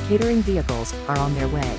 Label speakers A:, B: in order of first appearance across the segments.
A: catering vehicles are on their way.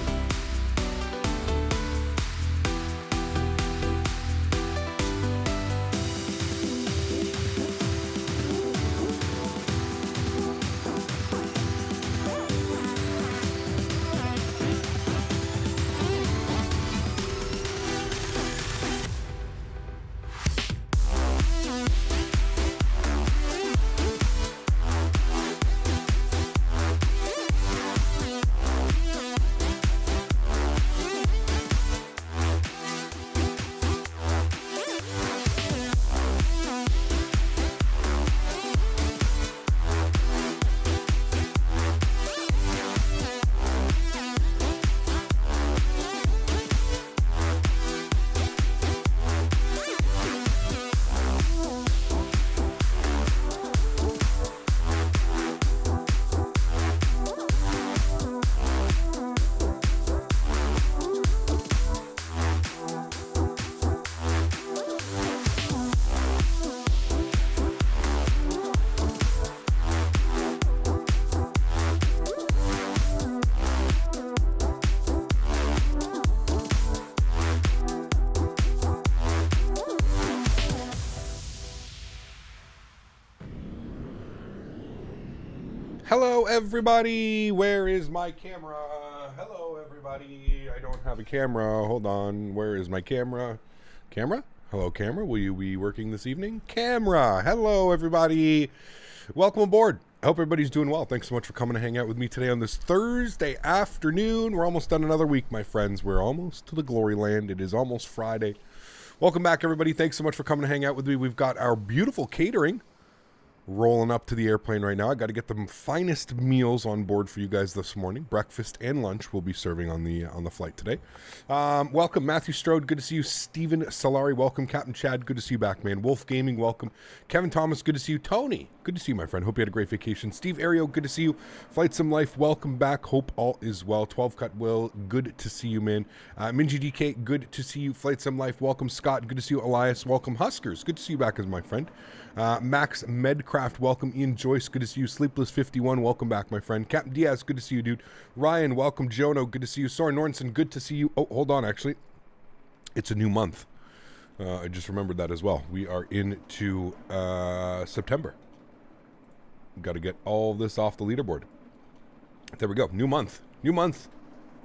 B: Hello everybody, where is my camera? Hello everybody, I don't have a camera, hold on, where is my camera? Camera? Hello camera, will you be working this evening? Camera! Hello everybody, welcome aboard. I hope everybody's doing well. Thanks so much for coming to hang out with me today on this Thursday afternoon. We're almost done another week, my friends. We're almost to the glory land. It is almost Friday. Welcome back everybody, thanks so much for coming to hang out with me. We've got our beautiful catering rolling up to the airplane right now. I got to get the finest meals on board for you guys this morning. Breakfast and lunch we'll be serving on the flight today. Welcome Matthew Strode, good to see you. Stephen Solari, welcome. Captain Chad, good to see you back, man. Wolf Gaming, welcome. Kevin Thomas, good to see you. Tony, good to see you, my friend. Hope you had a great vacation. Steve Ario, good to see you. Flight Sim Life, welcome back. Hope all is well. 12 Cut Will, good to see you, man. Minji DK, good to see you. Flight Sim Life, welcome. Scott, good to see you. Elias, welcome. Huskers, good to see you back as my friend. Max Medcraft, welcome. Ian Joyce, good to see you. Sleepless 51, welcome back, my friend. Captain Diaz, good to see you, dude. Ryan, welcome. Jono, good to see you. Soren Nornson, good to see you. Oh, hold on, actually. It's a new month. I just remembered that as well. We are into September. Got to get all this off the leaderboard. There we go. New month. New month.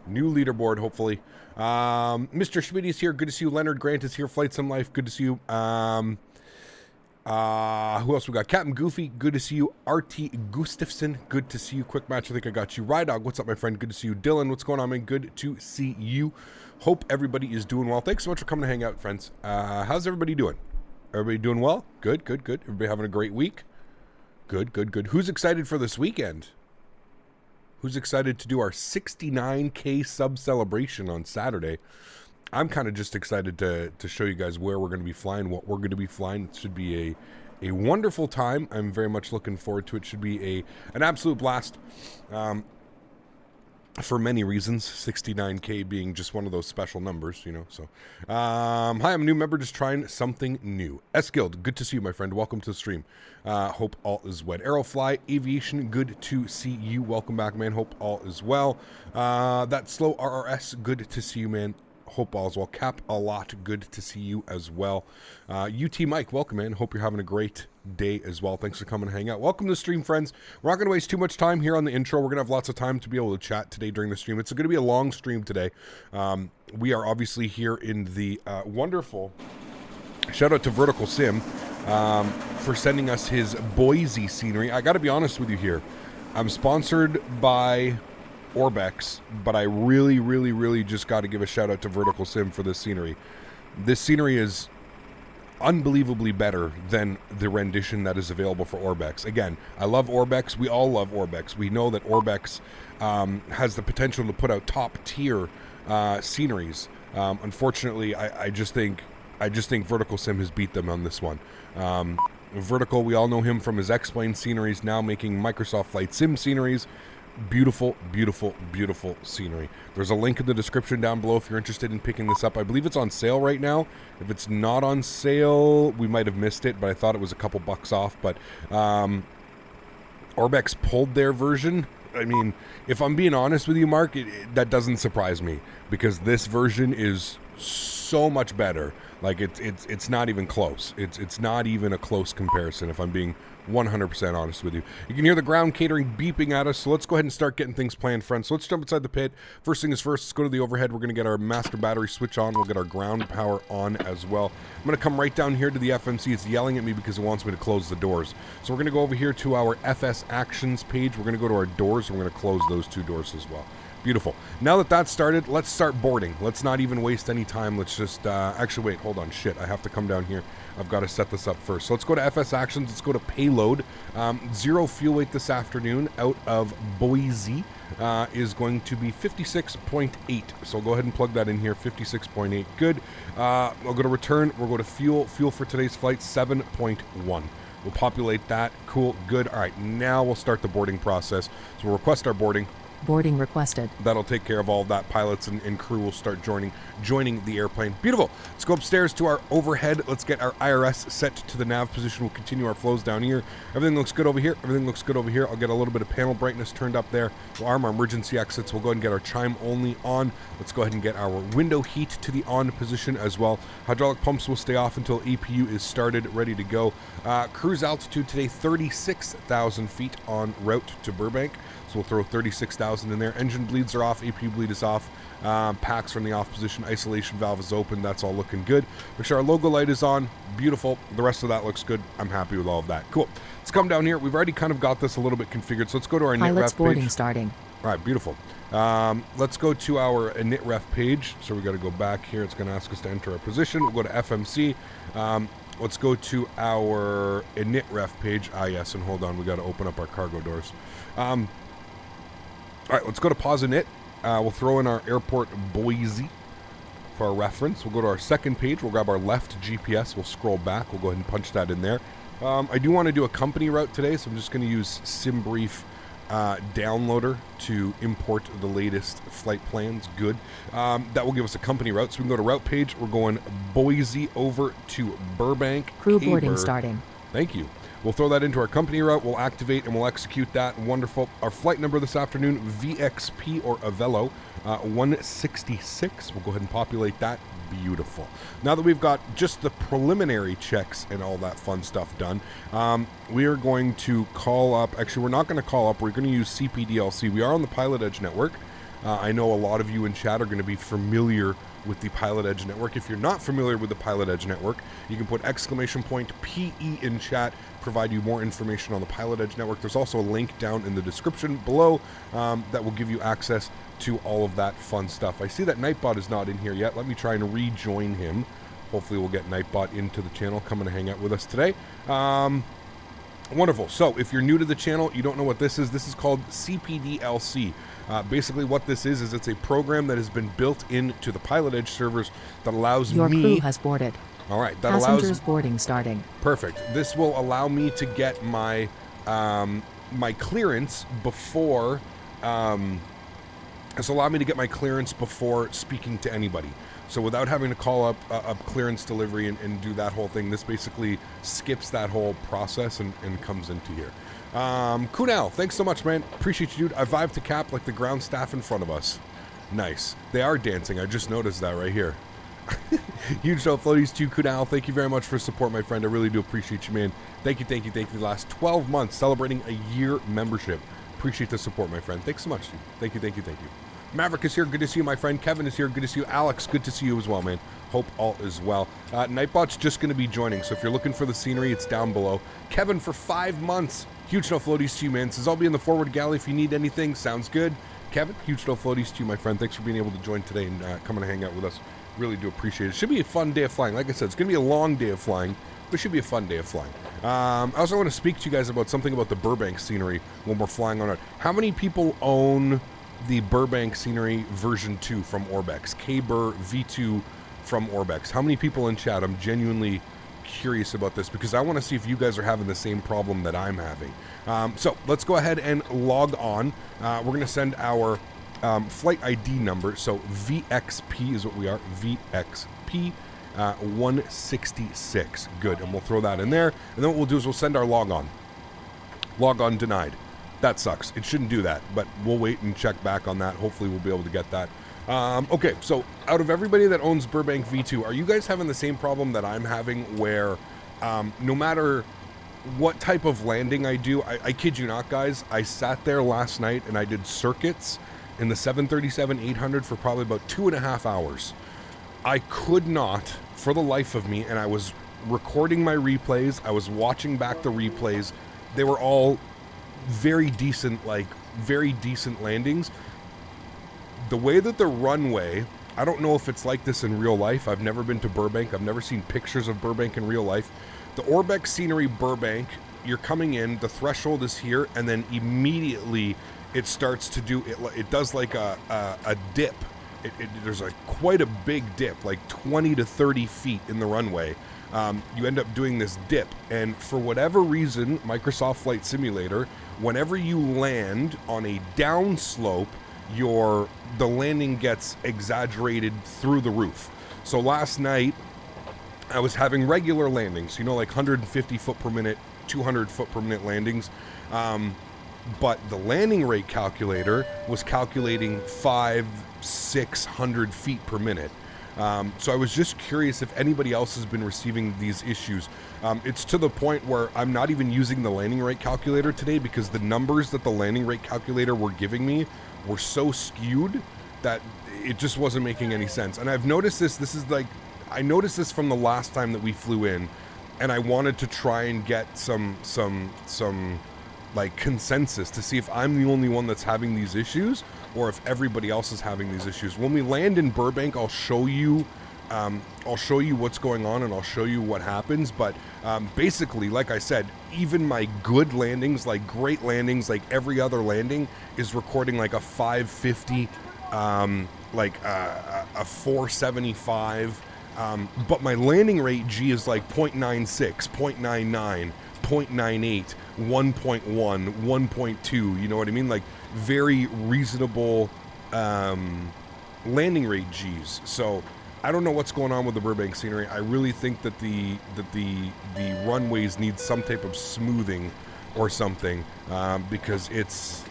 B: New leaderboard, hopefully. Mr. Smitty is here. Good to see you. Leonard Grant is here. Flight Sim Life, good to see you. Who else we got? Captain Goofy, good to see you. RT Gustafson, good to see you. Quick Match, I think I got you. Rydog, what's up, my friend? Good to see you. Dylan, what's going on, man? Good to see you. Hope everybody is doing well. Thanks so much for coming to hang out, friends. How's everybody doing? Everybody doing well? Good, good, good. Everybody having a great week? Good, good, good. Who's excited for this weekend? Who's excited to do our 69K sub celebration on Saturday? I'm kind of just excited to show you guys where we're going to be flying, what we're going to be flying. It should be a wonderful time. I'm very much looking forward to it. It should be an absolute blast for many reasons, 69K being just one of those special numbers, you know. So, hi, I'm a new member just trying something new. S-Guild, good to see you, my friend. Welcome to the stream. Hope all is well. Aerofly Aviation, good to see you. Welcome back, man. Hope all is well. That Slow RRS, good to see you, man. Hope all is well. Cap a lot, good to see you as well. UT Mike, welcome, man. Hope you're having a great day as well. Thanks for coming and hang out. Welcome to the stream, friends. We're not going to waste too much time here on the intro. We're going to have lots of time to be able to chat today during the stream. It's going to be a long stream today. We are obviously here in the wonderful, shout out to Vertical Sim for sending us his Boise scenery. I got to be honest with you here. I'm sponsored by Orbex, but I really, really, really just got to give a shout out to Vertical Sim for this scenery. This scenery is unbelievably better than the rendition that is available for Orbex. Again, I love Orbex. We all love Orbex. We know that Orbex has the potential to put out top tier sceneries. Unfortunately, I just think Vertical Sim has beat them on this one. Vertical, we all know him from his X-Plane sceneries, now making Microsoft Flight Sim sceneries. Beautiful, beautiful, beautiful scenery. There's a link in the description down below if you're interested in picking this up. I believe it's on sale right now. If it's not on sale, we might have missed it, but I thought it was a couple bucks off. But Orbex pulled their version I mean, if I'm being honest with you, Mark, that doesn't surprise me because this version is so much better. Like it's not even close. It's not even a close comparison if I'm being 100% honest with you. You can hear the ground catering beeping at us, so let's go ahead and start getting things planned, friends. So let's jump inside the pit. First thing is first, let's go to the overhead. We're going to get our master battery switch on. We'll get our ground power on as well. I'm going to come right down here to the FMC. It's yelling at me because it wants me to close the doors. So we're going to go over here to our FS Actions page. We're going to go to our doors. We're going to close those two doors as well. Beautiful. Now that that's started, let's start boarding. Let's not even waste any time. Let's just, actually, wait, hold on. Shit, I have to come down here. I've got to set this up first. So let's go to FS Actions. Let's go to Payload. 0 fuel weight this afternoon out of Boise is going to be 56.8. So go ahead and plug that in here, 56.8. Good. We'll go to return. We'll go to fuel. Fuel for today's flight, 7.1. We'll populate that. Cool. Good. All right. Now we'll start the boarding process. So we'll request our boarding.
A: Boarding requested.
B: That'll take care of all of that. Pilots and crew will start joining the airplane. Beautiful. Let's go upstairs to our overhead. Let's get our IRS set to the nav position. We'll continue our flows down here. Everything looks good over here. Everything looks good over here. I'll get a little bit of panel brightness turned up there. We'll arm our emergency exits. We'll go ahead and get our chime only on. Let's go ahead and get our window heat to the on position as well. Hydraulic pumps will stay off until APU is started, ready to go. Cruise altitude today, 36,000 feet en route to Burbank. So we'll throw 36,000 in there. Engine bleeds are off. APU bleed is off. Packs are in the off position. Isolation valve is open. That's all looking good. Make sure our logo light is on. Beautiful. The rest of that looks good. I'm happy with all of that. Cool. Let's come down here. We've already kind of got this a little bit configured. So let's go to our
A: Pilot's
B: NITREF
A: boarding
B: page.
A: starting.
B: All right, beautiful. Let's go to our NITREF page. So we got to go back here. It's going to ask us to enter our position. We'll go to FMC. Let's go to our NITREF page. Yes, and hold on. We got to open up our cargo doors. All right, let's go to pause init. We'll throw in our airport Boise for our reference. We'll go to our second page. We'll grab our left GPS. We'll scroll back. We'll go ahead and punch that in there. I do want to do a company route today, so I'm just going to use SimBrief downloader to import the latest flight plans. Good. That will give us a company route. So we can go to route page. We're going Boise over to Burbank.
A: Crew boarding starting.
B: Thank you. We'll throw that into our company route. We'll activate and we'll execute that. Wonderful. Our flight number this afternoon, VXP or Avelo, 166. We'll go ahead and populate that. Beautiful. Now that we've got just the preliminary checks and all that fun stuff done, we are going to call up. Actually, we're not going to call up. We're going to use CPDLC. We are on the Pilotedge network. I know a lot of you in chat are going to be familiar with the Pilotedge network. If you're not familiar with the Pilotedge network, you can put !PE in chat, provide you more information on the Pilotedge network. There's also a link down in the description below that will give you access to all of that fun stuff. I see that Nightbot is not in here yet. Let me try and rejoin him. Hopefully we'll get Nightbot into the channel, coming to hang out with us today. Wonderful. So if you're new to the channel, you don't know what this is called CPDLC. Basically what this is it's a program that has been built into the Pilotedge servers that allows
A: Your
B: me...
A: crew has boarded.
B: All right, that
A: Passengers
B: allows...
A: boarding starting.
B: Perfect. This will allow me to get my my clearance before... this will allow me to get my clearance before speaking to anybody. So without having to call up a clearance delivery and do that whole thing, this basically skips that whole process and comes into here. Kunal, thanks so much, man. Appreciate you, dude. I vibe to cap like the ground staff in front of us. Nice. They are dancing. I just noticed that right here. Huge no floaties to you, Kunal. Thank you very much for support, my friend. I really do appreciate you, man. Thank you, thank you, thank you. The last 12 months celebrating a year membership. Appreciate the support, my friend. Thanks so much, dude. Thank you, thank you, thank you. Maverick is here. Good to see you, my friend. Kevin is here. Good to see you. Alex, good to see you as well, man. Hope all is well. Nightbot's just going to be joining, so if you're looking for the scenery, it's down below. Kevin for 5 months. Huge no floaties to you, man. Says, I'll be in the forward galley if you need anything. Sounds good. Kevin, huge no floaties to you, my friend. Thanks for being able to join today and coming to hang out with us. Really do appreciate it. Should be a fun day of flying. Like I said, it's going to be a long day of flying, but it should be a fun day of flying. I also want to speak to you guys about something about the Burbank scenery when we're flying on it. How many people own the Burbank scenery version 2 from Orbex? K-Bur V2 from Orbex. How many people in chat? I'm genuinely curious about this because I want to see if you guys are having the same problem that I'm having. So let's go ahead and log on. We're going to send our flight ID number. So VXP is what we are. VXP 166. Good. And we'll throw that in there. And then what we'll do is we'll send our log on. Log on denied. that sucks. It shouldn't do that, but we'll wait and check back on that. Hopefully we'll be able to get that. Okay, so out of everybody that owns Burbank V2, are you guys having the same problem that I'm having where no matter what type of landing I do, I kid you not, guys, I sat there last night and I did circuits in the 737-800 for probably about 2.5 hours. I could not, for the life of me, and I was recording my replays, I was watching back the replays, they were all very decent landings. The way that the runway, I don't know if it's like this in real life. I've never been to Burbank. I've never seen pictures of Burbank in real life. The Orbex Scenery Burbank, you're coming in, the threshold is here, and then immediately it starts to do, it does like a dip. There's quite a big dip, like 20 to 30 feet in the runway. You end up doing this dip, and for whatever reason, Microsoft Flight Simulator, whenever you land on a downslope, the landing gets exaggerated through the roof. So last night, I was having regular landings, like 150 foot per minute, 200 foot per minute landings. But the landing rate calculator was calculating 500-600 feet per minute. So I was just curious if anybody else has been receiving these issues. It's to the point where I'm not even using the landing rate calculator today because the numbers that the landing rate calculator were giving me were so skewed that it just wasn't making any sense. And I've noticed this. I noticed this from the last time that we flew in, and I wanted to try and get some like consensus to see if I'm the only one that's having these issues or if everybody else is having these issues. When we land in Burbank, I'll show you what's going on and I'll show you what happens. But basically, like I said, even my good landings, like great landings, like every other landing is recording like a 550, like a 475. But my landing rate G is like 0.96, 0.99, 0.98, 1.1, 1.2, you know what I mean? Like very reasonable landing rate Gs. So I don't know what's going on with the Burbank scenery. I really think that the runways need some type of smoothing or something because it's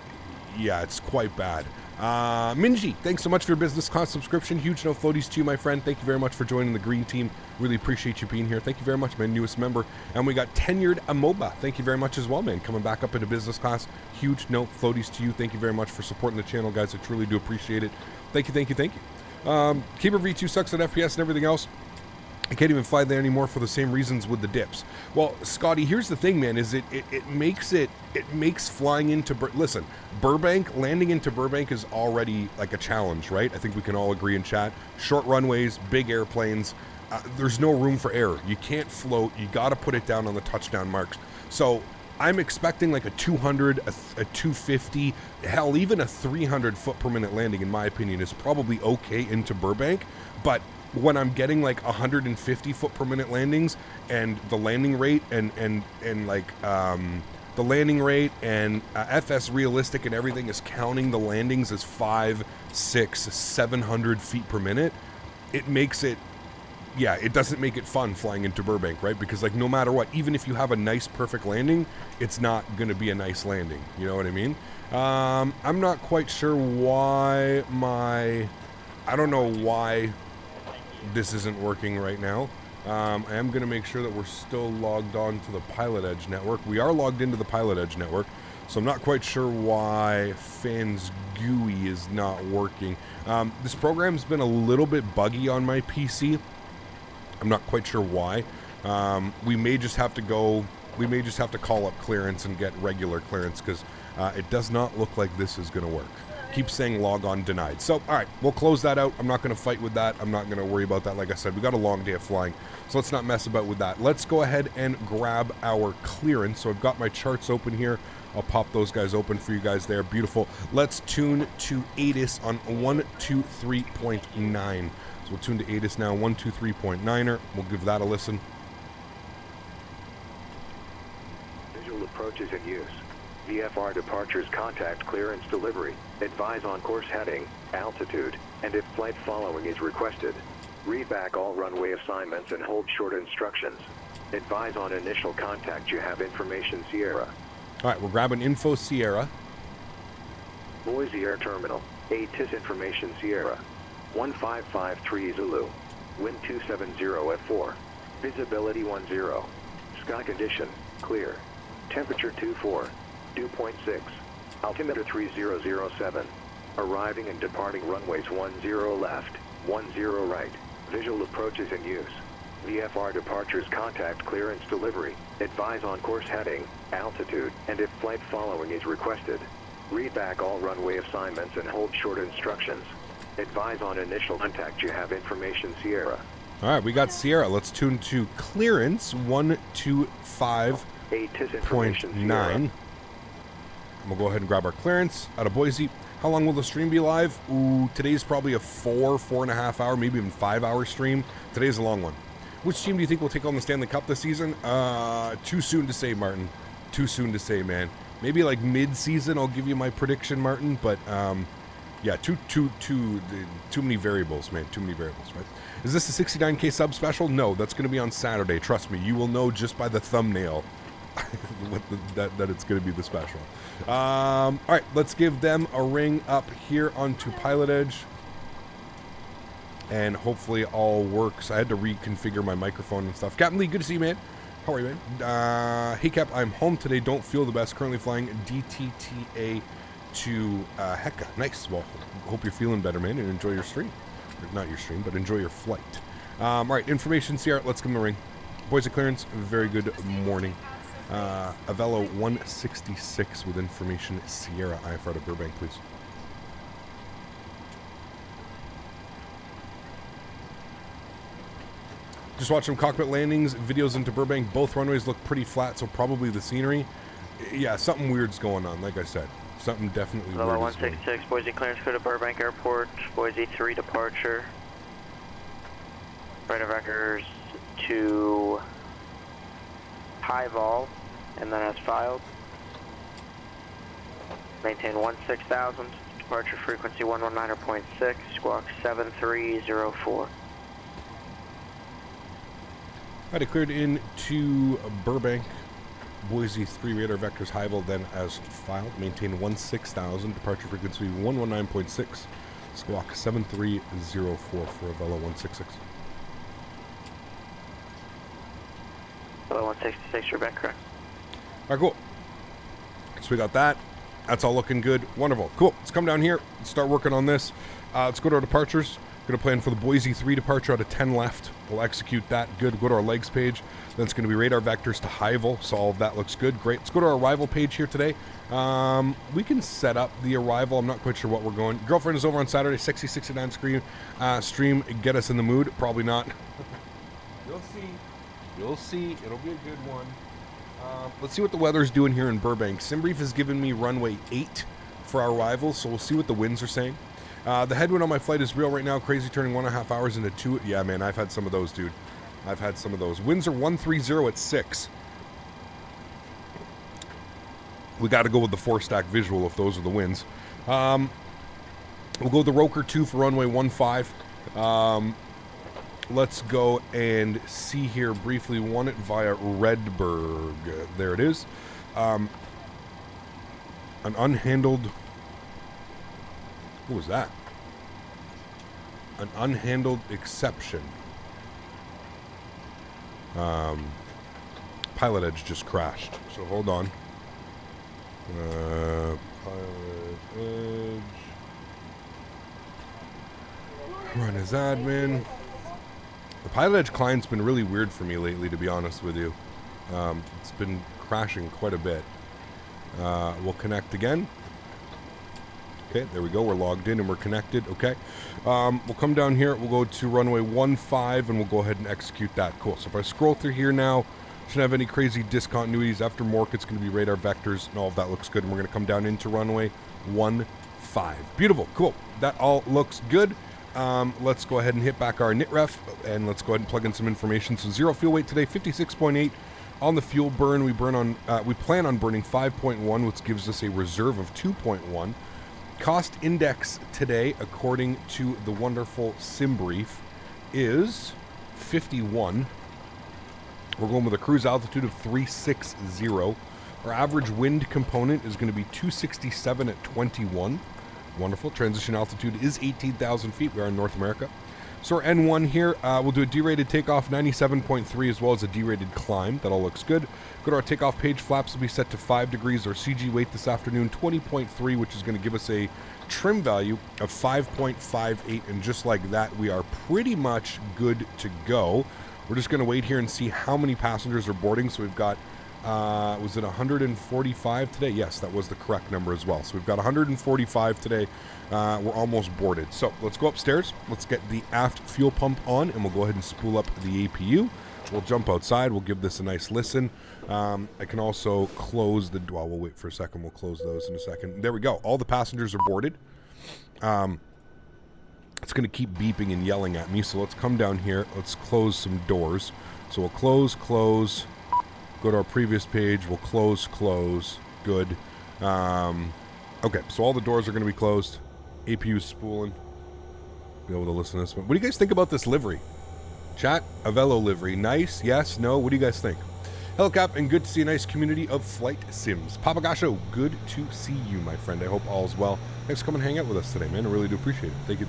B: quite bad. Minji, thanks so much for your business class subscription. Huge no floaties to you, my friend. Thank you very much for joining the green team. Really appreciate you being here. Thank you very much, my newest member. And we got Tenured Amoba. Thank you very much as well, man. Coming back up into business class. Huge no floaties to you. Thank you very much for supporting the channel, guys. I truly do appreciate it. Thank you, thank you, thank you. Keeper V2 sucks at FPS and everything else. I can't even fly there anymore for the same reasons with the dips. Well, Scotty, here's the thing, man, is it makes flying into, listen, Burbank, landing into Burbank is already like a challenge, right? I think we can all agree in chat. Short runways, big airplanes, there's no room for error. You can't float, you gotta put it down on the touchdown marks. So I'm expecting like a 200, a 250, hell, even a 300 foot per minute landing, in my opinion, is probably okay into Burbank, but when I'm getting like 150 foot per minute landings and the landing rate and like the landing rate and FS realistic and everything is counting the landings as 500, 600, 700 feet per minute, it makes it, it doesn't make it fun flying into Burbank, right? Because like no matter what, even if you have a nice perfect landing, it's not going to be a nice landing. You know what I mean? I'm not quite sure why I don't know why this isn't working right now. I am going to make sure that we're still logged on to the Pilotedge network. We are logged into the Pilotedge network, so I'm not quite sure why Fans GUI is not working. This program's been a little bit buggy on my PC. I'm not quite sure why. We may just have to call up clearance and get regular clearance because it does not look like this is going to work. Keeps saying log on denied. So, all right, we'll close that out. I'm not going to fight with that. I'm not going to worry about that. Like I said, we got a long day of flying, so let's not mess about with that. Let's go ahead and grab our clearance. So I've got my charts open here. I'll pop those guys open for you guys there. Beautiful. Let's tune to ATIS on 123.9. So we'll tune to ATIS now, 123.9er. We'll give that a listen.
C: Visual approaches in use. VFR departures, contact clearance delivery. Advise on course heading, altitude, and if flight following is requested. Read back all runway assignments and hold short instructions. Advise on initial contact, you have information Sierra.
B: All right, we're grabbing info Sierra.
C: Boise Air Terminal, ATIS Information Sierra. 1553 Zulu. Wind 270 at 4. Visibility 10. Sky condition, clear. Temperature 24. Dew point 6. Altimeter 3007. Arriving and departing runways 10 left, 10 right. Visual approaches in use. VFR departures contact clearance delivery. Advise on course heading, altitude, and if flight following is requested. Read back all runway assignments and hold short instructions. Advise on initial contact. You have information Sierra.
B: All right, we got Sierra. Let's tune to clearance 125.9.
C: ATIS Information Sierra.
B: And we'll go ahead and grab our clearance out of Boise. How long will the stream be live? Ooh, today's probably a 4.5 hour, maybe even 5 hour stream. Today's a long one. Which team do you think will take on the Stanley Cup this season? Too soon to say, Martin. Too soon to say, man. Maybe like mid-season I'll give you my prediction, Martin. But yeah, too many variables, man. Too many variables, right? Is this a 69K sub special? No, that's going to be on Saturday. Trust me, you will know just by the thumbnail that it's going to be the special. All right, let's give them a ring up here onto Pilotedge. And hopefully all works. I had to reconfigure my microphone and stuff. Captain Lee, good to see you, man. How are you, man? Hey, Cap, I'm home today. Don't feel the best. Currently flying DTTA to Hecka. Nice. Well, hope you're feeling better, man, and enjoy your stream. Or not your stream, but enjoy your flight. All right, information, Sierra. Let's give them a ring. Boise clearance. Very good morning. Avelo 166 with information, Sierra. IFR to Burbank, please. Just watch some cockpit landings, videos into Burbank. Both runways look pretty flat, so probably the scenery. Yeah, something weird's going on, like I said. Something definitely weird.
D: 166, Boise clearance go to Burbank Airport, Boise 3 departure. Right of records to high vol, and then as filed. Maintain 16,000, departure frequency 119.6, squawk 7304.
B: I declared into Burbank, Boise 3 radar vectors high vol, then as filed. Maintain 16,000, departure frequency 119.6, squawk 7304 for Avelo 166.
D: Avelo 166, you're back correct.
B: All right, cool. So we got that. That's all looking good. Wonderful. Cool. Let's come down here. Let's start working on this. Let's go to our departures. Going to plan for the Boise 3 departure out of 10 left. We'll execute that. Good. Go to our legs page. Then it's going to be radar vectors to high vol. So all of that looks good. Great. Let's go to our arrival page here today. We can set up the arrival. I'm not quite sure what we're going. Girlfriend is over on Saturday. Sexy 69 stream. Get us in the mood. Probably not. You'll see. You'll see. It'll be a good one. Let's see what the weather's doing here in Burbank. SimBrief has given me runway 8 for our arrival, so we'll see what the winds are saying. The headwind on my flight is real right now. Crazy, turning 1.5 hours into 2. Yeah, man, I've had some of those, dude. I've had some of those. Winds are 130 at 6. We got to go with the 4-stack visual if those are the winds. We'll go with the Roker 2 for runway 15. Let's go and see here briefly. Want it via Redberg. There it is. An unhandled... What was that? An unhandled exception. Pilotedge just crashed. So hold on. Pilotedge. Run as admin. The Pilotedge client's been really weird for me lately, to be honest with you. It's been crashing quite a bit. We'll connect again. Okay, there we go. We're logged in and we're connected. Okay. We'll come down here. We'll go to runway 15 and we'll go ahead and execute that. Cool. So if I scroll through here now, shouldn't have any crazy discontinuities. After Mork, it's going to be radar vectors and all of that looks good. And we're going to come down into runway 15. Beautiful. Cool. That all looks good. Let's go ahead and hit back our NITREF and let's go ahead and plug in some information. So zero fuel weight today, 56.8 on the fuel burn. We plan on burning 5.1, which gives us a reserve of 2.1. Cost index today, according to the wonderful SimBrief, is 51. We're going with a cruise altitude of 360. Our average wind component is going to be 267 at 21. Wonderful. Transition altitude is 18,000 feet. We are in North America. So our N1 here, we'll do a derated takeoff, 97.3, as well as a derated climb. That all looks good. Go to our takeoff page. Flaps will be set to 5 degrees. Our CG weight this afternoon, 20.3, which is going to give us a trim value of 5.58. And just like that, we are pretty much good to go. We're just going to wait here and see how many passengers are boarding. So we've got, was it 145 today? Yes, that was the correct number as well. So we've got 145 today. We're almost boarded. So let's go upstairs. Let's get the aft fuel pump on, and we'll go ahead and spool up the APU. We'll jump outside. We'll give this a nice listen. I can also close the... Well, we'll wait for a second. We'll close those in a second. There we go. All the passengers are boarded. It's going to keep beeping and yelling at me, so let's come down here. Let's close some doors. So we'll close. Go to our previous page. We'll close. Good. Okay, so all the doors are going to be closed. APU spooling. Be able to listen to this one. What do you guys think about this livery? Chat, Avelo livery. Nice? Yes? No? What do you guys think? Hello, Cap, and good to see a nice community of flight sims. Papagasho, good to see you, my friend. I hope all's well. Thanks for coming and hang out with us today, man. I really do appreciate it. Thank you.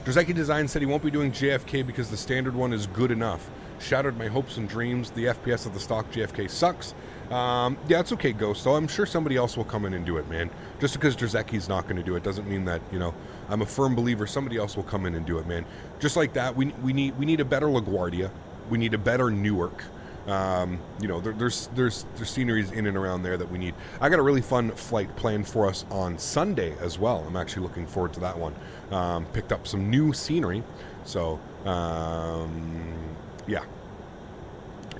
B: Drzeki Design said he won't be doing JFK because the standard one is good enough. Shattered my hopes and dreams. The FPS of the stock JFK sucks. Yeah, it's okay, Ghost, though. I'm sure somebody else will come in and do it, man. Just because Drzeki's not going to do it doesn't mean that, you know, I'm a firm believer somebody else will come in and do it, man. Just like that, we need a better LaGuardia. We need a better Newark. You know, there's sceneries in and around there that we need. I got a really fun flight planned for us on Sunday as well. I'm actually looking forward to that one. Picked up some new scenery. So, yeah.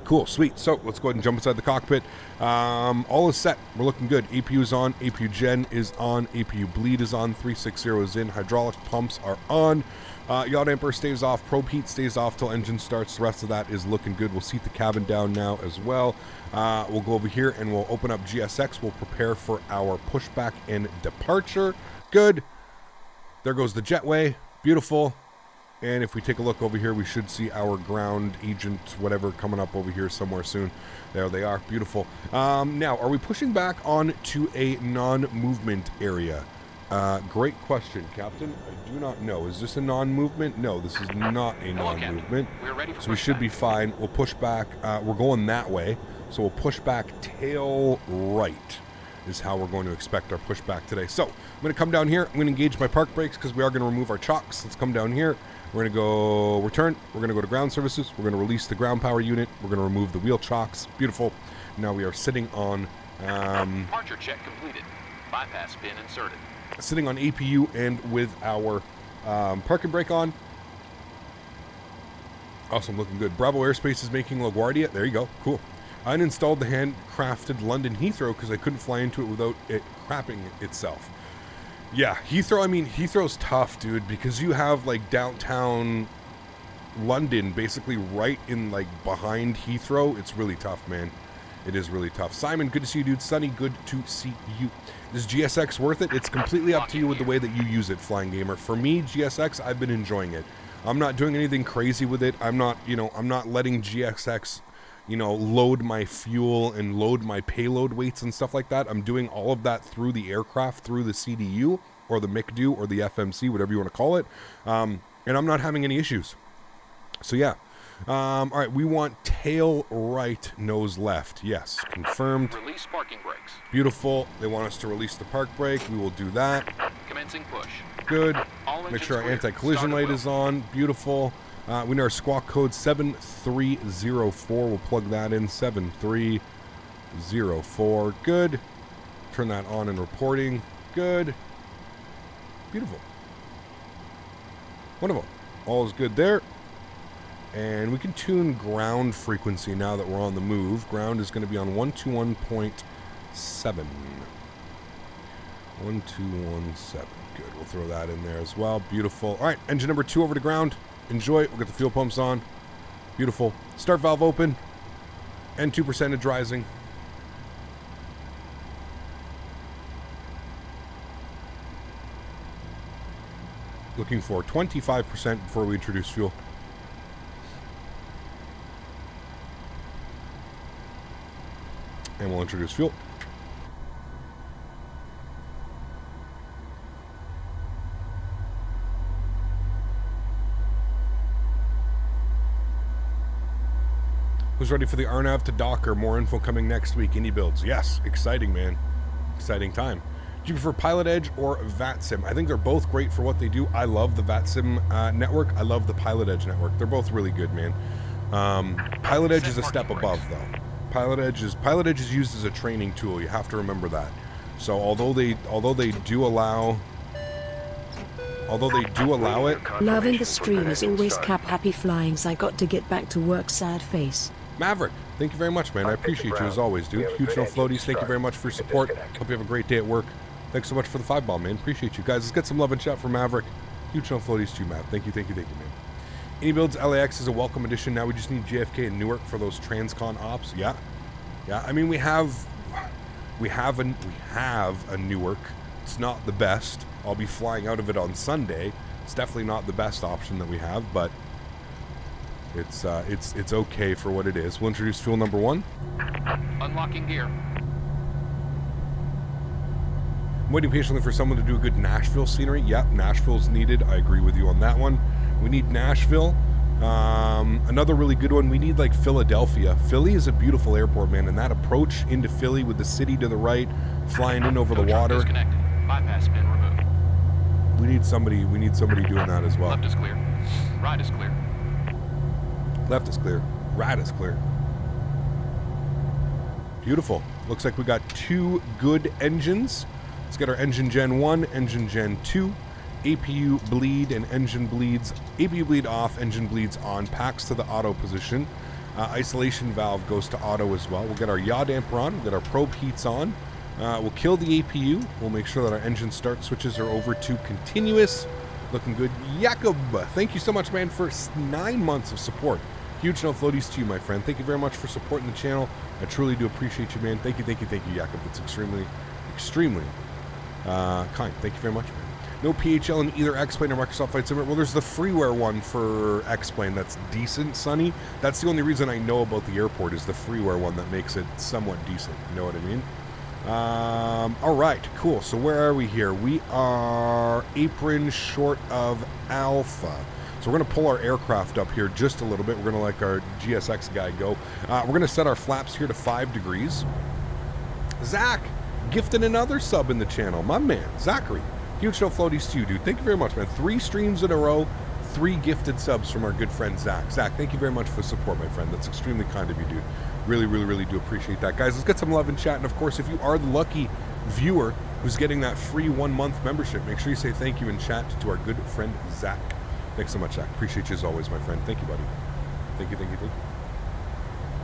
B: Cool, sweet. So let's go ahead and jump inside the cockpit. All is set. We're looking good. APU is on. APU gen is on. APU bleed is on. 360 is in. Hydraulic pumps are on. Yaw damper stays off. Probe heat stays off till engine starts. The rest of that is looking good. We'll seat the cabin down now as well. We'll go over here and we'll open up GSX. We'll prepare for our pushback and departure. Good. There goes the jetway. Beautiful. And if we take a look over here, we should see our ground agent, whatever, coming up over here somewhere soon. There they are. Beautiful. Now, are we pushing back on to a non-movement area? Great question, Captain. I do not know. Is this a non-movement? No, this is not a non-movement. So we should be fine. We'll push back. We're going that way. So we'll push back tail right is how we're going to expect our pushback today. So I'm going to come down here. I'm going to engage my park brakes because we are going to remove our chocks. Let's come down here. We're going to go return. We're going to go to ground services. We're going to release the ground power unit. We're going to remove the wheel chocks. Beautiful. Now we are sitting on...
E: Departure check completed. Bypass pin inserted.
B: Sitting on APU and with our parking brake on. Awesome, looking good. Bravo Airspace is making LaGuardia. There you go. Cool. I uninstalled the handcrafted London Heathrow because I couldn't fly into it without it crapping itself. Yeah, Heathrow, I mean, Heathrow's tough, dude, because you have, like, downtown London basically right in, like, behind Heathrow. It's really tough, man. It is really tough. Simon, good to see you, dude. Sunny, good to see you. Is GSX worth it? It's completely up to you with the way that you use it, Flying Gamer. For me, GSX, I've been enjoying it. I'm not doing anything crazy with it. I'm not, you know, I'm not letting GSX... you know, load my fuel and load my payload weights and stuff like that. I'm doing all of that through the aircraft, through the CDU or the MICDU or the FMC, whatever you want to call it. And I'm not having any issues. So yeah. All right, we want tail right, nose left. Yes, confirmed.
E: Release parking brakes.
B: Beautiful. They want us to release the park brake. We will do that.
E: Commencing push.
B: Good.
E: All
B: Make sure our
E: engines clear.
B: anti-collision light
E: Started
B: is on. Beautiful. We know our squawk code 7304. We'll plug that in. 7304. Good. Turn that on in reporting. Good. Beautiful. Wonderful. All is good there. And we can tune ground frequency now that we're on the move. Ground is going to be on 121.7. 1217. Good. We'll throw that in there as well. Beautiful. All right. Engine number 2 over to ground. Enjoy it. We'll get the fuel pumps on. Beautiful. Start valve open. N2 percentage rising. Looking for 25% before we introduce fuel. And we'll introduce fuel. Who's ready for the RNAV to Docker? More info coming next week. Indie builds. Yes, exciting, man. Exciting time. Do you prefer Pilotedge or VATSIM? I think they're both great for what they do. I love the VATSIM network. I love the Pilotedge network. They're both really good, man. Pilotedge is a step above, though. Pilotedge is used as a training tool. You have to remember that. So although they do allow it.
F: Loving the stream as always. Cap happy flyings. I got to get back to work. Sad face.
B: Maverick, thank you very much, man. I appreciate you as always, dude. Huge no floaties. Thank you very much for your support. Hope you have a great day at work. Thanks so much for the 5-ball, man. Appreciate you guys. Let's get some love and chat for Maverick. Huge no floaties to you, Mav. Thank you, man. Any builds LAX is a welcome addition. Now we just need JFK and Newark for those transcon ops. Yeah. I mean, we have a Newark. It's not the best. I'll be flying out of it on Sunday. It's definitely not the best option that we have, but it's okay for what it is. We'll introduce fuel number 1.
E: Unlocking gear.
B: I'm waiting patiently for someone to do a good Nashville scenery. Yep, Nashville's needed. I agree with you on that one. We need Nashville. Another really good one, we need like Philadelphia. Philly is a beautiful airport, man, and that approach into Philly with the city to the right, flying in over the water.
E: Disconnected. Bypass pin removed.
B: We need somebody doing that as well.
E: Left is clear. Right is clear.
B: Left is clear. Right is clear. Beautiful. Looks like we got 2 good engines. Let's get our engine gen 1, engine gen 2. APU bleed and engine bleeds. APU bleed off, engine bleeds on. Packs to the auto position. Isolation valve goes to auto as well. We'll get our yaw damper on. We'll get our probe heats on. We'll kill the APU. We'll make sure that our engine start switches are over to continuous. Looking good. Jakob, thank you so much, man, for 9 months of support. Huge no floaties to you, my friend. Thank you very much for supporting the channel. I truly do appreciate you, man. Thank you, Jakob. It's extremely kind. Thank you very much, man. No PHL in either X-Plane or Microsoft Flight Simulator. Well, there's the freeware one for X-Plane that's decent, Sonny. That's the only reason I know about the airport is the freeware one that makes it somewhat decent. You know what I mean? All right, cool. So where are we here? We are apron short of Alpha. So we're going to pull our aircraft up here just a little bit. We're going to let our GSX guy go. We're going to set our flaps here to 5 degrees. Zach, gifting another sub in the channel. My man, Zachary. Huge no floaties to you, dude. Thank you very much, man. 3 streams in a row, 3 gifted subs from our good friend Zach. Zach, thank you very much for the support, my friend. That's extremely kind of you, dude. Really do appreciate that. Guys, let's get some love in chat. And of course, if you are the lucky viewer who's getting that free 1-month membership, make sure you say thank you in chat to our good friend Zach. Thanks so much, Zach. Appreciate you as always, my friend. Thank you, buddy. Thank you.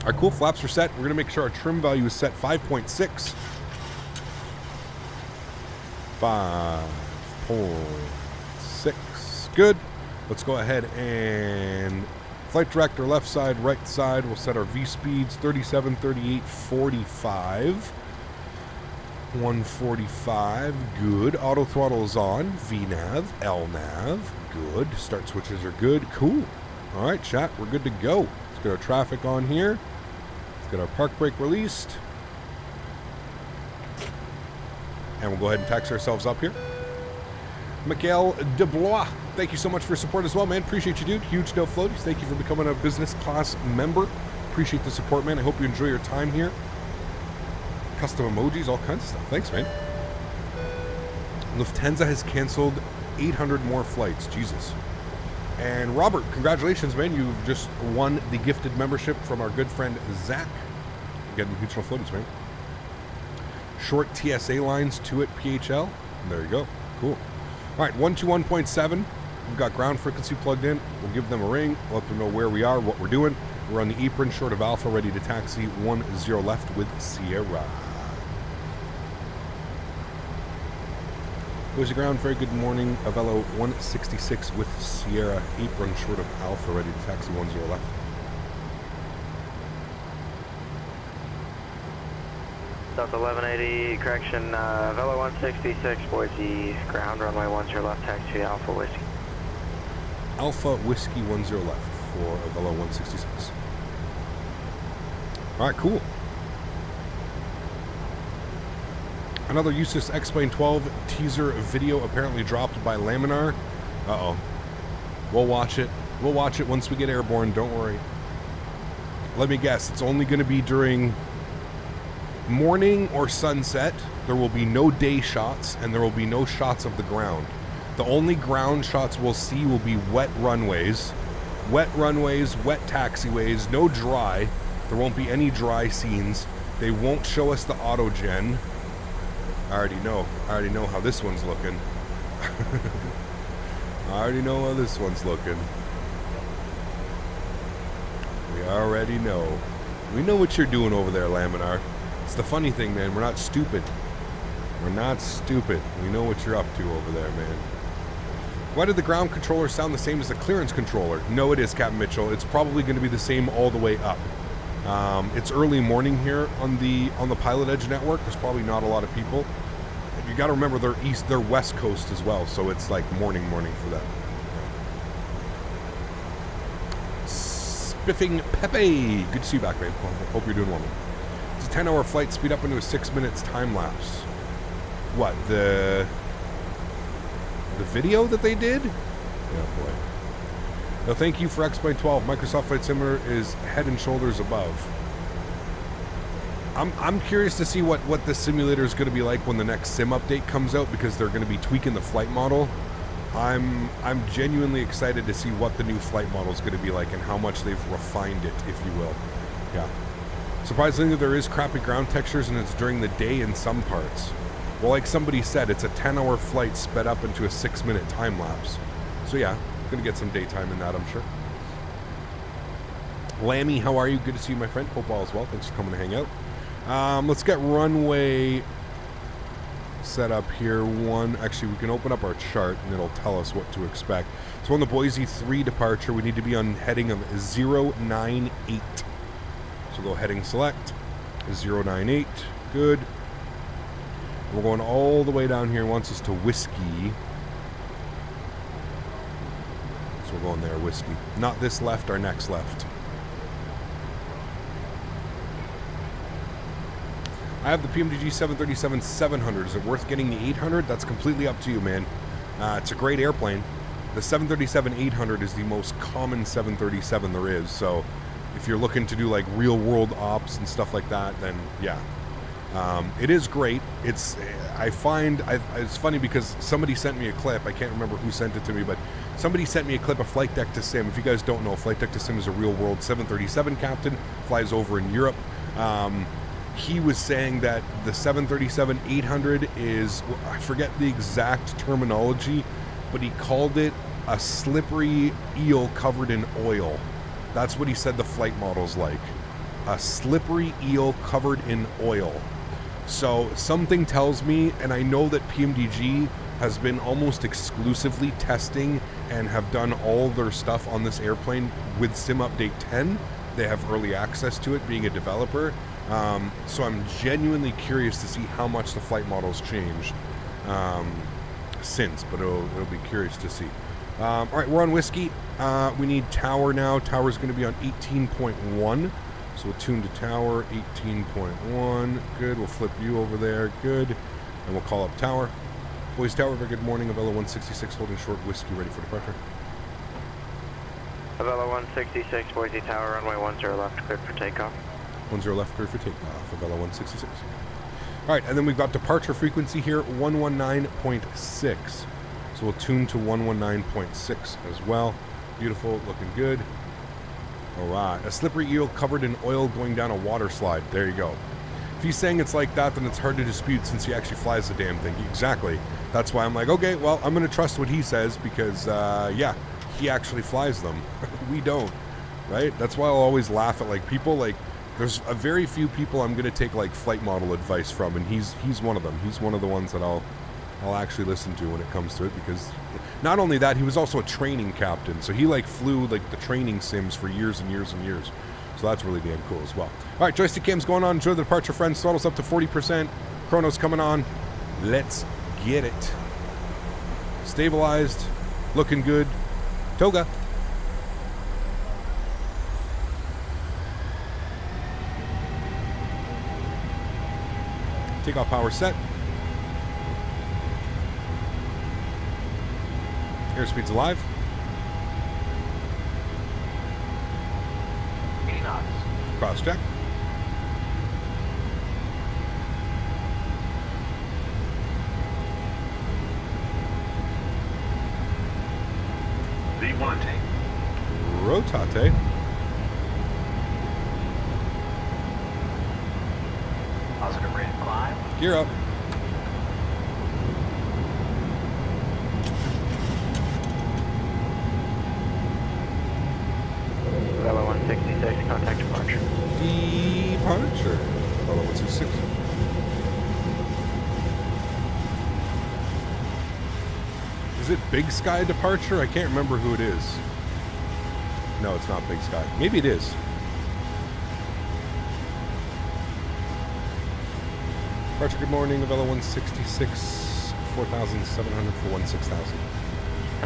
B: Our cool flaps are set. We're going to make sure our trim value is set 5.6. 5.6. Good. Let's go ahead and flight director left side, right side. We'll set our V speeds 37, 38, 45. 145. Good. Auto throttle is on. VNAV, LNAV. Good. Start switches are good. Cool. All right, chat. We're good to go. Let's get our traffic on here. Let's get our park brake released. And we'll go ahead and taxi ourselves up here. Miguel DeBlois, thank you so much for your support as well, man. Appreciate you, dude. Huge no floaties. Thank you for becoming a business class member. Appreciate the support, man. I hope you enjoy your time here. Custom emojis, all kinds of stuff. Thanks, man. Lufthansa has canceled 800 more flights. Jesus. And Robert, congratulations, man. You just won the gifted membership from our good friend Zach. Getting huge no floaties, man. Short TSA lines to it, PHL. And there you go. Cool. All right, 121.7. We've got ground frequency plugged in. We'll give them a ring. We'll let them know where we are, what we're doing. We're on the apron short of Alpha, ready to taxi 10 left with Sierra. Boise ground, very good morning. Avelo 166 with Sierra, apron short of Alpha, ready to taxi 10 left.
D: South 1180, correction, Velo 166, Boise, ground, runway 10 left, taxi Alpha Whiskey.
B: Alpha Whiskey 10 left for Avelo 166. All right, cool. Another useless X-Plane 12 teaser video apparently dropped by Laminar. Uh-oh. We'll watch it. We'll watch it once we get airborne, don't worry. Let me guess, it's only going to be during morning or sunset. There will be no day shots, and there will be no shots of the ground. The only ground shots we'll see will be wet runways, wet taxiways, no dry. There won't be any dry scenes. They won't show us the auto-gen. I already know how this one's looking. I already know how this one's looking. We already know. We know what you're doing over there, Laminar. It's the funny thing, man. We're not stupid. We're not stupid. We know what you're up to over there, man. Why did the ground controller sound the same as the clearance controller? No, it is, Captain Mitchell. It's probably going to be the same all the way up. It's early morning here on the Pilotedge network. There's probably not a lot of people. You got to remember they're west coast as well, so it's like morning for them. Spiffing Pepe, good to see you back, man. Hope you're doing well. It's a 10-hour flight, speed up into a 6 minutes time lapse. What, the video that they did? Yeah, boy. No, thank you for X-Plane 12. Microsoft Flight Simulator is head and shoulders above. I'm curious to see what the simulator is going to be like when the next sim update comes out, because they're going to be tweaking the flight model. I'm genuinely excited to see what the new flight model is going to be like and how much they've refined it, if you will. Yeah. Surprisingly, there is crappy ground textures, and it's during the day in some parts. Well, like somebody said, it's a 10-hour flight sped up into a 6-minute time lapse. So yeah, going to get some daytime in that, I'm sure. Lammy, how are you? Good to see you, my friend. Hope all is well. Thanks for coming to hang out. Let's get runway set up here. Actually, we can open up our chart and it'll tell us what to expect. So on the Boise 3 departure, we need to be on heading of 098. So go heading select, 098, good. We're going all the way down here. It wants us to Whiskey. So we're going there, Whiskey. Not this left, our next left. I have the PMDG 737-700. Is it worth getting the 800? That's completely up to you, man. It's a great airplane. The 737-800 is the most common 737 there is. So if you're looking to do like real world ops and stuff like that, then yeah. It is great. It's funny because somebody sent me a clip. I can't remember who sent it to me, but somebody sent me a clip of Flight Deck to Sim. If you guys don't know, Flight Deck to Sim is a real world 737 captain, flies over in Europe. He was saying that the 737-800 is, I forget the exact terminology, but he called it a slippery eel covered in oil. That's what he said the flight model's like. A slippery eel covered in oil. So something tells me, and I know that PMDG has been almost exclusively testing and have done all their stuff on this airplane with Sim Update 10. They have early access to it, being a developer. So I'm genuinely curious to see how much the flight model's changed since, but it'll be curious to see. All right, we're on Whiskey. We need Tower now. Tower's going to be on 18.1. So we'll tune to Tower, 18.1. Good. We'll flip you over there. Good. And we'll call up Tower. Boise Tower, very good morning. Avelo 166 holding short, Whiskey ready for departure.
D: Avelo 166, Boise Tower, runway 10 left, cleared for takeoff.
B: 10 left, cleared for takeoff. Avelo 166. All right, and then we've got departure frequency here, 119.6. So we'll tune to 119.6 as well. Beautiful, looking good. All right, a slippery eel covered in oil going down a water slide. There you go. If he's saying it's like that, then it's hard to dispute since he actually flies the damn thing. Exactly. That's why I'm like, okay, well, I'm going to trust what he says because, yeah, he actually flies them. We don't, right? That's why I'll always laugh at, like, people, like, there's a very few people I'm going to take, like, flight model advice from, and he's one of them. He's one of the ones that I'll actually listen to when it comes to it, because not only that, he was also a training captain, so he like flew like the training sims for years and years and years, so that's really damn cool as well. All right, joystick cam's going on. Enjoy the departure, friends. Throttle's up to 40%. Chrono's coming on. Let's get it. Stabilized, looking good. Toga. Takeoff power set. Airspeed's alive.
E: 80 knots.
B: Cross check.
E: V1 take.
B: Rotate.
E: Positive rate of climb.
B: Gear up.
D: Velo 166, contact departure.
B: Departure. Hello, 166. Is it Big Sky departure? I can't remember who it is. No, it's not Big Sky. Maybe it is. Departure, good morning. Avelo 166, 4,700 for 16,000.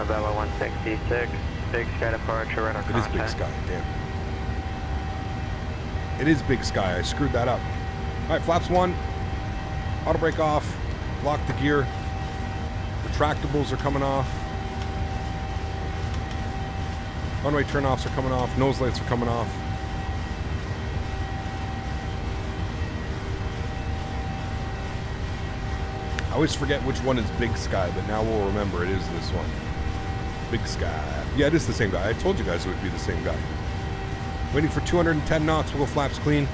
D: Velo 166, Big Sky departure, radar
B: It is
D: contact.
B: Big Sky, damn. It is Big Sky. I screwed that up. All right, flaps 1. Auto brake off. Lock the gear. Retractables are coming off. One-way turn-offs are coming off. Nose lights are coming off. I always forget which one is Big Sky, but now we'll remember it is this one. Big Sky. Yeah, it is the same guy. I told you guys it would be the same guy. Waiting for 210 knots. We'll go flaps clean.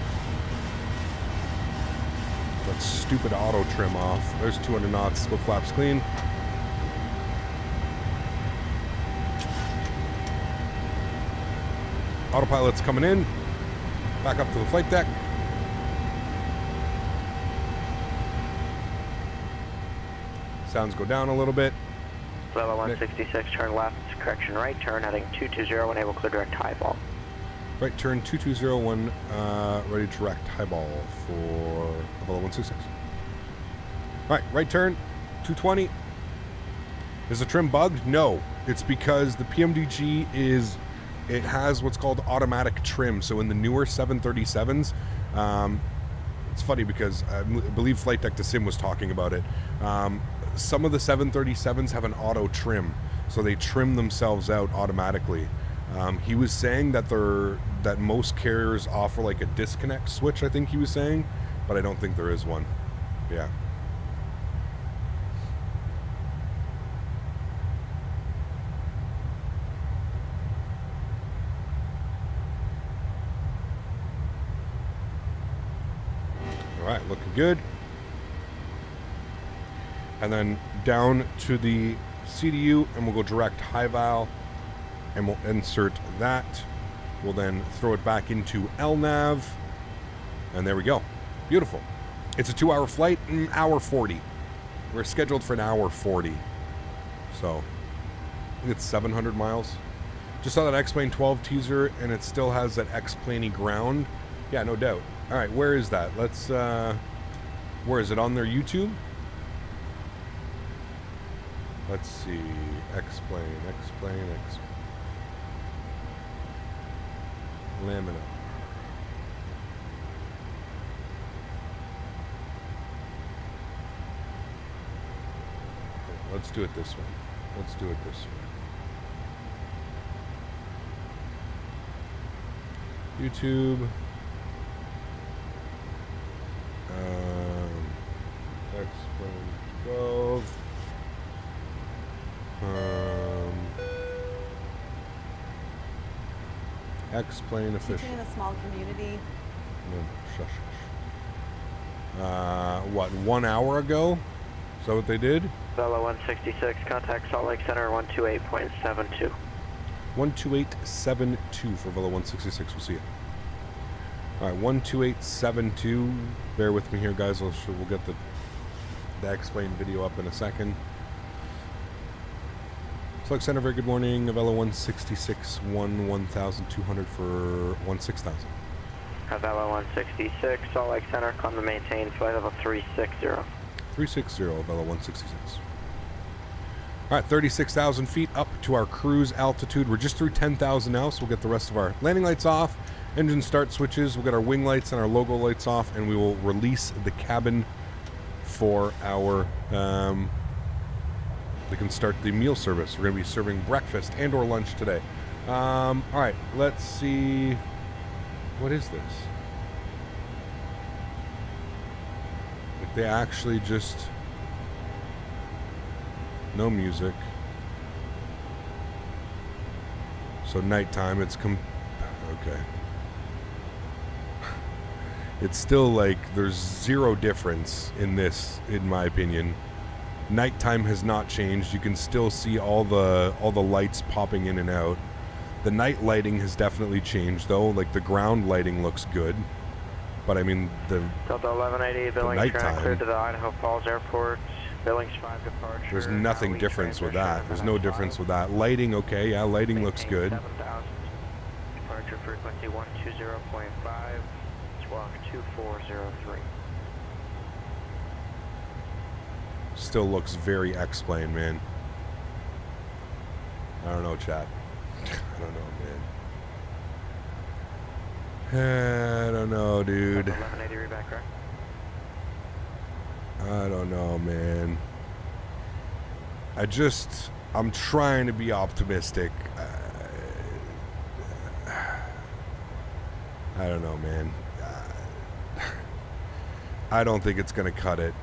B: That stupid auto trim off. There's 200 knots. Go flaps clean. Autopilot's coming in. Back up to the flight deck. Sounds go down a little bit.
D: Velo 166, turn left, correction right, turn heading 220, enable clear direct high ball.
B: Right turn 2201, ready to direct high ball for Avelo 166. All right, right turn 220. Is the trim bugged? No, it's because the PMDG it has what's called automatic trim. So in the newer 737s, it's funny because I believe Flight Deck to Sim was talking about it. Some of the 737s have an auto trim, so they trim themselves out automatically. He was saying that most carriers offer like a disconnect switch, I think he was saying, but I don't think there is one. Yeah. All right, looking good. And then down to the CDU, and we'll go direct high val, and we'll insert that. We'll then throw it back into LNAV, and there we go. Beautiful. It's a 2-hour flight, an hour 40. We're scheduled for an hour 40. So, I think it's 700 miles. Just saw that X-Plane 12 teaser, and it still has that X-Planey ground. Yeah, no doubt. All right, where is that? Let's, where is it? On their YouTube? Let's see. X-Plane. Lamina. Let's do it this way. YouTube. X-Plane 12. X-Plane official.
G: Teaching in a small community.
B: No, shush. What, 1 hour ago? Is that what they did?
D: Velo 166, contact Salt Lake Center 128.72.
B: 12872 for Velo 166. We'll see you. All right, 12872. Bear with me here, guys. We'll get the X-Plane video up in a second. Select Center, very good morning. Avelo 166, 1,200 for 16,000.
D: Avelo 166, Salt Lake Center, come to maintain flight level 360.
B: 360, Avelo 166. All right, 36,000 feet up to our cruise altitude. We're just through 10,000 now, so we'll get the rest of our landing lights off, engine start switches, we'll get our wing lights and our logo lights off, and we will release the cabin for our They can start the meal service. We're going to be serving breakfast and or lunch today. All right, let's see. What is this? Like they actually just... No music. So nighttime, it's okay. It's still like there's zero difference in this, in my opinion. Nighttime has not changed. You can still see all the lights popping in and out. The night lighting has definitely changed though. Like the ground lighting looks good, but I mean the
D: Delta 1180 Billings track cleared to the Idaho Falls Airport. Billings 5 departure.
B: There's nothing difference with that. There's no difference with that. Lighting, okay, yeah, lighting looks good.
D: 7,000. Departure frequency 120.5. Squawk 2403.
B: Still looks very X-plane, man. I don't know, chat. I don't know, man. I don't know, dude.
D: 1180 reback, right?
B: I don't know, man. I'm trying to be optimistic. I don't know, man. I don't think it's going to cut it.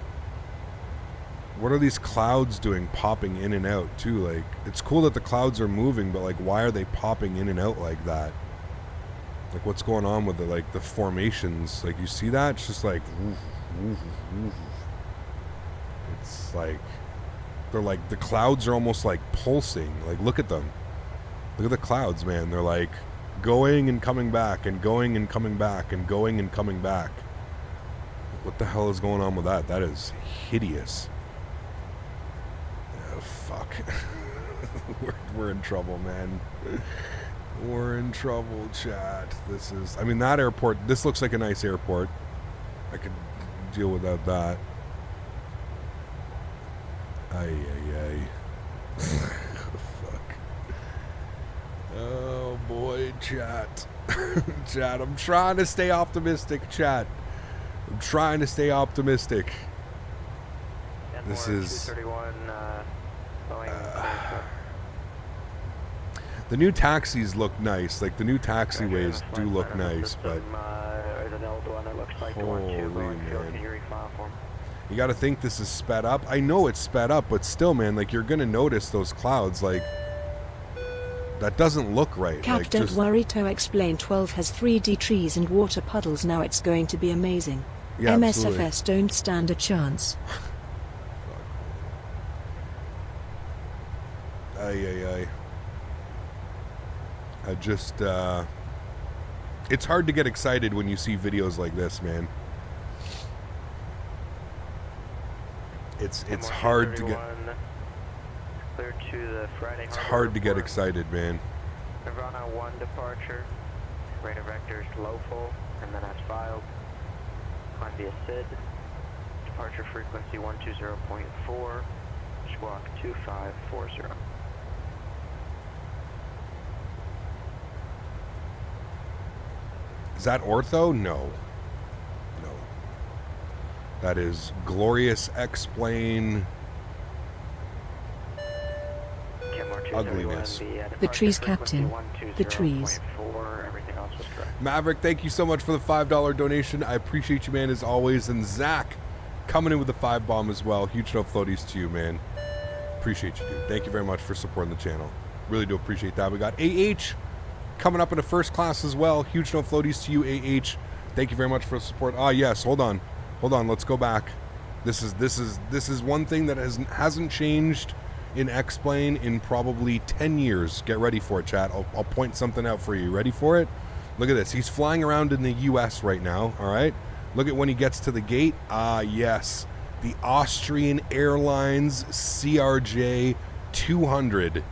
B: What are these clouds doing popping in and out, too? Like, it's cool that the clouds are moving, but, like, why are they popping in and out like that? Like, what's going on with the formations? Like, you see that? It's just like... Woof, woof, woof. It's like... They're like... The clouds are almost, like, pulsing. Like, look at them. Look at the clouds, man. They're, like, going and coming back, and going and coming back, and going and coming back. What the hell is going on with that? That is hideous. Oh, fuck. we're in trouble, man. We're in trouble, chat. This is... I mean, that airport... This looks like a nice airport. I could deal without that. Ay. Fuck. Oh, boy, chat. Chat, I'm trying to stay optimistic, chat. I'm trying to stay optimistic. This is...
D: 231, Boeing.
B: The new taxis look nice. Like, the new taxiways do look nice, but... Holy man. You gotta think this is sped up. I know it's sped up, but still, man, like, you're gonna notice those clouds, like... That doesn't look right.
F: Cap,
B: like,
F: don't
B: just...
F: worry, to explain 12 has 3D trees and water puddles now. It's going to be amazing.
B: Yeah,
F: MSFS
B: absolutely.
F: don't stand a chance.
B: Ay. I just, it's hard to get excited when you see videos like this, man. It's hard to get...
D: Clear to the Friday
B: It's hard to get excited, man.
D: Nirvana 1 departure. Radar vector is low full, and then as filed. Convia SID. Departure frequency 120.4. Squawk 2540.
B: Is that ortho? No. That is glorious X-plane ugliness.
F: The trees, Captain. The trees.
B: Maverick, thank you so much for the $5 donation. I appreciate you, man, as always. And Zach coming in with the 5 bomb as well. Huge no floaties to you, man. Appreciate you, dude. Thank you very much for supporting the channel. Really do appreciate that. We got AH coming up in a first class as well. Huge no floaties to you, AH. Thank you very much for the support. Ah, yes. Hold on. Let's go back. This is one thing that hasn't changed in X-Plane in probably 10 years. Get ready for it, chat. I'll point something out for you. Ready for it? Look at this. He's flying around in the U.S. right now, all right? Look at when he gets to the gate. Ah, yes. The Austrian Airlines CRJ 200.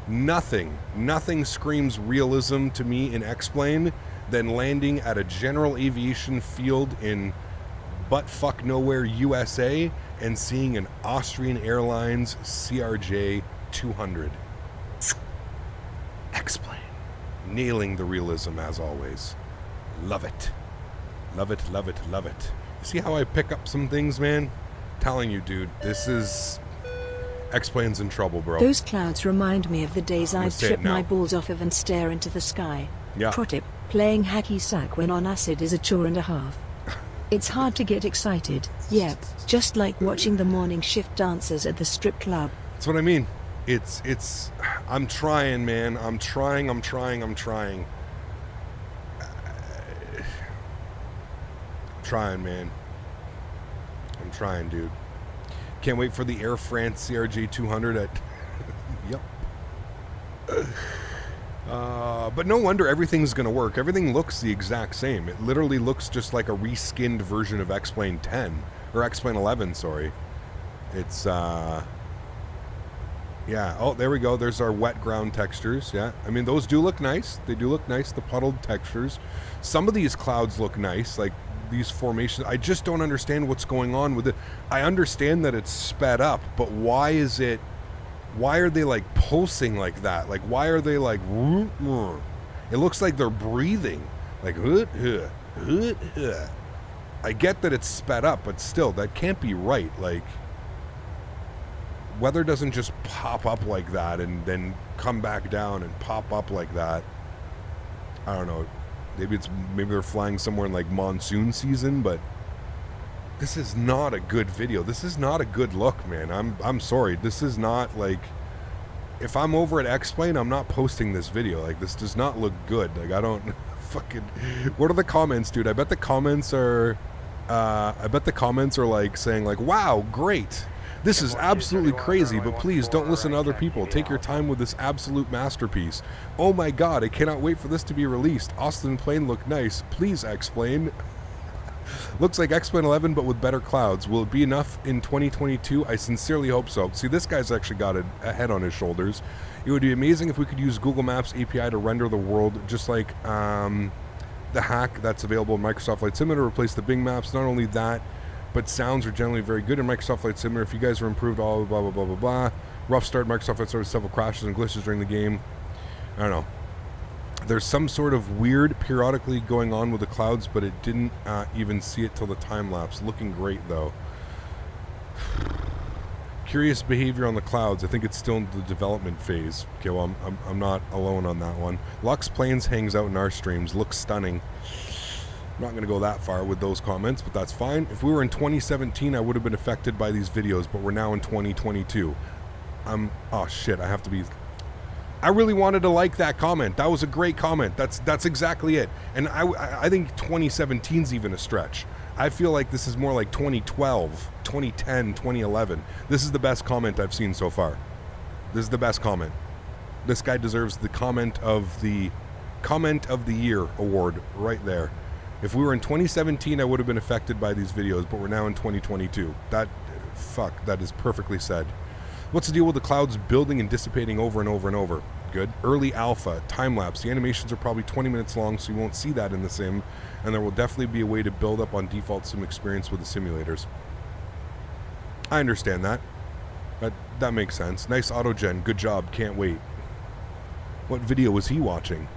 B: Nothing screams realism to me in X-Plane than landing at a general aviation field in butt-fuck nowhere, USA, and seeing an Austrian Airlines CRJ 200. X-Plane. Nailing the realism as always. Love it. Love it. See how I pick up some things, man? Telling you, dude, this is... X-Plane's in trouble, bro.
F: Those clouds remind me of the days
B: I'm gonna
F: I'd
B: say it
F: strip my
B: now.
F: balls off of and stare into the sky.
B: Yeah.
F: Pro tip, playing hacky sack when on acid is a chore and a half. It's hard to get excited. Yep, just like watching the morning shift dancers at the strip club.
B: That's what I mean. I'm trying, man. I'm trying. Trying, man. I'm trying, dude. Can't wait for the Air France CRJ 200 at... Yep. But no wonder everything's going to work. Everything looks the exact same. It literally looks just like a reskinned version of X-Plane 10. Or X-Plane 11, sorry. It's, yeah. Oh, there we go. There's our wet ground textures. Yeah. I mean, those do look nice. They do look nice, the puddled textures. Some of these clouds look nice, like these formations. I just don't understand what's going on with it. I understand that it's sped up, but why are they like pulsing like that? Like, why are they like, it looks like they're breathing. Like, I get that it's sped up, but still, that can't be right. Like, weather doesn't just pop up like that and then come back down and pop up like that. I don't know. Maybe they're flying somewhere in like monsoon season, but this is not a good video. This is not a good look, man. I'm sorry. This is not like, if I'm over at X-Plane, I'm not posting this video. Like, this does not look good. Like, I don't fucking, what are the comments, dude? I bet the comments are like saying like, wow, great. This is absolutely crazy, but please don't listen to other people. Take your time with this absolute masterpiece. Oh my god, I cannot wait for this to be released. Austin plane look nice. Please X-Plane. Looks like X-Plane 11, but with better clouds. Will it be enough in 2022? I sincerely hope so. See, this guy's actually got a head on his shoulders. It would be amazing if we could use Google Maps API to render the world, just like the hack that's available in Microsoft Flight Simulator to replace the Bing Maps. Not only that, but sounds are generally very good in Microsoft Flight Simulator. If you guys are improved, all blah, blah, blah, blah, blah. Rough start, Microsoft Flight Simulator, several crashes and glitches during the game. I don't know. There's some sort of weird periodically going on with the clouds, but it didn't even see it till the time lapse. Looking great, though. Curious behavior on the clouds. I think it's still in the development phase. Okay, well, I'm not alone on that one. Lux Planes hangs out in our streams. Looks stunning. I'm not going to go that far with those comments, but that's fine. If we were in 2017, I would have been affected by these videos, but we're now in 2022. Oh shit, I have to be... I really wanted to like that comment. That was a great comment. That's exactly it. And I think 2017's even a stretch. I feel like this is more like 2012, 2010, 2011. This is the best comment I've seen so far. This is the best comment. This guy deserves the comment of the year award right there. If we were in 2017, I would have been affected by these videos, but we're now in 2022. That is perfectly said. What's the deal with the clouds building and dissipating over and over and over? Good. Early alpha, time-lapse. The animations are probably 20 minutes long, so you won't see that in the sim, and there will definitely be a way to build up on default sim experience with the simulators. I understand that. That makes sense. Nice autogen. Good job. Can't wait. What video was he watching?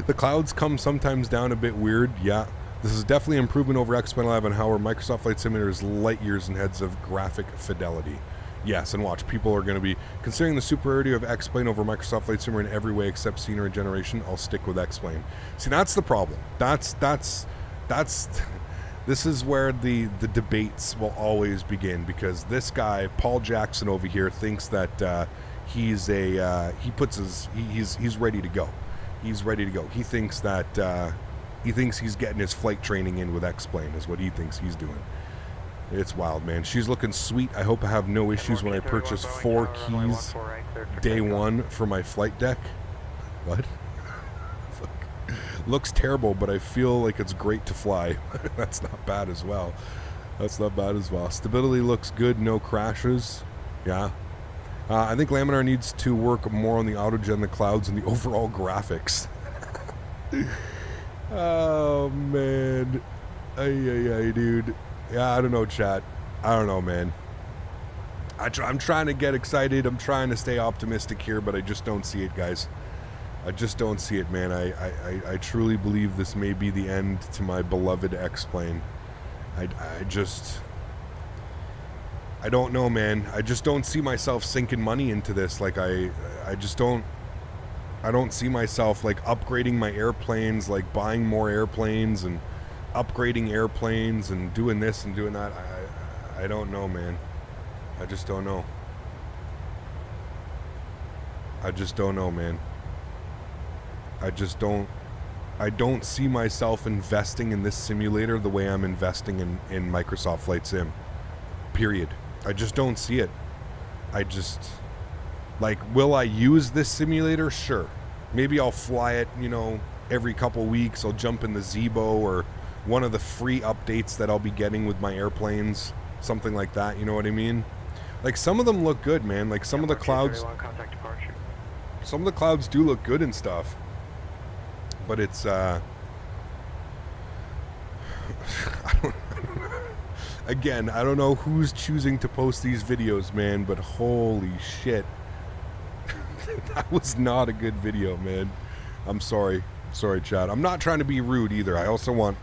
B: The clouds come sometimes down a bit weird. Yeah. This is definitely an improvement over X-Plane 11, however, Microsoft Flight Simulator is light years ahead of graphic fidelity. Yes, and watch, people are going to be considering the superiority of X-Plane over Microsoft Flight Simulator in every way except scenery generation. I'll stick with X-Plane. See, that's the problem. This is where the debates will always begin, because this guy Paul Jackson over here thinks that he's ready to go. He's ready to go. He thinks that he's getting his flight training in with X-Plane is what he thinks he's doing. It's wild, man. She's looking sweet. I hope I have no issues when I purchase 4 keys day one for my flight deck. What? Looks terrible, but I feel like it's great to fly. That's not bad as well. Stability looks good. No crashes. Yeah. I think Laminar needs to work more on the autogen, the clouds, and the overall graphics. Oh, man. Ay, dude. Yeah, I don't know, chat. I don't know, man. I'm trying to get excited. I'm trying to stay optimistic here, but I just don't see it, guys. I just don't see it, man. I truly believe this may be the end to my beloved X-Plane. I don't know, man. I just don't see myself sinking money into this. Like I just don't. I don't see myself like upgrading my airplanes, like buying more airplanes and upgrading airplanes and doing this and doing that. I don't know, man. I just don't know. I just don't know, man. I don't see myself investing in this simulator the way I'm investing in Microsoft Flight Sim. Period. I just don't see it. I just, like, will I use this simulator? Sure. Maybe I'll fly it, you know, every couple weeks. I'll jump in the Zebo or one of the free updates that I'll be getting with my airplanes. Something like that, you know what I mean? Like, some of them look good, man. Like, some of the clouds... Some of the clouds do look good and stuff. But it's, again, I don't know who's choosing to post these videos, man, but holy shit. That was not a good video, man. I'm sorry. Sorry, Chad. I'm not trying to be rude either. I want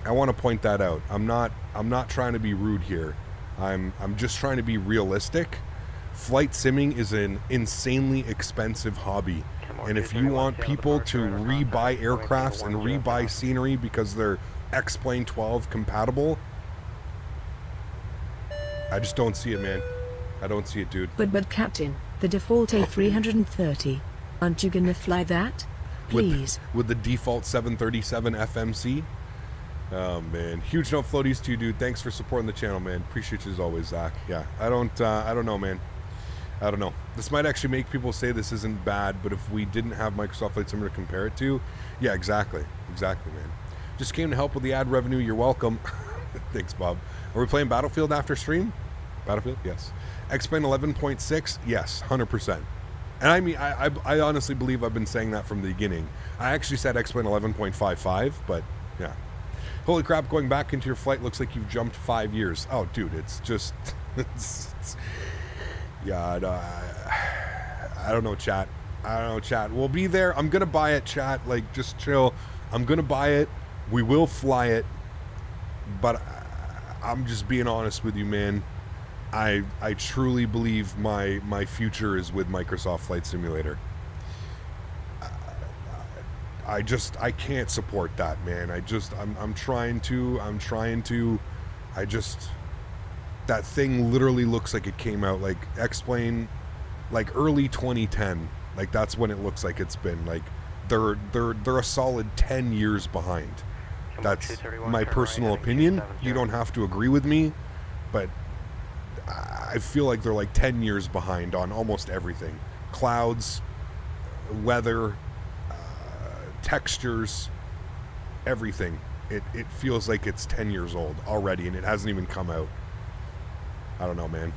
B: to point that out. I'm not trying to be rude here. I'm just trying to be realistic. Flight simming is an insanely expensive hobby. And if you want people to rebuy aircrafts and rebuy scenery because they're X-Plane 12 compatible, I just don't see it, man. I don't see it, dude.
F: But Captain, the default A330, aren't you gonna fly that? Please.
B: With the default 737 FMC? Oh, man. Huge note floaties to you, dude. Thanks for supporting the channel, man. Appreciate you as always, Zach. Yeah, I don't know, man. I don't know. This might actually make people say this isn't bad, but if we didn't have Microsoft Flight Sim to compare it to, yeah, exactly. Exactly, man. Just came to help with the ad revenue. You're welcome. Thanks, Bob. Are we playing Battlefield after stream? Battlefield? Yes. X-Plane 11.6? Yes, 100%. And I mean, I honestly believe I've been saying that from the beginning. I actually said X-Plane 11.55, but yeah. Holy crap, going back into your flight looks like you've jumped 5 years. Oh, dude, it's just... Yeah, I don't know, chat. I don't know, chat. We'll be there. I'm going to buy it, chat. Like, just chill. I'm going to buy it. We will fly it. But I'm just being honest with you, man. I truly believe my future is with Microsoft Flight Simulator. I can't support that, man. I'm trying to. That thing literally looks like it came out like X-Plane, like early 2010. Like that's when it looks like it's been. Like they're a solid 10 years behind. That's my personal opinion. You don't have to agree with me, but I feel like they're like 10 years behind on almost everything. Clouds, weather, textures, everything. It feels like it's 10 years old already and it hasn't even come out. I don't know, man.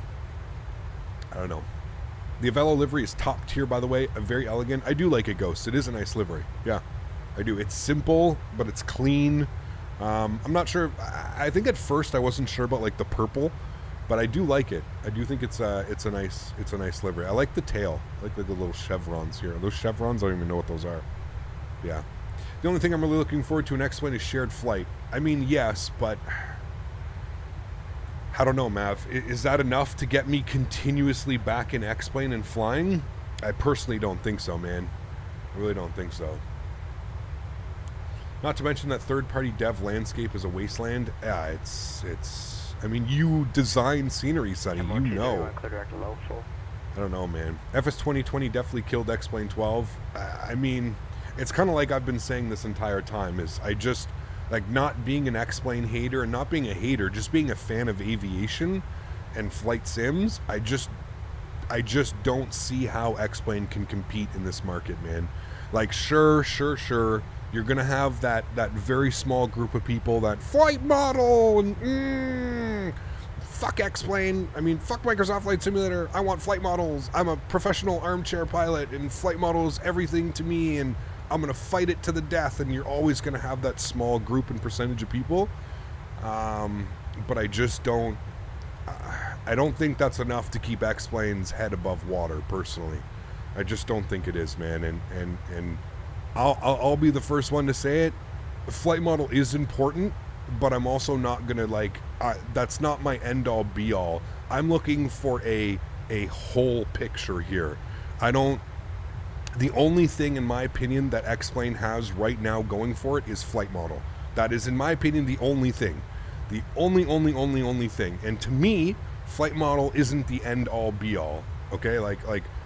B: I don't know. The Avelo livery is top tier, by the way. Very elegant. I do like it, Ghost. It is a nice livery. Yeah, I do. It's simple, but it's clean. I'm not sure. I think at first I wasn't sure about like the purple, but I do like it. I do think it's a nice livery. I like the tail. I like the little chevrons here. Those chevrons, I don't even know what those are. Yeah. The only thing I'm really looking forward to in X-Plane is shared flight. I mean, yes, but I don't know, Mav. Is that enough to get me continuously back in X-Plane and flying? I personally don't think so, man. I really don't think so. Not to mention that third-party dev landscape is a wasteland. Yeah, it's. I mean, you design scenery, Sonny. You know. I don't know, man. FS 2020 definitely killed X-Plane 12. I mean, it's kind of like I've been saying this entire time. Is I just. Like, not being an X-Plane hater and not being a hater, just being a fan of aviation and flight sims, I just don't see how X-Plane can compete in this market, man. Like, sure, you're going to have that very small group of people that flight model and fuck X-Plane. I mean, fuck Microsoft Flight Simulator. I want flight models. I'm a professional armchair pilot and flight models everything to me and I'm going to fight it to the death, and you're always going to have that small group and percentage of people. But I just don't... I don't think that's enough to keep X-Plane's head above water, personally. I just don't think it is, man. And I'll be the first one to say it. Flight model is important, but I'm also not going to, like... that's not my end-all, be-all. I'm looking for a whole picture here. The only thing, in my opinion, that X-Plane has right now going for it is flight model. That is, in my opinion, the only thing. The only thing. And to me, flight model isn't the end-all, be-all. Okay? Like,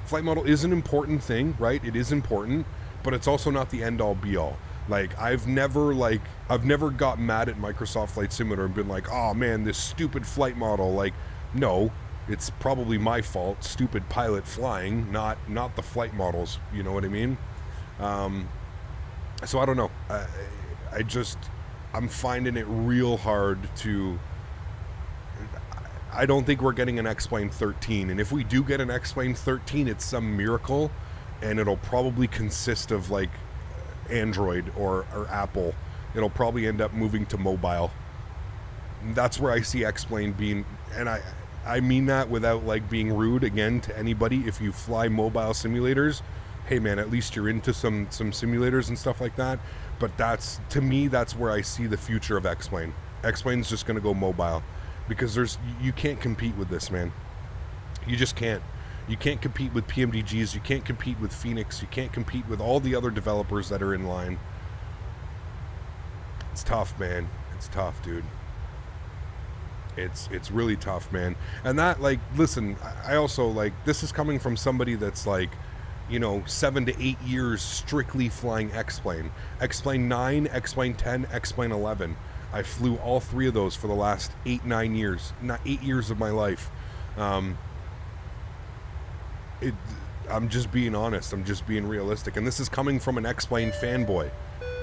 B: flight model is an important thing, right? It is important, but it's also not the end-all, be-all. Like, I've never got mad at Microsoft Flight Simulator and been like, oh man, this stupid flight model. Like, no. It's probably my fault, stupid pilot flying, not the flight models, you know what I mean? So I don't know. I'm finding it real hard to... I don't think we're getting an X-Plane 13, and if we do get an X-Plane 13, it's some miracle, and it'll probably consist of, like, Android or Apple. It'll probably end up moving to mobile. That's where I see X-Plane being, and I mean that without like being rude again to anybody. If you fly mobile simulators, hey man, at least you're into some simulators and stuff like that. But that's, to me, that's where I see the future of X-Plane. X-Plane's just going to go mobile because you can't compete with this, man. You just can't. You can't compete with PMDGs. You can't compete with Phoenix. You can't compete with all the other developers that are in line. It's tough, man. It's tough, dude. It's really tough, man. And that, like, listen, I also, like, this is coming from somebody that's, like, you know, 7 to 8 years strictly flying X-Plane. X-Plane 9, X-Plane 10, X-Plane 11. I flew all three of those for the last 8 years. Not 8 years of my life. I'm just being honest. I'm just being realistic. And this is coming from an X-Plane fanboy.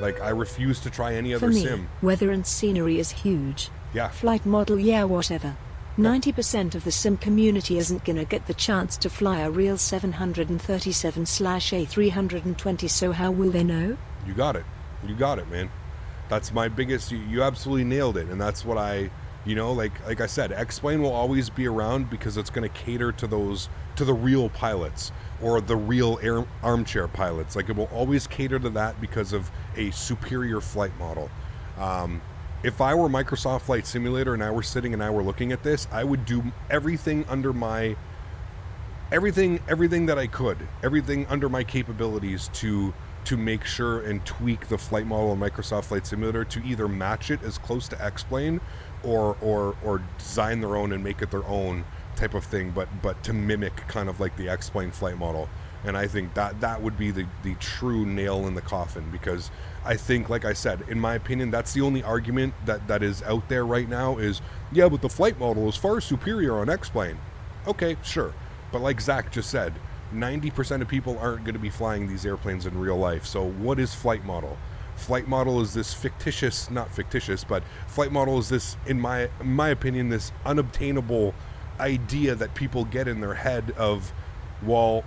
B: Like, I refuse to try any other sim.
F: Weather and scenery is huge.
B: Yeah.
F: Flight model, yeah, whatever. 90% of the sim community isn't gonna get the chance to fly a real 737/A320, so how will they know?
B: You got it. You got it, man. That's my biggest... You absolutely nailed it. And that's what I... You know, like I said, X-Plane will always be around because it's going to cater to the real pilots or the real armchair pilots. Like, it will always cater to that because of a superior flight model. If I were Microsoft Flight Simulator and I were sitting and I were looking at this, I would do everything under my... Everything that I could. Everything under my capabilities to make sure and tweak the flight model of Microsoft Flight Simulator to either match it as close to X-Plane or design their own and make it their own type of thing, but to mimic kind of like the X-Plane flight model. And I think that would be the true nail in the coffin, because I think, like I said, in my opinion, that's the only argument that is out there right now is, yeah, but the flight model is far superior on X-Plane. Okay, sure. But like Zach just said, 90% of people aren't going to be flying these airplanes in real life. So what is flight model? Flight model is this fictitious, not fictitious, but flight model is this, in my opinion, this unobtainable idea that people get in their head of, well,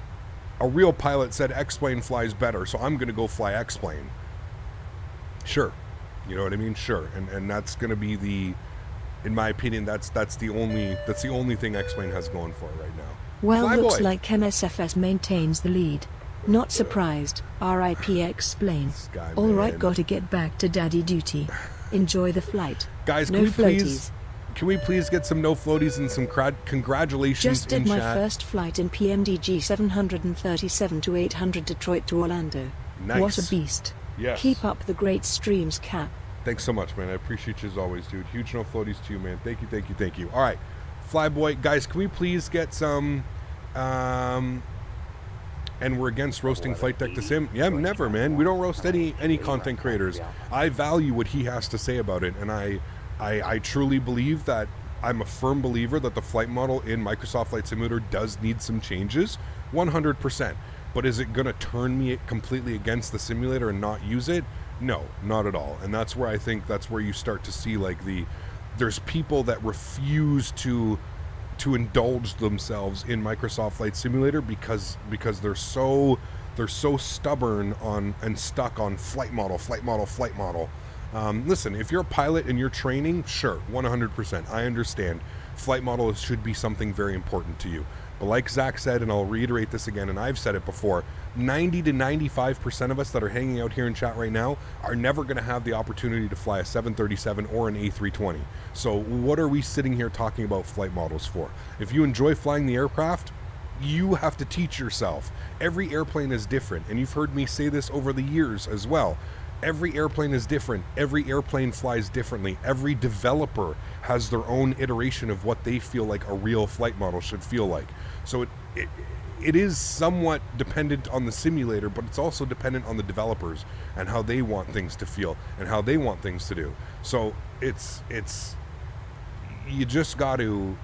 B: a real pilot said X-Plane flies better, so I'm going to go fly X-Plane. Sure. You know what I mean? Sure. And that's going to be the, in my opinion, that's the only thing X-Plane has going for it right now.
F: Well, looks like MSFS maintains the lead. Not surprised. RIP Explain. All right, gotta get back to daddy duty. Enjoy the flight.
B: Guys,
F: no floaties.
B: Can we please get some no floaties and some congratulations
F: Just did my first flight in PMDG 737 to 800 Detroit to Orlando.
B: Nice.
F: What a beast.
B: Yes.
F: Keep up the great streams, Cap.
B: Thanks so much, man. I appreciate you as always, dude. Huge no floaties to you, man. Thank you, thank you, thank you. All right, Flyboy, guys, can we please get some... and we're against roasting Flight Deck to Sim. Yeah, never, man. We don't roast any content creators. I value what he has to say about it, and I truly believe that I'm a firm believer that the flight model in Microsoft Flight Simulator does need some changes, 100%. But is it going to turn me completely against the simulator and not use it? No, not at all. And that's where I think that's where you start to see like there's people that refuse to indulge themselves in Microsoft Flight Simulator because they're so stubborn on and stuck on flight model. Listen, if you're a pilot and you're training, sure, 100%, I understand. Flight model should be something very important to you. But like Zach said, and I'll reiterate this again, and I've said it before, 90 to 95% of us that are hanging out here in chat right now are never going to have the opportunity to fly a 737 or an A320. So what are we sitting here talking about flight models for? If you enjoy flying the aircraft, you have to teach yourself. Every airplane is different, and you've heard me say this over the years as well. Every airplane is different. Every airplane flies differently. Every developer has their own iteration of what they feel like a real flight model should feel like. So it is somewhat dependent on the simulator, but it's also dependent on the developers and how they want things to feel and how they want things to do. So it's you just got to,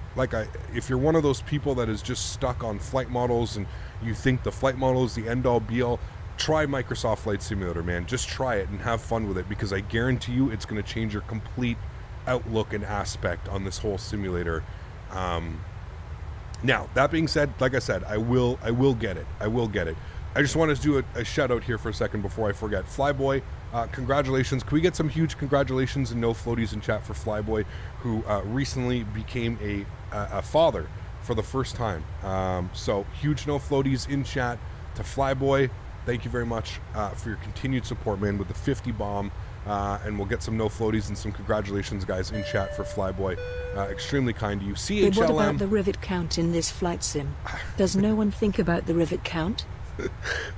B: if you're one of those people that is just stuck on flight models and you think the flight model is the end all be all, try Microsoft Flight Simulator, man. Just try it and have fun with it, because I guarantee you it's going to change your complete outlook and aspect on this whole simulator. Now, that being said, like I said, I will get it. I will get it. I just wanted to do a shout out here for a second before I forget. Flyboy, congratulations. Can we get some huge congratulations and no floaties in chat for Flyboy, who recently became a father for the first time. So huge no floaties in chat to Flyboy. Thank you very much for your continued support, man, with the 50 bomb. And we'll get some no floaties and some congratulations, guys, in chat for Flyboy. Extremely kind to you. CHLM.
F: But what about the rivet count in this flight sim? Does no one think about the rivet count?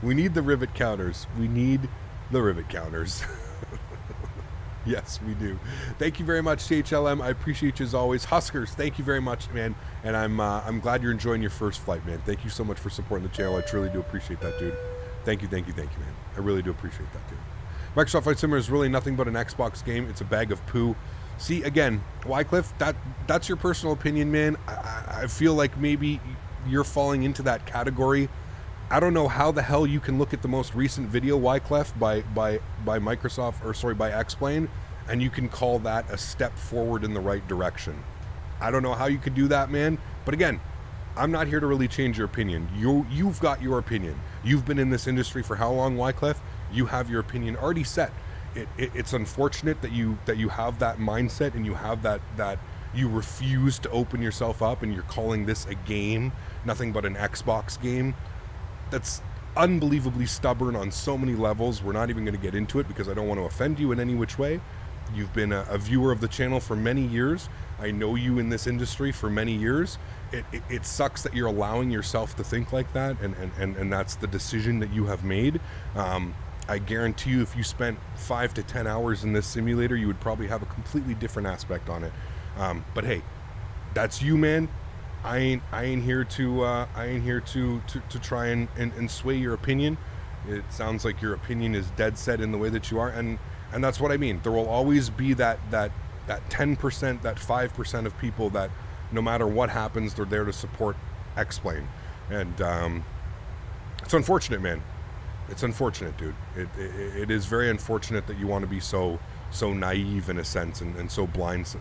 B: We need the rivet counters. We need the rivet counters. Yes, we do. Thank you very much, CHLM. I appreciate you as always. Huskers, thank you very much, man. And I'm glad you're enjoying your first flight, man. Thank you so much for supporting the channel. I truly do appreciate that, dude. Thank you, man. I really do appreciate that, dude. Microsoft Flight Simulator is really nothing but an Xbox game. It's a bag of poo. See, again, Wycliffe, that's your personal opinion, man. I feel like maybe you're falling into that category. I don't know how the hell you can look at the most recent video, Wycliffe, by Microsoft, or sorry, by X-Plane, and you can call that a step forward in the right direction. I don't know how you could do that, man. But again, I'm not here to really change your opinion. You've got your opinion. You've been in this industry for how long, Wycliffe? You have your opinion already set. It's unfortunate that you have that mindset, and you have that you refuse to open yourself up, and you're calling this a game, nothing but an Xbox game. That's unbelievably stubborn on so many levels. We're not even going to get into it because I don't want to offend you in any which way. You've been a viewer of the channel for many years. I know you in this industry for many years. It sucks that you're allowing yourself to think like that, and that's the decision that you have made. I guarantee you, if you spent 5 to 10 hours in this simulator, you would probably have a completely different aspect on it. But hey, that's you, man. I ain't here to try and sway your opinion. It sounds like your opinion is dead set in the way that you are, and that's what I mean. There will always be that 10%, that 5% of people that no matter what happens, they're there to support X-Plane. And it's unfortunate, man. It's unfortunate, dude. It is very unfortunate that you want to be so naive in a sense, and so blind,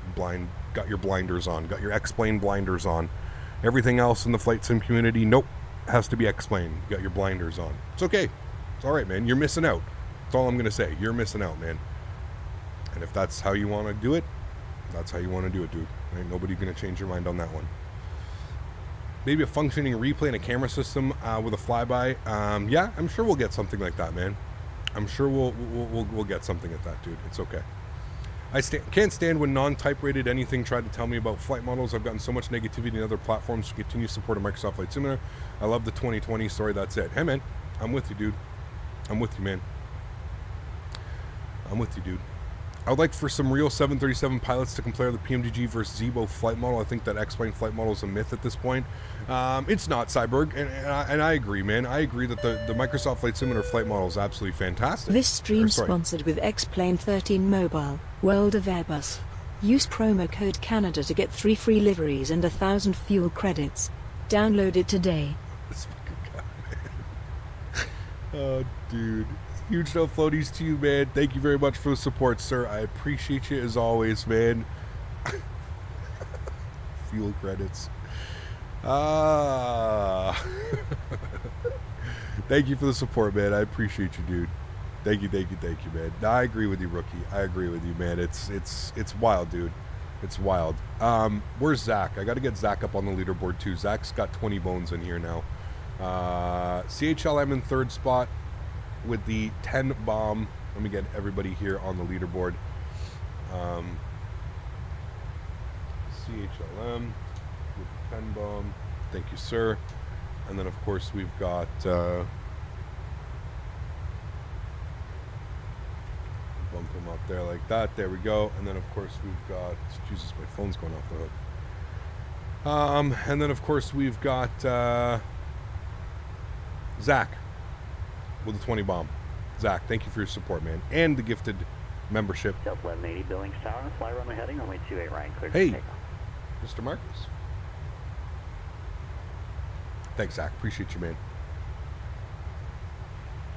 B: got your blinders on, got your X-Plane blinders on. Everything else in the flight sim community, nope, has to be X-Plane. You got your blinders on. It's okay. It's all right, man. You're missing out. That's all I'm going to say. You're missing out, man. And if that's how you want to do it, that's how you want to do it, dude. Ain't nobody going to change your mind on that one. Maybe a functioning replay and a camera system with a flyby. Yeah, I'm sure we'll get something like that, man. I'm sure we'll get something at that, dude. It's okay. I can't stand when non-type rated anything tried to tell me about flight models. I've gotten so much negativity in other platforms to continue support of Microsoft Flight Simulator. I love the 2020 story. That's it. Hey, man, I'm with you, dude. I'm with you, man. I'm with you, dude. I would like for some real 737 pilots to compare the PMDG versus Zibo flight model. I think that X-Plane flight model is a myth at this point. It's not, Cyborg, and I agree, man. I agree that the Microsoft Flight Simulator flight model is absolutely fantastic.
F: This stream sponsored with X-Plane 13 Mobile, World of Airbus. Use promo code Canada to get 3 free liveries and 1,000 fuel credits. Download it today.
B: This fucking guy, man. Oh, dude. Huge no floaties to you, man. Thank you very much for the support, sir. I appreciate you as always, man. Fuel credits. Thank you for the support, man. I appreciate you, dude. Thank you, man. I agree with you, rookie. I agree with you, man. It's wild, dude. It's wild. Where's Zach? I got to get Zach up on the leaderboard too. Zach's got 20 bones in here now. CHLM in third spot with the 10 bomb. Let me get everybody here on the leaderboard. CHLM with the 10 bomb. Thank you, sir. And then, of course, we've got... bump him up there like that. There we go. And then, of course, we've got... Jesus, my phone's going off the hook. And then, of course, we've got Zach with the 20 bomb. Zach, thank you for your support, man. And the gifted membership.
G: Delta 1180, Billings Tower, fly runway heading, runway 28 right, clear for
B: Hey,
G: takeoff.
B: Mr. Marcus. Thanks, Zach. Appreciate you, man.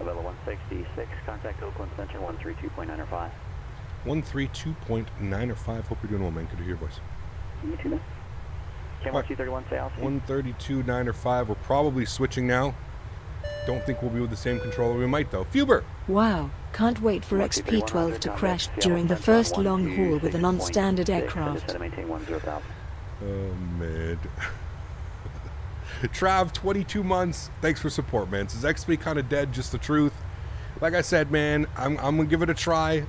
G: Avelo 166, contact Oakland Center 132.905.
B: 132.905. Hope you're doing well, man. Good to hear your voice.
G: You too, man. Camera 231, say out.
B: 132.905. We're probably switching now. Don't think we'll be with the same controller. We might, though. Fuber!
F: Wow, can't wait for XP-12 to crash during the first long haul with a non-standard aircraft.
B: Oh, man. Trav, 22 months. Thanks for support, man. Says XP kind of dead, just the truth. Like I said, man, I'm going to give it a try.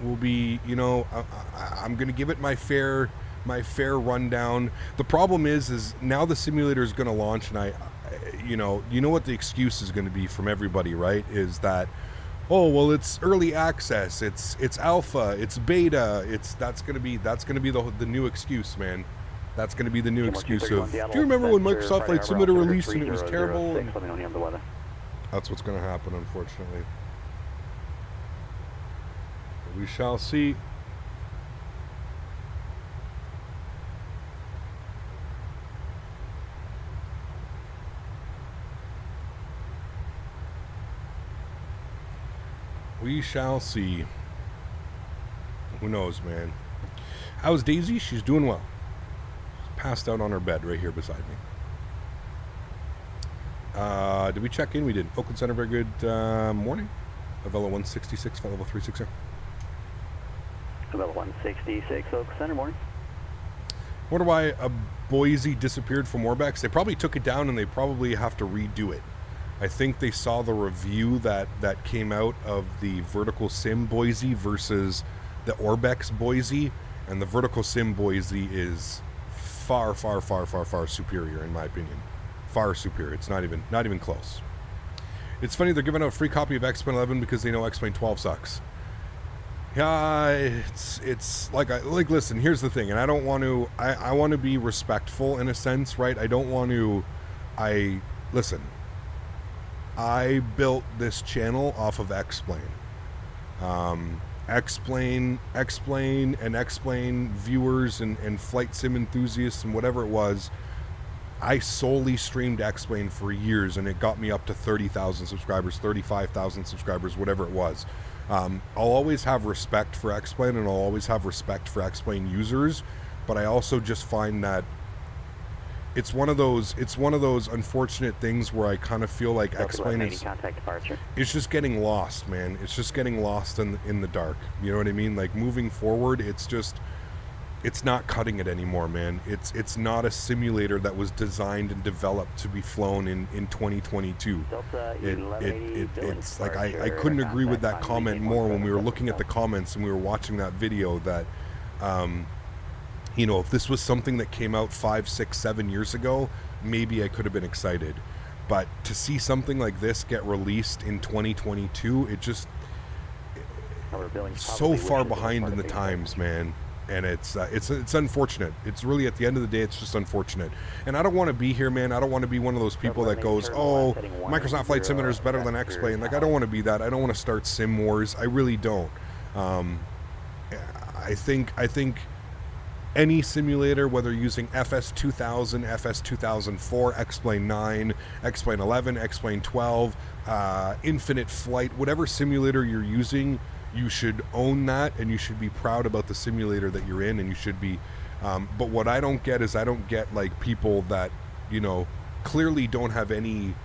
B: We'll be, you know, I'm going to give it my fair rundown. The problem is now the simulator is going to launch, and you know what the excuse is going to be from everybody, right? Is that, oh, well, it's early access, it's alpha, it's beta, that's going to be the new excuse, man. That's going to be the new excuse of, do you remember when Microsoft Flight Simulator released and it was terrible? And that's what's going to happen, unfortunately. We shall see. We shall see. Who knows, man. How's Daisy? She's doing well. She's passed out on her bed right here beside me. Did we check in? We did. Oakland Center, very good morning. Avelo 166, flight level 360.
G: Avelo 166, Oakland Center, morning.
B: Wonder why a Boise disappeared from Orbex. They probably took it down and they probably have to redo it. I think they saw the review that came out of the Vertical Sim Boise versus the Orbex Boise, and the Vertical Sim Boise is far superior, in my opinion. Far superior. It's not even close. It's funny they're giving out a free copy of X-Plane 11 because they know X-Plane 12 sucks. Yeah, it's like listen, here's the thing, and I don't want to. I want to be respectful in a sense, right? I don't want to. Listen. I built this channel off of X-Plane. X-Plane and X-Plane viewers and flight sim enthusiasts and whatever it was, I solely streamed X-Plane for years, and it got me up to 30,000 subscribers, 35,000 subscribers, whatever it was. I'll always have respect for X-Plane, and I'll always have respect for X-Plane users, but I also just find that it's one of those unfortunate things where I kind of feel like X-Plane is it's just getting lost, man. It's just getting lost in the dark. You know what I mean? Like, moving forward, it's not cutting it anymore, man. It's not a simulator that was designed and developed to be flown in 2022. It's like I couldn't agree with that comment more when we were looking at the comments and we were watching that video that you know, if this was something that came out 5, 6, 7 years ago, maybe I could have been excited. But to see something like this get released in 2022, it just so far behind in the times, man. And it's unfortunate. It's really, at the end of the day, it's just unfortunate. And I don't want to be here, man. I don't want to be one of those people that goes, oh, Microsoft Flight Simulator is better than X-Plane. Like, I don't want to be that. I don't want to start sim wars. I really don't. I think any simulator, whether using FS2000, FS2004, X-Plane 9, X-Plane 11, X-Plane 12, Infinite Flight, whatever simulator you're using, you should own that, and you should be proud about the simulator that you're in, and you should be. But what I don't get is, I don't get like people that, you know, clearly don't have any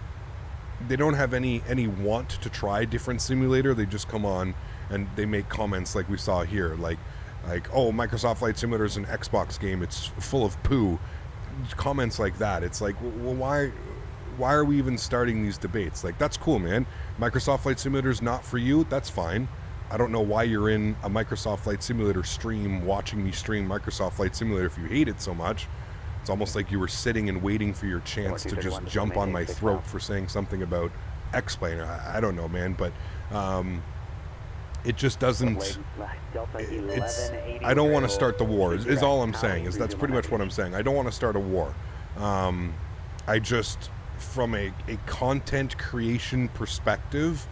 B: want to try different simulator. They just come on and they make comments like we saw here, like, Like, oh, Microsoft Flight Simulator is an Xbox game, it's full of poo. Comments like that, it's like, well, why are we even starting these debates? Like, that's cool, man. Microsoft Flight Simulator is not for you, that's fine. I don't know why you're in a Microsoft Flight Simulator stream watching me stream Microsoft Flight Simulator if you hate it so much. It's almost like you were sitting and waiting for your chance to just jump on my throat for saying something about X-Plane. I don't know, man, but it just doesn't... I don't want to start the war, is all I'm saying. That's pretty much what I'm saying. I don't want to start a war. I just, from a content creation perspective,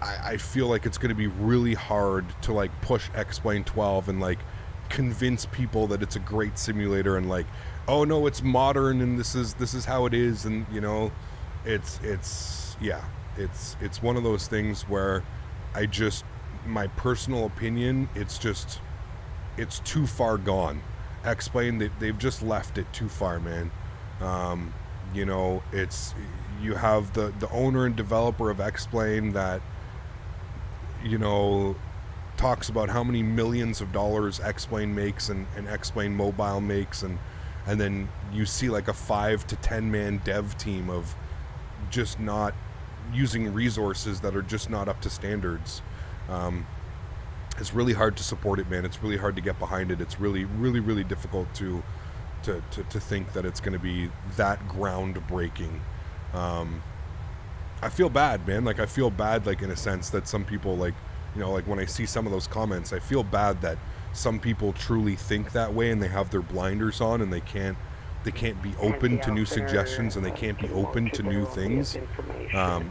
B: I feel like it's going to be really hard to like push X-Plane 12 and like convince people that it's a great simulator and like, oh no, it's modern and this is how it is, and you know, it's one of those things where I just, my personal opinion, it's too far gone. X-Plane, they've just left it too far, man. You know, you have the owner and developer of X-Plane that, you know, talks about how many millions of dollars X-Plane makes and X-Plane Mobile makes, and then you see like a 5 to 10 man dev team of just not using resources that are just not up to standards. It's really hard to support it, man. It's really hard to get behind it. It's really, really, really difficult to think that it's going to be that groundbreaking. I feel bad, man. Like, I feel bad, like, in a sense that some people, like, you know, like when I see some of those comments, I feel bad that some people truly think that way and they have their blinders on and they can't be open to new suggestions and they can't be open to new things.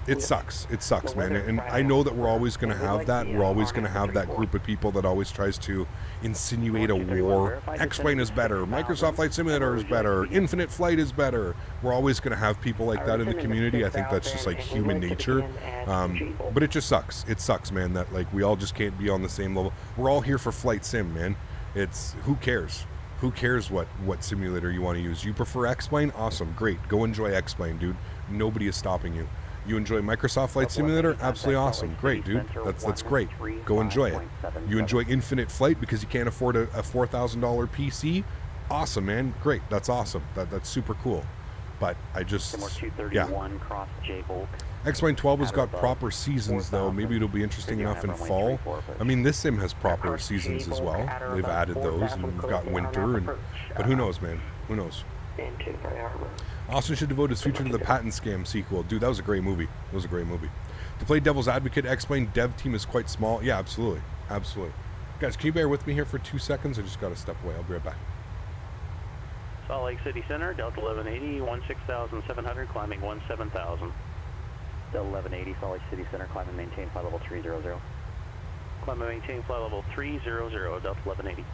B: It sucks, man. And I know that we're always going to have that. We're always going to have that group of people that always tries to insinuate a war. X-Plane is better, Microsoft Flight Simulator is better, Infinite Flight is better. We're always going to have people like that in the community. I think that's just like human nature. But it just sucks. It sucks, man, that like we all just can't be on the same level. We're all here for Flight Sim, man. It's, who cares? Who cares what simulator you want to use? You prefer X-Plane? Awesome, great. Go enjoy X-Plane, dude. Nobody is stopping you. You enjoy Microsoft Flight Simulator? Absolutely awesome. Great, dude. That's great. Go enjoy it. You enjoy Infinite Flight because you can't afford a $4,000 PC? Awesome, man. Great. That's awesome. That's super cool. But I just, yeah. X-Plane 12 has got proper seasons, though. Maybe it'll be interesting enough in fall. I mean, this sim has proper seasons as well. They've added those, and we've got winter. But who knows, man? Who knows? Austin should devote his future to the patent scam sequel. Dude, that was a great movie. It was a great movie. To play devil's advocate, X-Plane dev team is quite small. Yeah, absolutely. Absolutely. Guys, can you bear with me here for 2 seconds? I just got to step away. I'll be right back.
G: Salt Lake City Center, Delta 1180, 16,700, climbing 17,000. Delta 1180, Salt Lake City Center, climb and maintain flight level 300. Climb and maintain flight level 300, Delta 1180.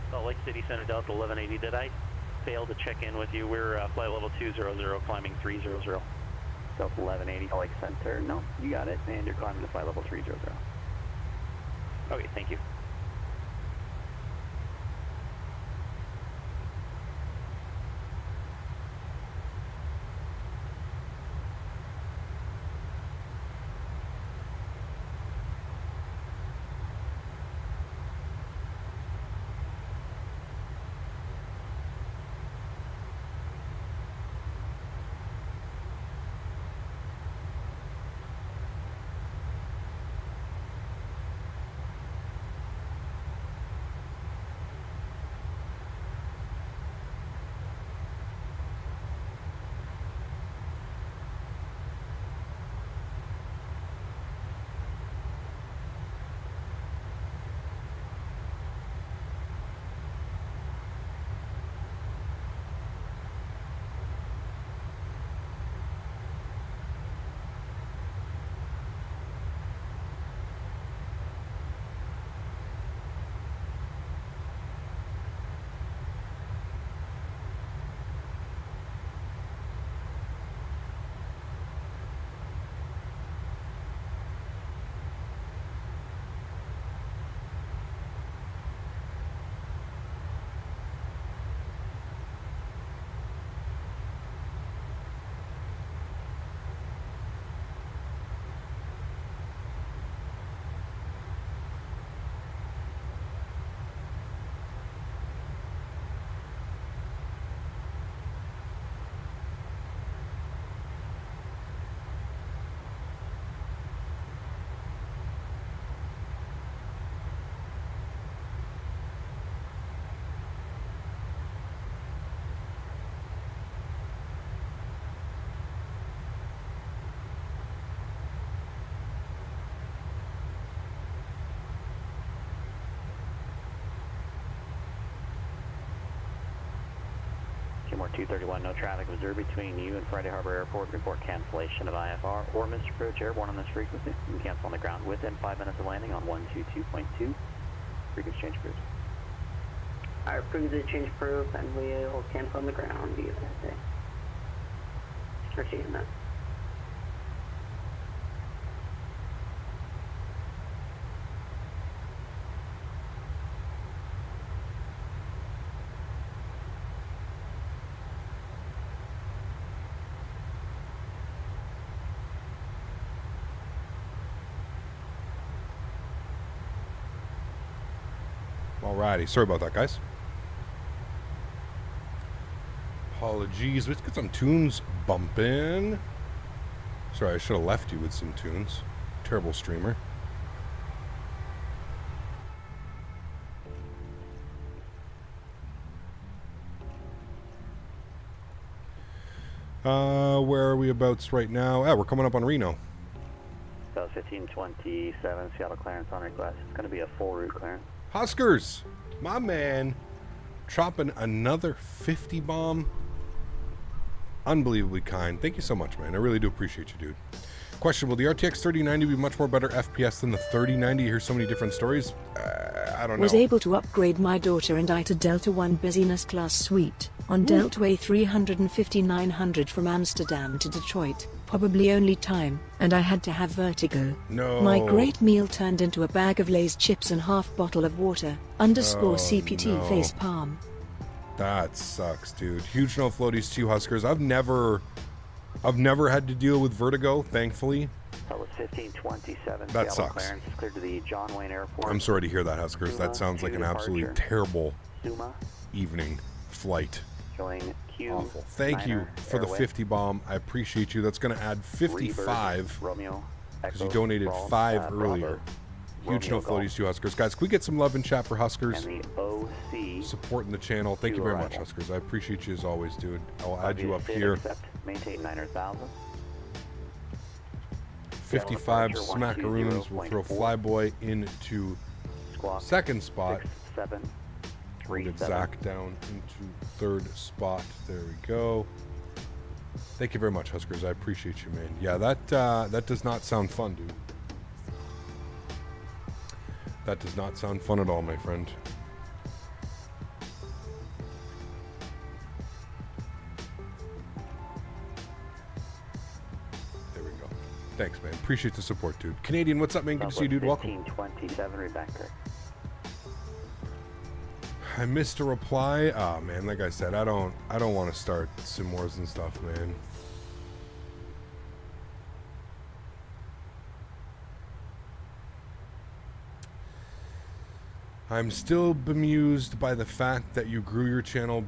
G: Salt Lake City Center, Delta 1180. Did I fail to check in with you? We're flight level 200, climbing 300. Delta 1180, Salt Lake Center. No, you got it. And you're climbing to flight level 300. Okay, thank you. Baltimore 231, no traffic observed between you and Friday Harbor Airport. Report cancellation of IFR or Mr. Approach airborne on this frequency. You can cancel on the ground within 5 minutes of landing on 122.2. Frequency change approved.
H: I approve the change proof and we'll cancel on the ground via that day. Receiving that.
B: Alrighty, sorry about that, guys. Apologies. Let's get some tunes bumping. Sorry, I should have left you with some tunes. Terrible streamer. Where are we abouts right now? We're coming up on Reno.
G: So 1527, Seattle clearance on request. It's going to be a full route clearance.
B: Huskers, my man, dropping another 50 bomb. Unbelievably kind. Thank you so much, man. I really do appreciate you, dude. Question, will the RTX 3090 be much more better FPS than the 3090? You hear so many different stories. I don't know.
F: Was able to upgrade my daughter and I to Delta 1 Business Class Suite on Deltaway 350-900 from Amsterdam to Detroit. Probably only time, and I had to have vertigo.
B: No.
F: My great meal turned into a bag of Lay's chips and half bottle of water. _CPT
B: no.
F: face palm.
B: That sucks, dude. Huge no floaties to you, Huskers. I've never had to deal with vertigo, thankfully.
G: That was 1527.
B: That
G: Seattle
B: sucks.
G: clearance is cleared to the John Wayne Airport.
B: I'm sorry to hear that, Huskers.
G: Suma,
B: That sounds like an absolutely
G: departure.
B: terrible
G: Suma,
B: evening flight.
G: showing Q.
B: Awful. Thank you for the
G: Airway.
B: 50 bomb. I appreciate you. That's going to add 55
G: Romeo,
B: because you
G: Echo,
B: donated
G: Bravo,
B: 5
G: Bravo,
B: earlier. Huge no
G: Romeo Golf.
B: floaties to you, Huskers. Guys, can we get some love in chat for Huskers?
G: And the OC.
B: Supporting the channel. Thank you very much,
G: arrival.
B: Huskers. I appreciate you as always, dude. I'll add
G: Copy
B: you
G: the
B: up
G: fit,
B: here.
G: Accept, maintain 900,000.
B: 55
G: departure,
B: smackaroons will throw
G: 120.4.
B: Flyboy into
G: Squawk
B: second spot.
G: 6737.
B: We'll get Zach down into third spot. There we go. Thank you very much, Huskers. I appreciate you, man. Yeah, that does not sound fun, dude. That does not sound fun at all, my friend. There we go. Thanks, man. Appreciate the support, dude. Canadian, what's up, man? Good to see you, dude. Welcome.
G: 1527, read back correct.
B: I missed a reply. Oh man, like I said, I don't want to start sim wars and stuff, man. I'm still bemused by the fact that you grew your channel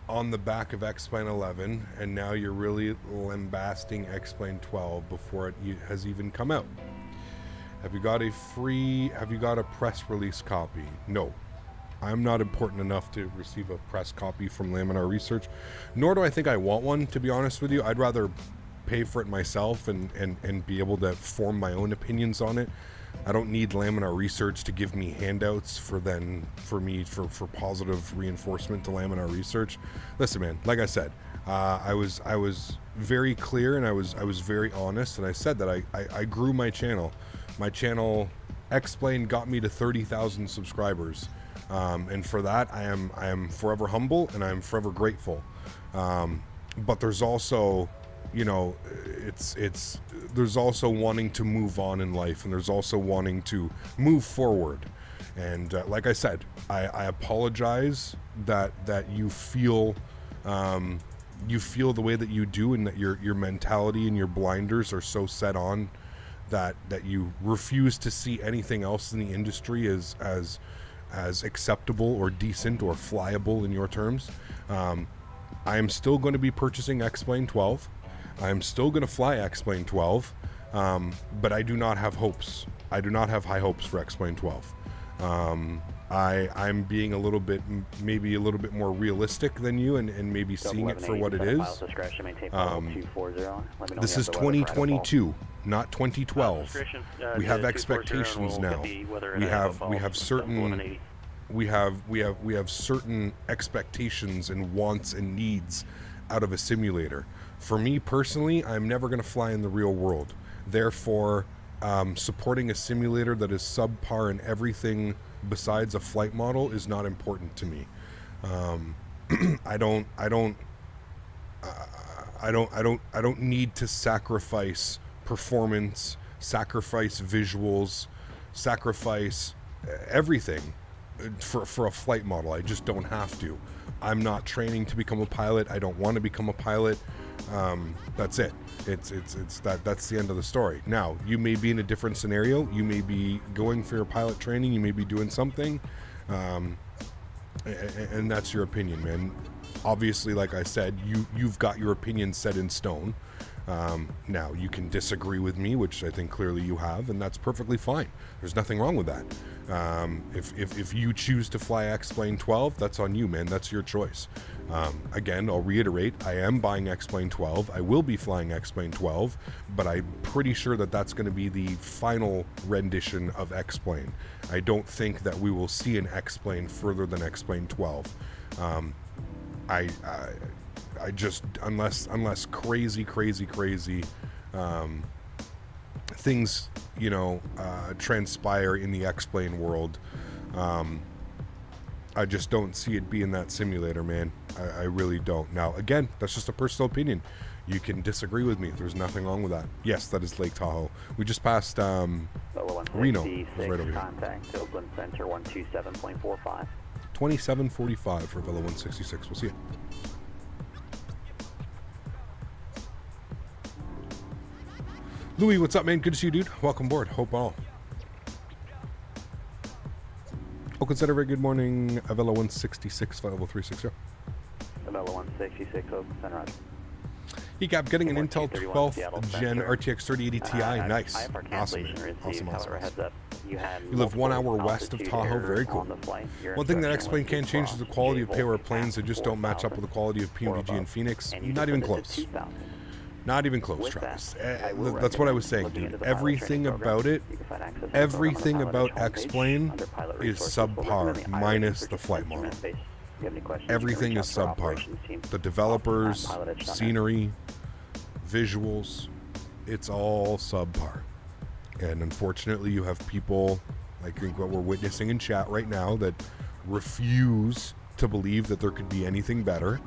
B: on the back of X-Plane 11, and now you're really lambasting X-Plane 12 before it has even come out. Have you got a press release copy? No. I'm not important enough to receive a press copy from Laminar Research, nor do I think I want one, to be honest with you. I'd rather pay for it myself and be able to form my own opinions on it. I don't need Laminar Research to give me handouts for positive reinforcement to Laminar Research. Listen, man, like I said, I was very clear and I was very honest, and I said that I grew my channel. My channel, X-Plane, got me to 30,000 subscribers. And for that, I am forever humble and I'm forever grateful. But there's also, you know, there's also wanting to move on in life, and there's also wanting to move forward. And like I said, I apologize that you feel the way that you do, and that your mentality and your blinders are so set on that you refuse to see anything else in the industry as acceptable or decent or flyable in your terms. I am still going to be purchasing X-Plane 12. I am still going to fly X-Plane 12, but I do not have hopes. I do not have high hopes for X-Plane 12. I'm being maybe a little bit more realistic than you, and maybe seeing it for what it is. This is 2022, not 2012. We have expectations now. We have certain we have certain expectations and wants and needs out of a simulator. For me personally, I'm never going to fly in the real world. Therefore, supporting a simulator that is subpar in everything besides a flight model is not important to me. I don't need to sacrifice performance, sacrifice visuals, sacrifice everything for a flight model. I just don't have to. I'm not training to become a pilot. I don't want to become a pilot. That's it. That's the end of the story. Now, you may be in a different scenario. You may be going for your pilot training. You may be doing something, and that's your opinion, man. Obviously, like I said, you've got your opinion set in stone. Now, you can disagree with me, which I think clearly you have, and that's perfectly fine. There's nothing wrong with that. If you choose to fly X-Plane 12, that's on you, man. That's your choice. Again, I'll reiterate, I am buying X-Plane 12. I will be flying X-Plane 12, but I'm pretty sure that that's going to be the final rendition of X-Plane. I don't think that we will see an X-Plane further than X-Plane 12. I just, unless crazy things, transpire in the X-Plane world, I just don't see it being that simulator, man. I really don't. Now, again, that's just a personal opinion. You can disagree with me. There's nothing wrong with that. Yes, that is Lake Tahoe. We just passed Reno. Right over here.
G: Contact Oakland Center 127.45.
B: 2745 for Avelo 166. We'll see you. Louis, what's up, man? Good to see you, dude. Welcome aboard. Hope all. Oakland Center, very good morning. Avelo 166, 50360.
G: Avelo 166, Oakland Center, Roger.
B: ECAP getting an Intel 12th Gen RTX 3080 Ti. Nice. Awesome, man. Awesome. You live 1 hour west of Tahoe. Very cool. One thing that X-Plane can't change is the quality of payload planes. They just don't match up with the quality of PMDG and Phoenix. Not even close. Not even close, Travis. That's what I was saying, dude. Everything about it, everything about X-Plane is subpar, minus the flight model. Everything is subpar. The developers, scenery, visuals, it's all subpar. And unfortunately, you have people, I think what we're witnessing in chat right now, that refuse to believe that there could be anything better.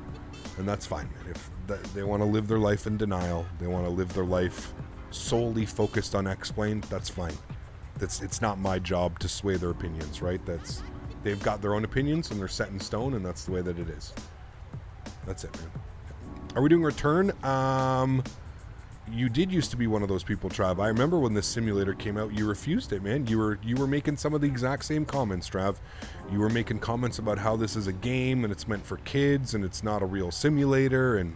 B: And that's fine, man. If they want to live their life in denial, they want to live their life solely focused on X-Plane, that's fine. It's not my job to sway their opinions, right? They've got their own opinions and they're set in stone, and that's the way that it is. That's it, man. Are we doing return? You did used to be one of those people, Trav. I remember when this simulator came out, you refused it, man. You were making some of the exact same comments, Trav. You were making comments about how this is a game and it's meant for kids and it's not a real simulator, and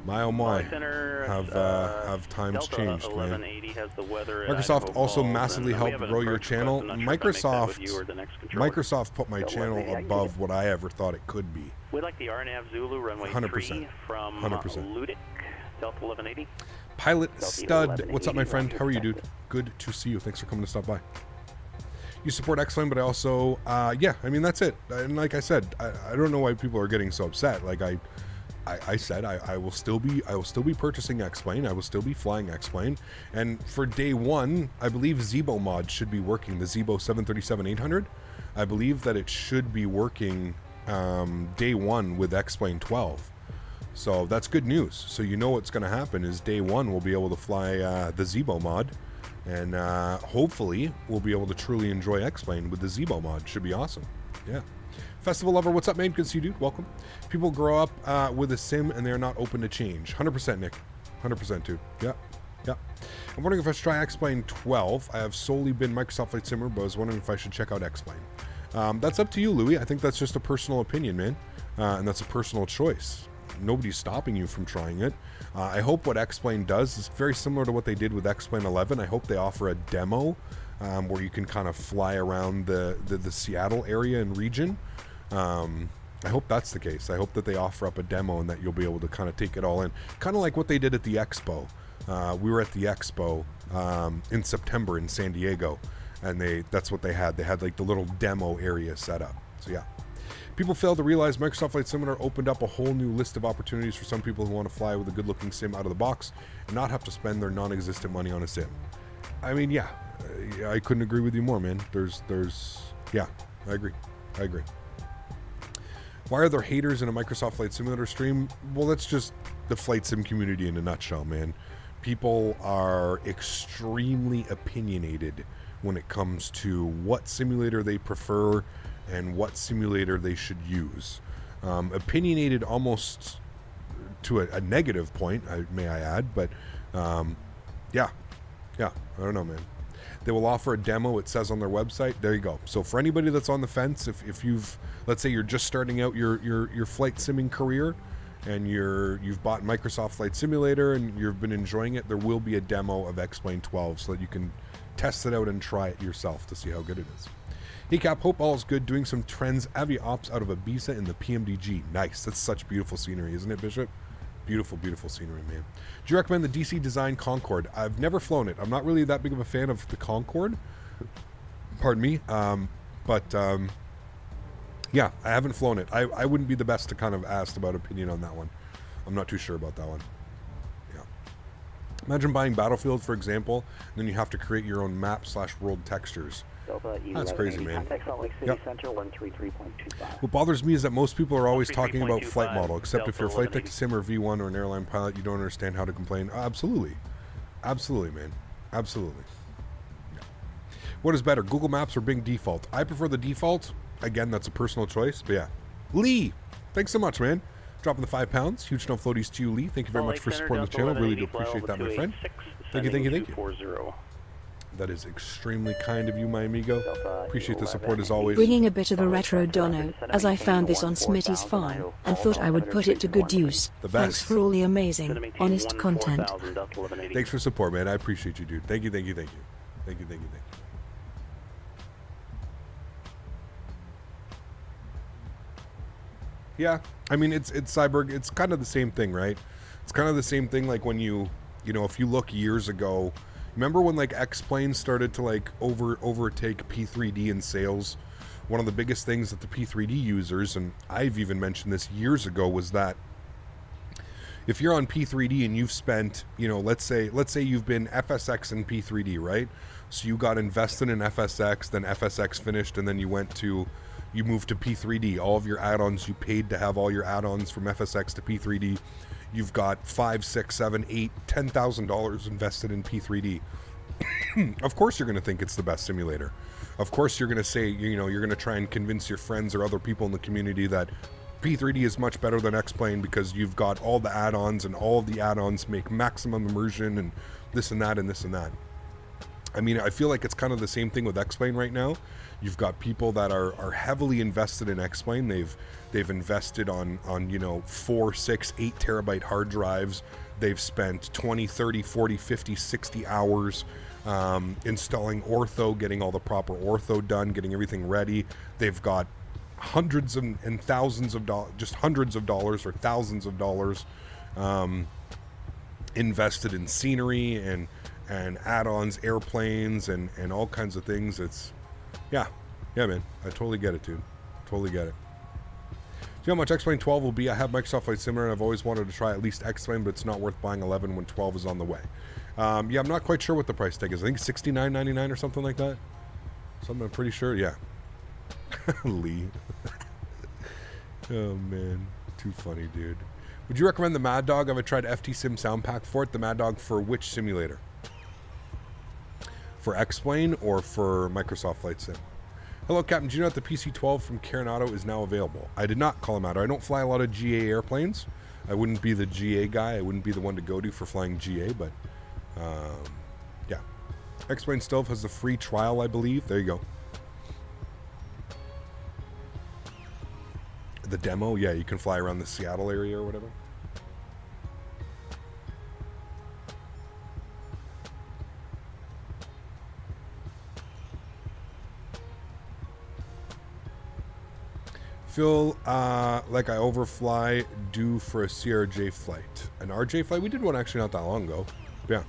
B: my oh my, have times changed, man. Microsoft also massively helped grow your channel. Microsoft put my channel above what I ever thought it could be.
G: We'd like the RNAV Zulu runway 3 from
B: 100%.
G: Ludic, Delta 1180.
B: Pilot Stud, what's up, my friend? How are you, dude? Good to see you. Thanks for coming to stop by. You support X-Plane, but I also, yeah, I mean, that's it. And like I said, I don't know why people are getting so upset. Like I said, I will still be purchasing X-Plane. I will still be flying X-Plane. And for day one, I believe Zibo mod should be working. The Zibo 737-800, I believe that it should be working day one with X-Plane 12. So that's good news. So you know what's going to happen is day one we'll be able to fly the Zibo mod, and hopefully we'll be able to truly enjoy X-Plane with the Zibo mod. Should be awesome. Yeah. Festival Lover, what's up, man? Good to see you, dude. Welcome. People grow up with a sim and they're not open to change. 100%, Nick. 100%, dude. Yeah. Yeah. I'm wondering if I should try X-Plane 12. I have solely been Microsoft Flight Simmer, but I was wondering if I should check out X-Plane. That's up to you, Louis. I think that's just a personal opinion, man. And that's a personal choice. Nobody's stopping you from trying it. I hope what X-Plane does is very similar to what they did with X-Plane 11. I hope they offer a demo where you can kind of fly around the Seattle area and region. I hope that's the case. I hope that they offer up a demo and that you'll be able to kind of take it all in. Kind of like what they did at the Expo. We were at the Expo in September in San Diego. And that's what they had. They had like the little demo area set up. So yeah. People fail to realize Microsoft Flight Simulator opened up a whole new list of opportunities for some people who want to fly with a good-looking sim out of the box and not have to spend their non-existent money on a sim. I mean, yeah, I couldn't agree with you more, man. Yeah, I agree. Why are there haters in a Microsoft Flight Simulator stream? Well, that's just the flight sim community in a nutshell, man. People are extremely opinionated when it comes to what simulator they prefer and what simulator they should use. Opinionated almost to a negative point, may I add, but yeah, I don't know, man. They will offer a demo, it says on their website. There you go. So for anybody that's on the fence, if you've, let's say you're just starting out your flight simming career and you've bought Microsoft Flight Simulator and you've been enjoying it, there will be a demo of X-Plane 12 so that you can test it out and try it yourself to see how good it is. Hey Cap, hope all is good. Doing some Trends Avi ops out of Ibiza in the PMDG. Nice. That's such beautiful scenery, isn't it, Bishop? Beautiful, beautiful scenery, man. Do you recommend the DC Design Concorde? I've never flown it. I'm not really that big of a fan of the Concorde. Pardon me. Yeah, I haven't flown it. I wouldn't be the best to kind of ask about opinion on that one. I'm not too sure about that one. Yeah. Imagine buying Battlefield, for example, and then you have to create your own map/world textures. That's crazy, man. Yep. What bothers me is that most people are always talking about flight model, except if you're a flight deck sim or V1 or an airline pilot, you don't understand how to complain. Absolutely. Absolutely, man. Absolutely. Yeah. What is better, Google Maps or Bing Default? I prefer the default. Again, that's a personal choice, but yeah. Lee, thanks so much, man. Dropping the £5. Huge no floaties to you, Lee. Thank you very much for supporting the channel. Really do appreciate that, my friend. Thank you. That is extremely kind of you, my amigo. Appreciate the support as always.
F: Bringing a bit of a retro dono, as I found this on Smitty's farm, and thought I would put it to good use.
B: The best.
F: Thanks for all the amazing, honest content.
B: Thanks for support, man. I appreciate you, dude. Thank you. Yeah, I mean, it's Cyborg. It's kind of the same thing, right? It's kind of the same thing like when you know, if you look years ago, remember when like X-Plane started to like overtake P3D in sales? One of the biggest things that the P3D users, and I've even mentioned this years ago, was that if you're on P3D and you've spent, you know, let's say you've been FSX and P3D, right? So you got invested in FSX, then FSX finished, and then you moved to P3D. All of your add-ons, you paid to have all your add-ons from FSX to P3D. You've got $5, $6, $7, $8, $10,000 invested in P3D. Of course you're going to think it's the best simulator. Of course you're going to say, you know, you're going to try and convince your friends or other people in the community that P3D is much better than X-Plane because you've got all the add-ons and all of the add-ons make maximum immersion and this and that and this and that. I mean, I feel like it's kind of the same thing with X-Plane right now. You've got people that are heavily invested in X-Plane. They've invested on you know, 4, 6, 8 terabyte hard drives. They've spent 20, 30, 40, 50, 60 hours installing ortho, getting all the proper ortho done, getting everything ready. They've got hundreds and thousands of dollars, just hundreds of dollars or thousands of dollars invested in scenery and add-ons, airplanes, and all kinds of things. It's, yeah, man. I totally get it, dude. Totally get it. Do you know how much X-Plane 12 will be? I have Microsoft Flight Simulator, and I've always wanted to try at least X-Plane, but it's not worth buying 11 when 12 is on the way. Yeah, I'm not quite sure what the price tag is. I think $69.99 or something like that. Something I'm pretty sure. Yeah. Lee. Oh, man. Too funny, dude. Would you recommend the Mad Dog? I've tried FT Sim Sound Pack for it. The Mad Dog for which simulator? For X-Plane or for Microsoft Flight Sim? Hello, Captain. Do you know that the PC-12 from Auto is now available? I did not call him out. I don't fly a lot of GA airplanes. I wouldn't be the GA guy. I wouldn't be the one to go to for flying GA, but yeah. X-Plane still has the free trial, I believe. There you go. The demo, yeah, you can fly around the Seattle area or whatever. Feel like I overfly due for a CRJ flight. An RJ flight? We did one actually not that long ago. Yeah.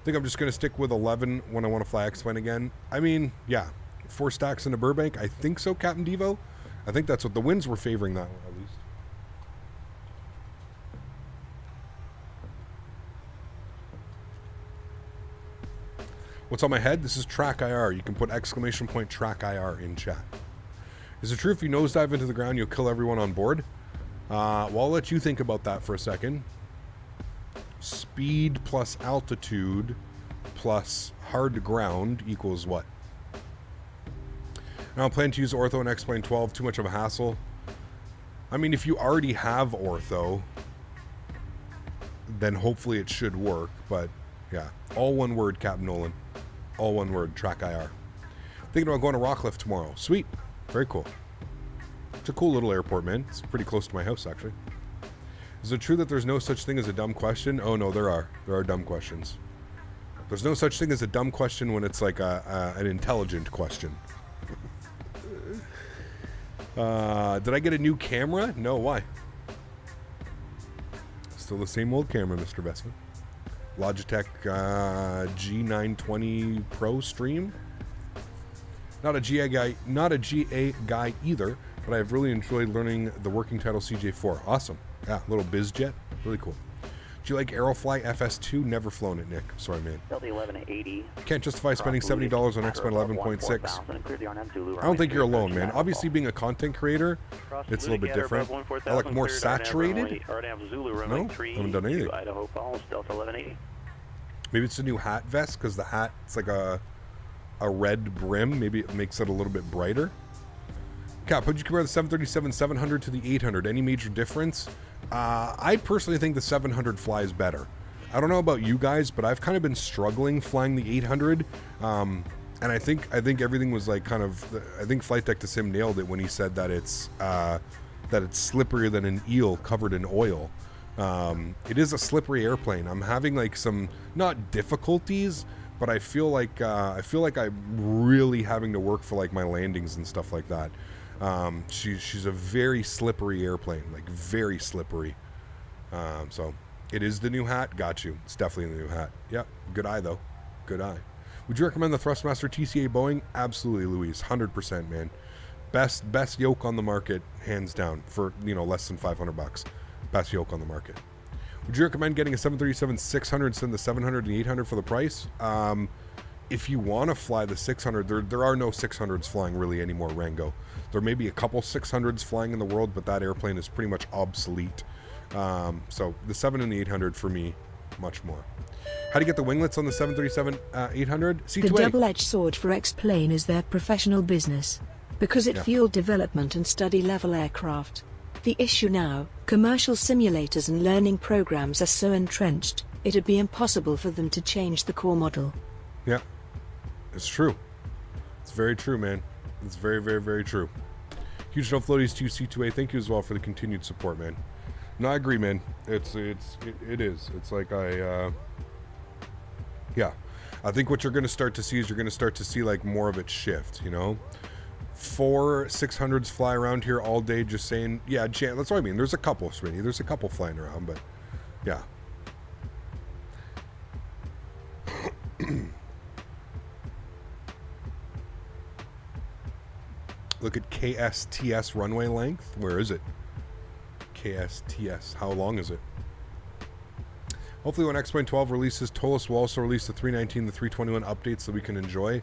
B: I think I'm just going to stick with 11 when I want to fly X-Plane again. I mean, yeah. 4 stacks into Burbank. I think so, Captain Devo. I think that's what the winds were favoring that one, at least. What's on my head? This is Track IR. You can put exclamation point Track IR in chat. Is it true if you nosedive into the ground, you'll kill everyone on board? Well, I'll let you think about that for a second. Speed plus altitude plus hard ground equals what? Now, I plan to use ortho and X-Plane 12. Too much of a hassle. I mean, if you already have ortho, then hopefully it should work. But, yeah. All one word, Captain Nolan. All one word, Track IR. Thinking about going to Rockcliffe tomorrow. Sweet. Very cool. It's a cool little airport, man. It's pretty close to my house, actually. Is it true that there's no such thing as a dumb question? Oh, no, there are. There are dumb questions. There's no such thing as a dumb question when it's like an intelligent question. Did I get a new camera? No, why? Still the same old camera, Mr. Vessman. Logitech G920 Pro Stream. Not a GA guy either, but I've really enjoyed learning the working title CJ4. Awesome. Yeah, little biz jet. Really cool. Do you like Aerofly FS2? Never flown it, Nick. Sorry, man. Can't justify spending $70 on X-Men 11.6. I don't think you're alone, man. Obviously, being a content creator, it's a little bit different. I like more saturated. No, haven't done anything. Maybe it's a new hat vest, because the hat, it's like a red brim. Maybe it makes it a little bit brighter. Cap, how'd you compare the 737-700 to the 800? Any major difference? I personally think the 700 flies better. I don't know about you guys, but I've kind of been struggling flying the 800. And I think everything was like kind of. I think Flight Deck to Sim nailed it when he said that it's slipperier than an eel covered in oil. It is a slippery airplane. I'm having like some not difficulties, but I feel like I'm really having to work for like my landings and stuff like that. She's a very slippery airplane, like very slippery. So it is the new hat. Got you. It's definitely the new hat. Yep. Good eye though. Good eye. Would you recommend the Thrustmaster TCA Boeing? Absolutely, Louise. 100%, man. Best yoke on the market, hands down, for less than $500. Best yoke on the market. Would you recommend getting a 737-600 instead of the 700 and 800 for the price? If you want to fly the 600, there are no 600s flying really anymore, Rango. There may be a couple 600s flying in the world, but that airplane is pretty much obsolete. So the 7 and the 800 for me, much more. How do you get the winglets on the 737-800? C2A.
F: The double-edged sword for X-Plane is their professional business, because it fueled development and study-level aircraft. The issue now, commercial simulators and learning programs are so entrenched, it'd be impossible for them to change the core model.
B: Yeah, it's true. It's very true, man. It's very, very, very true. Huge no floaties to you, C2A. Thank you as well for the continued support, man. No, I agree, man. It is. It's like yeah. I think what you're going to start to see is you're going to start to see like more of it shift, 4 600s fly around here all day just saying, yeah, that's what I mean. There's a couple, Smitty. There's a couple flying around, but yeah. Look at KSTS runway length. Where is it? KSTS. How long is it? Hopefully when X-Plane 12 releases, Tolos will also release the 319, the 321 updates that we can enjoy.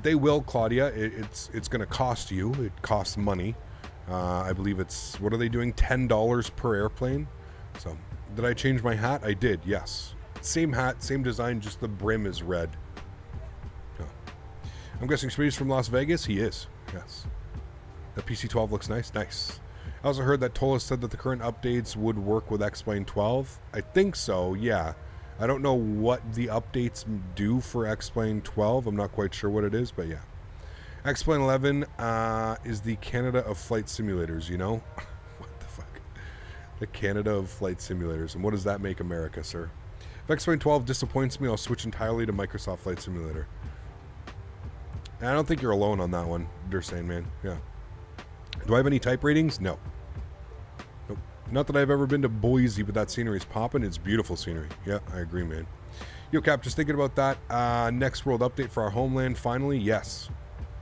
B: They will, Claudia. It's going to cost you. It costs money. I believe it's, what are they doing? $10 per airplane. So, did I change my hat? I did, yes. Same hat, same design, just the brim is red. Oh. I'm guessing Smitty's from Las Vegas? He is, yes. The PC-12 looks nice. Nice. I also heard that Tolos said that the current updates would work with X-Plane 12. I think so, yeah. I don't know what the updates do for X-Plane 12. I'm not quite sure what it is, but yeah. X-Plane 11 is the Canada of flight simulators, What the fuck? The Canada of flight simulators. And what does that make America, sir? If X-Plane 12 disappoints me, I'll switch entirely to Microsoft Flight Simulator. And I don't think you're alone on that one, they're saying, man. Yeah. Do I have any type ratings? No. Nope. Not that I've ever been to Boise, but that scenery is popping. It's beautiful scenery. Yeah, I agree, man. Yo, Cap, just thinking about that. Next world update for our homeland, finally. Yes,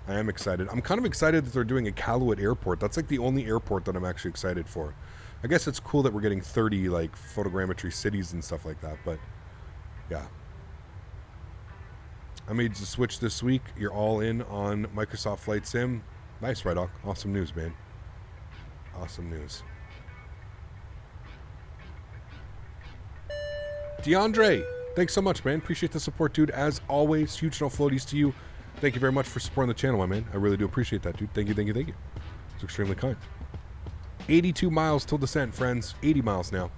B: I am excited. I'm kind of excited that they're doing a Iqaluit airport. That's like the only airport that I'm actually excited for. I guess it's cool that we're getting 30 like photogrammetry cities and stuff like that, but yeah. I made the switch this week. You're all in on Microsoft Flight Sim. Nice, Rydoc. Awesome news, man. Awesome news. DeAndre, thanks so much, man. Appreciate the support, dude. As always, huge no floaties to you. Thank you very much for supporting the channel, my man. I really do appreciate that, dude. Thank you, thank you, thank you. It's extremely kind. 82 miles till descent, friends. 80 miles now.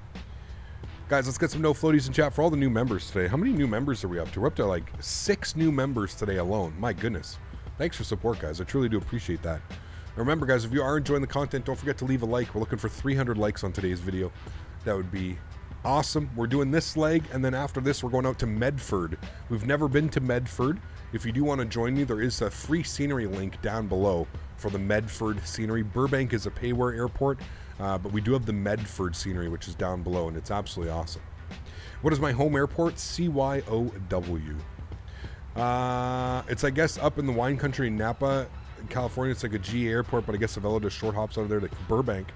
B: Guys, let's get some no floaties in chat for all the new members today. How many new members are we up to? We're up to like 6 new members today alone. My goodness. Thanks for support, guys. I truly do appreciate that. Remember, guys, if you are enjoying the content, don't forget to leave a like. We're looking for 300 likes on today's video. That would be awesome. We're doing this leg, and then after this, we're going out to Medford. We've never been to Medford. If you do want to join me, there is a free scenery link down below for the Medford scenery. Burbank is a payware airport, but we do have the Medford scenery, which is down below, and it's absolutely awesome. What is my home airport? CYOW. It's, I guess, up in the wine country in Napa, California. It's like a GA airport, but I guess Avelo does short hops out of there to Burbank,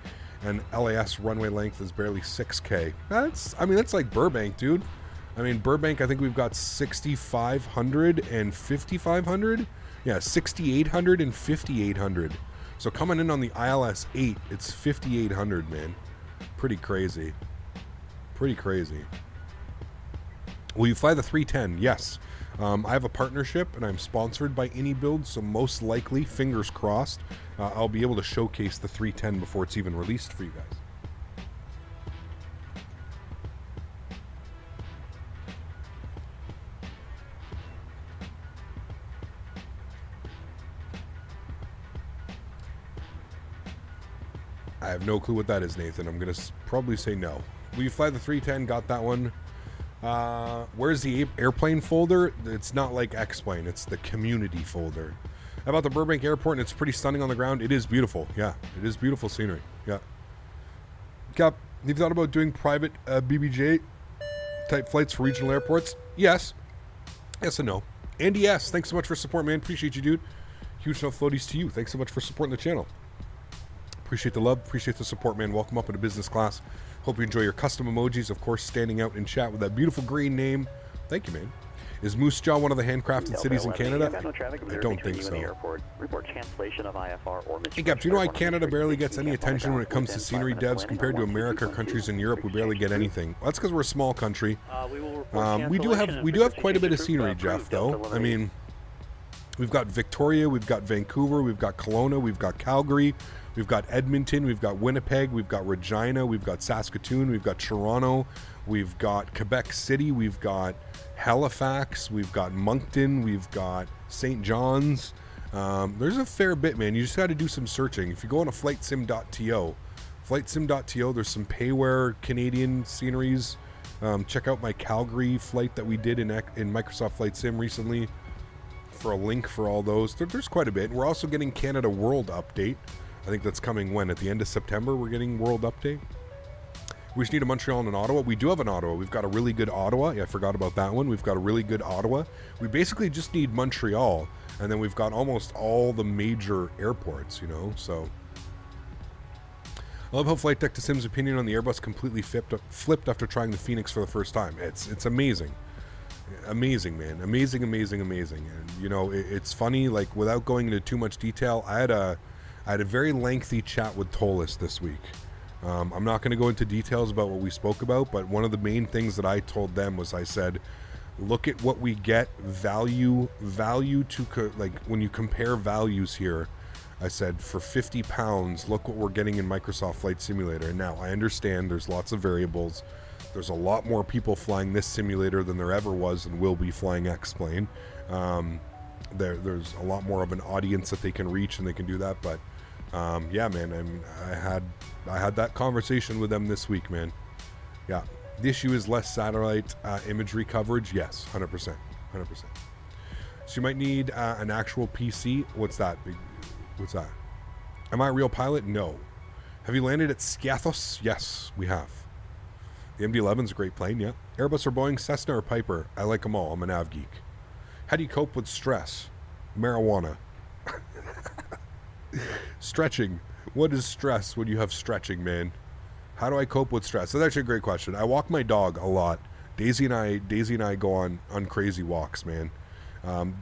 B: and LAS runway length is barely 6K. That's like Burbank, dude. I mean, Burbank, I think we've got 6,500 and 5,500. Yeah, 6,800 and 5,800. So coming in on the ILS 8, it's 5,800, man. Pretty crazy. Pretty crazy. Will you fly the 310? Yes. I have a partnership, and I'm sponsored by AnyBuild, so most likely, fingers crossed, I'll be able to showcase the 310 before it's even released for you guys. I have no clue what that is, Nathan. I'm going to probably say no. Will you fly the 310? Got that one. Where's the airplane folder? It's not like X-Plane. It's the community folder. How about the Burbank Airport? And it's pretty stunning on the ground. It is beautiful. Yeah, it is beautiful scenery. Yeah. Cap, you've thought about doing private BBJ type flights for regional airports? Yes. Yes and no. Andy, yes. Thanks so much for support, man. Appreciate you, dude. Huge no floaties to you. Thanks so much for supporting the channel. Appreciate the love. Appreciate the support, man. Welcome up into business class. Hope you enjoy your custom emojis, of course, standing out in chat with that beautiful green name. Thank you, man. Is Moose Jaw one of the handcrafted cities in Canada? I don't think so.
G: Report cancellation of IFR or
B: hey, Gap, do you know why Canada barely gets any attention when it comes to scenery devs compared to America or countries in Europe? We barely get anything. Well, that's because we're a small country. We do have quite a bit of scenery, Jeff, though. I mean, we've got Victoria, we've got Vancouver, we've got Kelowna, we've got Calgary, we've got Edmonton, we've got Winnipeg, we've got Regina, we've got Saskatoon, we've got Toronto, we've got Quebec City, we've got Halifax, we've got Moncton, we've got St. John's. There's a fair bit, man. You just got to do some searching. If you go on to flightsim.to, there's some payware Canadian sceneries. Check out my Calgary flight that we did in Microsoft Flight Sim recently for a link for all those. There's quite a bit. We're also getting Canada World Update. I think that's coming when? At the end of September, we're getting World Update. We just need a Montreal and an Ottawa. We do have an Ottawa. We've got a really good Ottawa. Yeah, I forgot about that one. We've got a really good Ottawa. We basically just need Montreal, and then we've got almost all the major airports, you know, so. I love how Flight Deck to Sim's opinion on the Airbus completely flipped after trying the Phoenix for the first time. It's amazing. Amazing, man. Amazing. And, you know, it's funny, like, without going into too much detail, I had a very lengthy chat with Tolis this week. I'm not going to go into details about what we spoke about, but one of the main things that I told them was I said, look at what we get, value to, like, when you compare values here, I said, for 50 pounds, look what we're getting in Microsoft Flight Simulator. And now, I understand there's lots of variables. There's a lot more people flying this simulator than there ever was and will be flying X-Plane. There's a lot more of an audience that they can reach and they can do that, but yeah, man, I had that conversation with them this week, man. Yeah, the issue is less satellite imagery coverage. Yes, 100%. So you might need an actual PC. What's that? What's that? Am I a real pilot? No. Have you landed at Skathos? Yes, we have. The MD-11's a great plane, yeah. Airbus or Boeing, Cessna or Piper? I like them all. I'm a nav geek. How do you cope with stress? Marijuana. Stretching. What is stress when you have stretching, man? How do I cope with stress? That's actually a great question. I walk my dog a lot. Daisy and I go on crazy walks, man.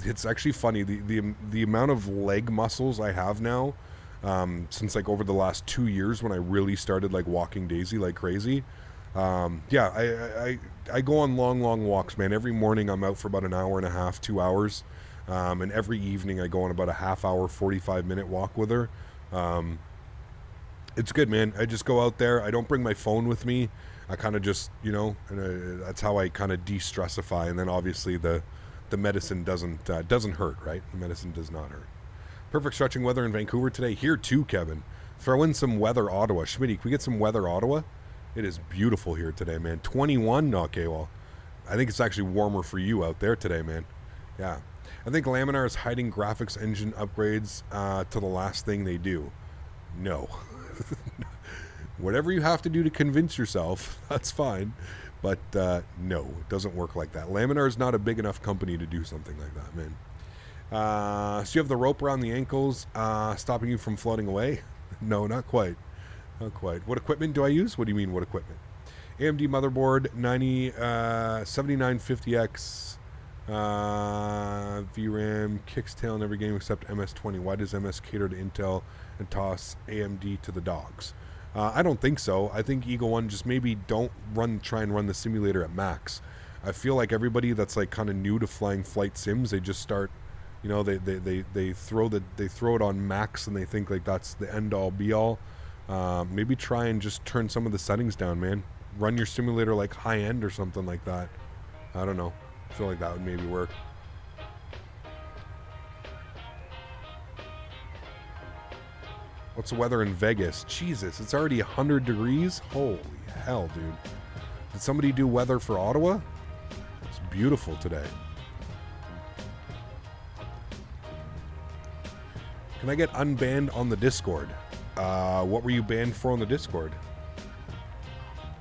B: It's actually funny, the amount of leg muscles I have now, since like over the last 2 years when I really started like walking Daisy like crazy. I go on long walks, man. Every morning I'm out for about an hour and a half, 2 hours. And every evening I go on about a half hour, 45-minute walk with her. It's good, man. I just go out there. I don't bring my phone with me. I kind of just, that's how I kind of de-stressify. And then obviously the medicine doesn't hurt, right? The medicine does not hurt. Perfect stretching weather in Vancouver today. Here too, Kevin. Throw in some weather, Ottawa. Smitty, can we get some weather, Ottawa? It is beautiful here today, man. 21. Okay, well, I think it's actually warmer for you out there today, man. Yeah. I think Laminar is hiding graphics engine upgrades to the last thing they do. No. Whatever you have to do to convince yourself, that's fine. But no, it doesn't work like that. Laminar is not a big enough company to do something like that, man. So you have the rope around the ankles stopping you from floating away? No, not quite. Not quite. What equipment do I use? What do you mean, what equipment? AMD motherboard, 7950X, VRAM, kicks tail in every game except MS-20. Why does MS cater to Intel and toss AMD to the dogs? I don't think so. I think Eagle One just maybe don't try and run the simulator at max. I feel like everybody that's like kind of new to flying flight sims, they just start, they throw it on max and they think like that's the end all be all. Maybe try and just turn some of the settings down, man. Run your simulator like high end or something like that. I don't know. I feel like that would maybe work. What's the weather in Vegas? Jesus, it's already 100 degrees? Holy hell, dude. Did somebody do weather for Ottawa? It's beautiful today. Can I get unbanned on the Discord? What were you banned for on the Discord?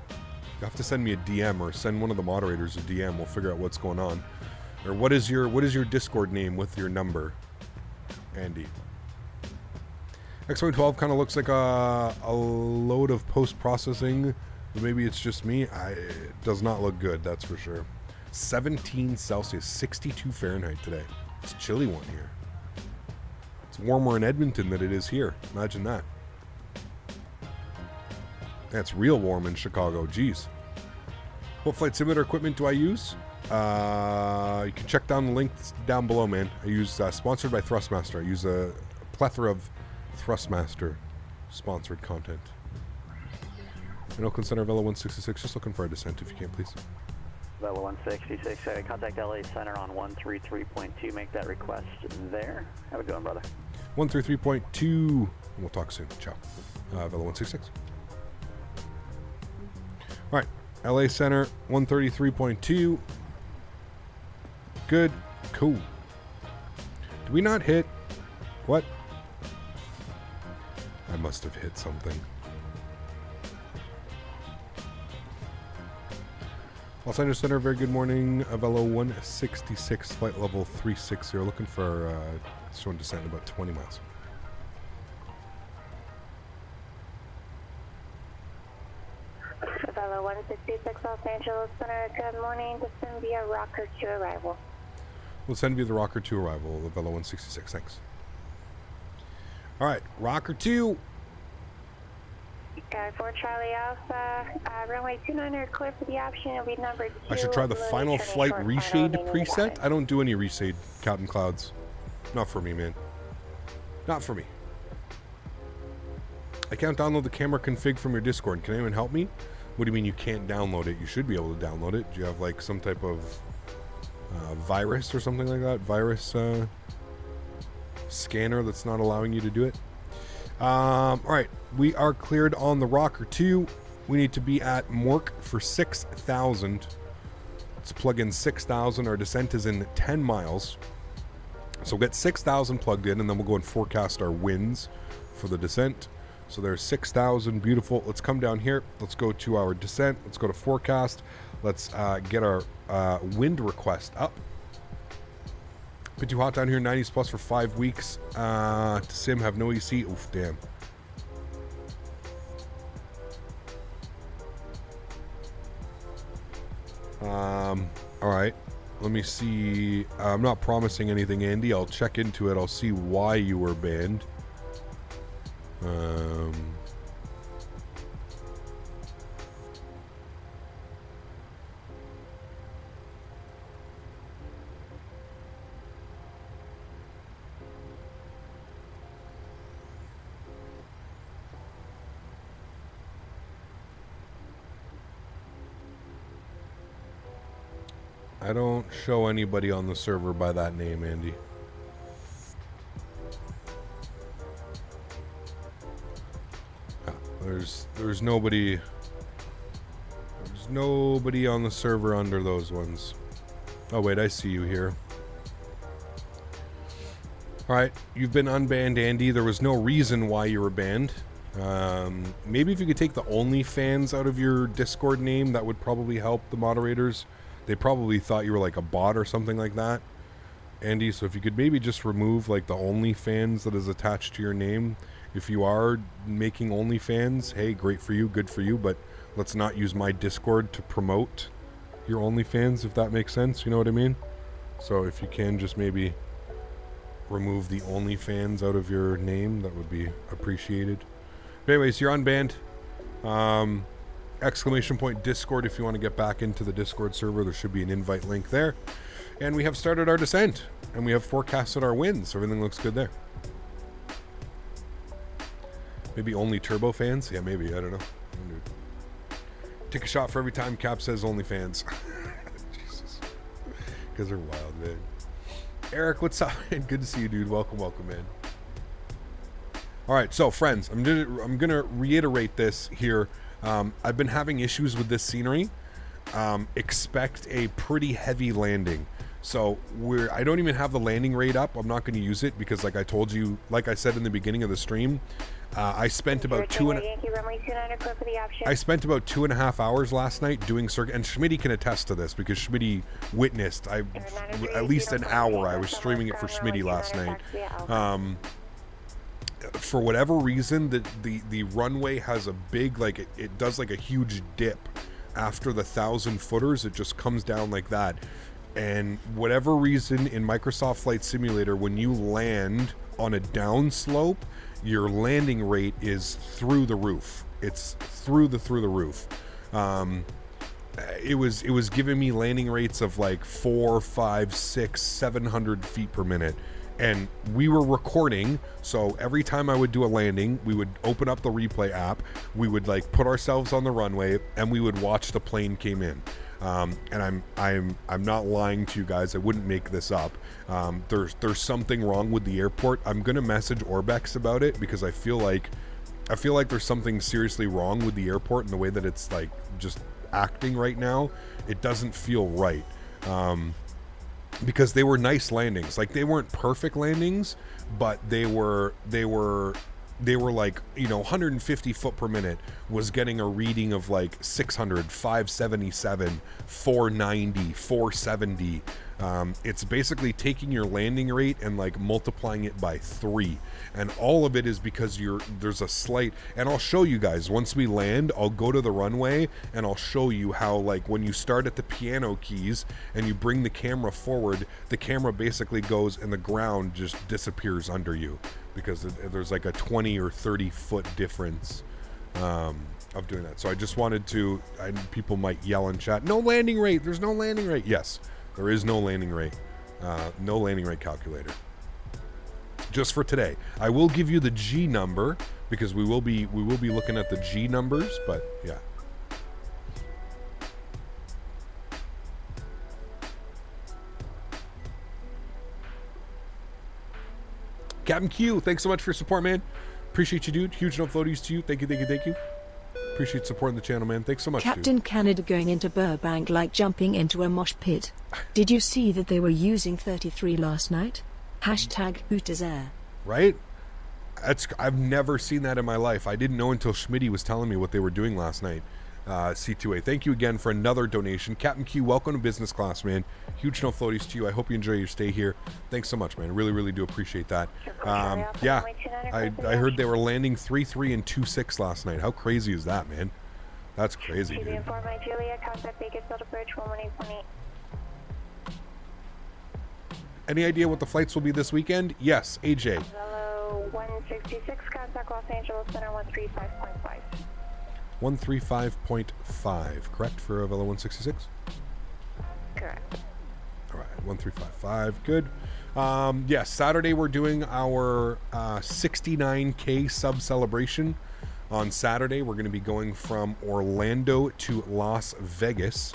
B: You have to send me a DM or send one of the moderators a DM. We'll figure out what's going on. Or what is your Discord name with your number, Andy? X-Wing 12 kind of looks like a load of post-processing. Maybe it's just me. It does not look good, that's for sure. 17 Celsius, 62 Fahrenheit today. It's a chilly one here. It's warmer in Edmonton than it is here. Imagine that. That's real warm in Chicago. Jeez. What flight simulator equipment do I use? You can check down the links down below, man. I use sponsored by Thrustmaster. I use a plethora of Thrustmaster sponsored content. In Oakland Center, Avelo 166. Just looking for a descent if you can, please.
G: Avelo 166. Contact LA Center on 133.2. Make that request there. Have a good one, brother.
B: 133.2. We'll talk soon. Ciao. Avelo 166. All right. LA Center 133.2. Good. Cool. Did we not hit? What? I must have hit something. Los Angeles Center, very good morning. Avelo 166, flight level 360. Looking for showing descent about 20 miles.
I: Avelo 166, Los Angeles Center, good morning. Descend via Rocker to arrival.
B: We'll send via the Rocker to arrival, Avelo 166. Thanks. All right, Rocker 2.
I: Guy 4 Charlie Alpha, runway 29er clear for the option. It'll be number 2.
B: I should try the final flight reshade preset. I don't do any reshade, Captain Clouds. Not for me, man. Not for me. I can't download the camera config from your Discord. Can anyone help me? What do you mean you can't download it? You should be able to download it. Do you have like some type of virus or something like that? Virus scanner that's not allowing you to do it? All right, we are cleared on the Rocker 2. We need to be at Mork for 6,000. Let's plug in 6,000. Our descent is in 10 miles. So we'll get 6,000 plugged in, and then we'll go and forecast our winds for the descent. So there's 6,000. Beautiful. Let's come down here. Let's go to our descent. Let's go to forecast. Let's get our wind request up. Bit too hot down here. 90s plus for 5 weeks. To sim, have no AC. Oof, damn. All right. Let me see. I'm not promising anything, Andy. I'll check into it. I'll see why you were banned. I don't show anybody on the server by that name, Andy. There's nobody. There's nobody on the server under those ones. Oh wait, I see you here. All right, you've been unbanned, Andy. There was no reason why you were banned. Maybe if you could take the OnlyFans out of your Discord name, that would probably help the moderators. They probably thought you were like a bot or something like that, Andy. So if you could maybe just remove like the OnlyFans that is attached to your name. If you are making OnlyFans, hey, great for you, good for you, but let's not use my Discord to promote your OnlyFans, if that makes sense. You know what I mean? So if you can just maybe remove the OnlyFans out of your name, that would be appreciated. But anyways, you're unbanned. Exclamation point Discord if you want to get back into the Discord server. There should be an invite link there. And we have started our descent. And we have forecasted our winds. So everything looks good there. Maybe only turbo fans? Yeah, maybe. I don't know. Take a shot for every time Cap says only fans. Jesus. Because they're wild, man. Eric, what's up? Good to see you, dude. Welcome, man. All right, so friends, I'm gonna reiterate this here. I've been having issues with this scenery. Expect a pretty heavy landing. So I don't even have the landing rate up. I'm not going to use it because, like I told you, like I said in the beginning of the stream, I spent about 2.5 hours last night doing circuit, and Smitty can attest to this because Smitty witnessed. At least an hour I was streaming it for Smitty last night. For whatever reason, the runway has a big, like, it does like a huge dip after the 1,000 footers. It just comes down like that. And whatever reason in Microsoft Flight Simulator, when you land on a downslope, your landing rate is through the roof. It's through the roof. It was giving me landing rates of like 4, 5, 6, 700 feet per minute. And we were recording, so every time I would do a landing, we would open up the replay app, we would like put ourselves on the runway, and we would watch the plane came in. And I'm not lying to you guys. I wouldn't make this up. There's something wrong with the airport. I'm gonna message Orbex about it because I feel like there's something seriously wrong with the airport and the way that it's like just acting right now. It doesn't feel right. Because they were nice landings. Like, they weren't perfect landings, but they were like, you know, 150 foot per minute was getting a reading of like 600, 577, 490, 470. It's basically taking your landing rate and like multiplying it by 3. And all of it is because there's a slight, and I'll show you guys once we land. I'll go to the runway and I'll show you how, like, when you start at the piano keys and you bring the camera forward, the camera basically goes and the ground just disappears under you because there's like a 20 or 30 foot difference of doing that. So I just wanted to, people might yell in chat, no landing rate, there's no landing rate. Yes, there is no landing rate. No landing rate calculator. Just for today. I will give you the G number because we will be looking at the G numbers, but yeah. Captain Q, thanks so much for your support, man. Appreciate you, dude. Huge no floaties to you. Thank you. Appreciate supporting the channel, man. Thanks so much,
F: Captain
B: dude.
F: Canada going into Burbank like jumping into a mosh pit. Did you see that they were using 33 last night? #HootersAir.
B: Right? I've never seen that in my life. I didn't know until Smitty was telling me what they were doing last night. C2A, thank you again for another donation. Captain Q, welcome to business class, man. Huge no floaties to you. I hope you enjoy your stay here. Thanks so much, man. I really, really do appreciate that. Yeah, I heard they were landing 3-3 and 2-6 last night. How crazy is that, man? That's crazy, dude. Any idea what the flights will be this weekend? Yes, AJ.
I: Avelo 166, contact Los Angeles Center 135.5.
B: 135.5, correct, for Avelo 166?
I: Correct.
B: All right, 1355, good. Yes, Saturday we're doing our 69K sub celebration. On Saturday, we're going to be going from Orlando to Las Vegas.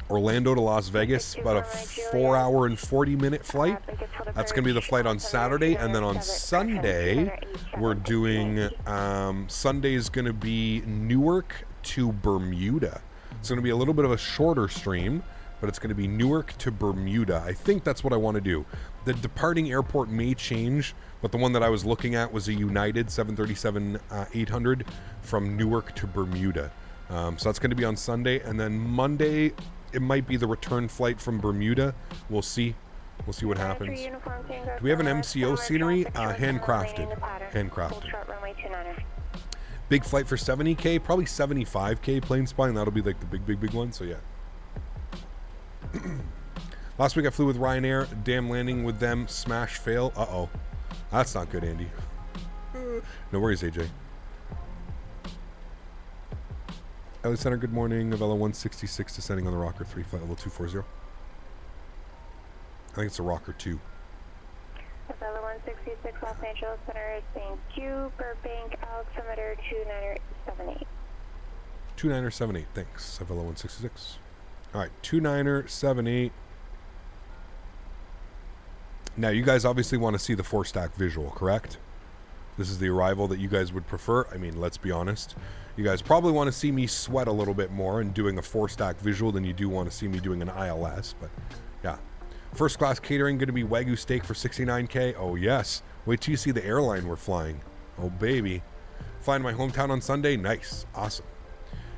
B: Orlando to Las Vegas, about a 4-hour and 40-minute flight. That's going to be the flight on Saturday. And then on Sunday, we're doing, Sunday's going to be Newark to Bermuda. It's going to be a little bit of a shorter stream, but it's going to be Newark to Bermuda. I think that's what I want to do. The departing airport may change, but the one that I was looking at was a United 737-800 from Newark to Bermuda. So that's going to be on Sunday. And then Monday, it might be the return flight from Bermuda. We'll see. We'll see what happens. Do we have an MCO scenery? Handcrafted. Handcrafted. Big flight for 70K, probably 75K plane spine. That'll be like the big one. So yeah. Last week I flew with Ryanair. Damn landing with them. Smash fail. Uh-oh. That's not good, Andy. No worries, AJ. LA Center, good morning. Avelo 166 descending on the Rocker 3, flight level 240. I think it's a Rocker 2.
I: Avelo 166 Los Angeles Center, thank you. Burbank, altimeter 2978.
B: 2978, thanks. Avelo 166. All right, 2978. Now, you guys obviously want to see the 4-stack visual, correct? This is the arrival that you guys would prefer. I mean, let's be honest. You guys probably want to see me sweat a little bit more and doing a 4-stack visual than you do want to see me doing an ILS. But, yeah. First class catering going to be Wagyu steak for 69K. Oh, yes. Wait till you see the airline we're flying. Oh, baby. Flying to my hometown on Sunday. Nice. Awesome.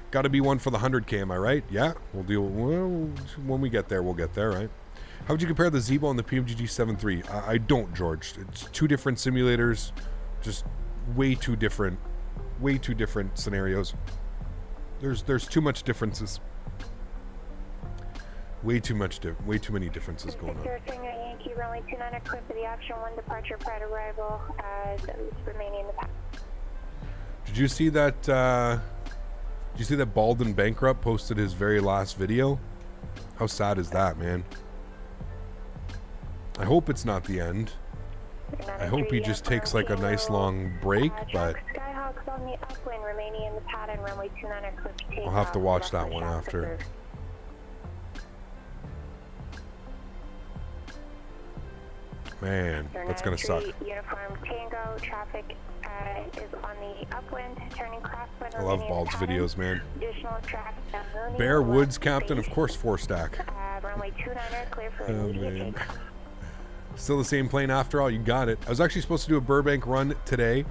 B: Got to be one for the 100K, am I right? Yeah. We'll deal. Well, when we get there, we'll get there, right? How would you compare the Zeebo and the PMDG 7.3? I don't, George. It's two different simulators. Just way too different scenarios. There's too much differences. Way too many differences going on.
I: Yankee runway 29 equipped for the option 1 departure prior to arrival as remaining in the path.
B: Did you see that Baldwin Bankrupt posted his very last video? How sad is that, man? I hope it's not the end. I hope he just takes like a nice long break, but
I: Skyhawks on the upwind remaining in the pattern runway 29 equipped.
B: I'll have to watch that one after. Man, that's gonna suck.
I: Uniform Tango traffic is on the upwind, turning crosswind.
B: I love Bald's videos, man. Bear Woods captain, of course, 4-stack.
I: Runway 29 clear for
B: man. Still the same plane after all. You got it. I was actually supposed to do a Burbank run today,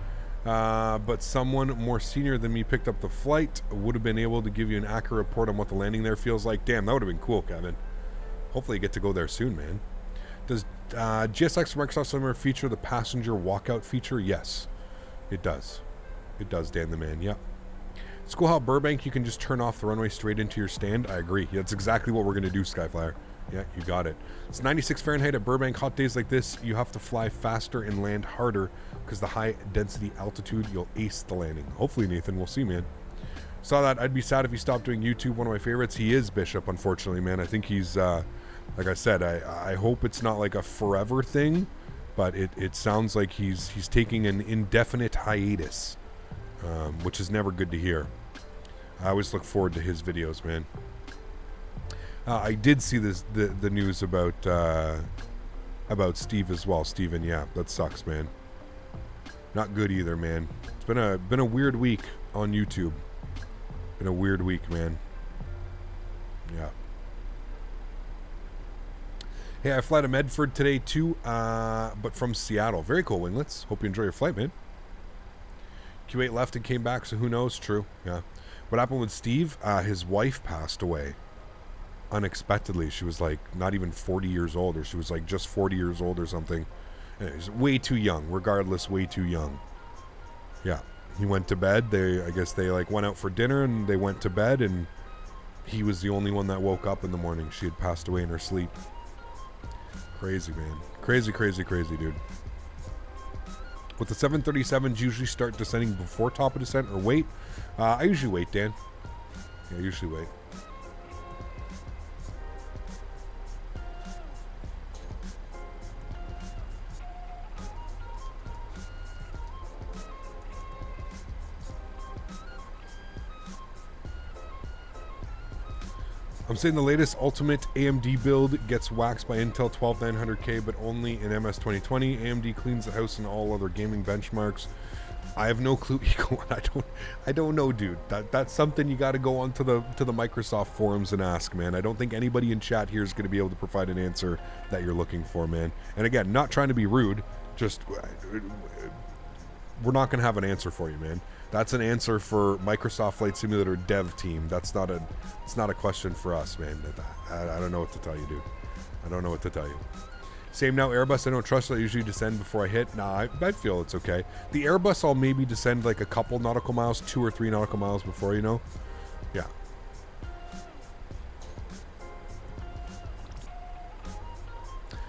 B: but someone more senior than me picked up the flight. Would have been able to give you an accurate report on what the landing there feels like. Damn, that would have been cool, Kevin. Hopefully you get to go there soon, man. Does GSX Microsoft Summer feature the passenger walkout feature? Yes, it does. It does, Dan the man. Yep. It's cool how Burbank you can just turn off the runway straight into your stand. I agree. Yeah, that's exactly what we're going to do, Skyflyer. Yeah, you got it. It's 96 Fahrenheit at Burbank. Hot days like this, you have to fly faster and land harder because the high density altitude, you'll ace the landing. Hopefully, Nathan, we'll see, man. Saw that. I'd be sad if he stopped doing YouTube. One of my favorites. He is Bishop, unfortunately, man. I think he's, like I said, I hope it's not like a forever thing, but it sounds like he's taking an indefinite hiatus, which is never good to hear. I always look forward to his videos, man. I did see the news about Steve as well. Steven, yeah, that sucks, man. Not good either, man. It's been a weird week on YouTube. Been a weird week, man. Yeah. Hey, I fly to Medford today too, but from Seattle. Very cool, winglets. Hope you enjoy your flight, man. Q8 left and came back, so who knows? True, yeah. What happened with Steve? His wife passed away unexpectedly. She was like not even 40 years old, or she was like just 40 years old or something. Anyways, way too young. Regardless, way too young. Yeah, he went to bed. I guess they like went out for dinner and they went to bed, and he was the only one that woke up in the morning. She had passed away in her sleep. Crazy, man. Crazy, crazy, crazy, dude. With the 737s, usually start descending before top of descent or wait? I usually wait, Dan. Yeah, I usually wait. I'm saying the latest Ultimate AMD build gets waxed by Intel 12900K, but only in MS 2020. AMD cleans the house in all other gaming benchmarks. I have no clue. I don't know, dude. That's something you got to go on to the Microsoft forums and ask, man. I don't think anybody in chat here is going to be able to provide an answer that you're looking for, man. And again, not trying to be rude, just we're not going to have an answer for you, man. That's an answer for Microsoft Flight Simulator dev team. It's not a question for us, man. I don't know what to tell you, dude. I don't know what to tell you. Same now, Airbus. I don't trust it. I usually descend before I hit. Nah, I feel it's okay. The Airbus, I'll maybe descend like a couple nautical miles, 2 or 3 nautical miles before, you know? Yeah.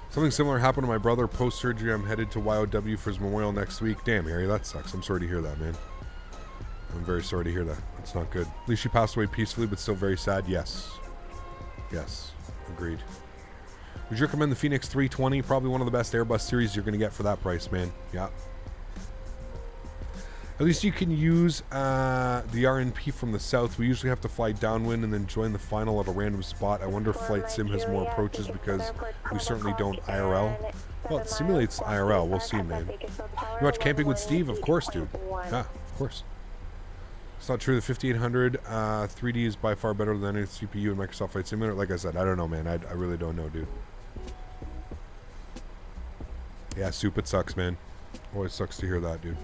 B: Something similar happened to my brother post-surgery. I'm headed to YOW for his memorial next week. Damn, Harry, that sucks. I'm sorry to hear that, man. I'm very sorry to hear that. That's not good. At least she passed away peacefully, but still very sad. Yes. Yes. Agreed. Would you recommend the Phoenix 320? Probably one of the best Airbus series you're going to get for that price, man. Yeah. At least you can use the RNP from the south. We usually have to fly downwind and then join the final at a random spot. I wonder if Flight Sim has more approaches because we certainly don't IRL. Well, it simulates IRL. We'll see, man. You watch Camping with Steve? Of course, dude. Yeah, of course. It's not true. The 5800 3D is by far better than any CPU in Microsoft Flight Simulator. Like I said, I don't know, man. I really don't know, dude. Yeah, soup, it sucks, man. Always sucks to hear that, dude.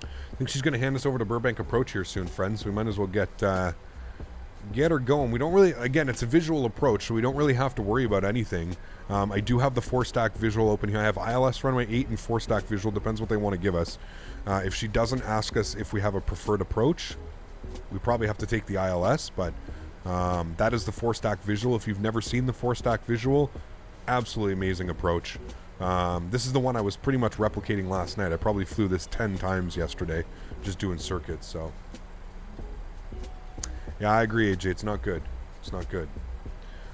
B: I think she's going to hand us over to Burbank Approach here soon, friends. We might as well get her going. We don't really, again, it's a visual approach, so we don't really have to worry about anything. I do have the 4-stack visual open here. I have ILS runway 8 and 4-stack visual. Depends what they want to give us. If she doesn't ask us if we have a preferred approach, we probably have to take the ILS, but that is the 4-stack visual. If you've never seen the 4-stack visual, absolutely amazing approach. This is the one I was pretty much replicating last night. I probably flew this 10 times yesterday, just doing circuits, so. Yeah, I agree, AJ. It's not good. It's not good.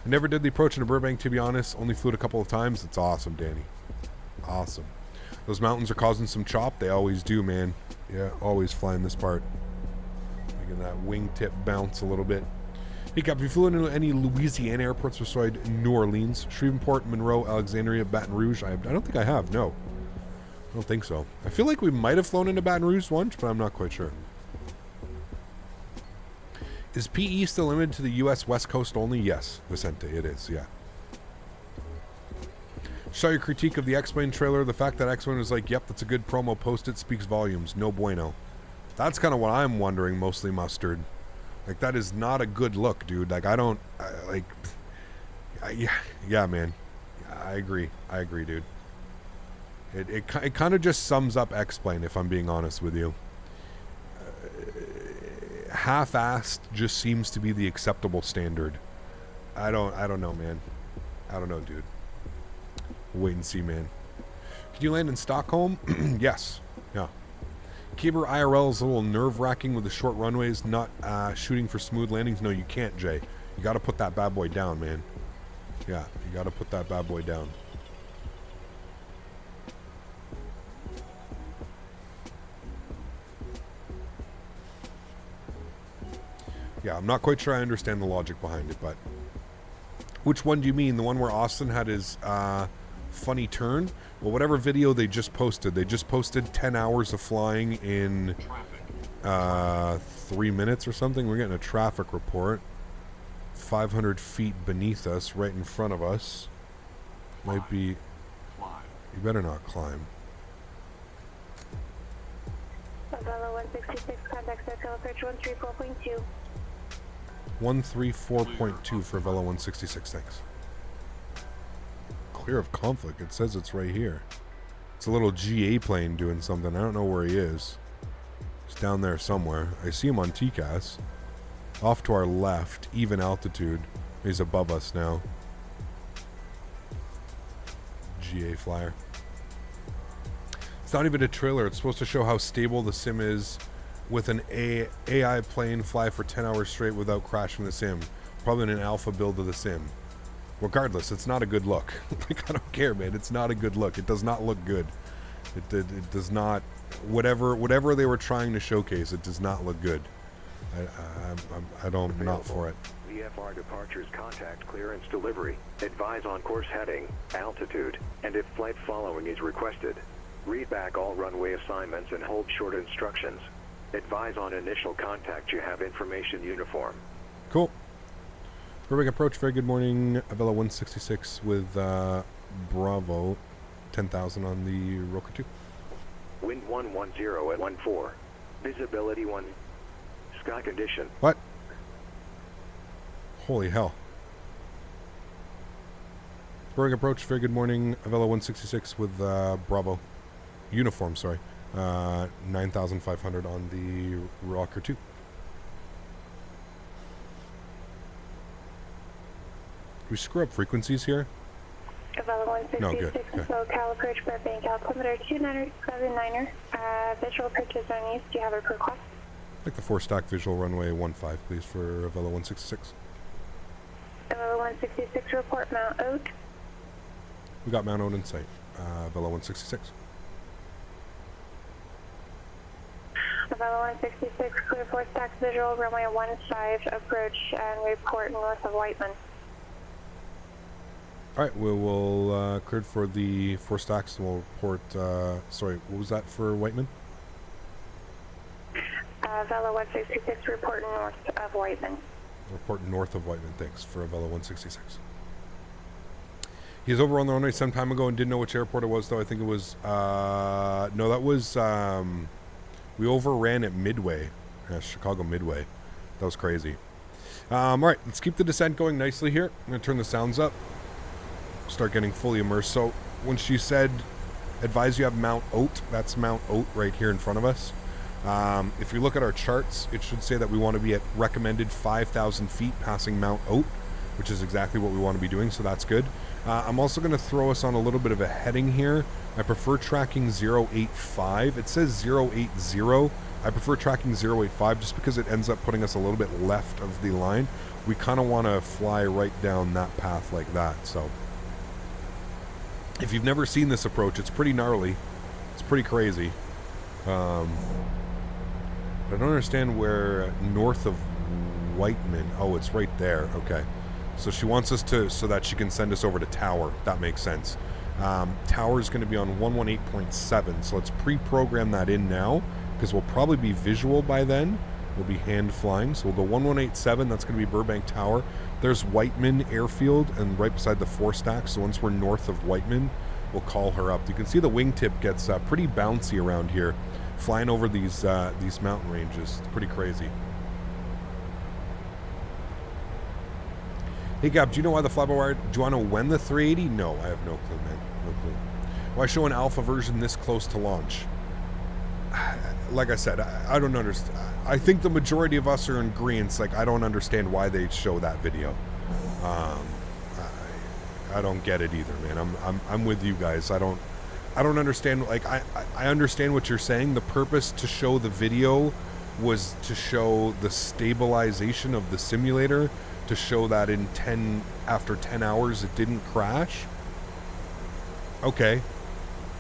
B: I never did the approach into Burbank, to be honest. Only flew it a couple of times. It's awesome, Danny. Awesome. Those mountains are causing some chop. They always do, man. Yeah, always flying this part. Making that wingtip bounce a little bit. Hey, Cap, have you flown into any Louisiana airports besides New Orleans, Shreveport, Monroe, Alexandria, Baton Rouge? I don't think I have, no. I don't think so. I feel like we might have flown into Baton Rouge once, but I'm not quite sure. Is PE still limited to the U.S. West Coast only? Yes, Vicente, it is, yeah. Saw your critique of the X-Plane trailer. The fact that X-Plane was like, yep, that's a good promo, post it, speaks volumes. No bueno. That's kind of what I'm wondering, mostly, Mustard. Like, that is not a good look, dude. Like, yeah, man. I agree, dude. It kind of just sums up X-Plane, if I'm being honest with you. Half-assed just seems to be the acceptable standard. I don't know, man. I don't know, dude. We'll wait and see, man. Can you land in Stockholm? Yes. Yeah. Kiber IRL is a little nerve-wracking with the short runways, not shooting for smooth landings. No, you can't, Jay. You got to put that bad boy down, man. Yeah, you got to put that bad boy down. Yeah, I'm not quite sure I understand the logic behind it, but... Which one do you mean? The one where Austin had his funny turn? Well, whatever video they just posted. They just posted 10 hours of flying in 3 minutes or something. We're getting a traffic report. 500 feet beneath us, right in front of us. Might be... You better not climb.
I: Avelo 166, contact circle approach 134.2.
B: 134.2 for Avelo 166, thanks. Clear of conflict, it says it's right here. It's a little GA plane doing something. I don't know where he is. He's down there somewhere. I see him on TCAS. Off to our left, even altitude. He's above us now. GA flyer. It's not even a trailer. It's supposed to show how stable the sim is with an AI plane fly for 10 hours straight without crashing the sim. Probably in an alpha build of the sim. Regardless, it's not a good look. Like, I don't care, man. It's not a good look. It does not look good. It does not... Whatever they were trying to showcase, it does not look good. I'm not for it.
C: VFR departures contact clearance delivery. Advise on course heading, altitude, and if flight following is requested. Read back all runway assignments and hold short instructions. Advise on initial contact you have information uniform.
B: Cool. Perfect approach. Very good morning. Avelo 166 with Bravo 10,000 on the Roker 2.
C: Wind 110 at 14. Visibility 1. Sky condition.
B: What? Holy hell. Berg approach, very good morning. Avelo 166 with Bravo. Uniform, sorry. 9,500 on the Rocker 2. We screw up frequencies here?
I: Avelo 166,
B: no, good.
I: So Cal approach Burbank altimeter 29er. Visual approach is on use. Do you have a request?
B: Like the 4-stack visual runway 15, please, for Avelo 166.
I: Avelo 166, report Mount Oat.
B: We got Mount Oat in sight. Avelo 166.
I: Avelo 166, clear 4 stacks visual, runway 15, approach and report north of Whiteman.
B: Alright, we will cleared for the 4 stacks and we'll report, sorry, what was that for Whiteman?
I: Avelo 166, report north of Whiteman.
B: Report north of Whiteman, thanks, for Avelo 166. He was over on the runway some time ago and didn't know which airport it was, though. I think it was, no, that was, we overran at Midway, Chicago Midway. That was crazy. Alright, let's keep the descent going nicely here. I'm going to turn the sounds up. Start getting fully immersed. So, when she said, advise you have Mount Oat, that's Mount Oat right here in front of us. If you look at our charts, it should say that we want to be at recommended 5,000 feet passing Mount Oat, which is exactly what we want to be doing, so that's good. I'm also going to throw us on a little bit of a heading here. I prefer tracking 085. It says 080. I prefer tracking 085 just because it ends up putting us a little bit left of the line. We kind of want to fly right down that path like that, so... If you've never seen this approach, it's pretty gnarly. It's pretty crazy. I don't understand where north of Whiteman... Oh, it's right there. Okay. So she wants us to... So that she can send us over to Tower. That makes sense. Tower is going to be on 118.7. So let's pre-program that in now. Because we'll probably be visual by then. We'll be hand flying. So we'll go 1187. That's going to be Burbank Tower. There's Whiteman Airfield and right beside the 4 stack. So once we're north of Whiteman, we'll call her up. You can see the wingtip gets pretty bouncy around here, flying over these mountain ranges. It's pretty crazy. Hey Gab, do you know why the fly-by-wire? Do you want to know when the 380? No, I have no clue, man. No clue. Why show an alpha version this close to launch? Like I said, I don't understand. I think the majority of us are in agreement. Like, I don't understand why they show that video. I don't get it either, man. I'm with you guys. I don't understand. Like, I understand what you're saying. The purpose to show the video was to show the stabilization of the simulator, to show that after 10 hours it didn't crash. Okay,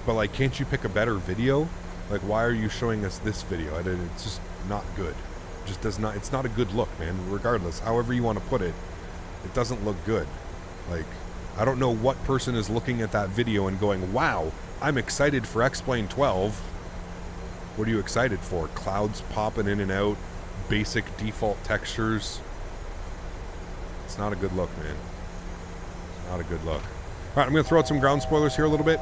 B: but like, can't you pick a better video? Like, why are you showing us this video? It's just not good. It just does not. It's not a good look, man. Regardless, however you want to put it, it doesn't look good. Like, I don't know what person is looking at that video and going, "Wow, I'm excited for X-Plane 12." What are you excited for? Clouds popping in and out, basic default textures. It's not a good look, man. It's not a good look. All right, I'm going to throw out some ground spoilers here a little bit.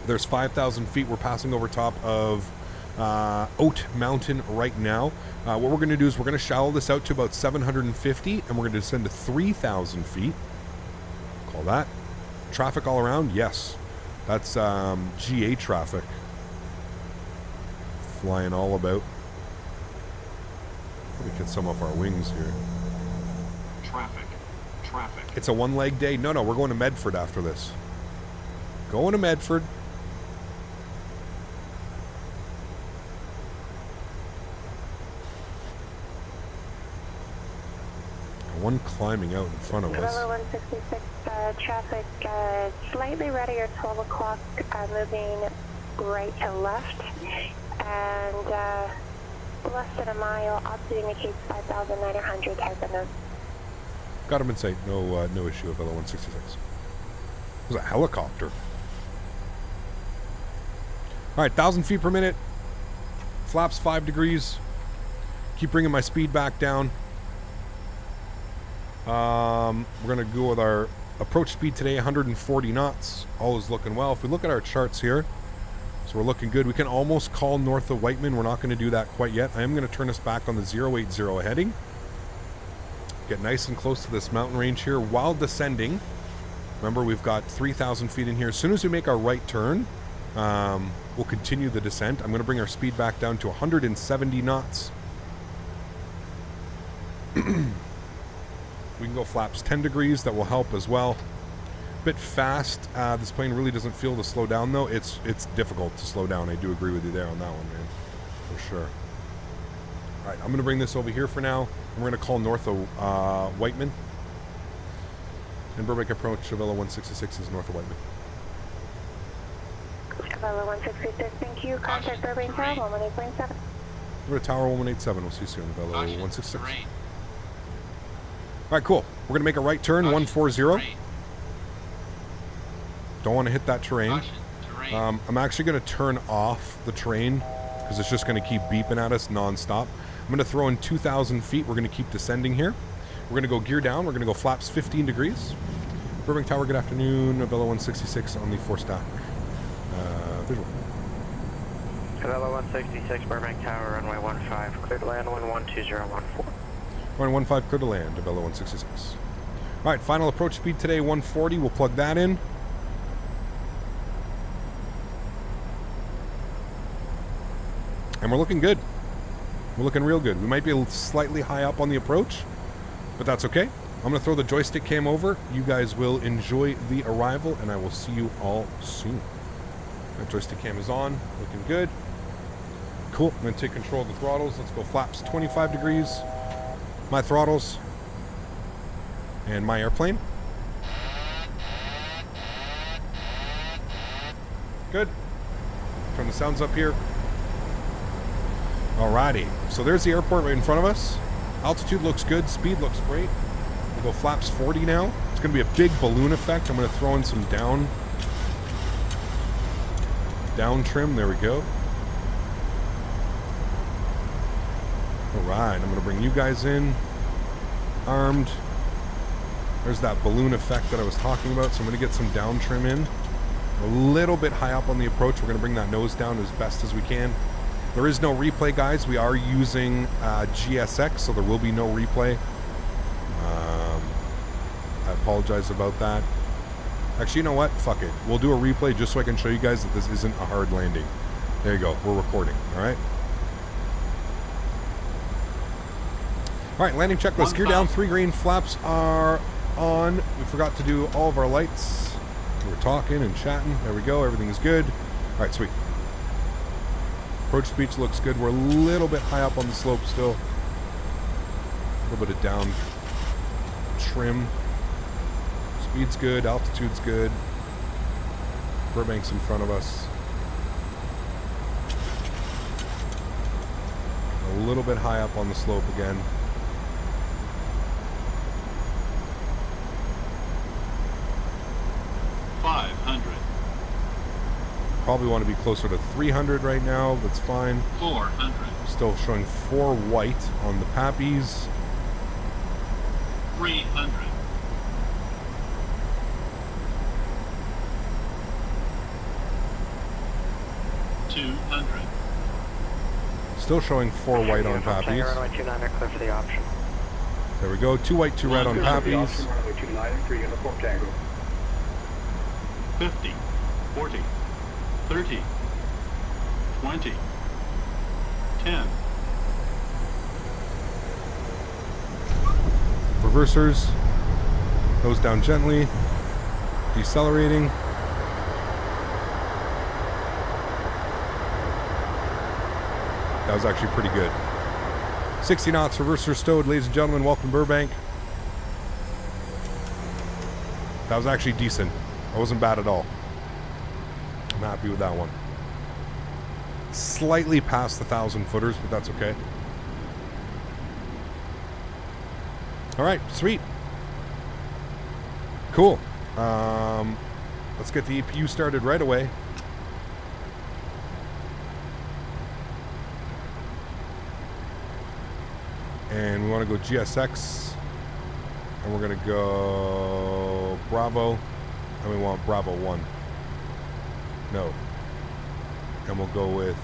B: There's 5,000 feet. We're passing over top of Oat Mountain right now. What we're going to do is we're going to shallow this out to about 750, and we're going to descend to 3,000 feet. Call that. Traffic all around? Yes. That's GA traffic. Flying all about. Let me get some off our wings here.
E: Traffic.
B: It's a one-leg day? No, we're going to Medford after this. Going to Medford. One climbing out in front of us.
I: Avelo 166, traffic slightly ready at 12 o'clock, moving right to left, and less than a mile, altitude indicates 5,900, type of nose.
B: Got him in sight. No issue with Avelo 166. It was a helicopter. All right, 1,000 feet per minute. Flaps 5 degrees. Keep bringing my speed back down. We're going to go with our approach speed today, 140 knots. All is looking well. If we look at our charts here, so we're looking good. We can almost call north of Whiteman. We're not going to do that quite yet. I am going to turn us back on the 080 heading. Get nice and close to this mountain range here while descending. Remember, we've got 3,000 feet in here. As soon as we make our right turn, we'll continue the descent. I'm going to bring our speed back down to 170 knots. We can go flaps 10 degrees. That will help as well. Bit fast. This plane really doesn't feel to slow down, though. It's difficult to slow down. I do agree with you there on that one, man. For sure. All right, I'm going to bring this over here for now. And we're going to call north of Whiteman. And Burbank approach, Avelo 166 is north of Whiteman.
I: Avelo 166, thank you. Contact Burbank Tower 118.7.
B: We're at Tower 187. We'll see you soon, Avelo 166. All right, cool. We're going to make a right turn, 140. Don't want to hit that terrain. I'm actually going to turn off the train because it's just going to keep beeping at us nonstop. I'm going to throw in 2,000 feet. We're going to keep descending here. We're going to go gear down. We're going to go flaps 15 degrees. Burbank Tower, good afternoon. Avelo 166 on the 4-stack. Visual.
D: Avelo 166, Burbank Tower, runway 15, clear to land, 12014.
B: Runway 15, clear to land, Avelo 166. All right, final approach speed today, 140. We'll plug that in. And we're looking good. We're looking real good. We might be slightly high up on the approach, but that's okay. I'm going to throw the joystick cam over. You guys will enjoy the arrival, and I will see you all soon. That joystick cam is on. Looking good. Cool. I'm going to take control of the throttles. Let's go flaps 25 degrees. My throttles. And my airplane. Good. Turn the sounds up here. Alrighty, so there's the airport right in front of us. Altitude looks good, speed looks great. We'll go flaps 40 now. It's going to be a big balloon effect. I'm going to throw in some down trim. There we go. Alright, I'm going to bring you guys in. Armed. There's that balloon effect that I was talking about, so I'm going to get some down trim in. A little bit high up on the approach. We're going to bring that nose down as best as we can. There is no replay, guys. We are using GSX, so there will be no replay. I apologize about that. Actually, you know what? Fuck it. We'll do a replay just so I can show you guys that this isn't a hard landing. There you go. We're recording. All right? All right, landing checklist. Gear down, 3 green. Flaps are on. We forgot to do all of our lights. We were talking and chatting. There we go. Everything's good. All right, sweet. Approach speed looks good. We're a little bit high up on the slope still. A little bit of down trim. Speed's good. Altitude's good. Burbank's in front of us. A little bit high up on the slope again. Probably want to be closer to 300 right now. That's fine.
E: 400.
B: Still showing 4 white on the Pappies.
J: 300. 200.
B: Still showing 4 white on poppies.
D: Runway 29, clear for the option.
B: There we go. 2 white, 2 red on poppies.
J: Runway 29, 3 uniform tango. 50, 40, 30, 20, 10.
B: Reversers. Goes down gently. Decelerating. That was actually pretty good. 60 knots, reverser stowed. Ladies and gentlemen, welcome Burbank. That was actually decent. That wasn't bad at all. I'm happy with that one. Slightly past the 1,000 footers, but that's okay. All right, sweet. Cool. Let's get the EPU started right away. And we want to go GSX. And we're going to go Bravo. And we want Bravo 1. No. And we'll go with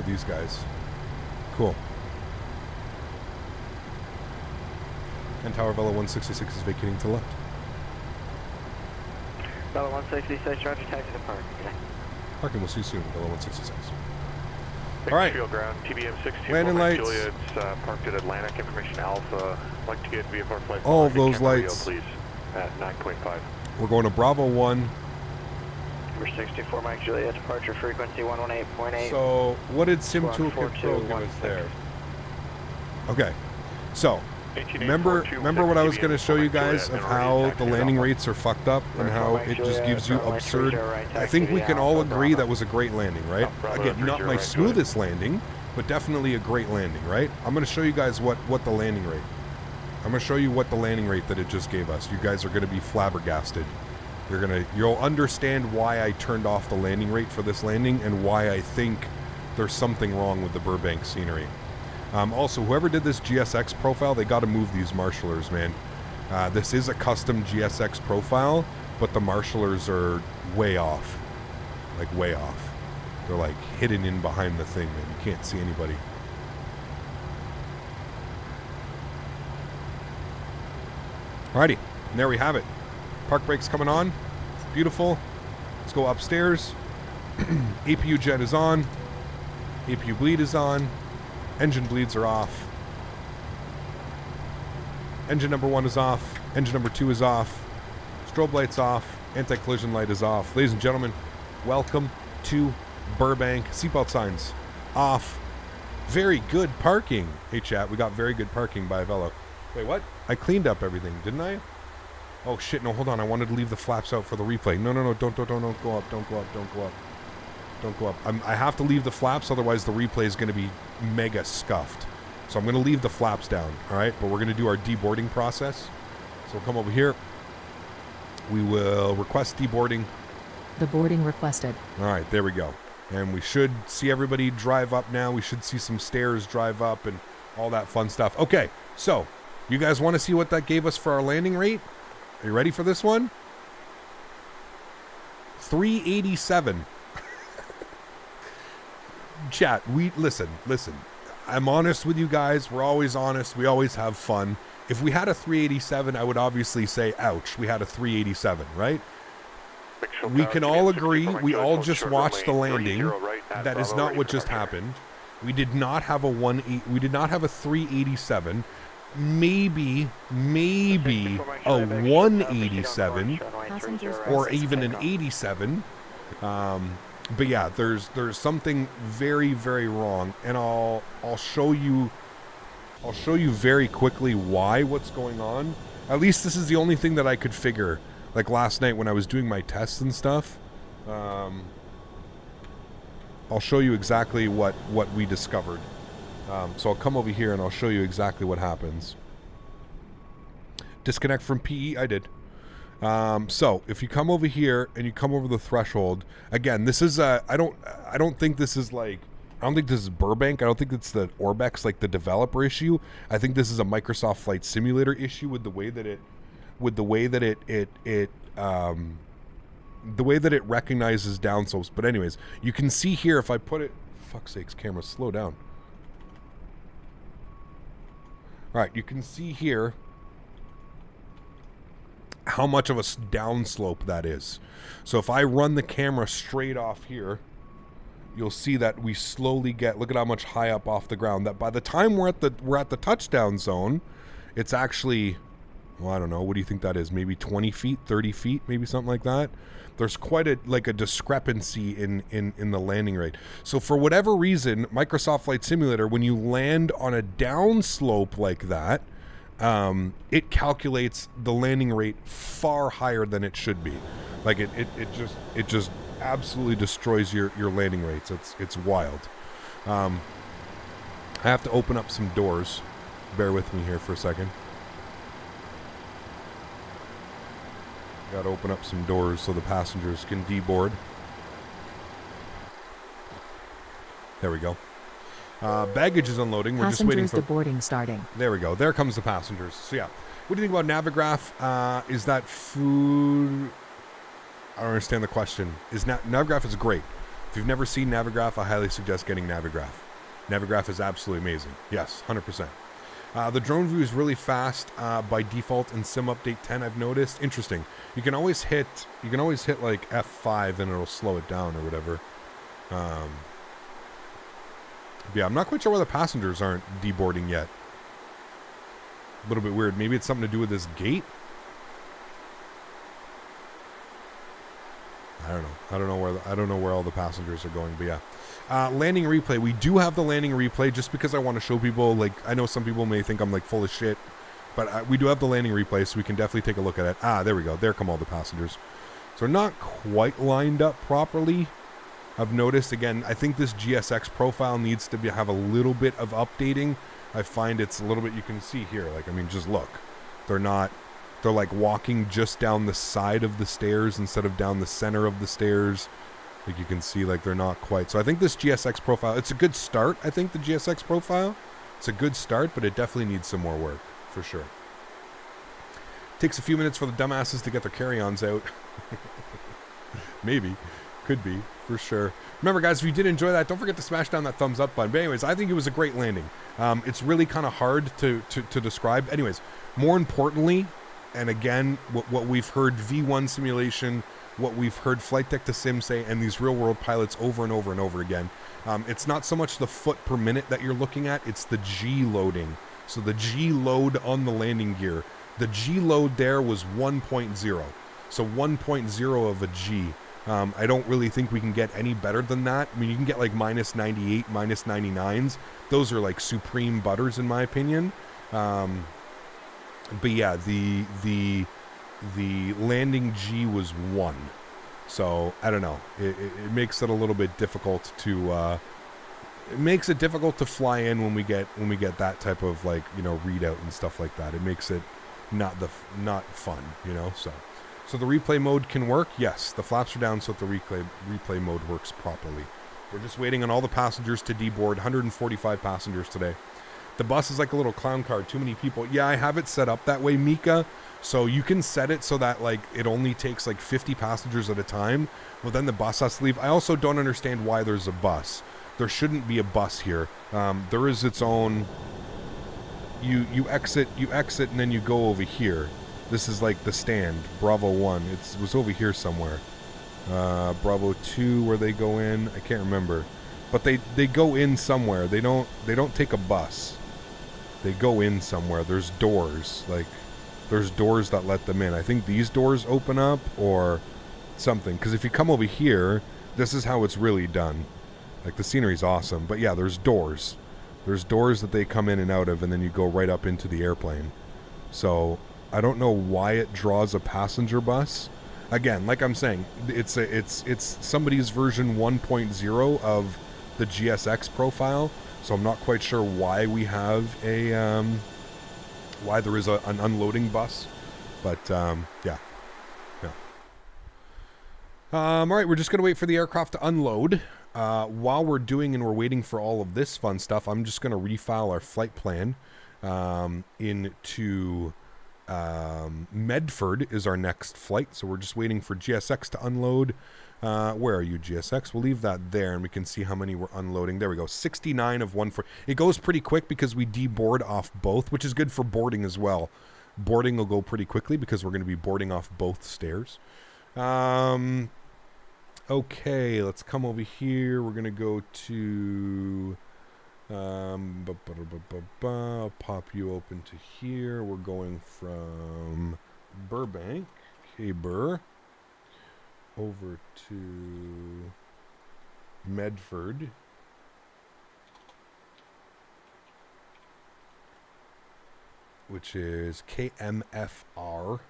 B: these guys. Cool. And Tower Velo 166 is vacating to the left.
D: Velo 166, Roger, taxi to park. Okay.
B: Parking, we'll see you soon, Velo 166. All right.
C: Field ground, TBM 16.
B: Landing lights.
C: Juliet's parked at Atlantic, information Alpha. I'd like to get VFR flight.
B: All of those lights.
C: Please, at 9.5.
B: We're going to Bravo 1.
D: Number 64, Mike Juliet, departure frequency 118.8.
B: So, what did Sim Toolkit Pro give us there? Okay, so, remember what I was going to show you guys of how the landing rates are fucked up and how it just gives you absurd... I think we can all agree that was a great landing, right? Again, not my smoothest landing, but definitely a great landing, right? I'm going to show you guys what the landing rate. I'm going to show you what the landing rate that it just gave us. You guys are going to be flabbergasted. You'll understand why I turned off the landing rate for this landing and why I think there's something wrong with the Burbank scenery. Also, whoever did this GSX profile, they got to move these marshallers, man. This is a custom GSX profile, but the marshallers are way off. Like, way off. They're, like, hidden in behind the thing, man. You can't see anybody. Alrighty, and there we have it. Park brakes coming on. Beautiful. Let's go upstairs. APU jet is on. APU bleed is on. Engine bleeds are off. Engine number 1 is off. Engine number 2 is off. Strobe light's off. Anti-collision light is off. Ladies and gentlemen, welcome to Burbank. Seatbelt signs off. Very good parking. Hey chat, we got very good parking by Avelo. Wait, what? I cleaned up everything, didn't I? Oh shit, no, hold on. I wanted to leave the flaps out for the replay. No, don't go up, don't go up, don't go up. Don't go up. I have to leave the flaps, otherwise the replay is going to be mega scuffed. So I'm going to leave the flaps down, all right? But we're going to do our deboarding process. So we'll come over here. We will request deboarding.
A: The boarding requested.
B: All right, there we go. And we should see everybody drive up now. We should see some stairs drive up and all that fun stuff. Okay, so you guys want to see what that gave us for our landing rate? Are you ready for this one? 387. Chat, listen. I'm honest with you guys. We're always honest. We always have fun. If we had a 387, I would obviously say, ouch, we had a 387, right? We can all agree, we all just watched the landing. That is not what just happened. We did not have a 387. Maybe a 187 or even an 87. But yeah, there's something very, very wrong, and I'll show you very quickly what's going on. At least this is the only thing that I could figure. Like last night when I was doing my tests and stuff, I'll show you exactly what we discovered. So I'll come over here and I'll show you exactly what happens. Disconnect from PE, I did. So if you come over here and you come over the threshold, again, this is I don't think this is like I don't think this is Burbank. I don't think it's the Orbex, like the developer issue. I think this is a Microsoft Flight Simulator issue with the way that it recognizes downslopes. But anyways, you can see here if I put it, fuck's sakes, camera, slow down. All right, you can see here how much of a downslope that is. So if I run the camera straight off here, you'll see that we slowly get, look at how much high up off the ground, that by the time we're at the touchdown zone, it's actually, well, I don't know, what do you think that is? Maybe 20 feet, 30 feet, maybe something like that. There's quite a discrepancy in the landing rate. So for whatever reason, Microsoft Flight Simulator, when you land on a downslope like that, it calculates the landing rate far higher than it should be. Like it just absolutely destroys your landing rates. It's wild. I have to open up some doors. Bear with me here for a second. Got to open up some doors so the passengers can deboard. There we go. Baggage is unloading. We're just waiting for
A: deboarding starting.
B: There we go. There comes the passengers. So yeah, what do you think about Navigraph? Is that food? I don't understand the question. Navigraph is great. If you've never seen Navigraph, I highly suggest getting Navigraph. Navigraph is absolutely amazing. Yes, 100%. The drone view is really fast by default in Sim Update 10. I've noticed. Interesting. You can always hit like F5 and it'll slow it down or whatever. Yeah, I'm not quite sure why the passengers aren't deboarding yet. A little bit weird. Maybe it's something to do with this gate. I don't know where all the passengers are going, but yeah. Landing replay. We do have the landing replay just because I want to show people, like, I know some people may think I'm like full of shit, but we do have the landing replay, so we can definitely take a look at it. There we go. There come all the passengers. So not quite lined up properly. I've noticed, again, I think this GSX profile needs to have a little bit of updating. I find it's a little bit, you can see here, like, I mean, just look. They're like walking just down the side of the stairs instead of down the center of the stairs. Like you can see, like they're not quite. So I think this GSX profile, it's a good start. I think the GSX profile, it's a good start, but it definitely needs some more work for sure. Takes a few minutes for the dumbasses to get their carry-ons out. Maybe, could be, for sure. Remember, guys, if you did enjoy that, don't forget to smash down that thumbs up button. But anyways, I think it was a great landing. It's really kind of hard to describe. Anyways, more importantly, and again, what we've heard V1 simulation, what we've heard Flight Deck to Sim say, and these real-world pilots over and over and over again, it's not so much the foot per minute that you're looking at, it's the G loading. So the G load on the landing gear. The G load there was 1.0. So 1.0 of a G. I don't really think we can get any better than that. I mean, you can get like minus 98, minus 99s. Those are like supreme butters in my opinion. But yeah, the landing G was 1. So I don't know. It makes it a little bit difficult to it makes it difficult to fly in when we get that type of, like, you know, readout and stuff like that. It makes it not fun, you know. So the replay mode can work. Yes, the flaps are down so that the replay mode works properly. We're just waiting on all the passengers to deboard. 145 passengers today. The bus is like a little clown car, too many people. Yeah, I have it set up that way, Mika. So you can set it so that, like, it only takes like 50 passengers at a time. Well, then the bus has to leave. I also don't understand why there's a bus. There shouldn't be a bus here. There is its own. You exit, and then you go over here. This is like the stand, Bravo 1. It was over here somewhere. Bravo 2, where they go in. I can't remember. But they go in somewhere. They don't take a bus. They go in somewhere. There's doors. Like, there's doors that let them in. I think these doors open up or something. Because if you come over here, this is how it's really done. Like, the scenery's awesome. But yeah, there's doors. There's doors that they come in and out of, and then you go right up into the airplane. So I don't know why it draws a passenger bus. Again, like I'm saying, it's somebody's version 1.0 of the GSX profile. So I'm not quite sure why we have a why there is an unloading bus, but yeah. All right, we're just going to wait for the aircraft to unload. While we're doing and we're waiting for all of this fun stuff, I'm just going to refile our flight plan into Medford is our next flight. So we're just waiting for GSX to unload. Where are you, GSX? We'll leave that there, and we can see how many we're unloading. There we go, 69 of 140. It goes pretty quick because we deboard off both, which is good for boarding as well. Boarding will go pretty quickly because we're going to be boarding off both stairs. Okay, let's come over here. We're going to go to... I'll pop you open to here. We're going from Burbank, K-Bur, over to Medford. Which is KMFR.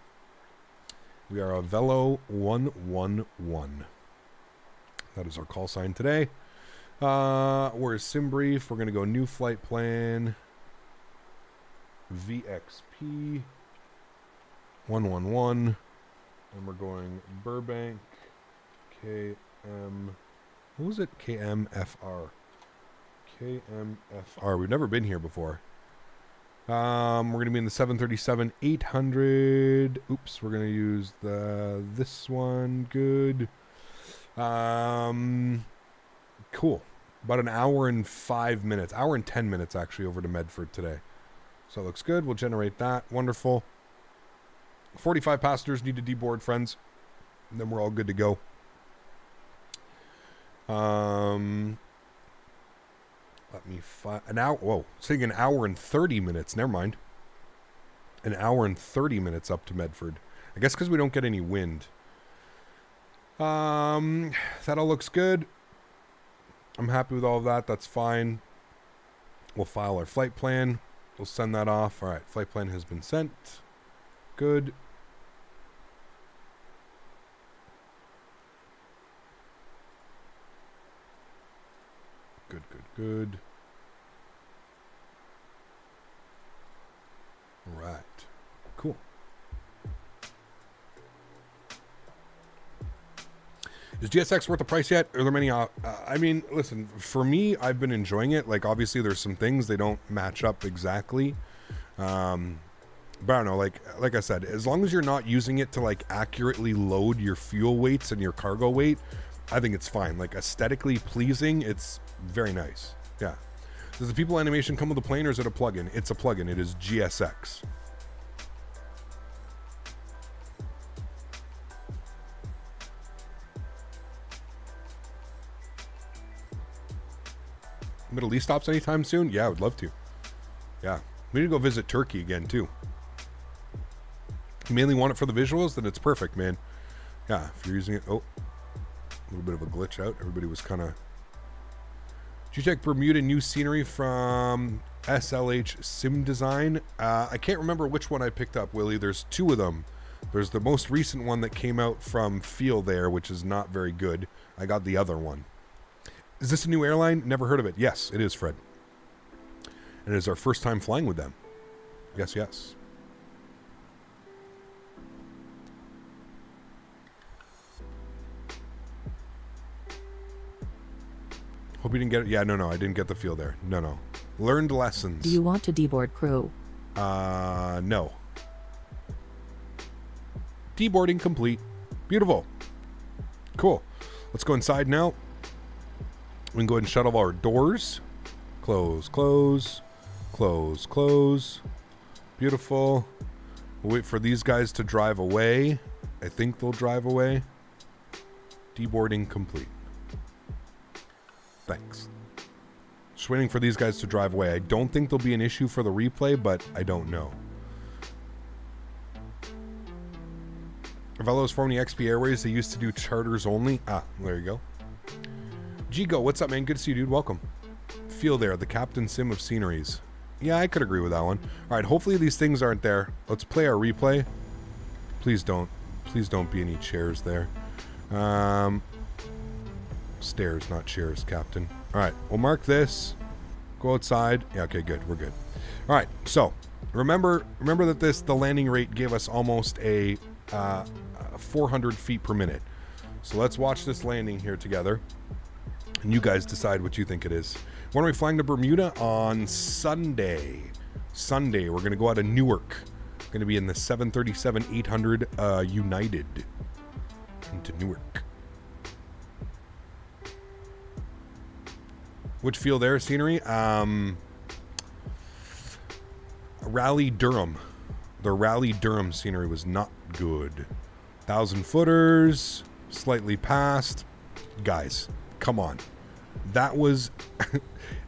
B: We are Avelo 111. That is our call sign today. Where's SimBrief? We're going to go new flight plan. VXP 111. And we're going Burbank KM. What was it? KMFR. KMFR. We've never been here before. We're going to be in the 737-800. Oops, we're going to use this one. Good. Cool. About an hour and 5 minutes. Hour and 10 minutes, actually, over to Medford today. So it looks good. We'll generate that. Wonderful. 45 passengers need to deboard, friends. And then we're all good to go. Let me find an hour. Whoa, saying an hour and 30 minutes. Never mind. An hour and 30 minutes up to Medford. I guess because we don't get any wind. That all looks good. I'm happy with all of that. That's fine. We'll file our flight plan. We'll send that off. All right, flight plan has been sent. Good. Good, good, good. All right. Cool. Is GSX worth the price yet? Are there many? I mean, listen, for me, I've been enjoying it. Like, obviously, there's some things they don't match up exactly. But I don't know, like I said, as long as you're not using it to, like, accurately load your fuel weights and your cargo weight, I think it's fine. Like, aesthetically pleasing, it's very nice. Yeah. Does the people animation come with a plane, or is it a plugin? It's a plugin. It is GSX. Middle East stops anytime soon? Yeah, I would love to. Yeah. We need to go visit Turkey again, too. You mainly want it for the visuals? Then it's perfect, man. Yeah, if you're using it... Oh. A little bit of a glitch out. Everybody was kind of... Did you check Bermuda new scenery from SLH Sim Design? I can't remember which one I picked up, Willie. There's two of them. There's the most recent one that came out from Feel There, which is not very good. I got the other one. Is this a new airline? Never heard of it. Yes, it is, Fred. And it is our first time flying with them. Yes, yes. Hope you didn't get it. Yeah, no, I didn't get the feel there. No. Learned lessons.
A: Do you want to deboard crew?
B: No. Deboarding complete. Beautiful. Cool. Let's go inside now. We can go ahead and shut off our doors. Close, close, close, close. Beautiful. We'll wait for these guys to drive away. I think they'll drive away. Deboarding complete. Thanks. Just waiting for these guys to drive away. I don't think there'll be an issue for the replay, but I don't know. Avelo's formerly XP Airways. They used to do charters only. Ah, there you go. Gigo, what's up, man? Good to see you, dude. Welcome. Feel There, the Captain Sim of sceneries. Yeah, I could agree with that one. All right, hopefully these things aren't there. Let's play our replay. Please don't be any chairs there. Stairs, not chairs, Captain. All right, we'll mark this. Go outside. Yeah, okay, good. We're good. All right, so remember that the landing rate gave us almost a 400 feet per minute. So let's watch this landing here together. And you guys decide what you think it is. When are we flying to Bermuda? On Sunday. Sunday, we're going to go out of Newark. Going to be in the 737-800 United into Newark. Which field there, scenery? Raleigh Durham. The Raleigh Durham scenery was not good. 1,000 footers, slightly past. Guys, come on. That was...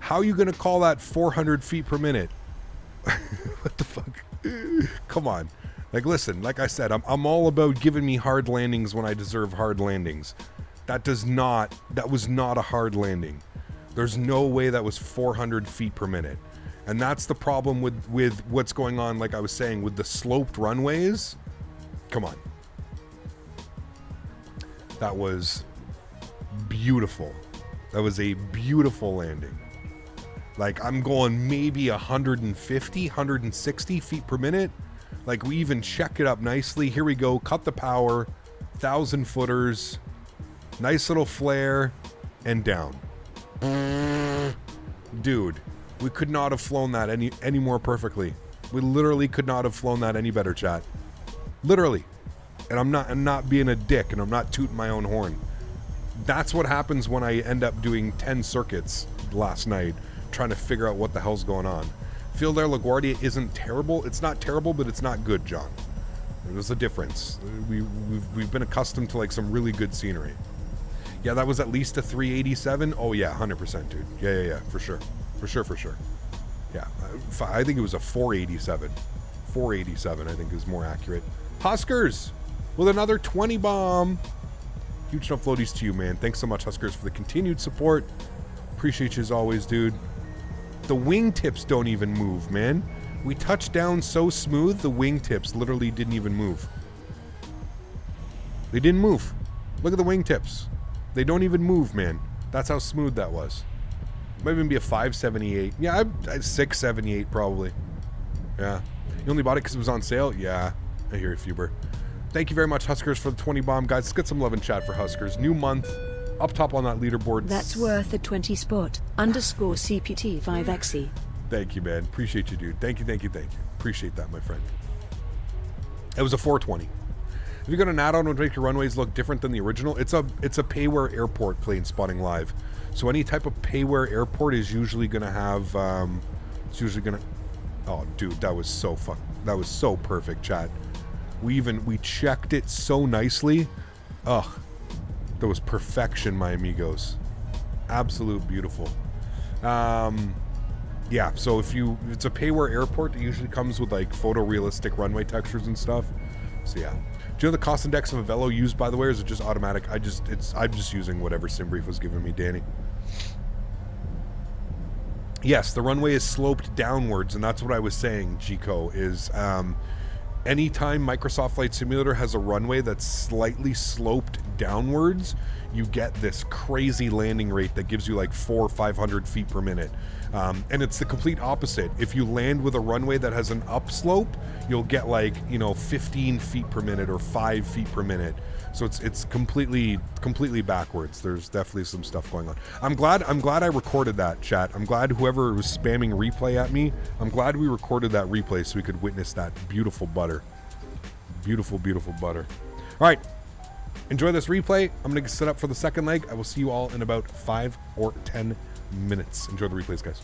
B: How are you going to call that 400 feet per minute? What the fuck? Come on. Like, listen, like I said, I'm all about giving me hard landings when I deserve hard landings. That was not a hard landing. There's no way that was 400 feet per minute. And that's the problem with what's going on, like I was saying, with the sloped runways. Come on. That was beautiful. That was a beautiful landing. Like, I'm going maybe 150, 160 feet per minute. Like, we even checked it up nicely. Here we go. Cut the power. 1,000 footers. Nice little flare. And down. Dude, we could not have flown that any more perfectly. We literally could not have flown that any better, chat. Literally. And I'm not being a dick, and I'm not tooting my own horn. That's what happens when I end up doing 10 circuits last night, trying to figure out what the hell's going on. Field Air LaGuardia isn't terrible. It's not terrible, but it's not good, John. There's a difference. We've been accustomed to like some really good scenery. Yeah, that was at least a 387. Oh yeah, 100%, dude. Yeah, for sure. For sure. Yeah, I think it was a 487. 487, I think, is more accurate. Huskers with another 20 bomb. Huge enough floaties to you, man. Thanks so much, Huskers, for the continued support. Appreciate you as always, dude. The wingtips don't even move, man. We touched down so smooth, the wingtips literally didn't even move. They didn't move. Look at the wingtips. They don't even move, man. That's how smooth that was. Might even be a 578. Yeah, I 678 probably. Yeah. You only bought it because it was on sale? Yeah. I hear you, Fuber. Thank you very much, Huskers, for the 20 bomb. Guys, let's get some love in chat for Huskers. New month. Up top on that leaderboard.
F: That's worth a 20 spot. _CPT 5XE.
B: Thank you, man. Appreciate you, dude. Thank you. Appreciate that, my friend. It was a 420. If you got an add-on to make your runways look different than the original, it's a payware airport plane spotting live. So any type of payware airport is usually gonna have it's usually gonna. Oh, dude, that was so perfect, chat. We checked it so nicely. Ugh. That was perfection, my amigos. Absolute beautiful. Yeah, so if it's a payware airport, it usually comes with like photorealistic runway textures and stuff. So yeah. Do you know the cost index of Avelo used, by the way, or is it just automatic? I'm just using whatever SimBrief was giving me, Danny. Yes, the runway is sloped downwards, and that's what I was saying, Chico, is anytime Microsoft Flight Simulator has a runway that's slightly sloped downwards, you get this crazy landing rate that gives you like 400 or 500 feet per minute. And it's the complete opposite. If you land with a runway that has an upslope, you'll get like, 15 feet per minute or 5 feet per minute. So it's completely backwards. There's definitely some stuff going on. I'm glad I recorded that, chat. I'm glad whoever was spamming replay at me, I'm glad we recorded that replay so we could witness that beautiful butter. Beautiful butter. All right. Enjoy this replay. I'm going to set up for the second leg. I will see you all in about 5 or 10 minutes. Enjoy the replays, guys.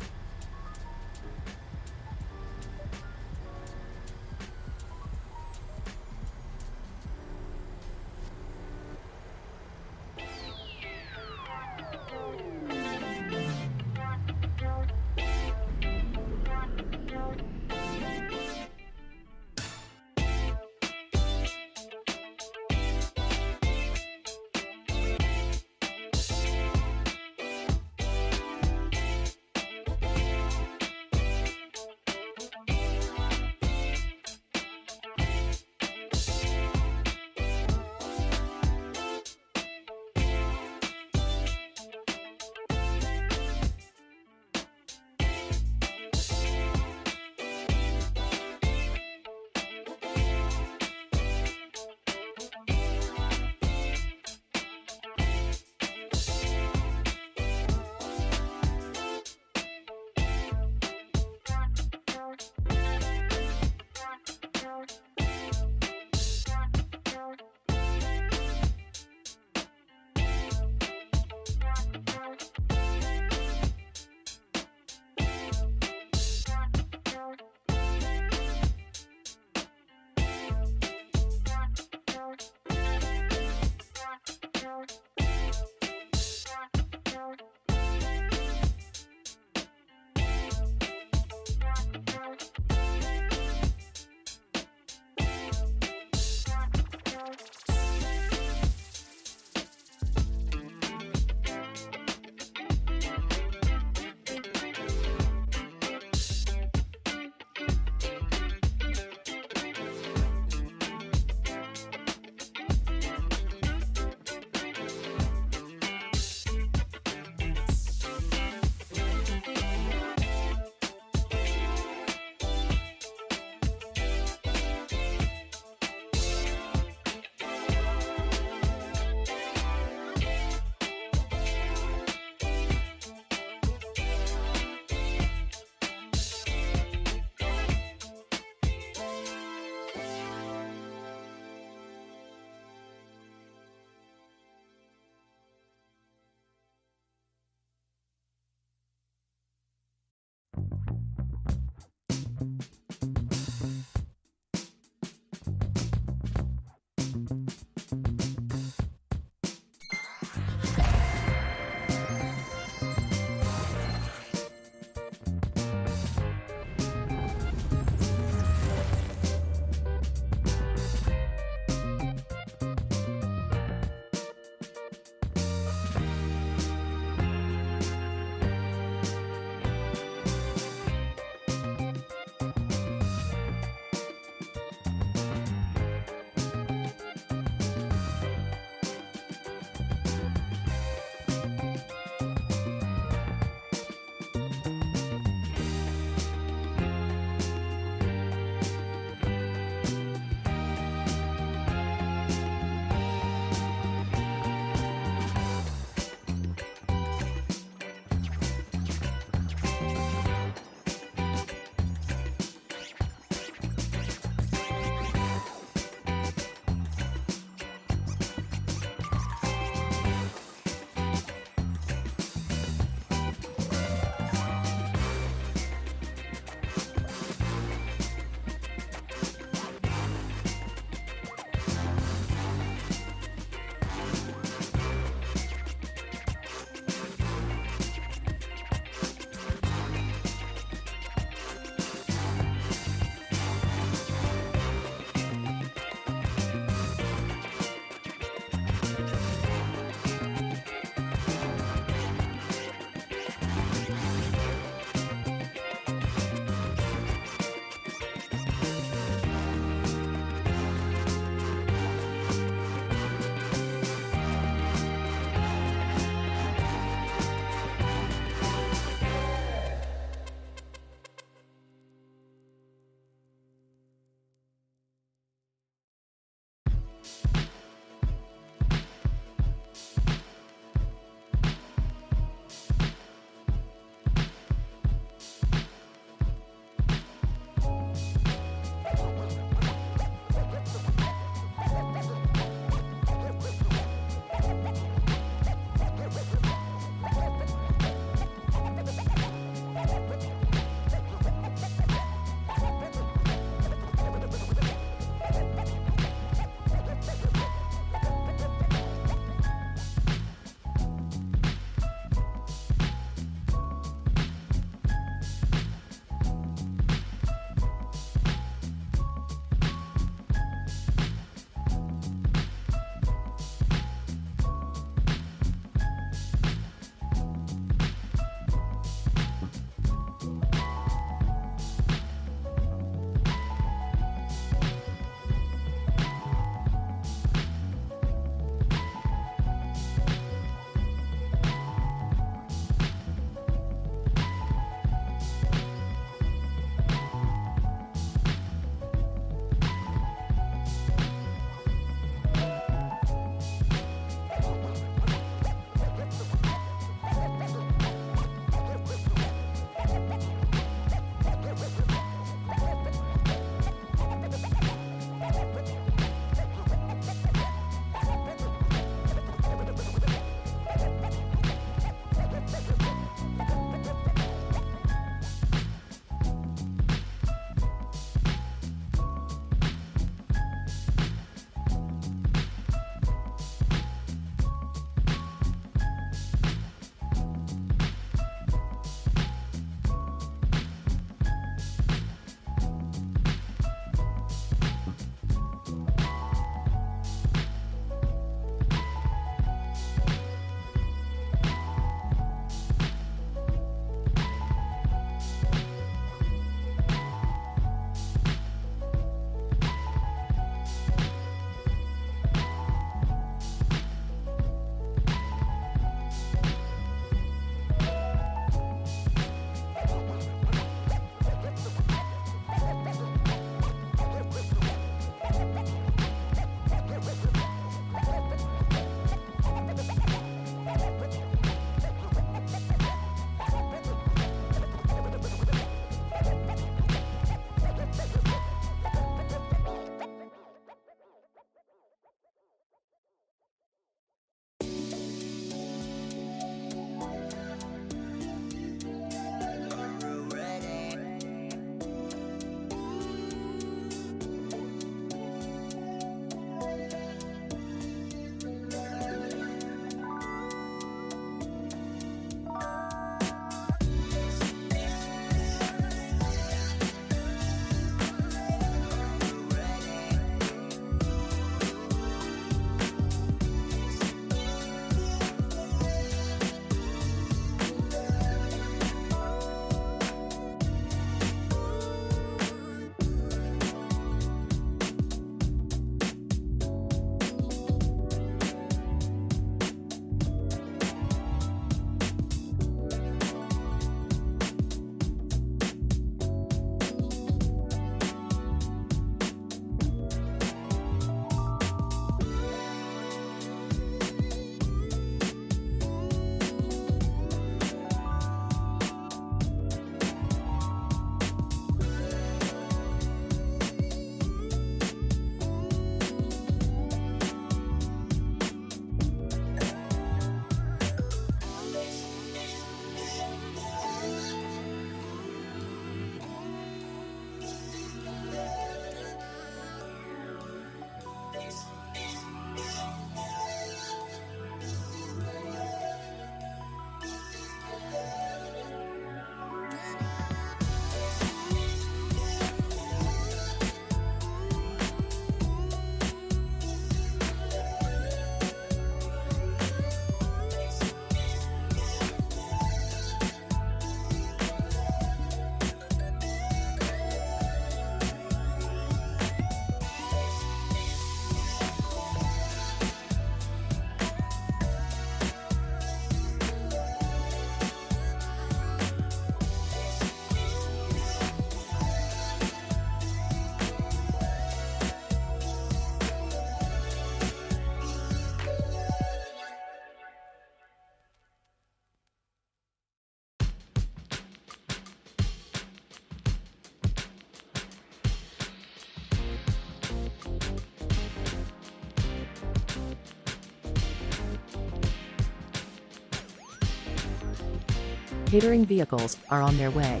A: Catering vehicles are on their way.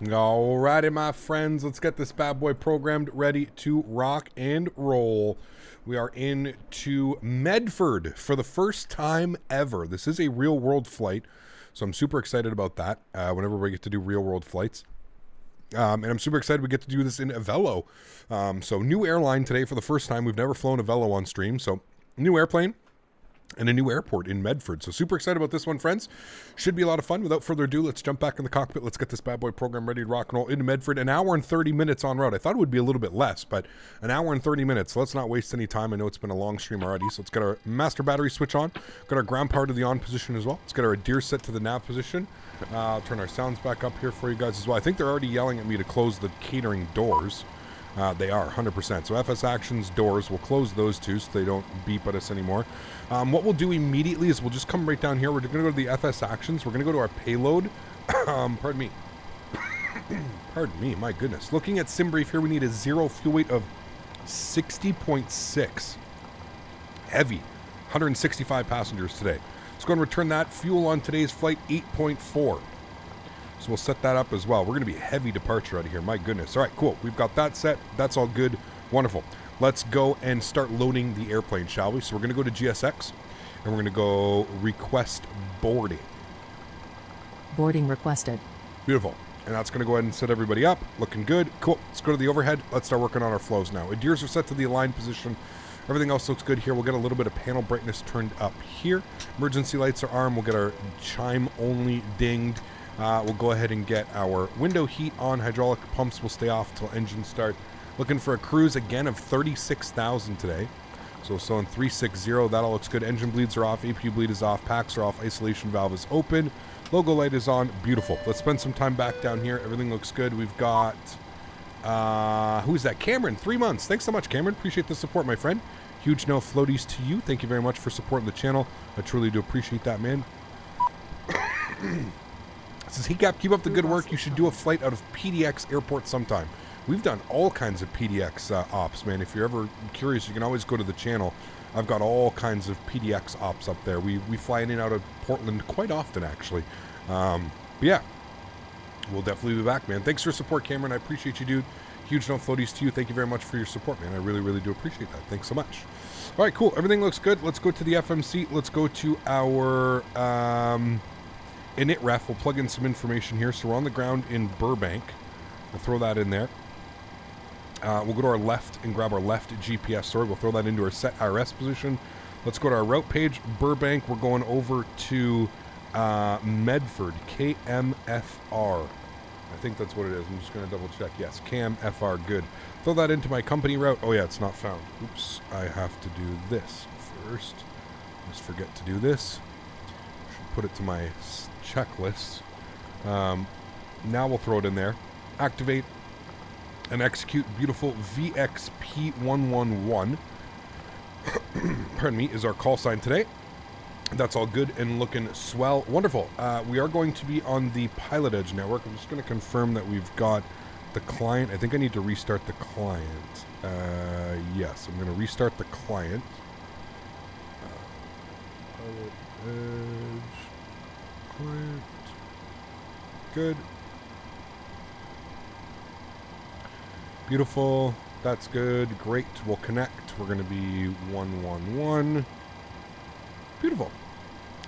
B: Alrighty, my friends, let's get this bad boy programmed, ready to rock and roll. We are into Medford for the first time ever. This is a real world flight, so I'm super excited about that whenever we get to do real world flights. And I'm super excited we get to do this in Avelo. So new airline today for the first time. We've never flown Avelo on stream, so new airplane. and a new airport in Medford. So super excited about this one, friends. Should be a lot of fun. Without further ado, let's jump back in the cockpit. Let's get this bad boy program ready to rock and roll into Medford. An hour and 30 minutes en route. I thought it would be a little bit less, but an hour and 30 minutes. So let's not waste any time. I know it's been a long stream already. So let's get our master battery switch on. Got our ground power to the on position as well. Let's get our deer set to the nav position. I'll turn our sounds back up here for you guys as well. I think they're already yelling at me to close the catering doors. They are 100%. So FS Actions doors, we'll close those two so they don't beep at us anymore. What we'll do immediately is we'll just come right down here. We're going to go to the FS Actions. We're going to go to our payload. Pardon me. Pardon me, my goodness. Looking at sim brief here, we need a zero fuel weight of 60.6. Heavy. 165 passengers today. Let's go and return that. Fuel on today's flight, 8.4. So we'll set that up as well. We're going to be a heavy departure out of here. My goodness. All right, cool. We've got that set. That's all good. Wonderful. Let's go and start loading the airplane, shall we? So we're going to go to GSX, and we're going to go request boarding.
A: Boarding requested.
B: Beautiful. And that's going to go ahead and set everybody up. Looking good. Cool. Let's go to the overhead. Let's start working on our flows now. Adheres are set to the aligned position. Everything else looks good here. We'll get a little bit of panel brightness turned up here. Emergency lights are armed. We'll get our chime only dinged. We'll go ahead and get our window heat on. Hydraulic pumps will stay off till engine start. Looking for a cruise again of 36,000 today. So still in 360. That all looks good. Engine bleeds are off. APU bleed is off. Packs are off. Isolation valve is open. Logo light is on. Beautiful. Let's spend some time back down here. Everything looks good. We've got... who's that? Cameron. 3 months. Thanks so much, Cameron. Appreciate the support, my friend. Huge no floaties to you. Thank you very much for supporting the channel. I truly do appreciate that, man. Says Hecap, keep up the good work. You should do a flight out of PDX airport sometime. We've done all kinds of PDX ops, man. If you're ever curious, you can always go to the channel. I've got all kinds of PDX ops up there. We fly in and out of Portland quite often, actually. But yeah, we'll definitely be back, man. Thanks for support, Cameron. I appreciate you, dude. Huge no floaties to you. Thank you very much for your support, man. I really, really do appreciate that. Thanks so much. All right, cool. Everything looks good. Let's go to the FMC. Let's go to our... init ref. We'll plug in some information here. So we're on the ground in Burbank. We'll throw that in there. We'll go to our left and grab our left GPS sword. We'll throw that into our set IRS position. Let's go to our route page. Burbank. We're going over to Medford. KMFR. I think that's what it is. I'm just going to double check. Yes, KMFR. Good. Throw that into my company route. Oh yeah, it's not found. Oops. I have to do this first. Just forget to do this. Should put it to my checklist. Now we'll throw it in there. Activate and execute. Beautiful. VXP111 pardon me, is our call sign today. That's all good and looking swell. Wonderful. We are going to be on the Pilotedge network. I'm just going to confirm that we've got the client. I think I need to restart the client. Yes, I'm going to restart the client. Pilotedge client. Good. Beautiful. That's good. Great. We'll connect. We're going to be 111. Beautiful.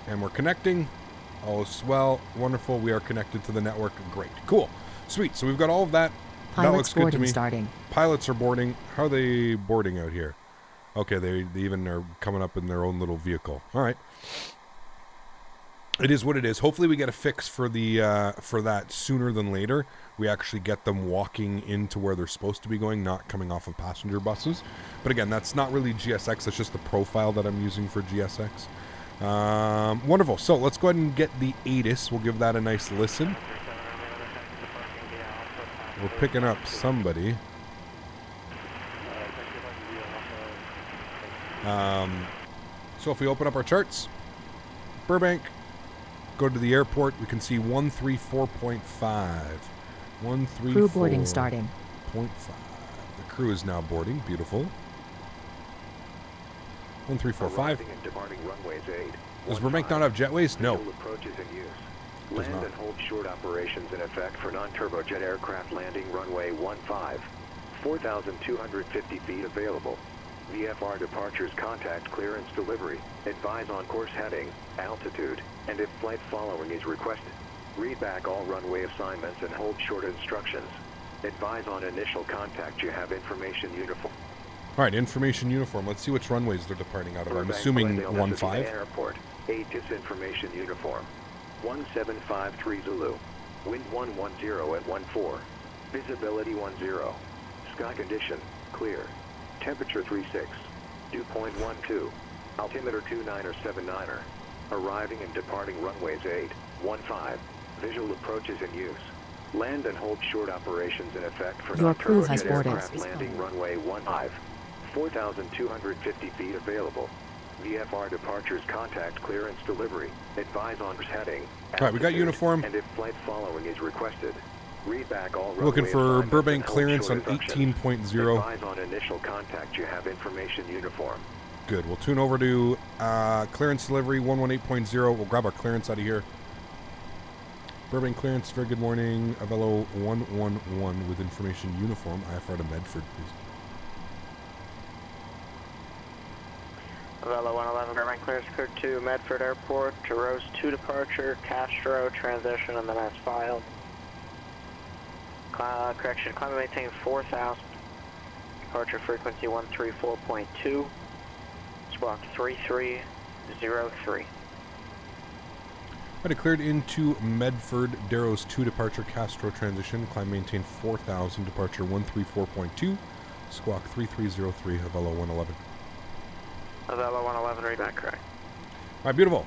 B: And we're connecting. All is swell. Wonderful. We are connected to the network. Great. Cool. Sweet. So we've got all of that.
A: Pilots
B: that looks good to me.
A: Starting.
B: Pilots are boarding. How are they boarding out here? Okay, they even are coming up in their own little vehicle. All right. It is what it is. Hopefully we get a fix for the for that sooner than later. We actually get them walking into where they're supposed to be going, not coming off of passenger buses. But again, that's not really GSX. That's just the profile that I'm using for GSX. Wonderful. So let's go ahead and get the ATIS. We'll give that a nice listen. We're picking up somebody. So if we open up our charts, Burbank, go to the airport, we can see 134.5. 134.
A: Crew boarding starting.
B: 0.5. The crew is now boarding. Beautiful. 1345. Does Burbank not have jetways? No.
C: Approaches in use. Land and hold short operations in effect for non-turbojet aircraft landing runway 15. 4,250 feet available. VFR departures contact clearance delivery. Advise on course heading, altitude, and if flight following is requested. Read back all runway assignments and hold short instructions. Advise on initial contact you have information uniform.
B: All right, information uniform. Let's see which runways they're departing out of. I'm
C: Burbank,
B: assuming
C: Glendale,
B: 15.
C: Airport. Aegis information uniform. 1753 Zulu. Wind 110 at 14. Visibility 10. Sky condition, clear. Temperature 36. Dew point 12. Altimeter 29 or 79er. Arriving and departing runways 8, 15. Visual approaches in use. Land and hold short operations in effect for
A: Your crew has
C: non-turbojet
A: boarded.
C: aircraft landing runway 15. 4,250 feet available. VFR departures contact clearance delivery. Advise on heading.
B: All right, we got uniform.
C: And if flight following is requested. Read back all
B: Looking
C: runway
B: for
C: assignments
B: Burbank
C: and hold
B: clearance
C: short
B: on
C: instructions.
B: 18.0.
C: Advise on initial contact. You have information uniform.
B: Good. We'll tune over to clearance delivery 118.0. We'll grab our clearance out of here. Burbank clearance. Very good morning. Avelo 111 with information uniform. IFR to Medford, please.
D: Avelo 111, Burbank clearance code to Medford Airport, to Rose 2 departure, Castro transition, and then as filed. Correction, climb and maintain 4,000. Departure frequency 134.2. Squawk 3303.
B: I declared into Medford, Darrows 2 departure, Castro transition, climb maintain 4,000, departure 134.2, squawk 3303, Avelo 111.
D: Avelo 111, read back correct.
B: All right, beautiful.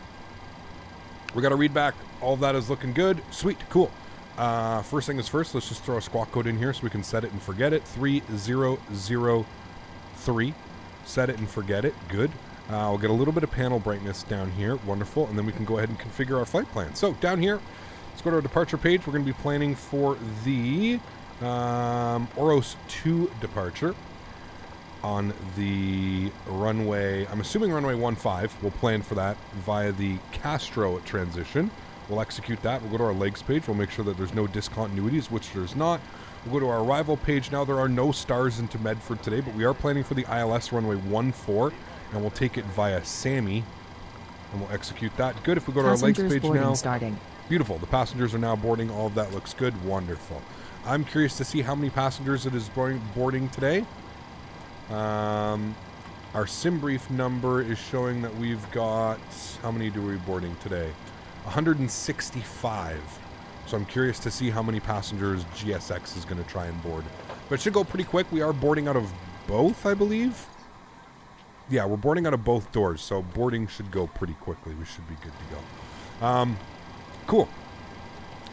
B: We got to read back. All of that is looking good. Sweet, cool. First thing is first, let's just throw a squawk code in here so we can set it and forget it. 3003. Set it and forget it. Good. We'll get a little bit of panel brightness down here. Wonderful. And then we can go ahead and configure our flight plan. So down here, let's go to our departure page. We're going to be planning for the Oros 2 departure on the runway, I'm assuming runway 15. We'll plan for that via the Castro transition. We'll execute that. We'll go to our legs page. We'll make sure that there's no discontinuities, which there's not. We'll go to our arrival page. Now there are no stars into Medford today, but we are planning for the ILS runway 14, and we'll take it via Sammy, and we'll execute that. Good. If we go to our legs page now.
A: Starting.
B: Beautiful. The passengers are now boarding. All of that looks good. Wonderful. I'm curious to see how many passengers it is boarding today. Our sim brief number is showing that we've got, how many do we boarding today? 165. So I'm curious to see how many passengers GSX is going to try and board. But it should go pretty quick. We are boarding out of both, I believe. Yeah, we're boarding out of both doors, so boarding should go pretty quickly. We should be good to go. Cool.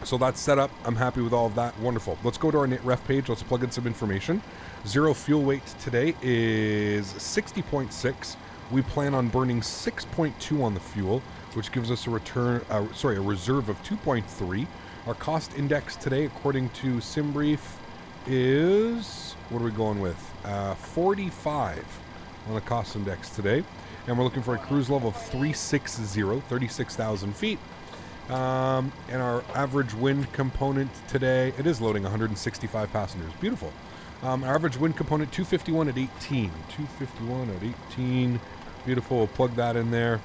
B: So that's set up. I'm happy with all of that. Wonderful. Let's go to our ref page. Let's plug in some information. Zero fuel weight today is 60.6. We plan on burning 6.2 on the fuel, which gives us a reserve of 2.3. Our cost index today, according to SimBrief, is, what are we going with? 45 on the cost index today. And we're looking for a cruise level of 360, 36,000 feet. And our average wind component today, it is loading 165 passengers. Beautiful. Our average wind component, 251 at 18. 251 at 18. Beautiful. We'll plug that in there.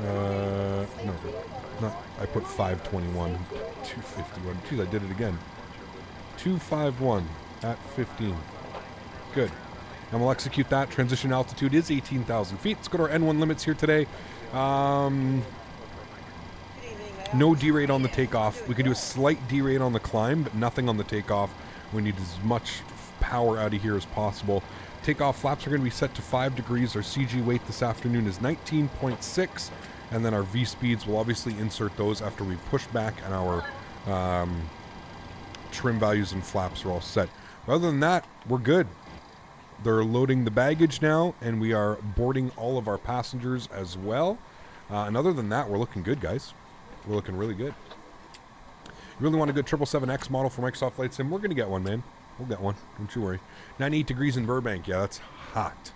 B: No, not. I put 521. 251. Geez, I did it again. 251 at 15. Good. And we'll execute that. Transition altitude is 18,000 feet. Let's go to our N1 limits here today. No derate on the takeoff. We can do a slight derate on the climb, but nothing on the takeoff. We need as much power out of here as possible. Takeoff flaps are going to be set to 5 degrees. Our CG weight this afternoon is 19.6. And then our V speeds, we'll obviously insert those after we've pushed back and our trim values and flaps are all set. Other than that, we're good. They're loading the baggage now, and we are boarding all of our passengers as well. And other than that, we're looking good, guys. We're looking really good. You really want a good 777X model for Microsoft Flight Sim? We're going to get one, man. We'll get one. Don't you worry. 98 degrees in Burbank. Yeah, that's hot.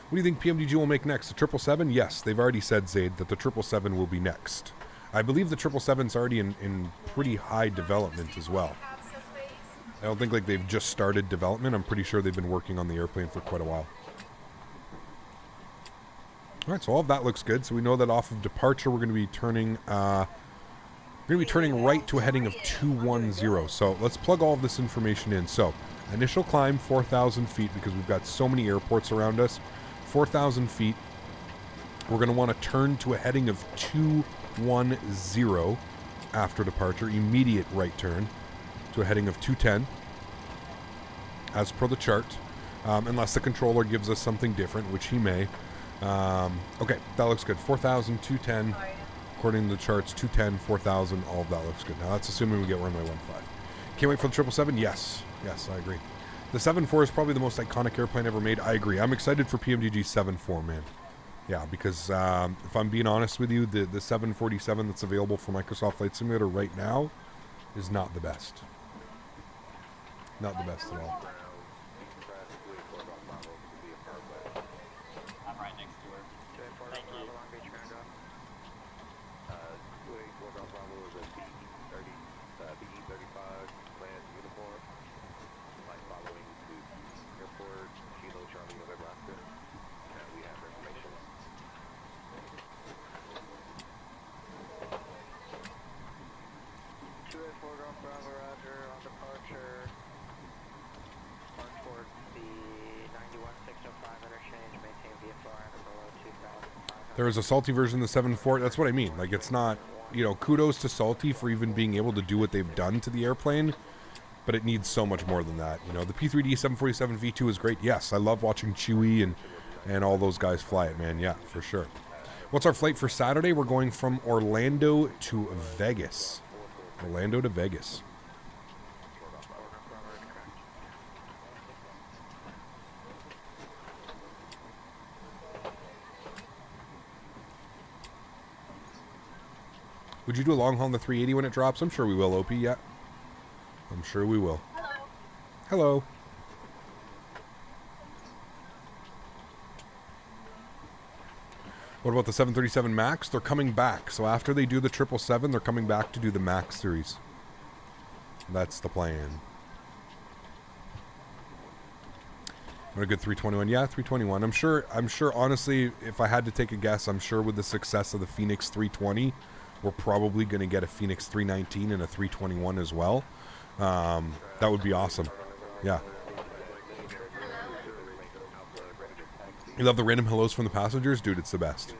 B: What do you think PMDG will make next? The 777? Yes, they've already said, Zaid, that the 777 will be next. I believe the 777's already in pretty high development as well. I don't think like they've just started development. I'm pretty sure they've been working on the airplane for quite a while. All right, so all of that looks good. So we know that off of departure, we're going to be turning We're going to be turning right to a heading of 210. So let's plug all of this information in. So initial climb, 4,000 feet, because we've got so many airports around us. 4,000 feet. We're going to want to turn to a heading of 210 after departure. Immediate right turn to a heading of 210 as per the chart. Unless the controller gives us something different, which he may. Okay, that looks good. 4,000, 210. According to the charts, 210, 4,000, all of that looks good. Now, that's assuming we get runway 15. Can't wait for the 777? Yes. Yes, I agree. The 74 is probably the most iconic airplane ever made. I agree. I'm excited for PMDG 74, man. Yeah, because if I'm being honest with you, the 747 that's available for Microsoft Flight Simulator right now is not the best. Not the best at all. There is a salty version of the 74. That's what I mean. Like, it's not, you know, kudos to Salty for even being able to do what they've done to the airplane, but it needs so much more than that. You know, the P3D 747 V2 is great. Yes, I love watching Chewie and all those guys fly it, man. Yeah, for sure. What's our flight for Saturday? We're going from Orlando to Vegas. Orlando to Vegas. Would you do a long haul on the 380 when it drops? I'm sure we will, OP. Yeah. I'm sure we will. Hello. What about the 737 MAX? They're coming back. So after they do the 777, they're coming back to do the MAX series. That's the plan. What a good 321. Yeah, 321. I'm sure, honestly, if I had to take a guess, I'm sure with the success of the Phoenix 320, we're probably going to get a Phoenix 319 and a 321 as well. That would be awesome. Yeah. You love the random hellos from the passengers? Dude, it's the best.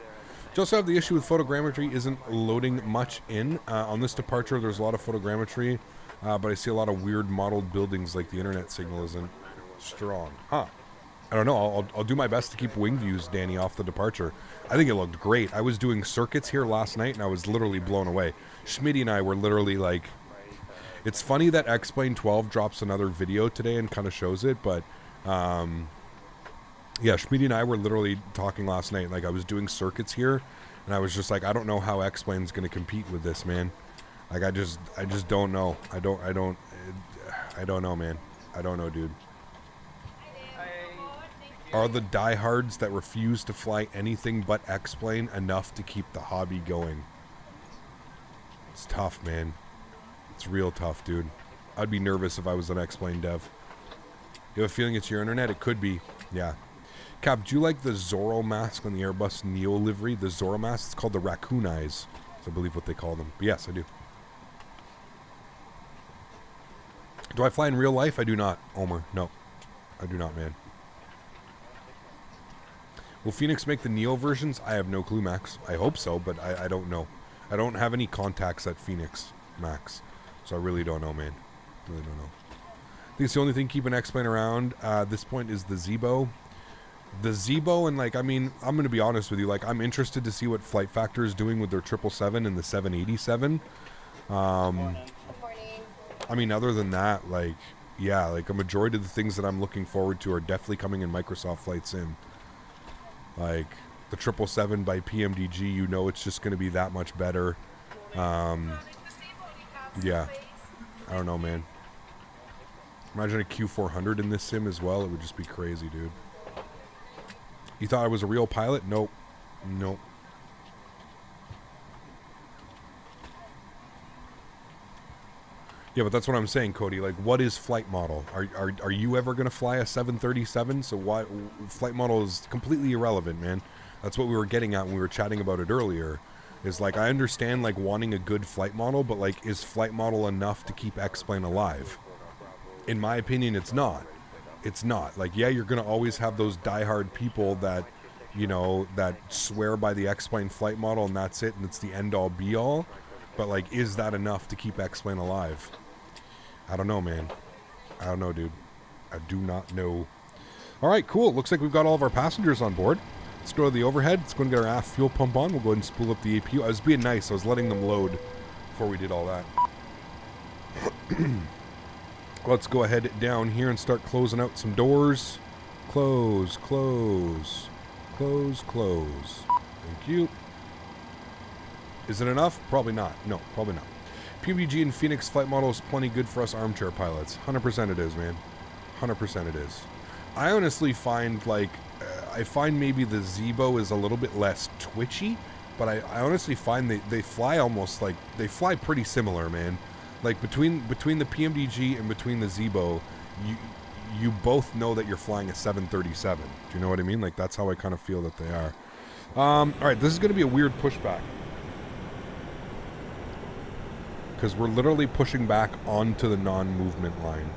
B: You also have the issue with photogrammetry isn't loading much in. On this departure, there's a lot of photogrammetry, but I see a lot of weird modeled buildings like the internet signal isn't strong. Huh. I don't know. I'll do my best to keep wing views, Danny, off the departure. I think it looked great. I was doing circuits here last night, and I was literally blown away. Smitty and I were literally like... It's funny that X-Plane 12 drops another video today and kind of shows it, but... yeah, Smitty and I were literally talking last night. Like, I was doing circuits here, and I was just like, I don't know how X-Plane's going to compete with this, man. Like, I just don't know. I don't know, man. I don't know, dude. Are the diehards that refuse to fly anything but X-Plane enough to keep the hobby going? It's tough, man. It's real tough, dude. I'd be nervous if I was an X-Plane dev. You have a feeling it's your internet? It could be. Yeah. Cap, do you like the Zorro mask on the Airbus Neo livery? The Zorro mask? It's called the raccoon eyes. I believe what they call them. But yes, I do. Do I fly in real life? I do not, Omer. No. I do not, man. Will Phoenix make the Neo versions? I have no clue, Max. I hope so, but I don't know. I don't have any contacts at Phoenix, Max. So I really don't know, man. Really don't know. I think it's the only thing keeping X-Plane around at this point is the Zebo. The Zebo, and like, I mean, I'm going to be honest with you. Like, I'm interested to see what Flight Factor is doing with their 777 and the 787. I mean, other than that, like, yeah, like a majority of the things that I'm looking forward to are definitely coming in Microsoft Flight Sim. Like the 777 by PMDG, you know it's just going to be that much better. Yeah. I don't know, man. Imagine a Q400 in this sim as well. It would just be crazy, dude. You thought I was a real pilot? Nope. Nope. Yeah, but that's what I'm saying, Cody. Like, what is flight model? Are you ever going to fly a 737? So why flight model is completely irrelevant, man. That's what we were getting at when we were chatting about it earlier. Is like, I understand like wanting a good flight model, but like, is flight model enough to keep X-Plane alive? In my opinion, it's not. It's not. Like, yeah, you're going to always have those diehard people that, you know, that swear by the X-Plane flight model and that's it and it's the end-all be-all. But like, is that enough to keep X-Plane alive? I don't know, man. I don't know, dude. I do not know. All right, cool. Looks like we've got all of our passengers on board. Let's go to the overhead. Let's go and get our aft fuel pump on. We'll go ahead and spool up the APU. I was being nice. I was letting them load before we did all that. Let's go ahead down here and start closing out some doors. Close, close, close, close. Thank you. Is it enough? Probably not. No, probably not. PMDG and Phoenix flight model is plenty good for us armchair pilots. 100% it is, man. 100% it is. I honestly find, like, I find maybe the Zebo is a little bit less twitchy, but I honestly find they fly almost like, they fly pretty similar, man. Like, between the PMDG and between the Zebo, you both know that you're flying a 737. Do you know what I mean? Like, that's how I kind of feel that they are. All right, this is going to be a weird pushback. Because we're literally pushing back onto the non-movement line.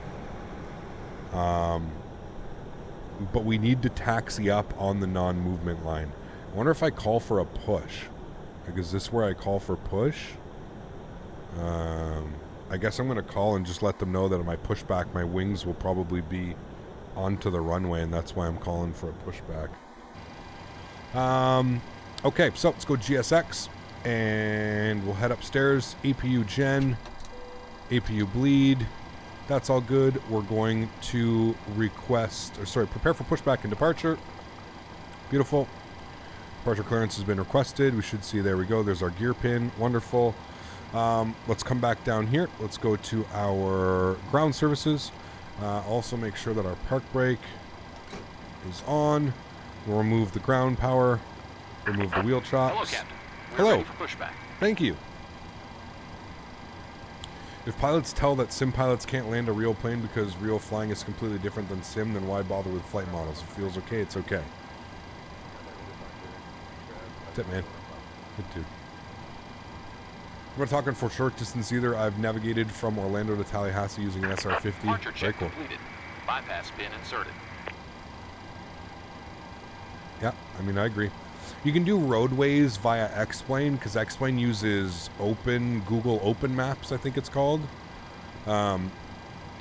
B: But we need to taxi up on the non-movement line. I wonder if I call for a push. Like, is this where I call for push? I guess I'm going to call and just let them know that on my pushback, my wings will probably be onto the runway, and that's why I'm calling for a pushback. Okay, so let's go GSX. And we'll head upstairs. APU gen, APU bleed. That's all good. We're going to prepare for pushback and departure. Beautiful. Departure clearance has been requested. We should see, there we go. There's our gear pin. Wonderful. Let's come back down here. Let's go to our ground services. Also make sure that our park brake is on. We'll remove the ground power. Remove the wheel chops.
E: Hello, Captain.
B: Hello.
E: Ready for pushback.
B: Thank you. If pilots tell that sim pilots can't land a real plane because real flying is completely different than sim, then why bother with flight models? If it feels okay, it's okay. That's it, man. Good dude. I'm not talking for short distance either. I've navigated from Orlando to Tallahassee using an SR-50.
E: Departure
B: Very
E: check
B: cool.
E: completed. Bypass pin inserted.
B: Yeah, I mean, I agree. You can do roadways via X-Plane because X-Plane uses Google Open Maps, I think it's called. So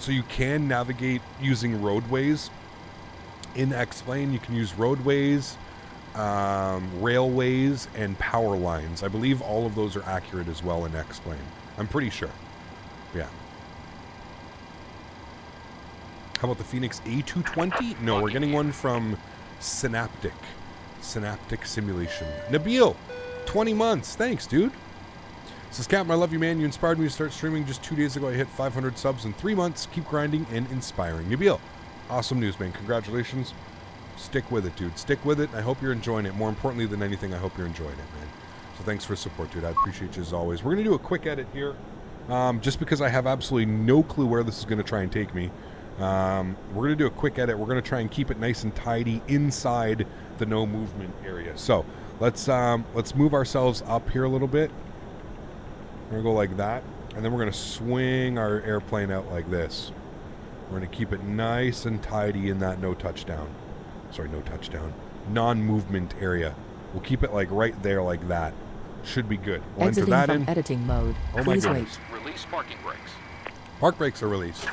B: you can navigate using roadways in X-Plane. You can use roadways, railways, and power lines. I believe all of those are accurate as well in X-Plane. I'm pretty sure. Yeah. How about the Phoenix A220? No, we're getting one from Synaptic Simulation. Nabil, 20 months. Thanks, dude. Says, Captain, I love you, man. You inspired me to start streaming just 2 days ago. I hit 500 subs in 3 months. Keep grinding and inspiring. Nabil, awesome news, man. Congratulations. Stick with it, dude. Stick with it. I hope you're enjoying it. More importantly than anything, I hope you're enjoying it, man. So thanks for the support, dude. I appreciate you as always. We're going to do a quick edit here. Just because I have absolutely no clue where this is going to try and take me. We're going to do a quick edit. We're going to try and keep it nice and tidy inside the no movement area. So let's move ourselves up here a little bit. We're going to go like that, and then we're going to swing our airplane out like this. We're going to keep it nice and tidy in that no touchdown, non-movement area. We'll keep it like right there like that. Should be good. We'll
A: Exiting
B: enter that
A: from
B: in.
A: editing mode.
B: Oh my
A: Please
B: goodness.
A: wait.
E: Release parking brakes.
B: Park brakes are released.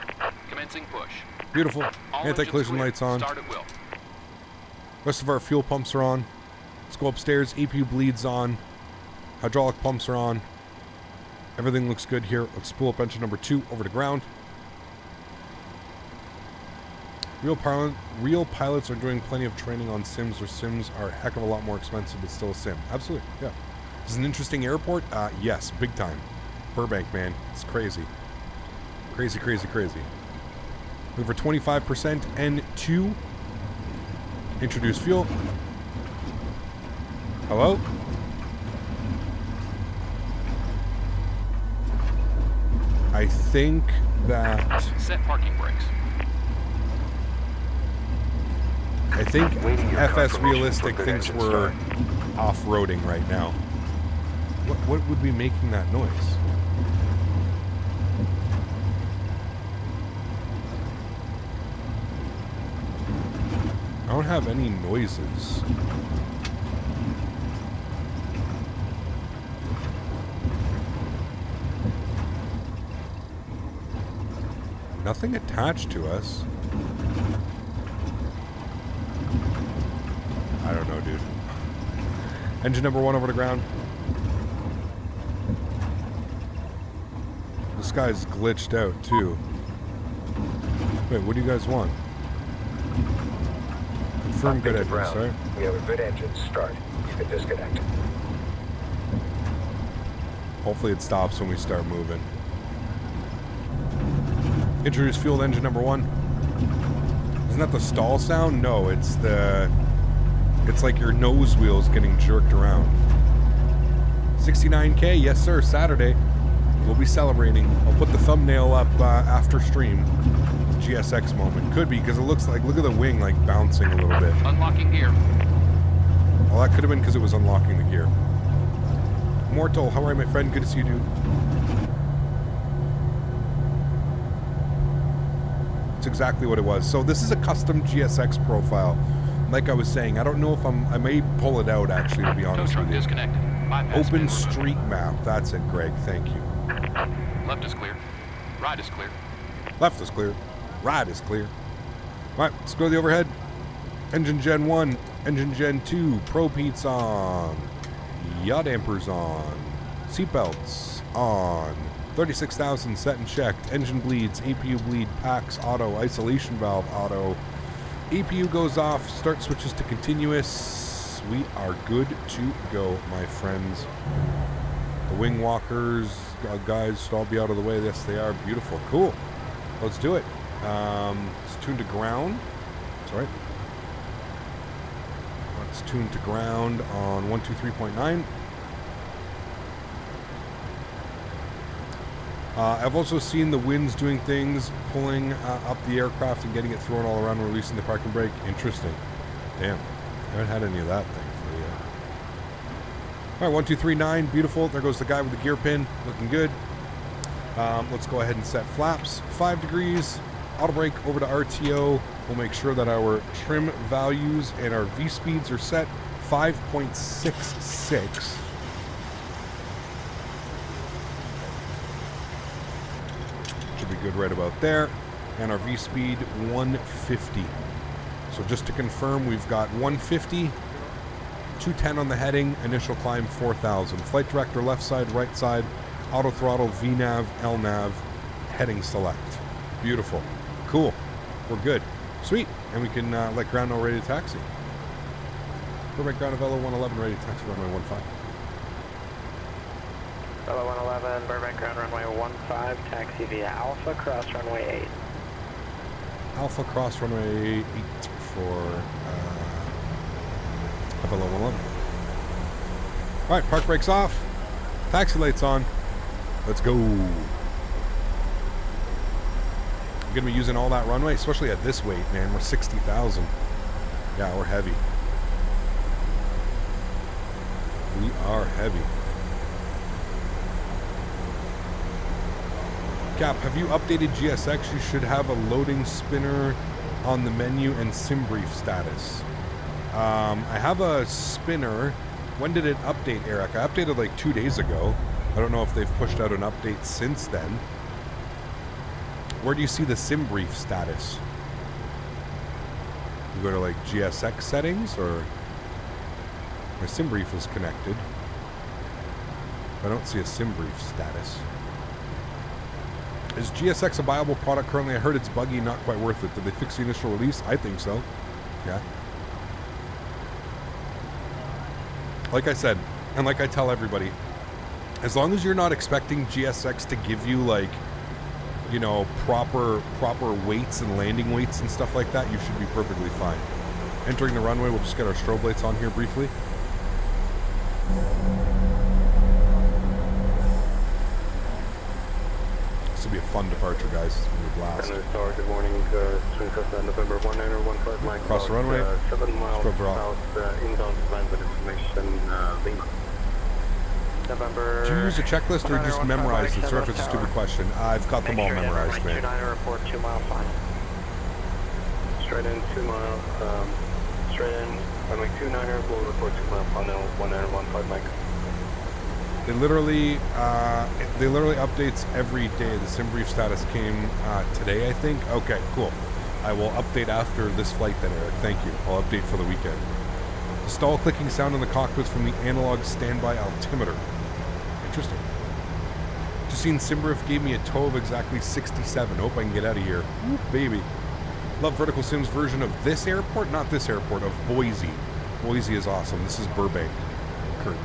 E: Commencing push.
B: Beautiful.
E: All
B: Anti-collision
E: engines
B: lights
E: clear.
B: on.
E: Start at will.
B: Rest of our fuel pumps are on. Let's go upstairs. APU bleeds on. Hydraulic pumps are on. Everything looks good here. Let's spool up engine number 2 over to ground. Real pilots are doing plenty of training on sims, or sims are a heck of a lot more expensive, but still a sim. Absolutely, yeah. This is an interesting airport. Yes, big time. Burbank, man. It's crazy. Crazy, crazy, crazy. Over 25% N2. Introduce fuel. Hello? I think that...
E: Set parking brakes.
B: I think FS Realistic thinks we're off-roading right now. What would be making that noise? I don't have any noises. Nothing attached to us. I don't know, dude. Engine number 1 over the ground. This guy's glitched out, too. Wait, what do you guys want? Confirm good engine start.
K: We have a good engine start. You can disconnect.
B: Hopefully it stops when we start moving. Introduce fuel engine number 1. Isn't that the stall sound? No, it's the... It's like your nose wheels getting jerked around. 69K, yes sir, Saturday. We'll be celebrating. I'll put the thumbnail up after stream. GSX moment. Could be, because it looks like, look at the wing like bouncing a little bit.
E: Unlocking gear.
B: Well, that could have been because it was unlocking the gear. Mortal, how are you, my friend? Good to see you, dude. It's exactly what it was. So this is a custom GSX profile. Like I was saying, I don't know if I may pull it out actually, to be honest with you.
E: Disconnected.
B: Open street map. That's it, Greg. Thank you.
E: Left is clear. Right is clear.
B: Left is clear. Right is clear. All right, let's go to the overhead. Engine Gen 1, Engine Gen 2, Pro Peats on, yaw dampers on, seatbelts on, 36,000 set and checked, engine bleeds, APU bleed, packs auto, isolation valve auto, APU goes off, start switches to continuous. We are good to go, my friends. The wing walkers, guys, should all be out of the way. Yes, they are. Beautiful. Cool. Let's do it. It's tuned to ground. That's right. Let's tune to ground on 123.9. I've also seen the winds doing things, pulling up the aircraft and getting it thrown all around, releasing the parking brake. Interesting. Damn. I haven't had any of that thankfully yet. All right, 1239, beautiful. There goes the guy with the gear pin, looking good. Let's go ahead and set flaps. 5 degrees, auto brake over to RTO. We'll make sure that our trim values and our V speeds are set. 5.66. Should be good right about there. And our V speed 150. So just to confirm, we've got 150, 210 on the heading, initial climb 4,000. Flight director left side, right side, auto throttle, VNAV, LNAV, heading select. Beautiful. Cool. We're good. Sweet. And we can let ground know ready to taxi. Perfect. Ground Avelo 111 ready to taxi runway 15.
D: Avelo 111, Burbank ground runway 15, taxi via Alpha, cross runway 8.
B: Alpha cross runway 8 for Avelo 111. Alright, park brakes off. Taxi lights on. Let's go. I'm going to be using all that runway, especially at this weight, man. We're 60,000. Yeah, we're heavy. We are heavy. Cap, have you updated GSX? You should have a loading spinner on the menu and sim brief status. I have a spinner. When did it update, Eric? I updated like 2 days ago. I don't know if they've pushed out an update since then. Where do you see the sim brief status? You go to like GSX settings, or my sim brief is connected. I don't see a sim brief status. Is GSX a viable product currently? I heard it's buggy, not quite worth it. Did they fix the initial release? I think so. Yeah. Like I said, and like I tell everybody, as long as you're not expecting GSX to give you like, you know, proper weights and landing weights and stuff like that, you should be perfectly fine. Entering the runway, we'll just get our strobe lights on here briefly. This will be a fun departure, guys. It's going to be a blast.
L: Good morning, Twin Costa, November 1915, Mike.
B: Cross the runway.
L: 7 miles
B: strobe
L: south, inbound to land with information, Lima.
D: November.
B: Do you use a checklist or just memorize it? Sorry if it's a stupid question. I've got them all memorized, man.
D: 29 report 2 mile final.
L: Straight in 2 mile. Straight in. Runway 29er. We'll report 2 mile final. 1915 Mike.
B: They literally updates every day. The sim brief status came today, I think. Okay, cool. I will update after this flight then, Eric. Thank you. I'll update for the weekend. The stall clicking sound in the cockpit's from the analog standby altimeter. Interesting. Just seen Simbrief gave me a tow of exactly 67. Hope I can get out of here. Ooh, baby. Love Vertical Sim's version of this airport. Not this airport, of Boise. Boise is awesome. This is Burbank. Kurt.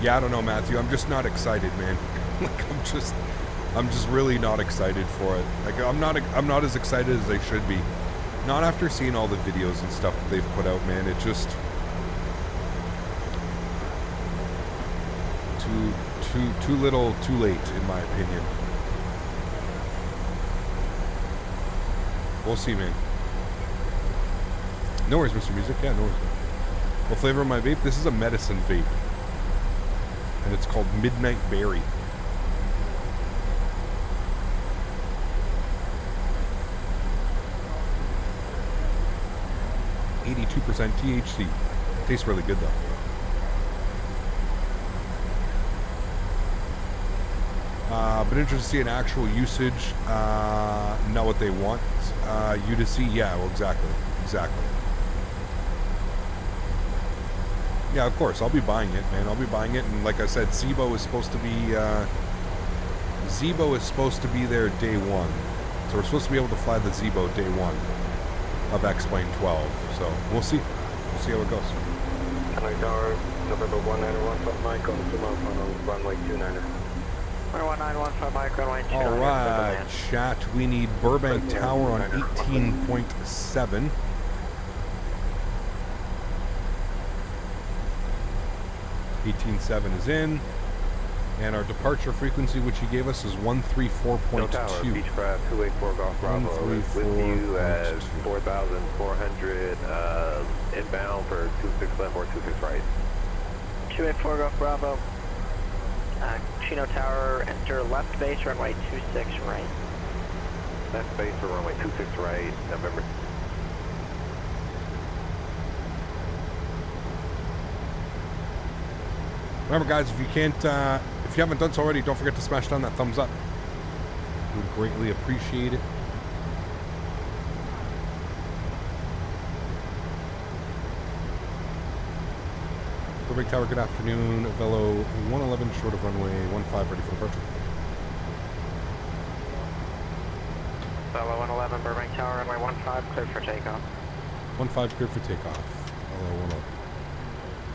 B: Yeah, I don't know, Matthew. I'm just not excited, man. Like, I'm just really not excited for it. Like, I'm not as excited as I should be. Not after seeing all the videos and stuff that they've put out, man. It just too little, too late, in my opinion. We'll see, man. No worries, Mr. Music. Yeah, no worries. What flavor of my vape? This is a medicine vape. And it's called Midnight Berry. %82% THC. Tastes really good, though. But interested to see an actual usage. Know what they want you to see. Yeah, well, exactly. Yeah, of course. I'll be buying it, man. I'll be buying it. And like I said, Zibo is supposed to be there day one. So we're supposed to be able to fly the Zibo day one of X-Plane 12. So we'll see. We'll see how it goes.
L: Hanoi Tower, November 1915 Mike on the 2 mile final, runway 29er.
D: 1915 Mike, runway 29er.
B: All right, chat. We need Burbank Tower on 18.7. .7 is in, and our departure frequency, which he gave us, is 134.2.
L: Tower, Beechcraft 284 Golf Bravo, with you at 4,400 inbound for 26 left or 26 right.
D: 284 Golf Bravo. Chino Tower, enter left base, runway 26 right.
C: Left base for runway 26 right, November.
B: Remember, guys, if you haven't done so already, don't forget to smash down that thumbs up. We would greatly appreciate it. Burbank Tower, good afternoon. Avelo 111 short of runway 15, ready for departure.
D: Avelo 111, Burbank Tower, runway 15, cleared for takeoff.
B: 15 cleared for takeoff. Avelo 111.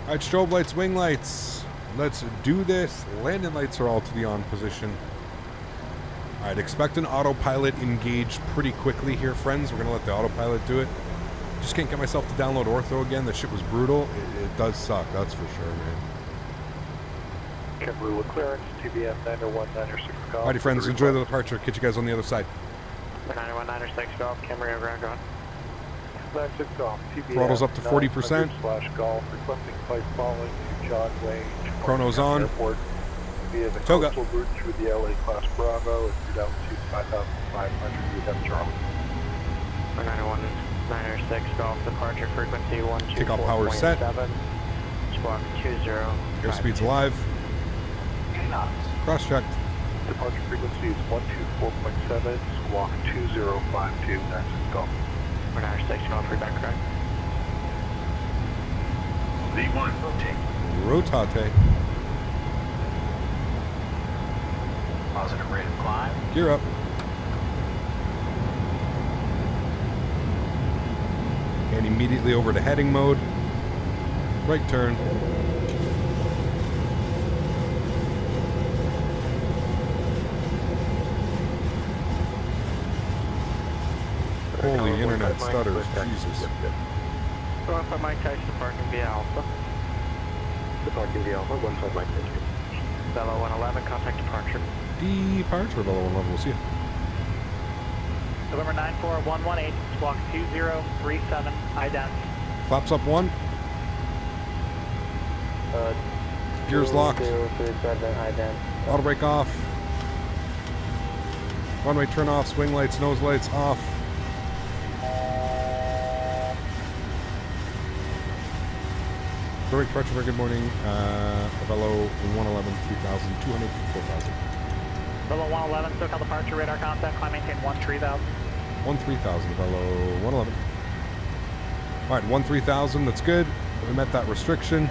B: All right, strobe lights, wing lights. Let's do this. Landing lights are all to the on position. All right, expect an autopilot engage pretty quickly here, friends. We're going to let the autopilot do it. Just can't get myself to download Ortho again. That shit was brutal. It does suck, that's for sure, man.
L: Kimberly with clearance, TBF 90196 Golf.
B: Alrighty, friends, enjoy the departure. Catch you guys on the other side.
D: 90196 Golf, Camarillo ground on.
L: 96 Golf, TBF
B: Throttle's up to 40%.
L: /Golf, requesting flight following to John Wayne.
B: Chrono's on.
L: Airport via the
B: Toga.
L: coastal route through the LA Class Bravo and through down to 5,500 with Charlie.
D: 90196 Golf, departure frequency 124.7.
B: Takeoff power set.
D: Squawk 20.
B: Airspeed's live. Cross checked.
L: Departure frequency is 124.7, squawk 2052, 96 Golf.
D: 996 Golf, free back correct.
J: V1, rotate.
B: Rotate.
E: Positive rate of climb.
B: Gear up. And immediately over to heading mode. Right turn. Holy internet stutters, Jesus.
D: Going for Mike Tyson parking via Alpha.
L: Departing the Alpha, 15 Mike Entry.
D: Velo 111, contact departure.
B: Departure, Velo 111, we'll see you.
G: November 94118, squawk 2037, ident.
B: Flaps up 1. Gears locked.
D: 2037, ident.
B: Auto brake off. Runway turn off, swing lights, nose lights off. Sólríkt departure, very good morning. Avelo 111, 3,200, 4,000.
G: Velo 111, SoCal departure, radar contact, climb maintain 13,000.
B: 13,000, Avelo 111. Alright, 13,000, that's good. We met that restriction.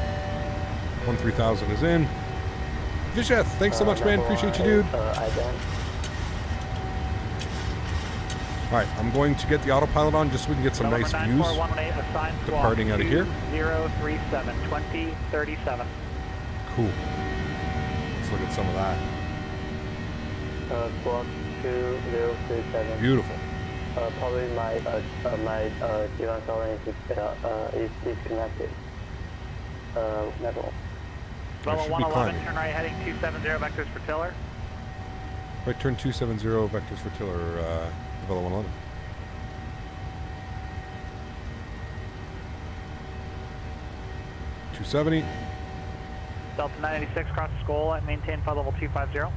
B: 13,000 is in. Visheth, thanks so much, man. Appreciate you, dude. Alright, I'm going to get the autopilot on just so we can get some nice views. Departing out of here.
G: 037, 2037.
B: Cool. Let's look at some of that.
D: Squawk 2037.
B: Beautiful.
D: Probably my G1 is disconnected. Metal.
G: Velo 111, turn right heading 270 vectors for tiller.
B: Right turn 270 vectors for tiller, Velo 111. $270.
G: Delta 986, cross the skull and maintain flight level 250.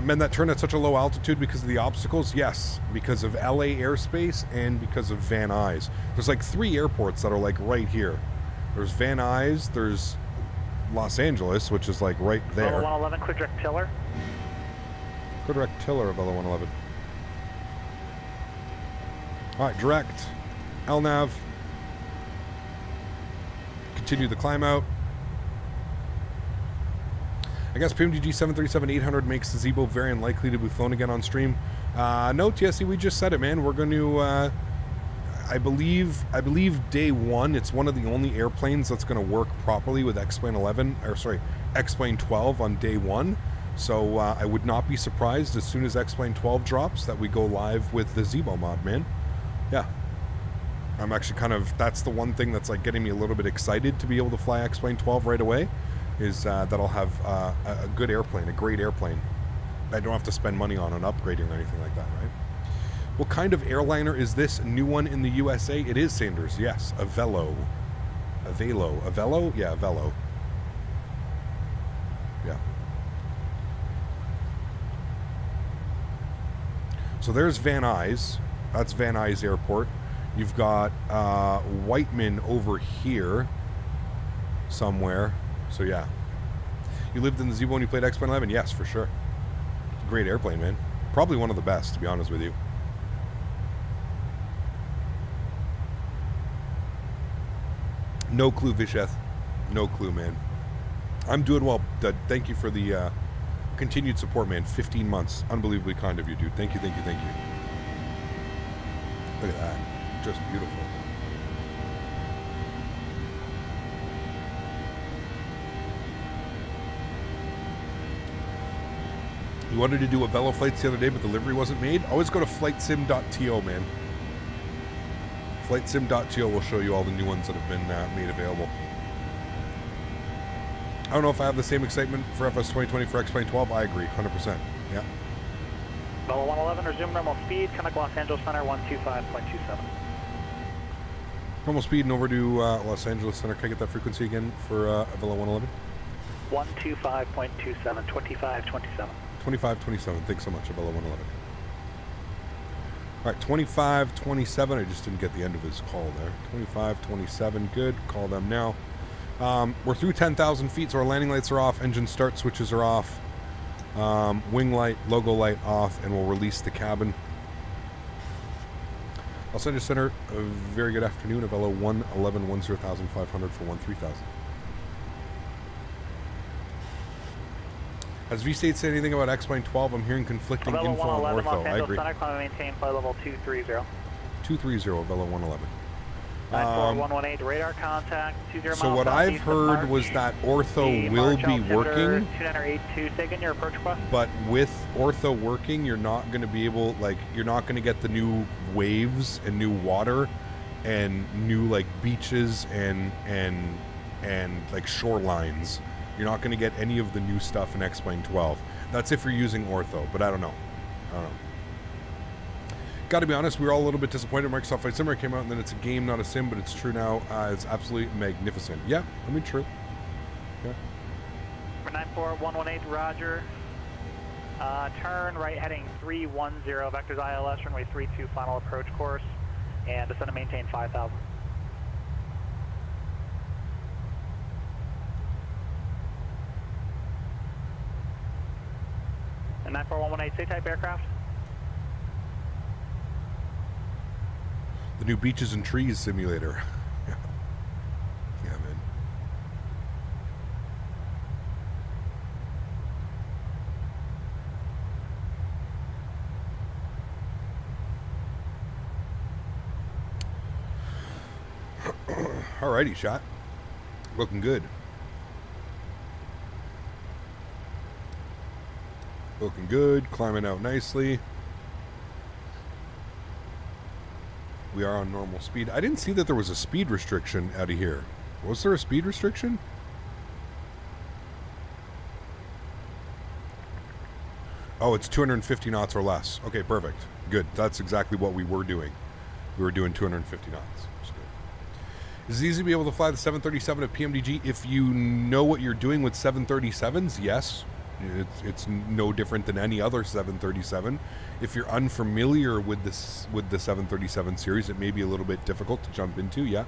B: Man, that turn at such a low altitude because of the obstacles? Yes, because of LA airspace and because of Van Nuys. There's like 3 airports that are like right here. There's Van Nuys, there's Los Angeles, which is like right there.
G: Velo 111, clear direct tiller.
B: Clear direct tiller, Velo 111. Alright, direct. LNAV. Continue the climb out. I guess PMDG 737-800 makes the Zebo very unlikely to be flown again on stream. No, TSC, we just said it, man. We're going to, I believe day 1, it's one of the only airplanes that's going to work properly with X-Plane 11, or sorry, X-Plane 12 on day 1. So I would not be surprised as soon as X-Plane 12 drops that we go live with the Zebo mod, man. Yeah. I'm actually kind of, that's the one thing that's like getting me a little bit excited to be able to fly X-Plane 12 right away, is that I'll have a good airplane, a great airplane. I don't have to spend money on upgrading or anything like that, right? What kind of airliner is this? A new one in the USA? It is, Sanders, yes. Avelo. Avelo? Yeah, Avelo. Yeah. So there's Van Nuys. That's Van Nuys Airport. You've got Whiteman over here somewhere. So yeah. You lived in the Zebo when you played X-Plane 11? Yes, for sure. Great airplane, man. Probably one of the best, to be honest with you. No clue, Visheth. No clue, man. I'm doing well. Thank you for the continued support, man. 15 months. Unbelievably kind of you, dude. Thank you, thank you, thank you. Look at that. Just beautiful. You wanted to do a Velo flights the other day, but the delivery wasn't made? Always go to flightsim.to, man. Flightsim.to will show you all the new ones that have been made available. I don't know if I have the same excitement for FS 2020 for X-Plane 12. I agree, 100%. Yeah.
G: Velo 111, resume normal speed, connect Los Angeles Center 125.27.
B: Normal speed and over to Los Angeles Center. Can I get that frequency again for Velo 111?
G: 125.27, 2527.
B: 2527. Thanks so much, Velo 111. All right, 2527. I just didn't get the end of his call there. 2527. Good. Call them now. We're through 10,000 feet, so our landing lights are off. Engine start switches are off. Wing light, logo light off, and we'll release the cabin. Los Angeles Center, a very good afternoon. Avelo 111, 10,500 for 13,000. Has V-State said anything about X-Plane 12? I'm hearing conflicting
G: Avelo
B: info on
G: 111,
B: ortho.
G: Los
B: I
G: Angeles
B: agree.
G: Center, climb maintain flight level 230.
B: 230, Avelo 111.
G: 94118, radar contact, 20 miles.
B: So what I've heard was that ortho will be working,
G: 2982, taking your approach request.
B: but with ortho working, you're not going to be able, like, you're not going to get the new waves and new water and new, like, beaches and and like shorelines. You're not going to get any of the new stuff in X-Plane 12. That's if you're using ortho, but I don't know. Got to be honest, we were all a little bit disappointed Microsoft Flight Simulator came out and then it's a game, not a sim, but it's true now. It's absolutely magnificent. Yeah, I mean, true. Yeah.
G: 94118, roger. Turn right heading 310, vectors ILS, runway 32, final approach course, and descend and maintain 5,000. And 94118, C-type aircraft.
B: The new Beaches and Trees simulator. Yeah, man. Alrighty, shot. Looking good. Looking good. Climbing out nicely. We are on normal speed. I didn't see that there was a speed restriction out of here. Was there a speed restriction? Oh, it's 250 knots or less. Okay, perfect. Good. That's exactly what we were doing. We were doing 250 knots. That's good. Is it easy to be able to fly the 737 at PMDG? If you know what you're doing with 737s, yes. It's no different than any other 737. If you're unfamiliar with this, with the 737 series, it may be a little bit difficult to jump into. Yeah.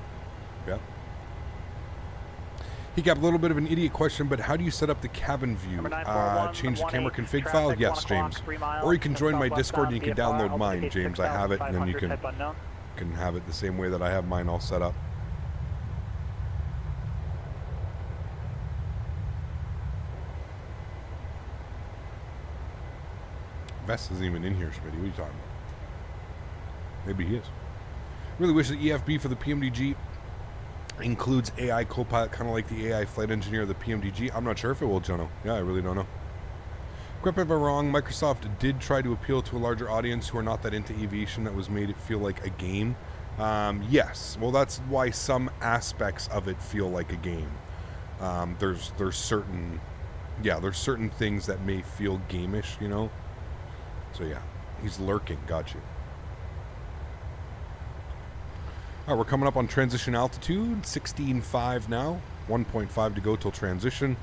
B: He got a little bit of an idiot question, but how do you set up the cabin view? Change the camera config file? Yes, James. Or you can join my Discord and you can download mine, James. I have it, and then you can have it the same way that I have mine all set up. Vest isn't even in here, Smitty. What are you talking about? Maybe he is. Really wish the EFB for the PMDG includes AI Copilot, kind of like the AI flight engineer of the PMDG. I'm not sure if it will, Jono. Yeah, I really don't know. Correct me if I'm wrong, Microsoft did try to appeal to a larger audience who are not that into aviation. That was made it feel like a game. Yes. Well, that's why some aspects of it feel like a game. There's certain things that may feel gamish, you know? So yeah, he's lurking. Got you. All right, we're coming up on transition altitude, 16.5 now. 1.5 to go till transition.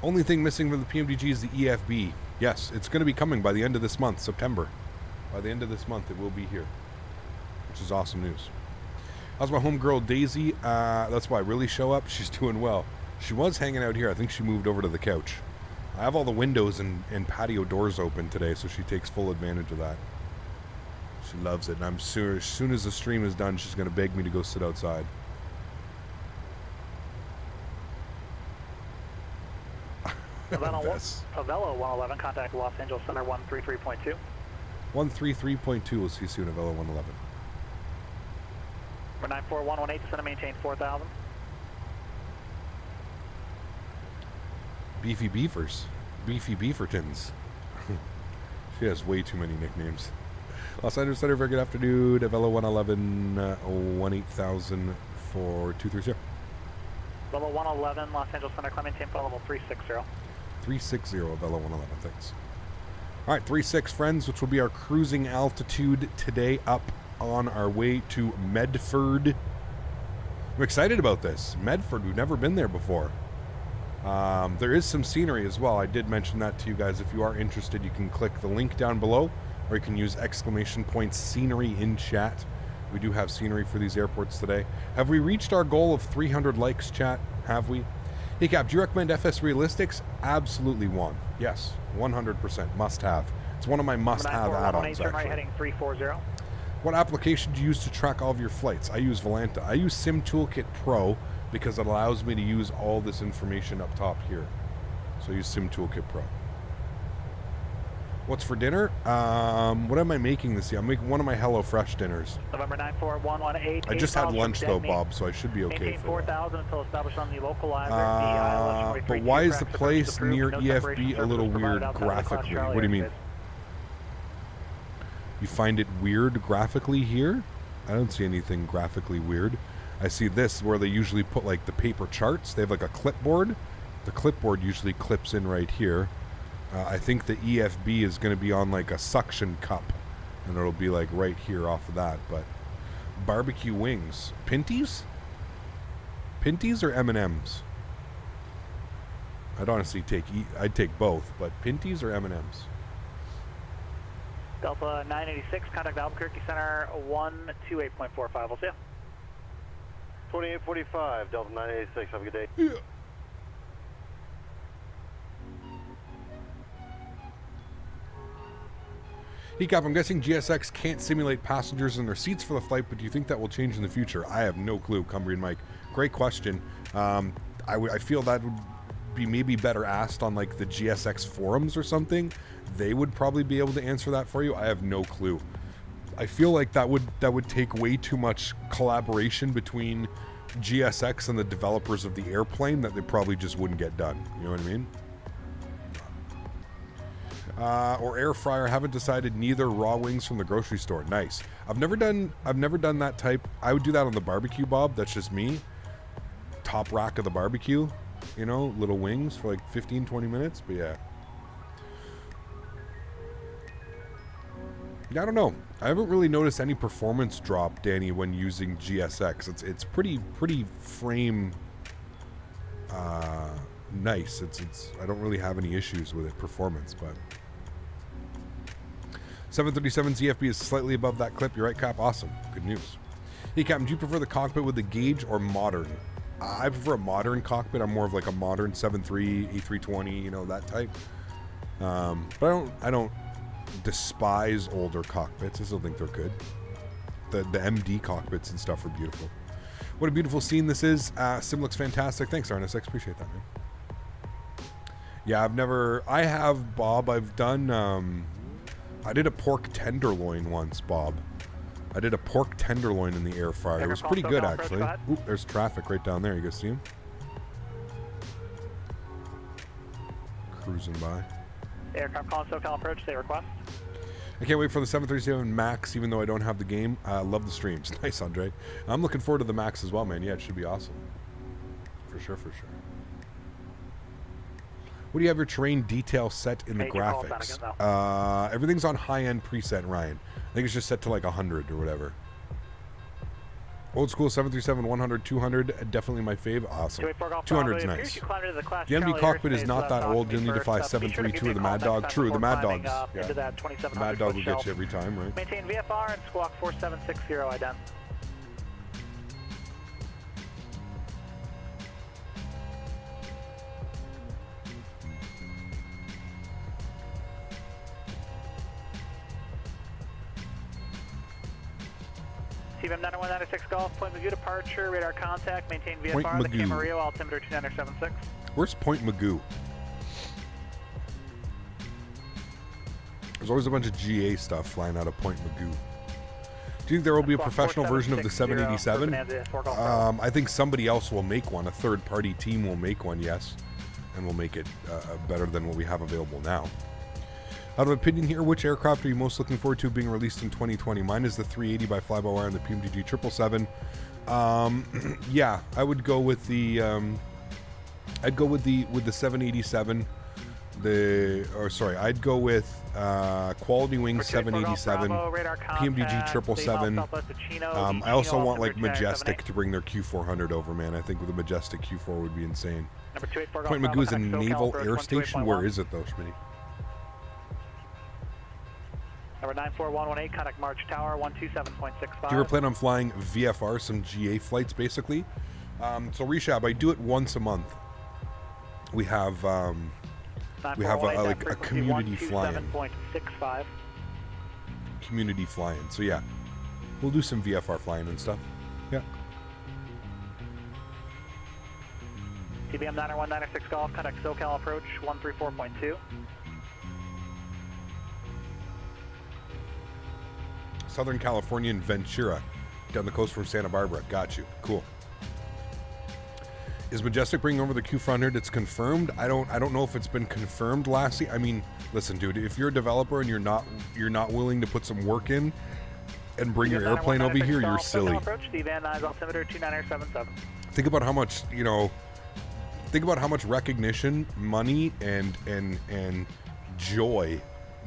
B: Only thing missing from the PMDG is the EFB. Yes, it's going to be coming by the end of this month, September. By the end of this month, it will be here, which is awesome news. How's my homegirl Daisy? That's why I really show up. She's doing well. She was hanging out here. I think she moved over to the couch. I have all the windows and patio doors open today, so she takes full advantage of that. She loves it, and I'm sure as soon as the stream is done, she's going to beg me to go sit outside.
G: Avelo 111, contact Los Angeles Center 133.2.
B: 133.2, we'll see you soon, Avelo 111.
G: We're 94118, descend and maintain 4,000.
B: Beefy Beefers. Beefy Beefertons. She has way too many nicknames. Los Angeles Center, very good afternoon. Avelo 111, 18000 for 230.
G: Level 111, Los Angeles Center, climb maintain flight level 360.
B: 360, Avelo 111, thanks. All right, 36, friends, which will be our cruising altitude today, up on our way to Medford. I'm excited about this. Medford, we've never been there before. There is some scenery as well. I did mention that to you guys. If you are interested, you can click the link down below, or you can use ! scenery in chat. We do have scenery for these airports today. Have we reached our goal of 300 likes, chat? Have we? Hey Cap, do you recommend FS Realistics? Absolutely one. Yes, 100%. Must have. It's one of my must have add-ons, actually.
G: Right heading 340.
B: What application do you use to track all of your flights? I use Volanta. I use Sim Toolkit Pro because it allows me to use all this information up top here. So I use Sim Toolkit Pro. What's for dinner? What am I making this year? I'm making one of my HelloFresh dinners.
G: November 94118.
B: I just had lunch though, Bob, so I should be okay for
G: 4,000 until established on the localizer.
B: But why is the place near EFB a little weird graphically? What do you mean? You find it weird graphically here? I don't see anything graphically weird. I see this where they usually put like the paper charts. They have like a clipboard. The clipboard usually clips in right here. I think the EFB is going to be on like a suction cup, and it'll be like right here off of that. But barbecue wings, Pinties? Pinties or M&Ms? I'd honestly I'd take both, but Pinties or M&Ms?
G: Delta 986, contact Albuquerque Center 128.45. We'll see you.
L: 2845, Delta 986. Have a good day.
B: Yeah. Hey Cap, I'm guessing GSX can't simulate passengers in their seats for the flight, but do you think that will change in the future? I have no clue, Cumbrian Mike. Great question. I feel that would be maybe better asked on like the GSX forums or something. They would probably be able to answer that for you. I have no clue. I feel like that would take way too much collaboration between GSX and the developers of the airplane that they probably just wouldn't get done. You know what I mean? Or air fryer, haven't decided, neither. Raw wings from the grocery store. Nice. I've never done that type. I would do that on the barbecue, Bob. That's just me. Top rack of the barbecue, you know, little wings for like 15-20 minutes. But yeah, I don't know. I haven't really noticed any performance drop, Danny, when using GSX. It's pretty frame nice. It's I don't really have any issues with it performance, but 737 ZFB is slightly above that clip. You're right, Cap. Awesome. Good news. Hey, Captain, do you prefer the cockpit with the gauge or modern? I prefer a modern cockpit. I'm more of like a modern 7.3, A320, you know, that type. But I don't despise older cockpits. I still think they're good. The MD cockpits and stuff are beautiful. What a beautiful scene this is. Sim looks fantastic. Thanks, RNSX. Appreciate that, man. Yeah, I have, Bob. I've done, I did a pork tenderloin once, Bob. I did a pork tenderloin in the air fryer. It was pretty good, actually. Ooh, there's traffic right down there. You guys see him? Cruising by.
G: Aircraft calling SoCal approach, say request.
B: I can't wait for the 737 MAX, even though I don't have the game. I love the streams. Nice, Andre. I'm looking forward to the MAX as well, man. Yeah, it should be awesome. For sure, for sure. What do you have your terrain detail set in the graphics? Everything's on high-end preset, Ryan. I think it's just set to like 100 or whatever. Old school 737, 100, 200, definitely my fave. Awesome. 200's nice. The MD cockpit is not that old. You'll need to fly 732 or the Mad Dog. True, the Mad Dogs. Yeah. The Mad Dog will get you every time, right?
G: Maintain VFR and squawk 4760 ident. CVM 91196 Golf, Point Magoo departure, radar contact, maintain VFR, the Camarillo, altimeter 2976.
B: Where's Point Magoo? There's always a bunch of GA stuff flying out of Point Magoo. Do you think there will be a professional version of the 787? I think somebody else will make one. A third-party team will make one, yes. And will make it better than what we have available now. Out of opinion here, which aircraft are you most looking forward to being released in 2020? Mine is the 380 by Fly-by-Wire and the PMDG 777. Yeah, I would go with the I'd go with the 787. I'd go with Quality Wings 787, PMDG 777. I also want like Majestic to bring their Q400 over, man. I think with the Majestic Q4 would be insane. Point Magoo is a naval air station. Where is it though, Smitty?
G: Number 94118, contact March Tower 127.65.
B: Do you ever plan on flying VFR, some GA flights, basically? So Reshab, I do it once a month. We have like a community flying. Community flying. So yeah, we'll do some VFR flying and stuff. Yeah.
G: CBM 90196 Golf, contact SoCal approach 134.2.
B: Southern California and Ventura, down the coast from Santa Barbara. Got you. Cool. Is Majestic bringing over the Q400? It's confirmed. I don't know if it's been confirmed, Lassie. I mean, listen, dude. If you're a developer and you're not willing to put some work in, and bring your airplane over here, you're silly.
G: Approach, Van Nuys, altimeter 2977.
B: Think about how much, you know, think about how much recognition, money, and joy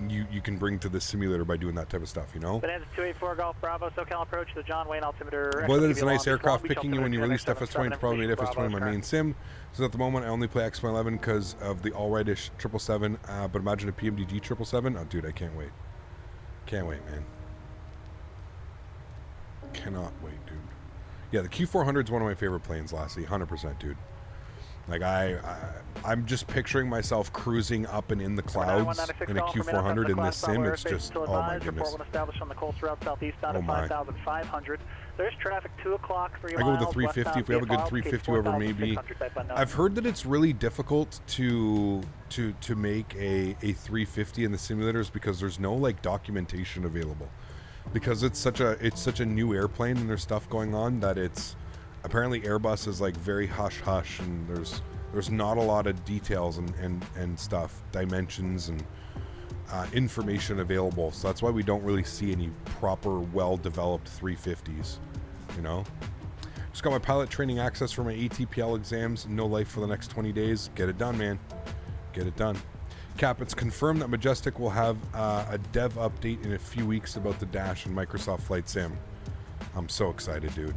B: you can bring to this simulator by doing that type of stuff, you know?
G: Bonanza 284 Golf Bravo, SoCal approach, the John Wayne altimeter.
B: Whether it's a nice aircraft picking you when you released FS20, it's probably made FS20 my main sim. So at the moment, I only play X11 because of the all-right-ish 777, but imagine a PMDG 777. Oh, dude, I can't wait. Can't wait, man. Cannot wait, dude. Yeah, the Q400 is one of my favorite planes, Lassie. 100%, dude. Like, I'm just picturing myself cruising up and in the clouds in a Q400 in this sim. It's just, oh my goodness. Oh my.
G: There's traffic 2 o'clock, 3
B: I go with the 350. If we have a good 350 over maybe. I've heard that it's really difficult to make a 350 in the simulators because there's no like documentation available. Because it's such a new airplane and there's stuff going on that it's apparently Airbus is like very hush hush and there's not a lot of details and stuff, dimensions and information available. So that's why we don't really see any proper well-developed 350s, you know? Just got my pilot training access for my ATPL exams. No life for the next 20 days. Get it done, man. Get it done. Cap, it's confirmed that Majestic will have a dev update in a few weeks about the Dash and Microsoft Flight Sim. I'm so excited, dude.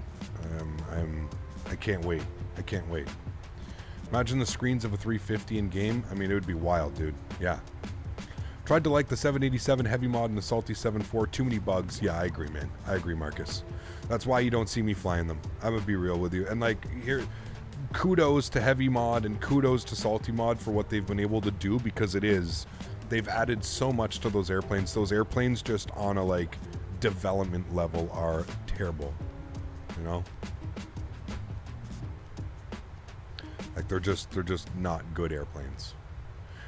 B: I can't wait. I can't wait. Imagine the screens of a 350 in game. I mean, it would be wild, dude. Yeah. Tried to like the 787 heavy mod and the Salty 7.4. Too many bugs. Yeah, I agree, man. I agree, Marcus. That's why you don't see me flying them. I'm gonna be real with you. And like here, kudos to heavy mod and kudos to Salty mod for what they've been able to do because they've added so much to those airplanes. Those airplanes just on a like development level are terrible, you know? Like they're just not good airplanes.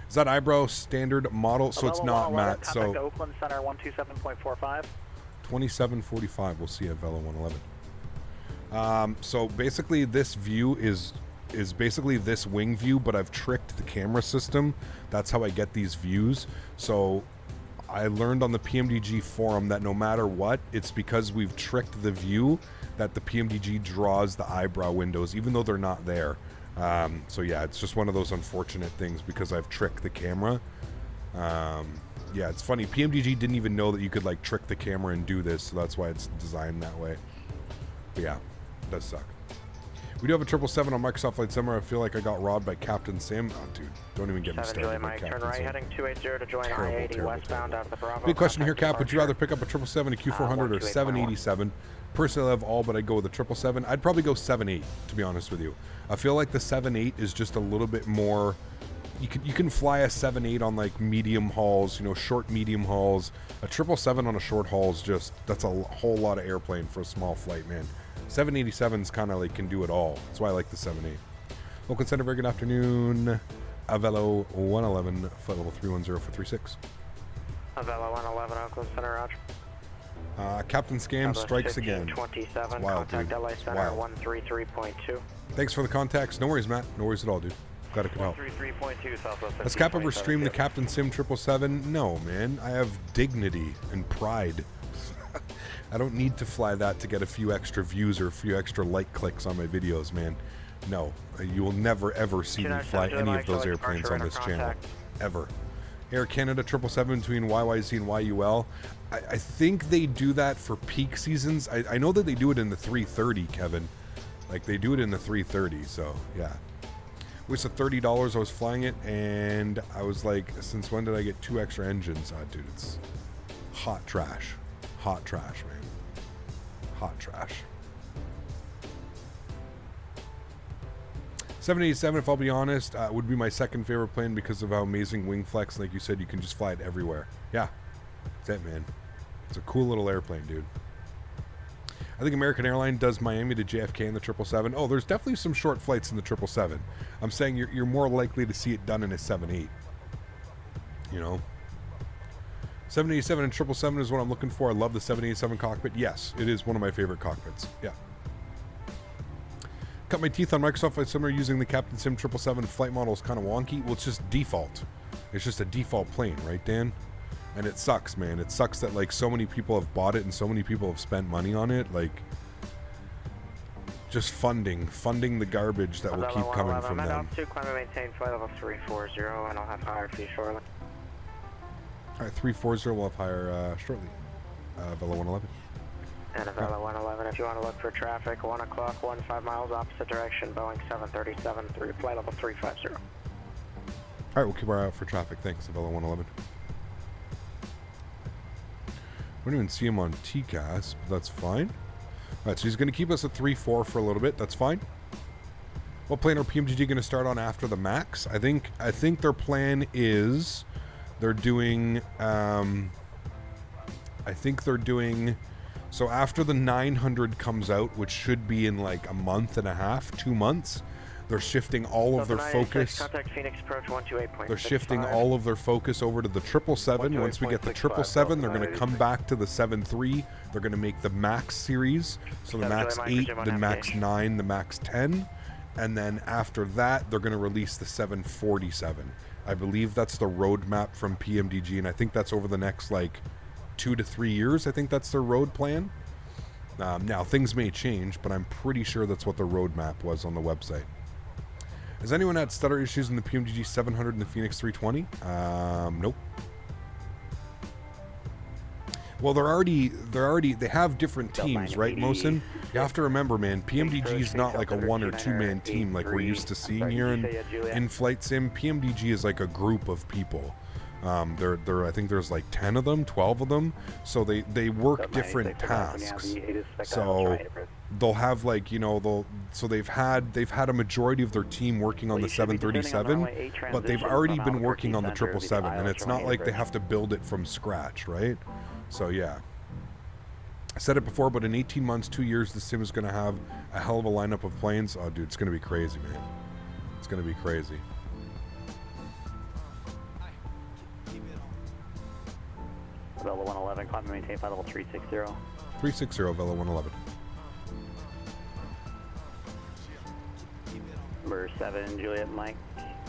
B: Is that eyebrow standard model? So it's not, Matt. So
G: Oakland Center 127.45.
B: 2745. We'll see at Velo 111. So basically, this view is basically this wing view, but I've tricked the camera system. That's how I get these views. So I learned on the PMDG forum that no matter what, it's because we've tricked the view that the PMDG draws the eyebrow windows, even though they're not there. So yeah, it's just one of those unfortunate things because I've tricked the camera. Yeah, it's funny. PMDG didn't even know that you could like trick the camera and do this, so that's why it's designed that way. But yeah, it does suck. We do have a 777 on Microsoft Flight Simulator. I feel like I got robbed by Captain Sim. Oh, dude, don't even get me started with Captain
D: turn right,
B: Sim.
D: heading 280 to join I-80 westbound out of the Bravo.
B: Big question here, Cap. Would you rather pick up a 777, a Q400, or 787? Personally, I have all, but I'd go with a 777. I'd probably go 7.8, to be honest with you. I feel like the 7.8 is just a little bit more. You can fly a 7.8 on like medium hauls, you know, short medium hauls. A 777 on a short haul is just, that's a whole lot of airplane for a small flight, man. 787s kind of like can do it all. That's why I like the 7.8. Oakland Center, very good afternoon. Avelo 111, flight level 310 for 36.
D: Avelo 111, Oakland Center, roger.
B: Captain Scam strikes again.
D: 27,
B: Wild,
D: contact
B: dude.
D: LA Center 133.2.
B: Thanks for the contacts. No worries, Matt. No worries at all, dude. Glad I could help.
D: 133.2 Southwest.
B: Has Cap ever streamed the Captain Sim 777? No, man. I have dignity and pride. I don't need to fly that to get a few extra views or a few extra like clicks on my videos, man. No, you will never ever see me fly any of those airplanes on this channel. Ever. Air Canada 777 between YYZ and YUL. I think they do that for peak seasons. I know that they do it in the 330, Kevin. Like, they do it in the 330, so, yeah. Which the $30 I was flying it, and I was like, since when did I get 2 extra engines? Dude, it's hot trash. Hot trash, man. Hot trash. 787, if I'll be honest, would be my second favorite plane because of how amazing wing flex. Like you said, you can just fly it everywhere. Yeah, that's it, man. It's a cool little airplane, dude. I think American Airlines does Miami to JFK in the 777. Oh, there's definitely some short flights in the 777. I'm saying you're more likely to see it done in a 7.8. You know? 787 and 777 is what I'm looking for. I love the 787 cockpit. Yes, it is one of my favorite cockpits. Yeah. Cut my teeth on Microsoft Flight Simulator using the Captain Sim 777 flight model is kind of wonky. Well, it's just default. It's just a default plane, right, Dan? And it sucks, man. It sucks that like so many people have bought it and so many people have spent money on it. Like, just funding the garbage that will keep coming from them.
D: Climb and maintain flight level 340, and I'll have higher fee shortly.
B: All right, 340 will have higher shortly. Avelo 111.
D: And Avelo 111, if you want to look for traffic, 1 o'clock, 15 miles opposite direction, Boeing 737, flight level 350.
B: All right, we'll keep our eye out for traffic. Thanks, Avelo 111. We don't even see him on TCAS, but that's fine. All right, so he's going to keep us at 3-4 for a little bit. That's fine. What plane are PMDG going to start on after the MAX? I think their plan is they're doing. So after the 900 comes out, which should be in like a month and a half, 2 months, they're shifting all of their focus.
D: Contact Phoenix approach 128.65.
B: They're shifting all of their focus over to the 777. Once we get the 777, they're going to come back to the 73. They're going to make the MAX series, so the MAX 8, the MAX 9, the MAX 10, and then after that, they're going to release the 747. I believe that's the roadmap from PMDG, and I think that's over the next like 2 to 3 years. I think that's their road plan. Now things may change, but I'm pretty sure that's what the roadmap was on the website. Has anyone had stutter issues in the PMDG 700 and the Phoenix 320? Nope. Well, they have different teams, right, Mosin? You have to remember, man, PMDG is not like a 1 or 2 man team like we're used to seeing here in Flight Sim. PMDG is like a group of people. I think there's like 10 of them, 12 of them. So they work different tasks. So they'll have like, they've had a majority of their team working on the 737, but they've already been working on the 777, and it's not like they have to build it from scratch, right? So yeah. I said it before, but in 18 months, 2 years, the sim is going to have a hell of a lineup of planes. Oh, dude, it's going to be crazy, man. It's going to be crazy.
G: Avelo 111, climb and maintain flight level 360.
B: 360, Avelo 111.
G: Number 7, Juliet Mike,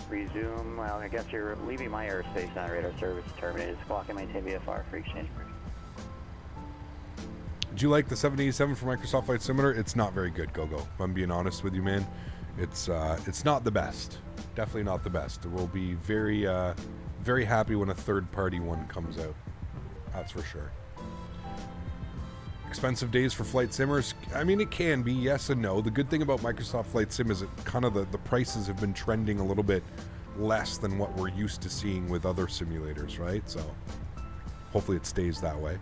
G: resume. Well, I guess you're leaving my airspace now. Radar service terminated. Squawk and maintain VFR for exchange bridge.
B: Did you like the 787 for Microsoft Flight Simulator? It's not very good, Go-Go. If I'm being honest with you, man. It's not the best. Definitely not the best. We'll be very, very happy when a third-party one comes out. That's for sure. Expensive days for flight simmers? I mean, it can be, yes and no. The good thing about Microsoft Flight Sim is it kind of the prices have been trending a little bit less than what we're used to seeing with other simulators, right? So hopefully it stays that way.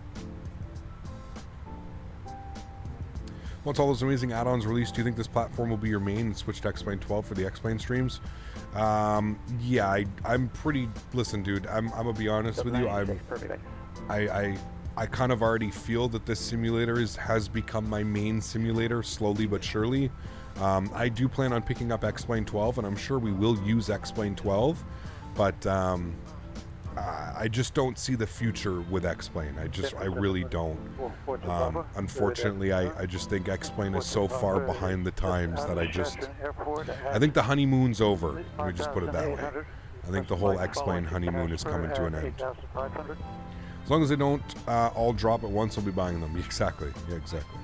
B: Once all those amazing add-ons released, do you think this platform will be your main and switch to X-Plane 12 for the X-Plane streams? Yeah, I'm pretty... Listen, dude, I'm gonna be honest with you. I kind of already feel that this simulator has become my main simulator, slowly but surely. I do plan on picking up X-Plane 12, and I'm sure we will use X-Plane 12, but I just don't see the future with X-Plane. I really don't. Unfortunately, I just think X-Plane is so far behind the times that I think the honeymoon's over. Let me just put it that way. I think the whole X-Plane honeymoon is coming to an end. As long as they don't all drop at once, I'll be buying them. Exactly. Yeah, exactly.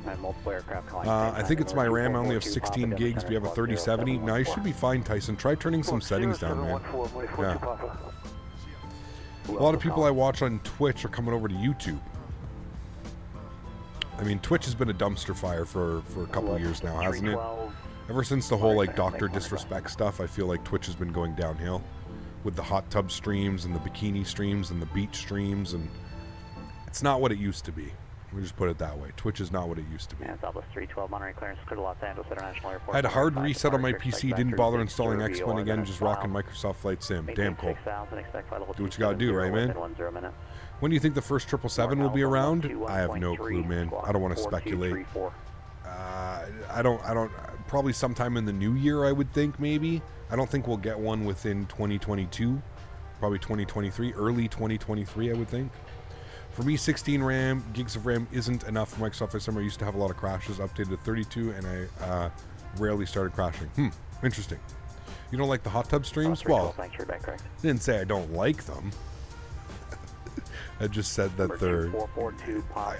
B: I think it's my RAM. I only have 16 gigs. We have a 3070. No, you should be fine, Tyson. Try turning some settings down, man. Yeah. A lot of people I watch on Twitch are coming over to YouTube. I mean, Twitch has been a dumpster fire for a couple of years now, hasn't it? Ever since the whole like Dr. Disrespect stuff, I feel like Twitch has been going downhill with the hot tub streams and the bikini streams and the beach streams, and it's not what it used to be. Let me just put it that way. Twitch is not what it used to be.
G: Yeah, Southwest 312, Monterey clearance, clear to Los Angeles International Airport.
B: I had a hard reset on my PC, didn't bother installing X-Plane again, just rocking Microsoft Flight Sim. Damn, Cole. Do what you gotta do, right, man? When do you think the first 777 will be around? I have no clue, man. I don't want to speculate. I don't, probably sometime in the new year, I would think, maybe. I don't think we'll get one within 2022. Probably 2023, early 2023, I would think. For me, 16 gigs of RAM isn't enough for Microsoft Flight Sim. I used to have a lot of crashes, updated to 32, and I rarely started crashing. Interesting. You don't like the hot tub streams? Well, I didn't say I don't like them. I just said that they're.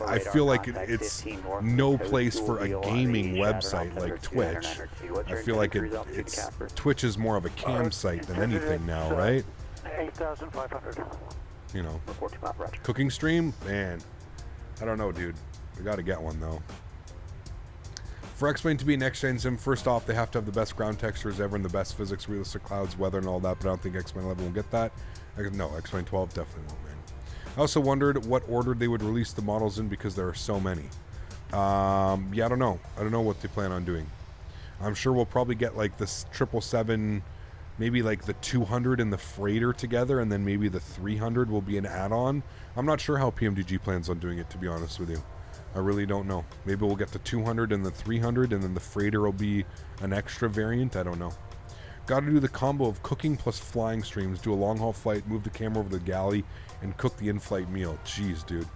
B: I feel like it's no place for a gaming website like Twitch. I feel like it's Twitch is more of a cam site than anything now, right?
G: 8,500.
B: You know, cooking stream, man. I don't know, dude. We got to get one though. For X-Plane to be an next-gen sim, first off, they have to have the best ground textures ever and the best physics, realistic clouds, weather, and all that, but I don't think X-Plane 11 will get that. No, X-Plane 12 definitely won't, man. I also wondered what order they would release the models in because there are so many. Yeah, I don't know. I don't know what they plan on doing. I'm sure we'll probably get like this 777, maybe like the 200 and the freighter together, and then maybe the 300 will be an add-on. I'm not sure how PMDG plans on doing it, to be honest with you. I really don't know. Maybe we'll get the 200 and the 300, and then the freighter will be an extra variant. I don't know. Got to do the combo of cooking plus flying streams, do a long-haul flight, move the camera over the galley, and cook the in-flight meal. Jeez, dude.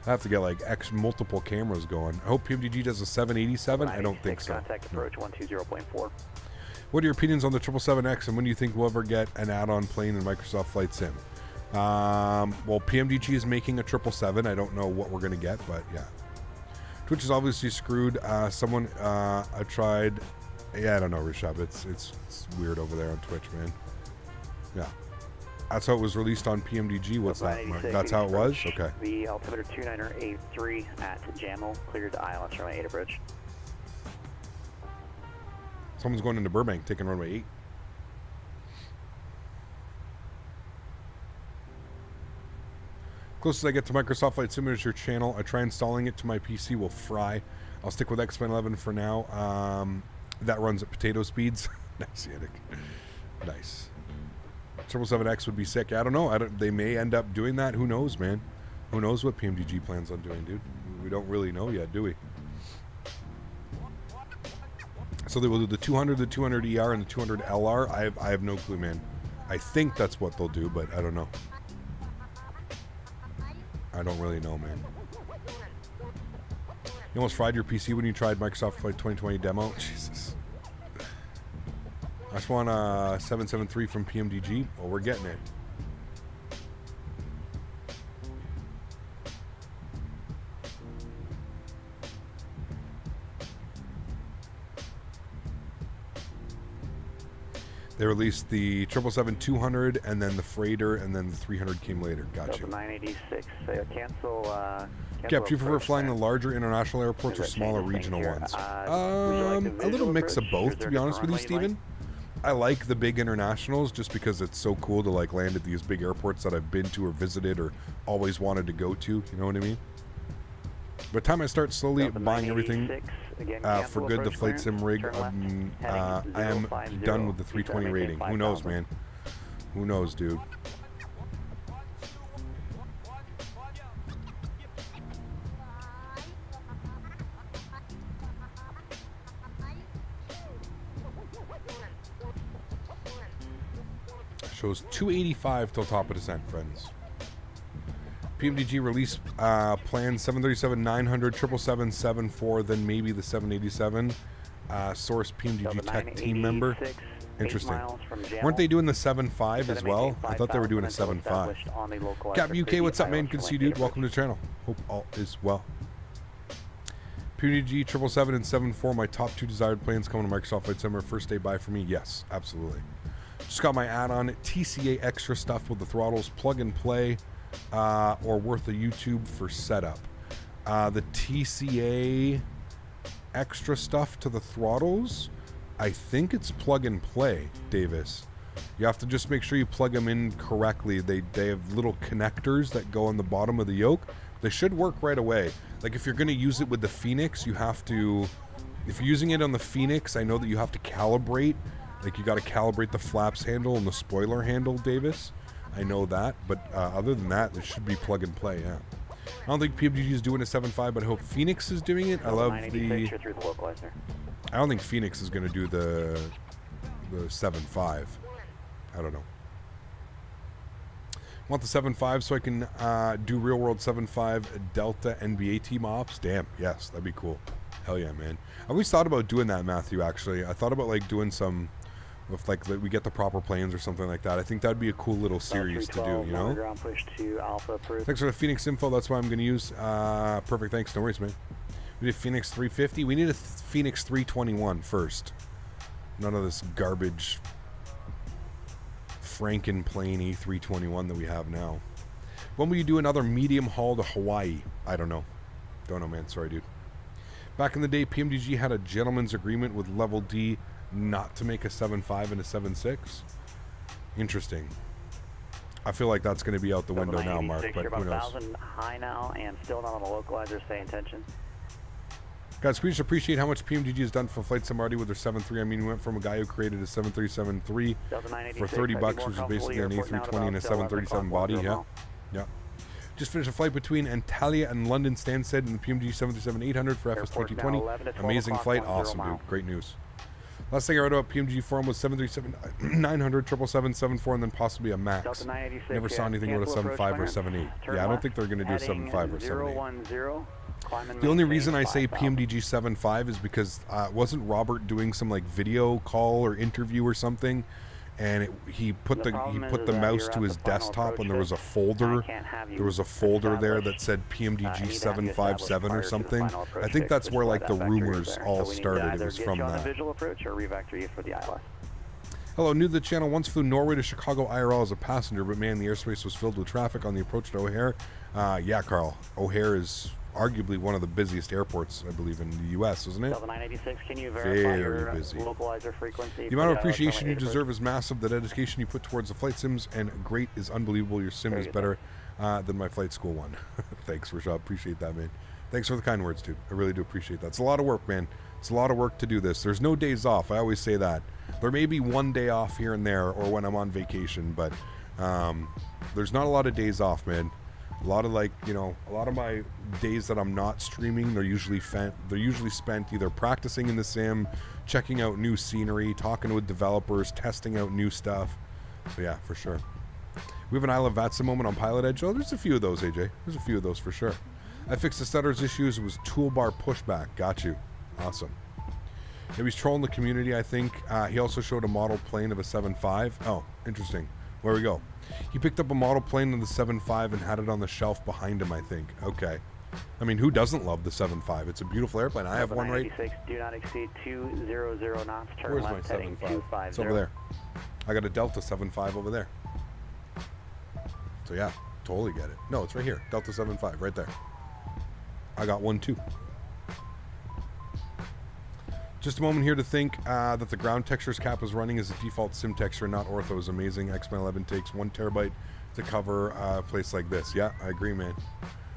B: I have to get like multiple cameras going. I hope PMDG does a 787. I don't think so.
G: Contact approach 120.4.
B: What are your opinions on the 777X, and when do you think we'll ever get an add-on plane in Microsoft Flight Sim? Well, PMDG is making a 777. I don't know what we're going to get, but yeah. Twitch is obviously screwed. Someone I tried. Yeah, I don't know, Rishab. It's weird over there on Twitch, man. Yeah. That's how it was released on PMDG. What's that, Mark? That's how it was? Okay.
G: The altimeter 2983 at Jamel, cleared to ILS runway 8 approach.
B: Someone's going into Burbank, taking runway 8. Closest I get to Microsoft Flight Simulator channel, I try installing it to my PC, will fry. I'll stick with X-Plane 11 for now. That runs at potato speeds. Nice, Yannick. Nice. 777X would be sick. I don't know. They may end up doing that. Who knows, man? Who knows what PMDG plans on doing, dude? We don't really know yet, do we? So they will do the 200, the 200 ER, and the 200 LR. I have no clue, man. I think that's what they'll do, but I don't know. I don't really know, man. You almost fried your PC when you tried Microsoft Flight 2020 demo? Jesus. I just want a 773 from PMDG. Oh, we're getting it. They released the 777-200 and then the freighter, and then the 300 came later. Gotcha.
G: 986. Cancel.
B: Cap, do you prefer flying the larger international airports or smaller regional ones? A little mix of both, to be honest with you, Steven. I like the big internationals just because it's so cool to like land at these big airports that I've been to or visited or always wanted to go to. You know what I mean? By the time I start slowly buying everything for good, the flight sim rig, I am done with the 320 rating. Who knows, man? Who knows, dude? Shows 285 till top of descent, friends. PMDG release plan 737-900, 777-74, then maybe the 787. Source PMDG tech team member. Interesting. Weren't they doing the 7.5 as well? I thought they were doing a 7.5. Cap UK, what's up, man? Good to see you, dude. Welcome to the channel. Hope all is well. PMDG 777 and 74, my top 2 desired planes coming to Microsoft Flight Simulator. First day buy for me? Yes, absolutely. Just got my add-on TCA extra stuff with the throttles, plug and play, or worth a YouTube for setup. The TCA extra stuff to the throttles, I think it's plug and play, Davis. You have to just make sure you plug them in correctly. They have little connectors that go on the bottom of the yoke. They should work right away. Like if you're going to use it with the Phoenix, you have to, if you're using it on the Phoenix, I know that you have to calibrate. Like you got to calibrate the flaps handle and the spoiler handle, Davis. I know that, but other than that, it should be plug and play. Yeah. I don't think PMDG is doing a 7.5, but I hope Phoenix is doing it. I love the. I don't think Phoenix is going to do the 7.5. I don't know. I want the 7.5 so I can do real world 7.5 Delta NBA team ops. Damn, yes, that'd be cool. Hell yeah, man. I always thought about doing that, Matthew. Actually, I thought about like doing some If like we get the proper planes or something like that. I think that'd be a cool little series to do, you know?
G: Ground push to Alpha approved.
B: Thanks for the Phoenix info. That's what I'm going to use. Perfect. Thanks. No worries, man. We did Phoenix 350. We need a Phoenix 321 first. None of this garbage Frankenplane E321 that we have now. When will you do another medium haul to Hawaii? I don't know. Don't know, man. Sorry, dude. Back in the day, PMDG had a gentleman's agreement with Level D not to make a 7.5 and a 7.6. Interesting. I feel like that's going to be out the window now, Mark, but who knows?
G: 1,000 high now and still not on the localizer, stay in tension.
B: Guys, we just appreciate how much PMDG has done for Flight Sim already with their 7.3. I mean, we went from a guy who created a 737-3 for $30, which is basically an A320 and a 737 body. Yeah. Yeah. Just finished a flight between Antalya and London Stansted in the PMDG 737-800 for FS 2020. Amazing flight. Awesome, dude. Great news. Last thing I read about PMDG forum was 737-900, 777-74, and then possibly a MAX. Never saw anything about a 7.5 or 7.8. Yeah, I don't think they're going to do a 7.5 or 7.8. The only reason I say PMDG 7.5 is because wasn't Robert doing some like video call or interview or something, and he put the mouse to his desktop and there was a folder. There was a folder there that said PMDG 757 or something. I think that's where like the rumors all started. It was from that. Hello, new to the channel. Once flew Norway to Chicago IRL as a passenger, but man, the airspace was filled with traffic on the approach to O'Hare. Yeah, Karl. O'Hare is arguably one of the busiest airports, I believe, in the U.S., isn't it?
G: 986, can you verify your
B: busy.
G: localizer frequency?
B: The amount of appreciation you deserve is massive. The dedication you put towards the flight sims and great is unbelievable. Your sim is better than my flight school one. Thanks, Rashad. Appreciate that, man. Thanks for the kind words, dude. I really do appreciate that. It's a lot of work, man. It's a lot of work to do this. There's no days off. I always say that. There may be one day off here and there or when I'm on vacation, but there's not a lot of days off, man. A lot of a lot of my days that I'm not streaming, they're usually spent either practicing in the sim, checking out new scenery, talking with developers, testing out new stuff. So yeah, for sure. We have an Isle of Vatsa moment on Pilotedge. Oh, there's a few of those, AJ. There's a few of those for sure. I fixed the stutter's issues. It was toolbar pushback. Got you. Awesome. He was trolling the community, I think. He also showed a model plane of a 7.5. Oh, interesting. Where we go? He picked up a model plane of the 7.5 and had it on the shelf behind him, I think. Okay. I mean, who doesn't love the 7.5? It's a beautiful airplane. I have one right.
G: Do not exceed 200 knots. Turn
B: Where's
G: left
B: my
G: heading
B: 7.5? It's over there. I got a Delta 7.5 over there. So yeah, totally get it. No, it's right here. Delta 7.5, right there. I got one too. Just a moment here to think that the ground textures cap is running as a default sim texture, not ortho, is amazing. X-Men 11 takes 1 terabyte to cover a place like this. Yeah, I agree, man.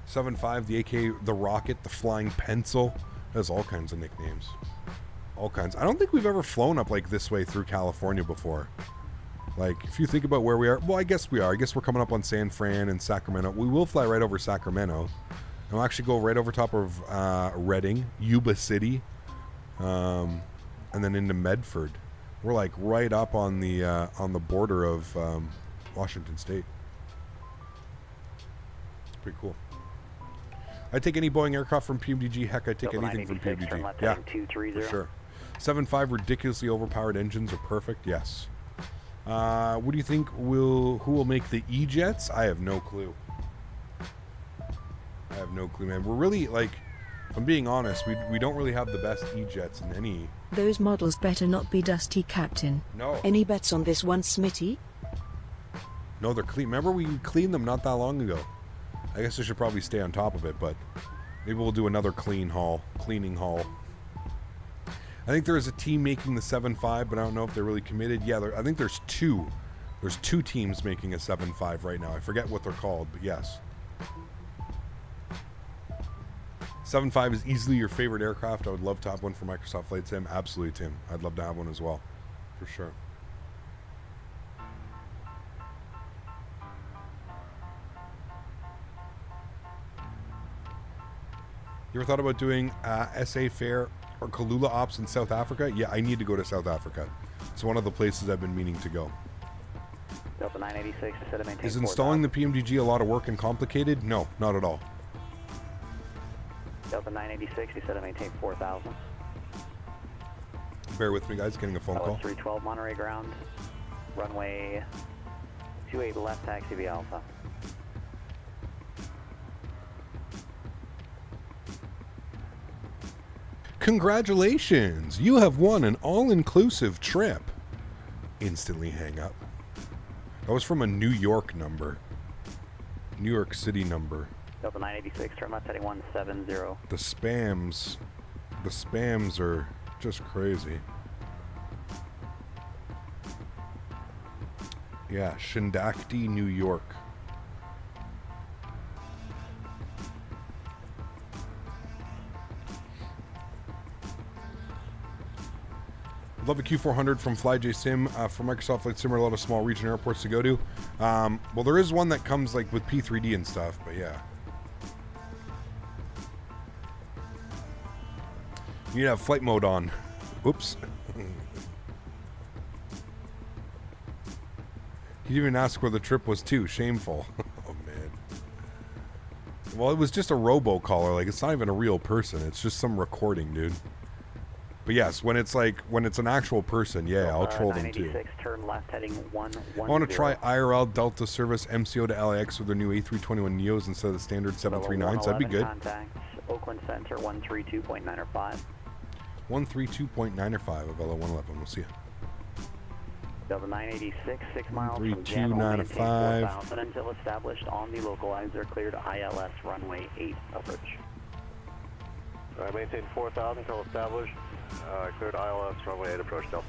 B: 7.5, the AK, the Rocket, the Flying Pencil. Has all kinds of nicknames. All kinds. I don't think we've ever flown up like this way through California before. Like, if you think about where we are, well, I guess we are. I guess we're coming up on San Fran and Sacramento. We will fly right over Sacramento. And we'll actually go right over top of Redding, Yuba City. And then into Medford. We're like right up on the border of Washington State. It's pretty cool. I take any Boeing aircraft from PMDG. Heck, I take anything from PMDG. Yeah, for sure. 7.5 ridiculously overpowered engines are perfect. Yes. What do you think who will make the E-jets? I have no clue. I have no clue, man. We're really like. If I'm being honest, we don't really have the best E-jets in any...
F: Those models better not be dusty, Captain.
B: No.
F: Any bets on this one, Smitty?
B: No, they're clean. Remember, we cleaned them not that long ago. I guess I should probably stay on top of it, but maybe we'll do another cleaning haul. I think there is a team making the 7.5, but I don't know if they're really committed. Yeah, I think there's two. There's 2 teams making a 7.5 right now. I forget what they're called, but yes. 7.5 is easily your favorite aircraft. I would love to have one for Microsoft Flight Sim. Absolutely, Tim. I'd love to have one as well, for sure. You ever thought about doing SA Fair or Kalula Ops in South Africa? Yeah, I need to go to South Africa. It's one of the places I've been meaning to go.
G: Delta 986 to set a maintain.
B: Is installing the PMDG a lot of work and complicated? No, not at all.
G: Delta 986, you said to maintain 4,000.
B: Bear with me, guys. Getting a phone call.
G: 312 Monterey ground. Runway 28 left, taxi via Alpha.
B: Congratulations! You have won an all-inclusive trip. Instantly hang up. That was from a New York number. New York City number.
G: Delta 986, turn left heading 170.
B: The spams are just crazy. Yeah, Shindakti, New York. Love a Q400 from FlyJSim for Microsoft Flight Sim, a lot of small region airports to go to. Well, there is one that comes like with P3D and stuff, but yeah. You need to have flight mode on. Oops. He didn't even ask where the trip was to. Shameful. Oh, man. Well, it was just a robocaller. Like, it's not even a real person. It's just some recording, dude. But yes, when it's an actual person, yeah, I'll troll them too.
G: Turn left heading 110.
B: I want to try IRL Delta service MCO to LAX with their new A321 Neos instead of the standard 739s. That'd be good.
G: Contacts Oakland Center 132.905.
B: 132.905 of Avelo 111. We'll see you.
G: Delta 986, 6 miles from
B: 132.905.
G: 4000 until established on the localizer, clear to ILS runway 8 approach.
L: Maintain 4000 until established. Cleared ILS runway 8 approach Delta.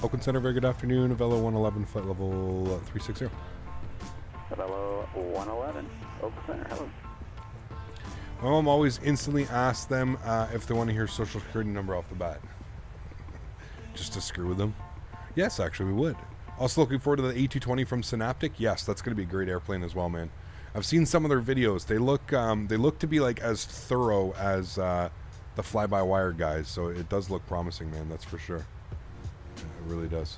B: Oakland Center, very good afternoon. Avelo 111, flight level 360.
G: Avelo 111, Oakland Center, hello.
B: My mom always instantly asks them if they want to hear social security number off the bat. Just to screw with them. Yes, actually, we would. Also looking forward to the A220 from Synaptic. Yes, that's going to be a great airplane as well, man. I've seen some of their videos. They look to be like as thorough as the fly-by-wire guys. So it does look promising, man. That's for sure. Yeah, it really does.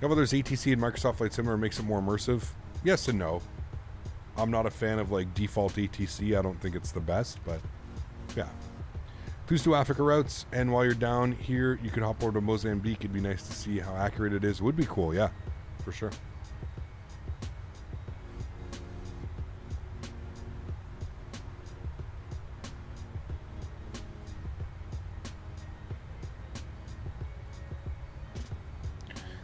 B: How about there's ATC and Microsoft Flight Simulator makes it more immersive? Yes and no. I'm not a fan of like default ATC. I don't think it's the best, but yeah. Please do Africa routes, and while you're down here, you could hop over to Mozambique. It'd be nice to see how accurate it is. It would be cool, yeah, for sure.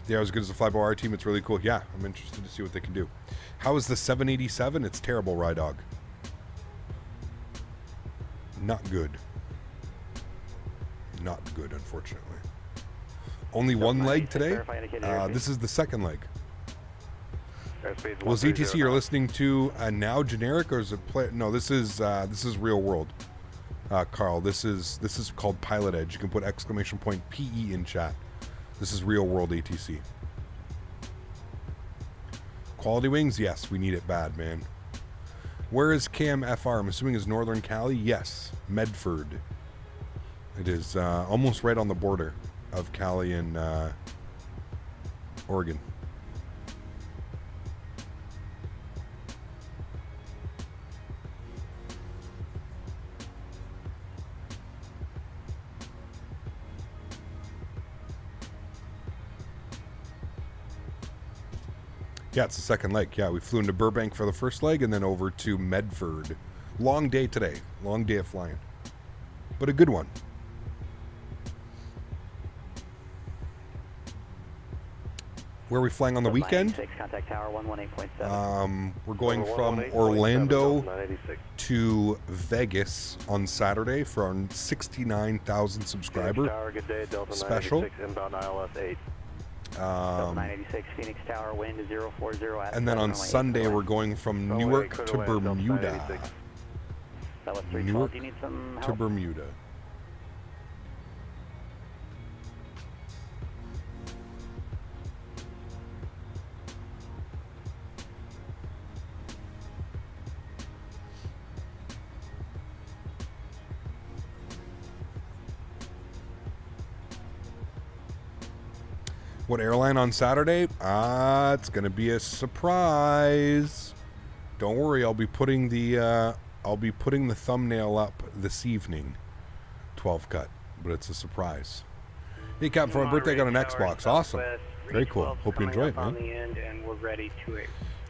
B: Yeah, as good as the fly-by-wire team, it's really cool. Yeah, I'm interested to see what they can do. How is the 787? It's terrible, Rydog. Not good. Not good, unfortunately. Only one leg today? This is the second leg. Was ETC you're listening to now generic, or is it play? No, this is real world. Karl, this is called Pilotedge. You can put !PE in chat. This is real world ATC. Quality wings? Yes, we need it bad, man. Where is KMFR? I'm assuming it's Northern Cali? Yes, Medford. It is almost right on the border of Cali and Oregon. Yeah, it's the second leg. Yeah, we flew into Burbank for the first leg and then over to Medford. Long day today. Long day of flying. But a good one. Where are we flying on the weekend?
G: Contact tower 118.7.
B: We're going from Orlando to Vegas on Saturday for our 69,000 subscriber special.
L: Inbound ILS 8.
G: 986 Phoenix Tower, wind 040 at
B: and then on Sunday we're going from Newark to Bermuda.
G: That was 312. Do you need some help?
B: To Bermuda. What airline on Saturday? It's going to be a surprise. Don't worry, I'll be putting the thumbnail up this evening. 12 cut, but it's a surprise. Hey, Cap, for my birthday, I got an Xbox. Awesome. Very cool. Hope you enjoy it, man.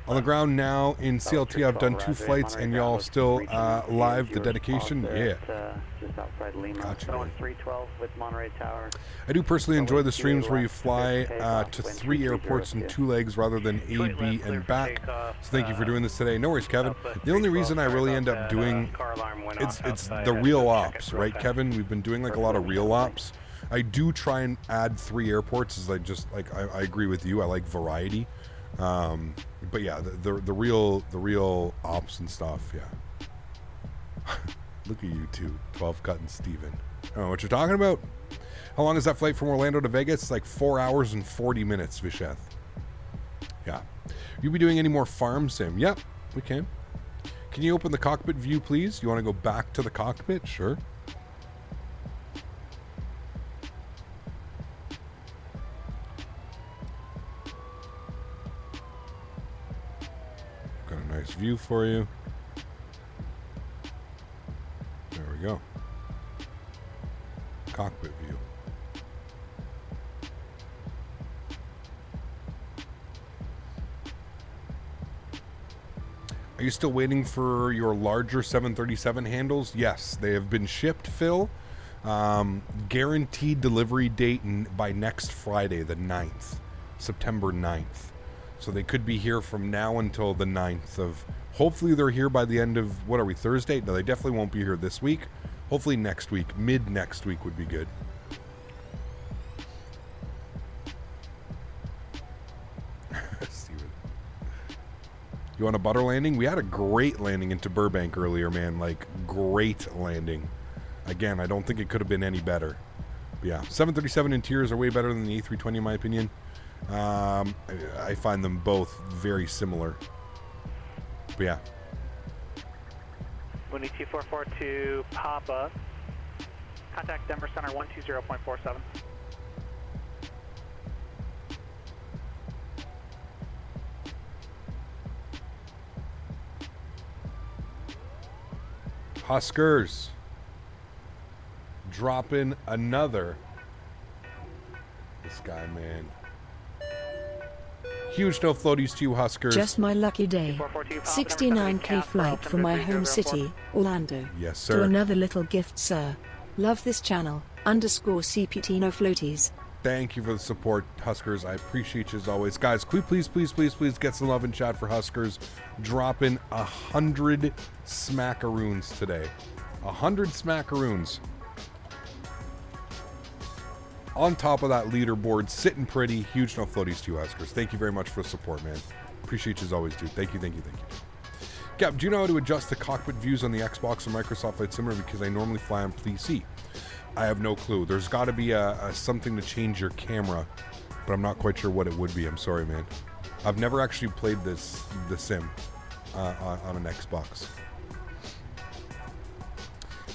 B: On the ground now in CLT, I've done 2 flights, and y'all still live the dedication? Yeah.
G: Just outside Lima.
B: Gotcha, man.
G: 312 with Monterey Tower.
B: I do personally enjoy the streams where you fly to 3 airports in 2 legs rather than A, B, and back. So thank you for doing this today. No worries, Kevin. The only reason I really end up doing it's the real ops, right, Kevin? We've been doing like a lot of real ops. I do try and add 3 airports, as I agree with you. I like variety. But yeah, the real ops and stuff, yeah. Look at you two, 12 cut and Steven. I don't know what you're talking about. How long is that flight from Orlando to Vegas? It's like 4 hours and 40 minutes, Visheth. Yeah. You be doing any more farm sim? Yep, we can. Can you open the cockpit view, please? You want to go back to the cockpit? Sure. Got a nice view for you. There we go. Cockpit view. Are you still waiting for your larger 737 handles? Yes, they have been shipped, Phil. Guaranteed delivery date by next Friday, the 9th, September 9th. So they could be here from now until the 9th of... Hopefully they're here by the end of... What are we, Thursday? No, they definitely won't be here this week. Hopefully next week. Mid next week would be good. You want a butter landing? We had a great landing into Burbank earlier, man. Like, great landing. Again, I don't think it could have been any better. But yeah, 737 interiors are way better than the A320 in my opinion. I find them both very similar. But yeah.
M: Windy 2442 Papa. Contact Denver Center 120.47.
B: Huskers dropping another. This guy, man. Huge no floaties to you, Huskers.
F: Just my lucky day. 69K flight from my home city, Orlando.
B: Yes, sir.
F: To another little gift, sir. Love this channel. _CPT no floaties.
B: Thank you for the support, Huskers. I appreciate you as always. Guys, can we please get some love and chat for Huskers? Dropping 100 smackaroons today. 100 smackaroons. On top of that leaderboard, sitting pretty. Huge no floaties to you, Huskers. Thank you very much for the support, man. Appreciate you as always, dude. Thank you. Cap, do you know how to adjust the cockpit views on the Xbox or Microsoft Flight Simulator? Because I normally fly on PC. I have no clue. There's got to be something to change your camera, but I'm not quite sure what it would be. I'm sorry, man. I've never actually played the sim on an Xbox.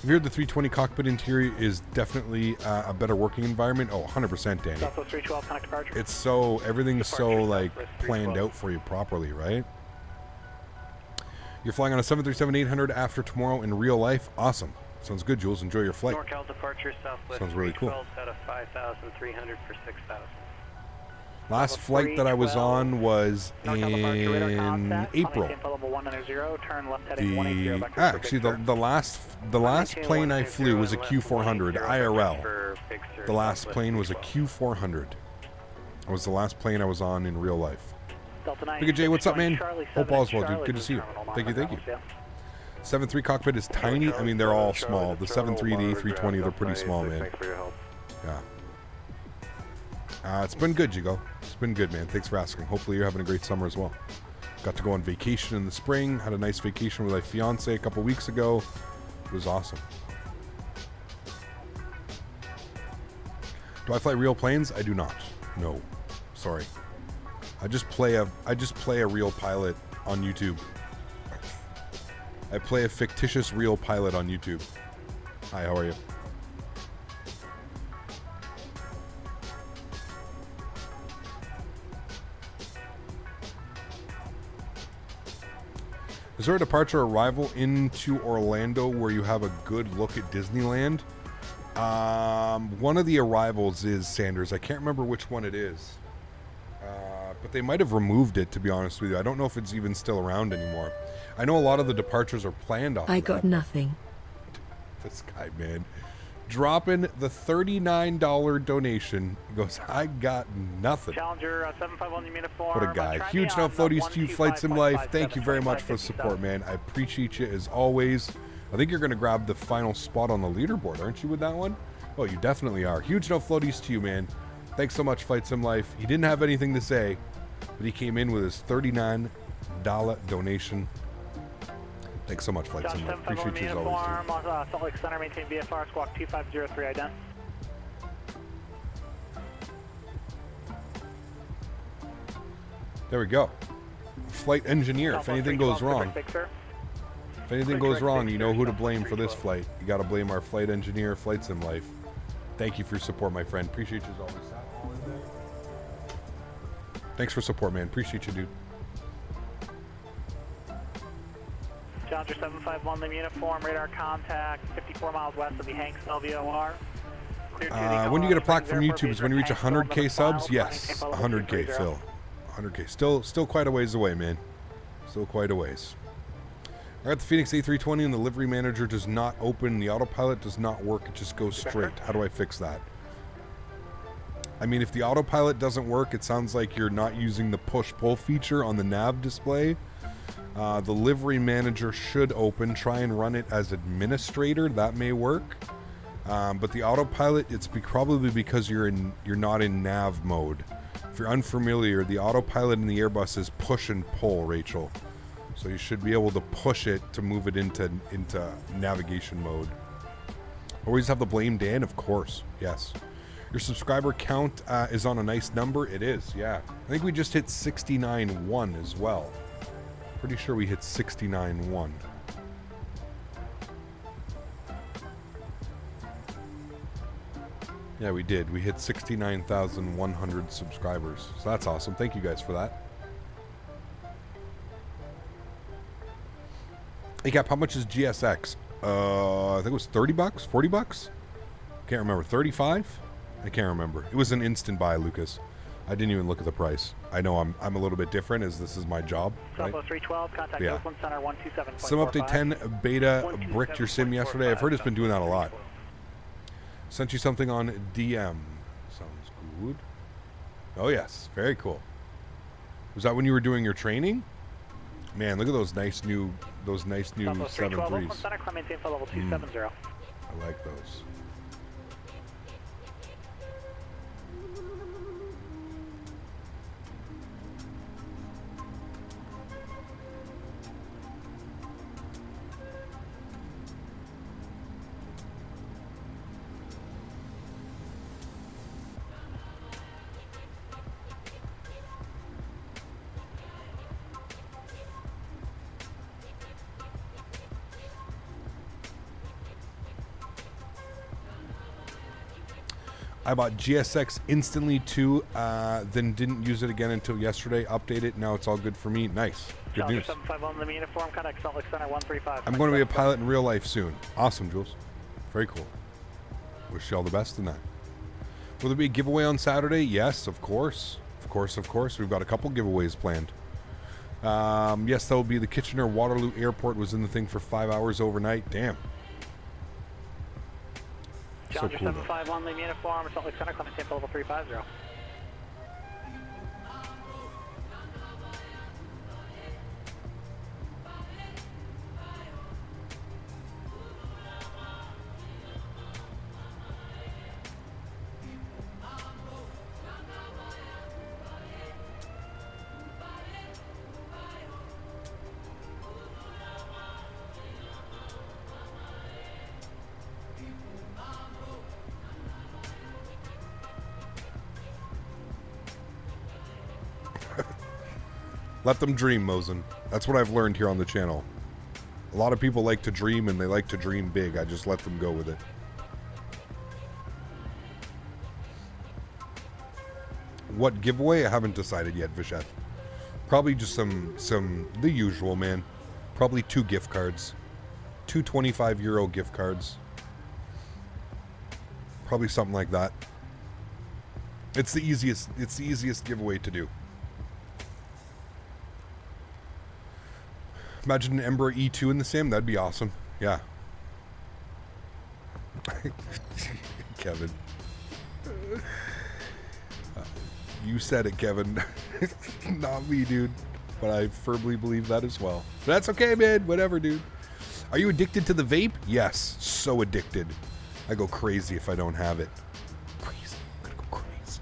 B: I've heard the 320 cockpit interior is definitely a better working environment. Oh, 100%, Danny.
M: Southwest 312, connect departure.
B: It's so, everything's so like planned out for you properly, right? You're flying on a 737-800 after tomorrow in real life. Awesome. Sounds good, Jules. Enjoy your flight.
M: NorCal departure, Southwest.
B: Sounds really cool.
M: Out of 5,300 for 6,000.
B: Last flight that I was on was in April. Actually, the last plane I flew was a Q400 IRL. The last plane was a Q400. It was the last plane I was on in real life. Big J, what's up, man? Hope all's well, dude. Good to see you. Thank you. 7.3 cockpit is tiny. I mean, they're all small. The 7.3, the A320, they're pretty small, man. Yeah. It's been good, Jigo. It's been good, man. Thanks for asking. Hopefully you're having a great summer as well. Got to go on vacation in the spring. Had a nice vacation with my fiance a couple weeks ago. It was awesome. Do I fly real planes? I do not. No. Sorry. I just play a real pilot on YouTube. I play a fictitious real pilot on YouTube. Hi, how are you? Is there a departure arrival into Orlando where you have a good look at Disneyland? One of the arrivals is Sanders. I can't remember which one it is. But they might have removed it, to be honest with you. I don't know if it's even still around anymore. I know a lot of the departures are planned off.
F: I got nothing.
B: This guy, man. Dropping the $39 donation. He goes, I got nothing.
M: Challenger 751 uniform.
B: What a guy. Huge no floaties to you, Flight Sim Life. Thank you very much for the support, man. I appreciate you as always. I think you're going to grab the final spot on the leaderboard, aren't you, with that one? Oh, you definitely are. Huge no floaties to you, man. Thanks so much, Flight Sim Life. He didn't have anything to say, but he came in with his $39 donation. Thanks so much, Flight Sim Life. Appreciate you as always, too.
M: Sólríkt Center, maintain VFR, squawk 2503, ident.
B: There we go. Flight engineer. If anything goes wrong, you know who to blame for this flight. You got to blame our flight engineer, Flight Sim Life. Thank you for your support, my friend. Appreciate you as always. Thanks for support, man. Appreciate you, dude.
M: Challenger 751, Lima uniform, radar contact, 54 miles west of the Hanks LVOR.
B: When you get a plaque from YouTube is when you reach 100K subs? Yes, 100K, Phil. 100K. Still quite a ways away, man. Still quite a ways. I got the Phoenix A320 and the livery manager does not open. The autopilot does not work. It just goes straight. How do I fix that? I mean, if the autopilot doesn't work, it sounds like you're not using the push-pull feature on the nav display. The livery manager should open. Try and run it as administrator. That may work. But the autopilot, it's probably because you're not in nav mode. If you're unfamiliar, the autopilot in the Airbus is push and pull, Rachel. So you should be able to push it to move it into navigation mode. Always have the blame Dan, of course. Yes. Your subscriber count is on a nice number. It is, yeah. I think we just hit 69.1 as well. Pretty sure we hit 69.1. Yeah, we did. We hit 69,100 subscribers. So that's awesome. Thank you guys for that. Hey, Cap, how much is GSX? I think it was 30 bucks, 40 bucks? Can't remember. 35? I can't remember. It was an instant buy, Lucas. I didn't even look at the price. I know I'm a little bit different as this is my job. Right?
M: 312, contact Oakland Center 127.
B: Sim Update 10 beta bricked your sim yesterday. I've heard it's been doing that a lot. Sent you something on DM. Sounds good. Oh yes, very cool. Was that when you were doing your training? Man, look at those nice new 7.3s. I like those. I bought GSX instantly too, then didn't use it again until yesterday. Update it. Now it's all good for me. Nice. Good news. I'm going to be a pilot in real life soon. Awesome, Jules. Very cool. Wish you all the best in that. Will there be a giveaway on Saturday? Yes, of course. Of course. We've got a couple giveaways planned. Yes, that will be the Kitchener Waterloo Airport was in the thing for 5 hours overnight. Damn.
M: Challenger
B: so cool,
M: 751, Lima uniform, Sólríkt Center, Clement Tampa level 350.
B: Let them dream, Mosen. That's what I've learned here on the channel. A lot of people like to dream, and they like to dream big. I just let them go with it. What giveaway? I haven't decided yet, Visheth. Probably just some the usual, man. Probably 2 gift cards. 2 €25 gift cards. Probably something like that. It's the easiest giveaway to do. Imagine an Embraer E2 in the same. That'd be awesome. Yeah. Kevin. You said it, Kevin. Not me, dude. But I firmly believe that as well. But that's okay, man. Whatever, dude. Are you addicted to the vape? Yes. So addicted. I go crazy if I don't have it. Crazy. I'm gonna go crazy.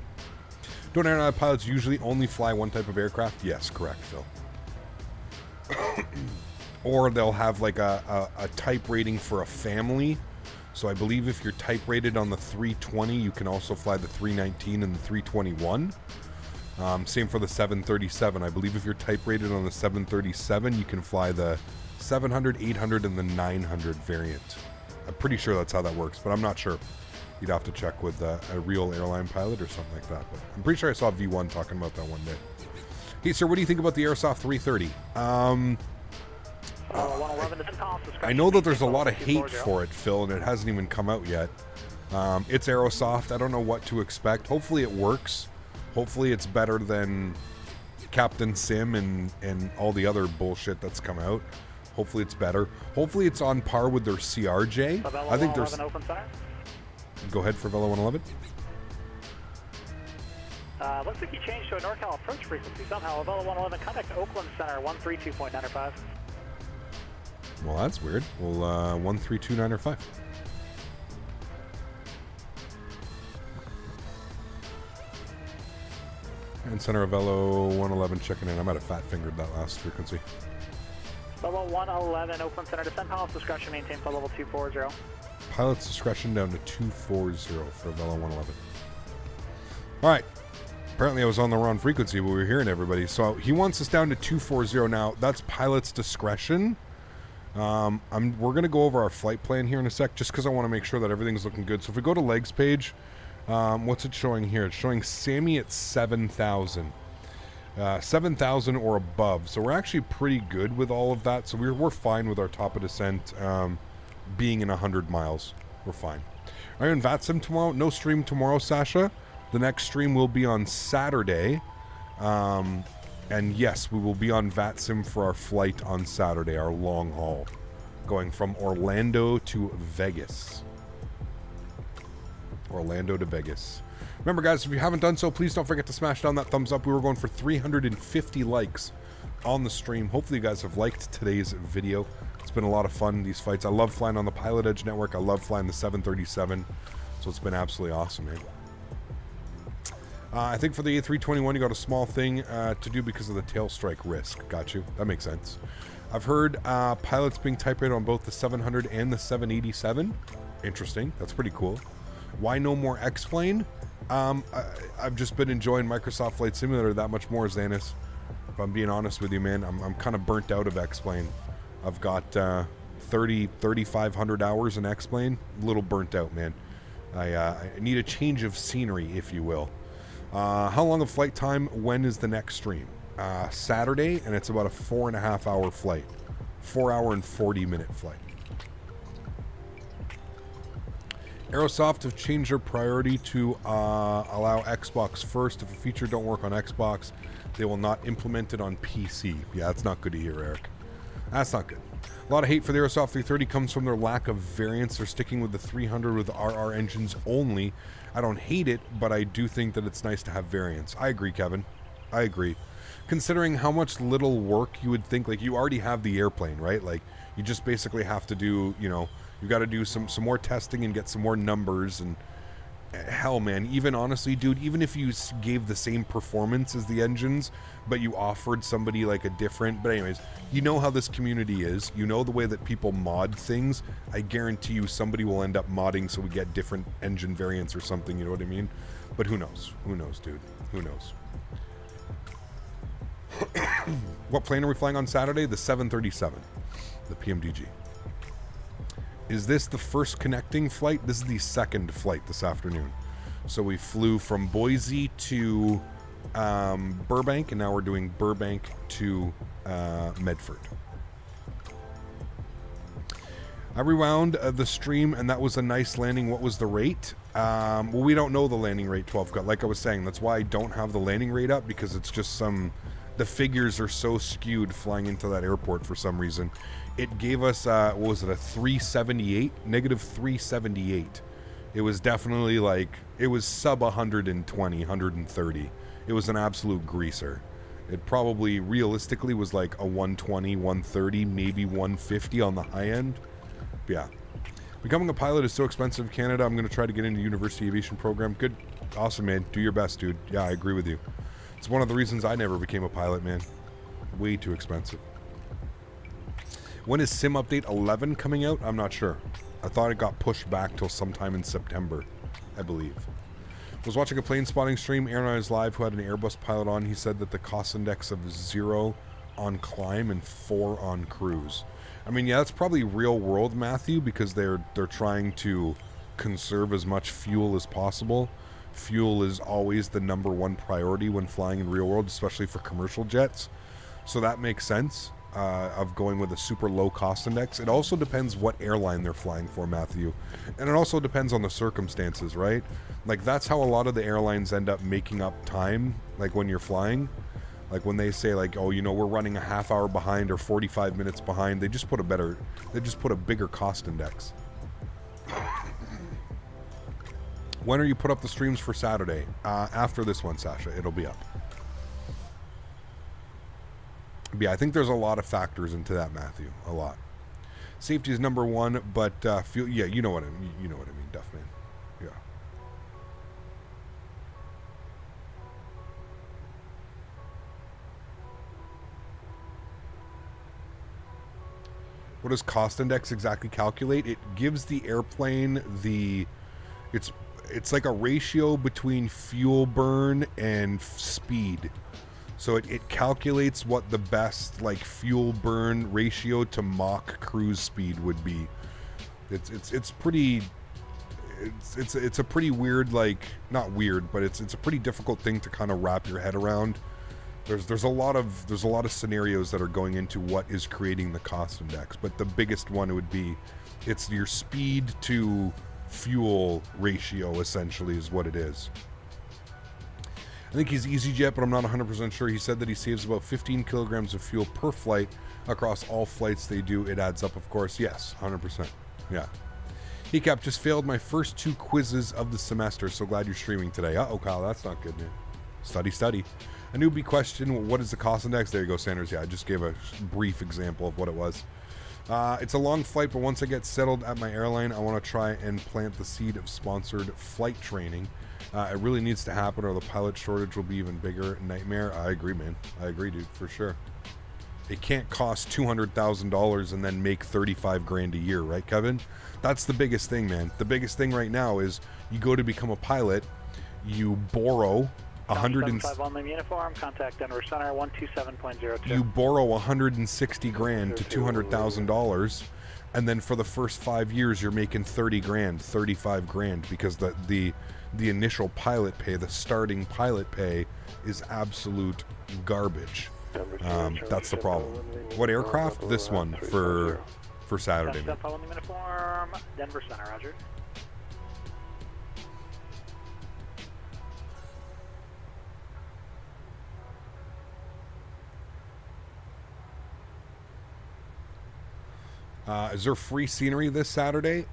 B: Don't airline pilots usually only fly one type of aircraft? Yes, correct, Phil. Or they'll have like a type rating for a family. So I believe if you're type rated on the 320, you can also fly the 319 and the 321. Same for the 737. I believe if you're type rated on the 737, you can fly the 700, 800, and the 900 variant. I'm pretty sure that's how that works, but I'm not sure. You'd have to check with a real airline pilot or something like that. But I'm pretty sure I saw V1 talking about that one day. Hey, sir, what do you think about the Airsoft 330? I know that there's a lot of hate for it, Phil, and it hasn't even come out yet. It's Aerosoft. I don't know what to expect. Hopefully it works. Hopefully it's better than Captain Sim and all the other bullshit that's come out. Hopefully it's better. Hopefully it's on par with their CRJ. I think there's... Go ahead for Velo 111.
M: Looks like you changed to a NorCal approach frequency somehow. Avelo 111, contact Oakland Center, 132.905.
B: Well, that's weird. Well, 132.905. And Center of Velo 111 checking in. I might have fat fingered that last frequency.
M: Level 111, Oakland Center, descend pilot's discretion, maintain flight level 240.
B: Pilot's discretion down to 240 for Velo 111. All right. Apparently I was on the wrong frequency, but we were hearing everybody. So he wants us down to 240 now. That's pilot's discretion. We're going to go over our flight plan here in a sec, just because I want to make sure that everything's looking good. So if we go to legs page, what's it showing here? It's showing Sammy at 7,000. 7,000 or above. So we're actually pretty good with all of that. So we're fine with our top of descent being in 100 miles. We're fine. Are you in VATSIM tomorrow? No stream tomorrow, Sasha. The next stream will be on Saturday. And yes, we will be on VATSIM for our flight on Saturday, our long haul, going from Orlando to Vegas. Orlando to Vegas. Remember, guys, if you haven't done so, please don't forget to smash down that thumbs up. We were going for 350 likes on the stream. Hopefully you guys have liked today's video. It's been a lot of fun, these fights. I love flying on the Pilotedge network. I love flying the 737. So it's been absolutely awesome, man. I think for the A321, you got a small thing to do because of the tail strike risk. Got you. That makes sense. I've heard pilots being type rated on both the 700 and the 787. Interesting. That's pretty cool. Why no more X-Plane? I've just been enjoying Microsoft Flight Simulator that much more, Denis. If I'm being honest with you, man, I'm kind of burnt out of X-Plane. I've got 3,500 hours in X-Plane. A little burnt out, man. I need a change of scenery, if you will. How long of flight time? When is the next stream? Saturday, and it's about a 4.5 hour flight. 4 hour and 40-minute flight. Aerosoft have changed their priority to allow Xbox first. If a feature don't work on Xbox, they will not implement it on PC. Yeah, that's not good to hear, Eric. That's not good. A lot of hate for the Aerosoft 330 comes from their lack of variance. They're sticking with the 300 with RR engines only. I don't hate it, but I do think that it's nice to have variance. I agree, Kevin. I agree. Considering how much little work you would think, like you already have the airplane, right? Like you just basically have to do, you know, you got to do some more testing and get some more numbers. And hell, man, even honestly, dude, even if you gave the same performance as the engines, but you offered somebody like a different, but anyways, you know how this community is. You know the way that people mod things. I guarantee you somebody will end up modding so we get different engine variants or something, you know what I mean? But who knows? Who knows, dude? Who knows? What plane are we flying on Saturday? The 737, the PMDG. Is this the first connecting flight? This is the second flight this afternoon. So we flew from Boise to Burbank, and now we're doing Burbank to Medford. I rewound the stream, and that was a nice landing. What was the rate? Well, we don't know the landing rate, 12 cut. Like I was saying, that's why I don't have the landing rate up, because it's just the figures are so skewed flying into that airport for some reason. It gave us, what was it, a 378? Negative 378. It was definitely like, it was sub 120, 130. It was an absolute greaser. It probably, realistically, was like a 120, 130, maybe 150 on the high end. Yeah. Becoming a pilot is so expensive in Canada. I'm going to try to get into university aviation program. Good. Awesome, man. Do your best, dude. Yeah, I agree with you. It's one of the reasons I never became a pilot, man. Way too expensive. When is Sim Update 11 coming out? I'm not sure. I thought it got pushed back till sometime in September, I believe. Was watching a plane spotting stream. Erin on his live, who had an Airbus pilot on. He said that the cost index of 0 on climb and 4 on cruise. I mean, yeah, that's probably real world, Matthew, because they're trying to conserve as much fuel as possible. Fuel is always the #1 priority when flying in real world, especially for commercial jets. So that makes sense of going with a super low cost index. It also depends what airline they're flying for, Matthew. And it also depends on the circumstances, right? Like, that's how a lot of the airlines end up making up time, like when you're flying. Like when they say, like, oh, you know, we're running a half hour behind or 45 minutes behind, they just put a bigger cost index. When are you put up the streams for Saturday? After this one, Sasha, it'll be up. But yeah, I think there's a lot of factors into that, Matthew. A lot. Safety is #1, but fuel. Yeah, you know what I mean. You know what I mean, Duffman. Yeah. What does cost index exactly calculate? It gives the airplane it's like a ratio between fuel burn and speed. So it calculates what the best, like, fuel burn ratio to Mach cruise speed would be. It's a pretty weird, like, not weird, but it's a pretty difficult thing to kind of wrap your head around. There's a lot of scenarios that are going into what is creating the cost index, but the biggest one would be it's your speed to fuel ratio, essentially, is what it is. I think he's EasyJet, but I'm not 100% sure. He said that he saves about 15 kilograms of fuel per flight across all flights they do. It adds up, of course. Yes, 100%. Yeah. Hey, Cap, just failed my first 2 quizzes of the semester. So glad you're streaming today. Uh-oh, Kyle, that's not good, man. Study. A newbie question, what is the cost index? There you go, Sanders. Yeah, I just gave a brief example of what it was. It's a long flight, but once I get settled at my airline, I want to try and plant the seed of sponsored flight training. It really needs to happen, or the pilot shortage will be even bigger. Nightmare. I agree, man. I agree, dude, for sure. It can't cost $200,000 and then make 35 grand a year, right, Kevin? That's the biggest thing, man. The biggest thing right now is you go to become a pilot, you borrow
M: 105 on the uniform, contact Denver Center 127.02.
B: You borrow 160 grand to $200,000, and then for the first 5 years you're making 30 grand, 35 grand, because the initial pilot pay, the starting pilot pay, is absolute garbage. That's the problem. What aircraft? This one for Saturday.
M: On the uniform, Denver Center, roger.
B: Is there free scenery this Saturday?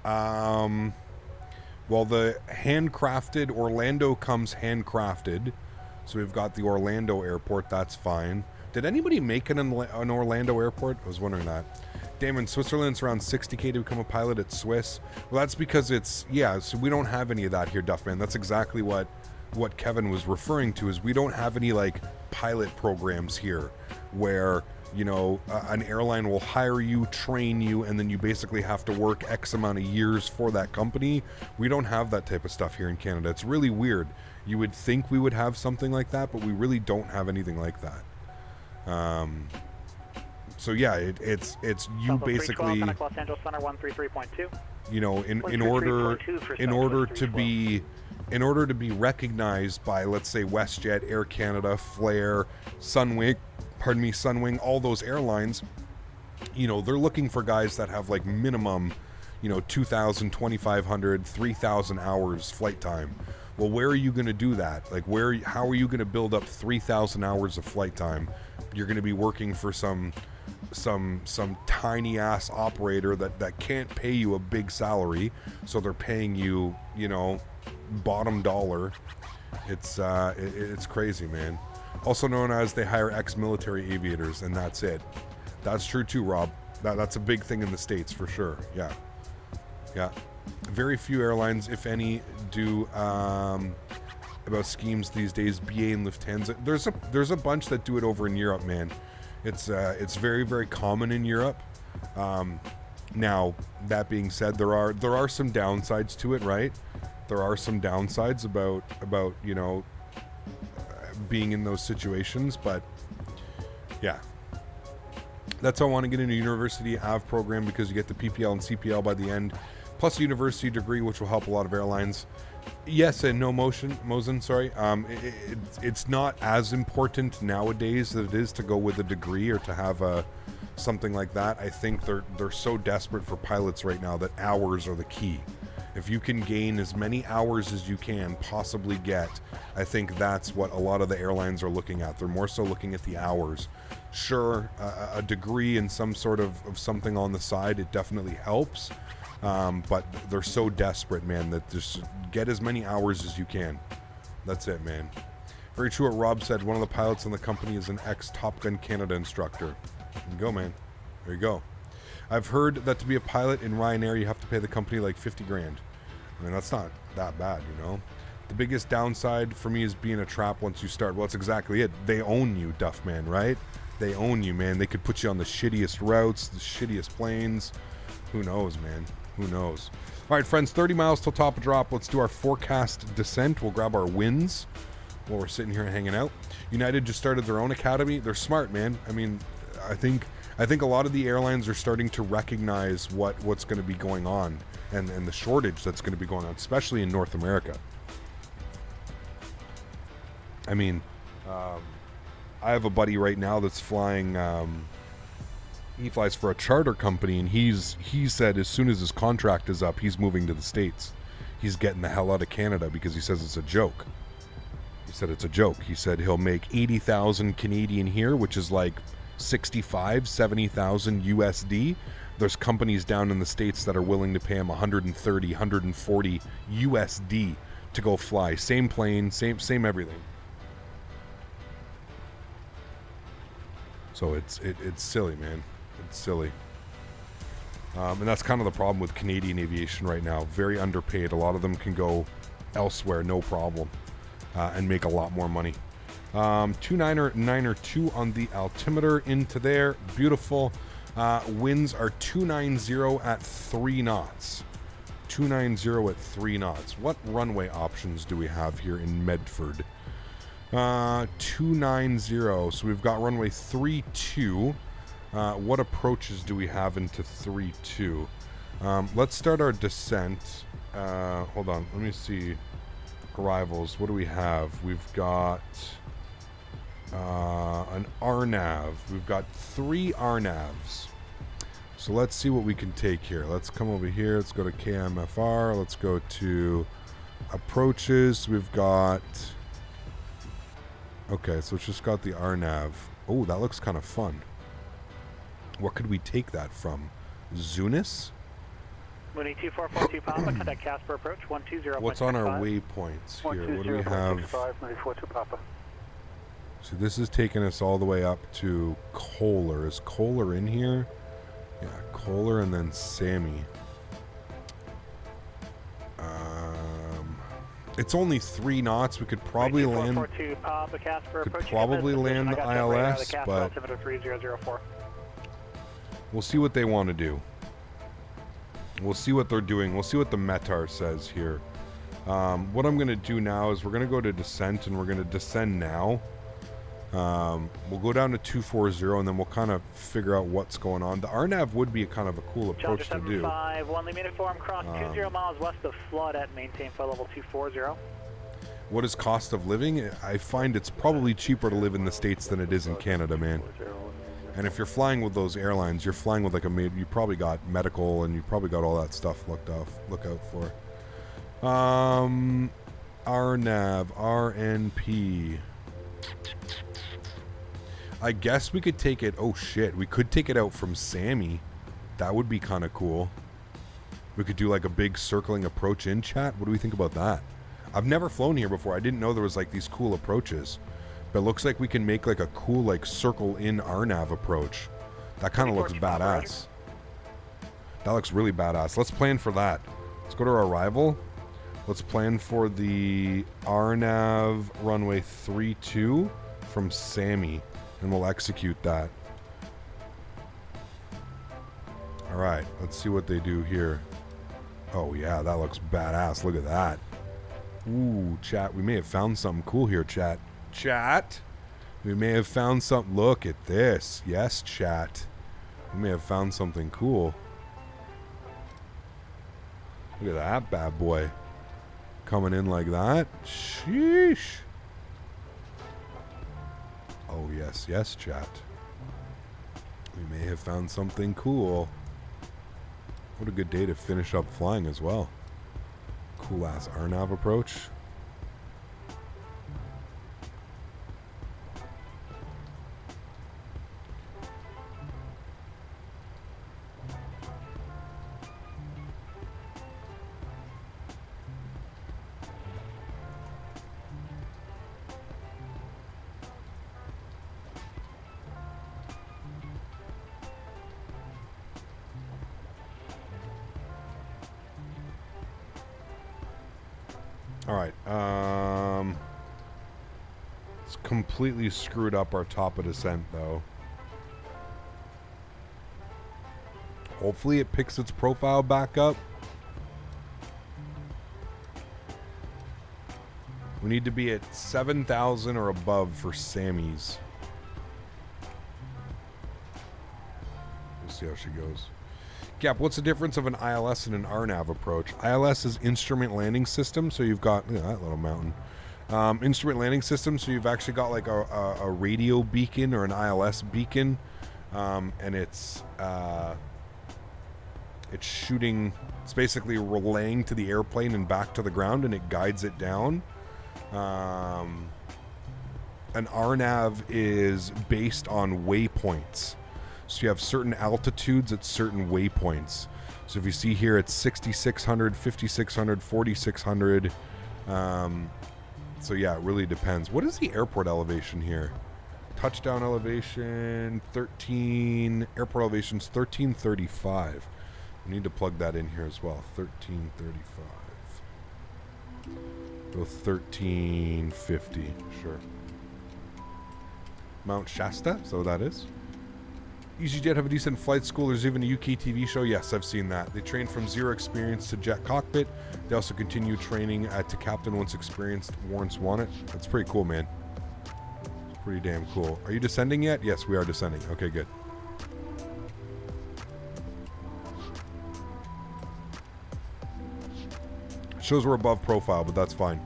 B: Well, the handcrafted Orlando comes handcrafted, so we've got the Orlando airport. That's fine. Did anybody make an Orlando airport? I was wondering that. Damon, Switzerland's around 60K to become a pilot at Swiss. Well, that's because so we don't have any of that here, Duffman. That's exactly what Kevin was referring to, is we don't have any, like, pilot programs here where, you know, an airline will hire you, train you, and then you basically have to work X amount of years for that company. We don't have that type of stuff here in Canada. It's really weird. You would think we would have something like that, but we really don't have anything like that. So yeah, it's you basically,
M: Los Angeles Center 133.2.
B: You know, in order to be recognized by, let's say, WestJet, Air Canada, Flair, Sunwing, all those airlines, you know, they're looking for guys that have like minimum, you know, 2,000, 2,500, 3,000 hours flight time. Well, where are you going to do that? Like, how are you going to build up 3,000 hours of flight time? You're going to be working for some tiny ass operator that can't pay you a big salary, so they're paying you, you know, bottom dollar. It's crazy, man. Also known as they hire ex-military aviators, and that's it. That's true too, Rob. That's a big thing in the States for sure. Yeah. Very few airlines, if any, do about schemes these days. BA and Lufthansa. There's a bunch that do it over in Europe, man. It's very, very common in Europe. Now, that being said, there are some downsides to it, right? There are some downsides about you know, being in those situations, but yeah. That's how I want to get into University AV program, because you get the PPL and CPL by the end, plus a university degree, which will help a lot of airlines. Yes and no, Mosen, sorry. It's not as important nowadays that it is to go with a degree or to have something like that. I think they're so desperate for pilots right now that hours are the key. If you can gain as many hours as you can possibly get, I think that's what a lot of the airlines are looking at. They're more so looking at the hours. Sure, a degree and some sort of something on the side, it definitely helps. But they're so desperate, man, that just get as many hours as you can. That's it, man. Very true what Rob said. One of the pilots in the company is an ex-Top Gun Canada instructor. There you go, man. There you go. I've heard that to be a pilot in Ryanair, you have to pay the company like 50 grand. I mean, that's not that bad, you know. The biggest downside for me is being a trap once you start. Well, that's exactly it. They own you, Duffman, right? They own you, man. They could put you on the shittiest routes, the shittiest planes. Who knows, man? Who knows? All right, friends, 30 miles till top of drop. Let's do our forecast descent. We'll grab our wins while we're sitting here and hanging out. United just started their own academy. They're smart, man. I mean, I think a lot of the airlines are starting to recognize what's going to be going on and the shortage that's going to be going on, especially in North America. I mean, I have a buddy right now that's flying. He flies for a charter company, and he said as soon as his contract is up, he's moving to the States. He's getting the hell out of Canada because he says it's a joke. He said it's a joke. He said he'll make 80,000 Canadian here, which is like 65, 70,000 USD. There's companies down in the States that are willing to pay him 130, 140 USD to go fly. Same plane, same everything. So it's silly, man. It's silly. And that's kind of the problem with Canadian aviation right now. Very underpaid. A lot of them can go elsewhere, no problem, and make a lot more money. 292 on the altimeter into there. Beautiful. Winds are 290 at 3 knots. 290 at 3 knots. What runway options do we have here in Medford? 290. So we've got runway 32. What approaches do we have into 32? Let's start our descent. Hold on. Let me see. Arrivals. What do we have? We've got an RNAV. We've got 3 RNAVs. So let's see what we can take here. Let's come over here. Let's go to KMFR. Let's go to approaches. We've got... Okay, so it's just got the RNAV. Oh, that looks kind of fun. What could we take that from? Zunis?
M: Mooney 2442 Papa, contact Casper approach 120.
B: What's on our waypoints here? What do we have?
M: Papa.
B: So this is taking us all the way up to Kohler. Is Kohler in here? Yeah, Kohler and then Sammy. It's only 3 knots. We could probably land. Could probably land the ILS, but we'll see what they want to do. We'll see what they're doing. We'll see what the METAR says here. What I'm going to do now is we're going to go to descent, and we're going to descend now. We'll go down to 240, and then we'll kind of figure out what's going on. The RNAV would be a kind of a cool approach to do.
M: 1 uniform, cross 20 miles west of Flood at maintain flight level 240.
B: What is cost of living? I find it's probably cheaper to live in the States than it is in Canada, man. And if you're flying with those airlines, you're flying with like you probably got medical and you probably got all that stuff look out for. RNAV, RNP. I guess we could take it, oh shit, we could take it out from Sammy. That would be kind of cool. We could do like a big circling approach in, chat. What do we think about that? I've never flown here before. I didn't know there was like these cool approaches. But it looks like we can make like a cool like circle in RNAV approach. That kind of looks badass. That looks really badass. Let's plan for that. Let's go to our arrival. Let's plan for the RNAV runway 32 from Sammy. And we'll execute that. Alright, let's see what they do here. Oh yeah, that looks badass. Look at that. Ooh, chat, we may have found something cool here, chat. Chat, we may have found something. Look at this. Yes, chat. We may have found something cool. Look at that bad boy. Coming in like that. Sheesh. Oh, yes, yes, chat. We may have found something cool. What a good day to finish up flying as well. Cool ass RNAV approach. It's completely screwed up our top of descent, though. Hopefully it picks its profile back up. We need to be at 7,000 or above for Sammy's. We'll see how she goes. Gap, what's the difference of an ILS and an RNAV approach? ILS is instrument landing system, so you've got, look at that little mountain. Instrument landing system, so you've actually got like a radio beacon or an ILS beacon, and it's shooting, it's basically relaying to the airplane and back to the ground, and it guides it down. An RNAV is based on waypoints. So you have certain altitudes at certain waypoints. So if you see here, it's 6,600, 5,600, 4,600. So yeah, it really depends. What is the airport elevation here? Touchdown elevation 13. Airport elevation's 1335. We need to plug that in here as well. 1335. Go 1350. Sure. Mount Shasta. So that is. EasyJet have a decent flight school. There's even a UK TV show. Yes, I've seen that. They train from zero experience to jet cockpit. They also continue training to captain once experienced warrants want it. That's pretty cool, man. It's pretty damn cool. Are you descending yet? Yes, we are descending. Okay, good. Shows we're above profile, but that's fine.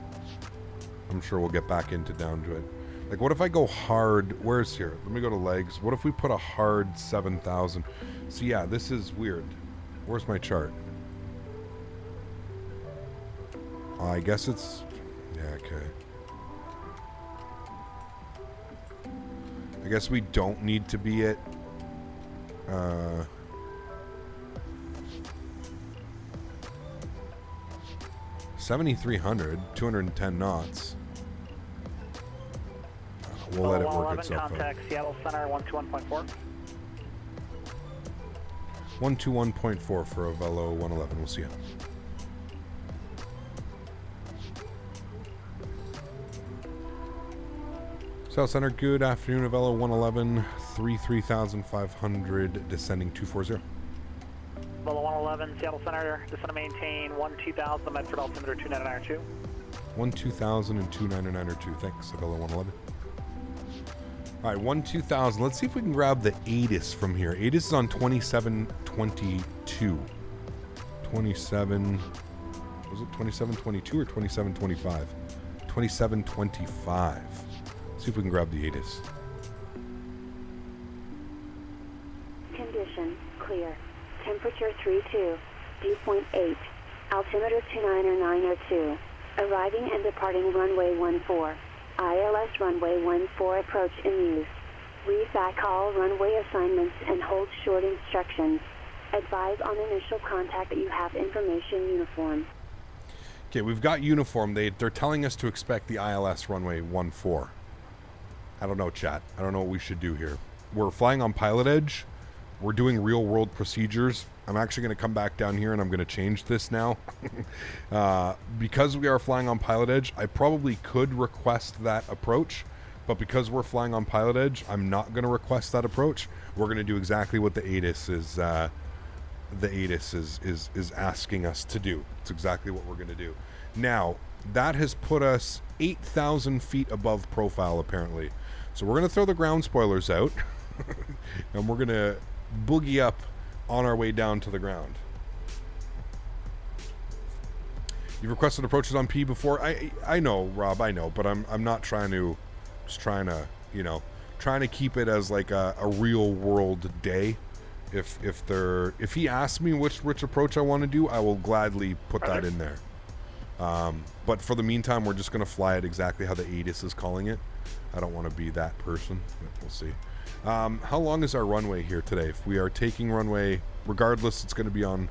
B: I'm sure we'll get back into down to it. Like, what if I go hard? Where's here? Let me go to legs. What if we put a hard 7,000? So, yeah, this is weird. Where's my chart? I guess it's... Yeah, okay. I guess we don't need to be at... 7,300, 210 knots. We'll let it work itself out.
M: Contact Seattle Center 121.4.
B: 121.4 for Avelo 111. We'll see you. South Center, good afternoon. Avelo 111, 33,500, descending 240.
M: Avelo 111, Seattle Center, descend to maintain 12,000, Medford altimeter 2992.
B: 12,000 and 2992. Thanks, Avelo 111. All right, 12,000. Let's see if we can grab the ATIS from here. ATIS is on 2722. 27. Was it 2722 or 2725? 2725. See if we can grab the ATIS.
N: position, clear. Temperature 32, dew point 8, altimeter 29 or 902. Arriving and departing runway 14. ILS runway 14 approach in use. Read back all runway assignments and hold short instructions. Advise on initial contact that you have information uniform.
B: Okay, we've got uniform. They're telling us to expect the ILS runway 14. I don't know, chat. I don't know what we should do here. We're flying on Pilotedge. We're doing real world procedures. I'm actually going to come back down here and I'm going to change this now. Because we are flying on Pilotedge, I probably could request that approach, but because we're flying on Pilotedge, I'm not going to request that approach. We're going to do exactly what the ATIS is asking us to do. It's exactly what we're going to do. Now, that has put us 8,000 feet above profile, apparently. So we're going to throw the ground spoilers out, and we're going to boogie up on our way down to the ground. You've requested approaches on P before. I know, Rob, I know, but I'm not trying to, just trying to, you know, trying to keep it as like a real world day. If he asks me which approach I want to do, I will gladly put that in there. But for the meantime, we're just going to fly it exactly how the ATIS is calling it. I don't want to be that person, but we'll see. How long is our runway here today? If we are taking runway, regardless, it's going to be on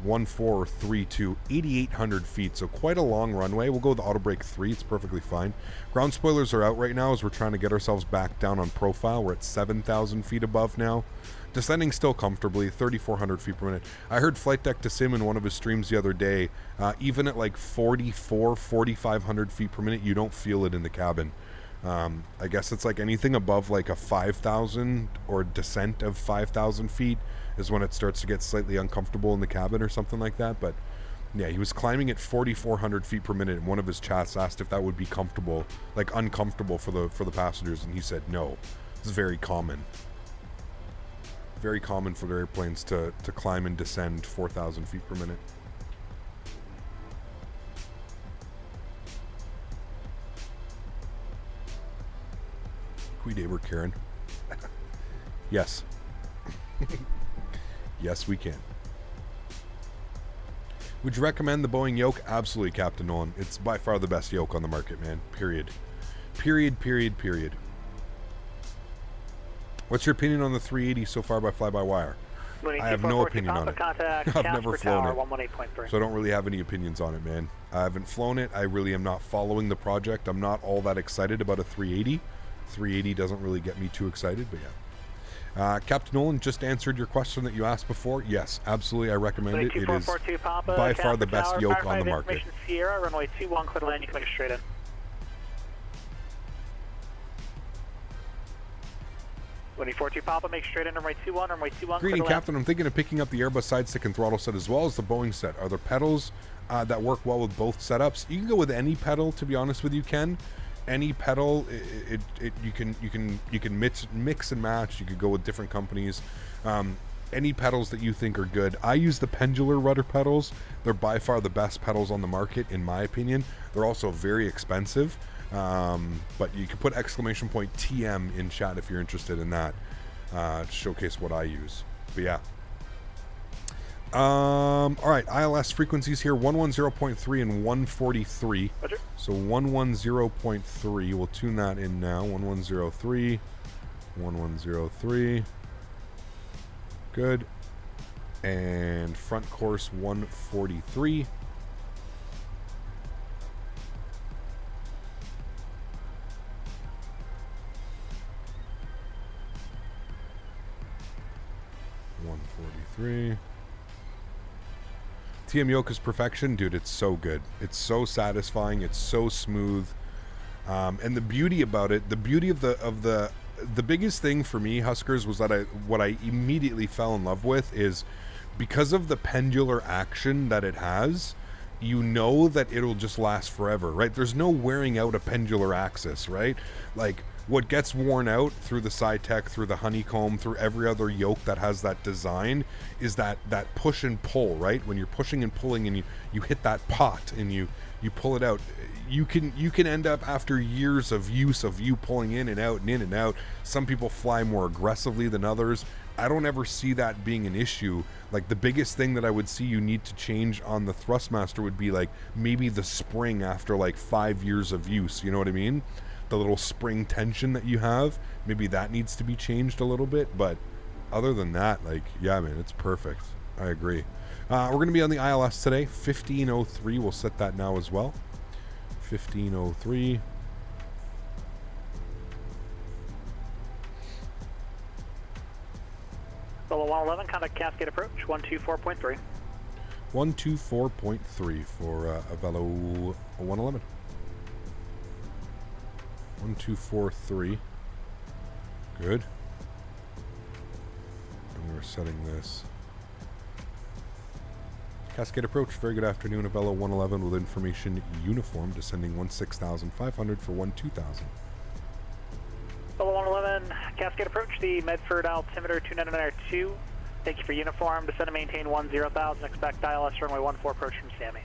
B: 1432, 8,800 feet, so quite a long runway. We'll go with auto brake 3, it's perfectly fine. Ground spoilers are out right now as we're trying to get ourselves back down on profile. We're at 7,000 feet above now. Descending still comfortably, 3,400 feet per minute. I heard Flight Deck to Sim in one of his streams the other day, even at like 4,500 feet per minute, you don't feel it in the cabin. I guess it's like anything above like a 5,000 or descent of 5,000 feet is when it starts to get slightly uncomfortable in the cabin or something like that. But yeah, he was climbing at 4,400 feet per minute, and one of his chats asked if that would be comfortable, like uncomfortable for the passengers, and he said no. It's very common. Very common for the airplanes to climb and descend 4,000 feet per minute. Can we neighbor Karen? Yes. Yes, we can. Would you recommend the Boeing yoke? Absolutely, Captain Nolan. It's by far the best yoke on the market, man. Period. Period, period, period. What's your opinion on the 380 so far by fly-by-wire? I have no opinion on it. I've never flown it, so I don't really have any opinions on it, man. I haven't flown it. I really am not following the project. I'm not all that excited about a 380. 380 doesn't really get me too excited, but yeah. Captain Nolan just answered your question that you asked before. Yes, absolutely, I recommend it. It is by far the best yoke on the market.
M: Sierra, runway 21, clear to land. You can make it straight in. Winnie 42 Papa, make straight in runway 21, runway 21.
B: Greeting, Captain. I'm thinking of picking up the Airbus side stick and throttle set as well as the Boeing set. Are there pedals that work well with both setups? You can go with any pedal, to be honest with you, Ken. Any pedal, you can mix and match. You could go with different companies. Any pedals that you think are good. I use the pendular rudder pedals. They're by far the best pedals on the market, in my opinion. They're also very expensive. But you can put exclamation point TM in chat if you're interested in that, to showcase what I use. But yeah. All right, ILS frequencies here, 110.3 and 143. Roger. So 110.3, we'll tune that in now. 1103, 1103. Good. And front course 143. TM yoke is perfection, dude. It's so good. It's so satisfying. It's so smooth. And the beauty about it, the beauty of the biggest thing for me, Huskers, was that what I immediately fell in love with is because of the pendular action that it has, you know that it'll just last forever, right? There's no wearing out a pendular axis, right? Like what gets worn out through the SciTech, through the honeycomb, through every other yoke that has that design is that push and pull, right? When you're pushing and pulling and you hit that pot and you pull it out, you can end up after years of use of you pulling in and out and in and out. Some people fly more aggressively than others. I don't ever see that being an issue. Like, the biggest thing that I would see you need to change on the Thrustmaster would be like maybe the spring after like 5 years of use, you know what I mean? The little spring tension that you have, maybe that needs to be changed a little bit, but other than that, like, yeah, man, it's perfect. I agree. We're going to be on the ILS today, 1503. We'll set that now as well. 1503.
M: Solo 111, contact Cascade approach, 124.3.
B: 124.3 for Avelo 111. 1243. Good. And we're setting this. Cascade approach. Very good afternoon, Avelo 111 with information uniform, descending 16,500 for 12,000.
M: Solo 111, Cascade approach, the Medford altimeter 299.2. Thank you for uniform, descend and maintain 10,000, expect ILS runway 14 approach from Sammy.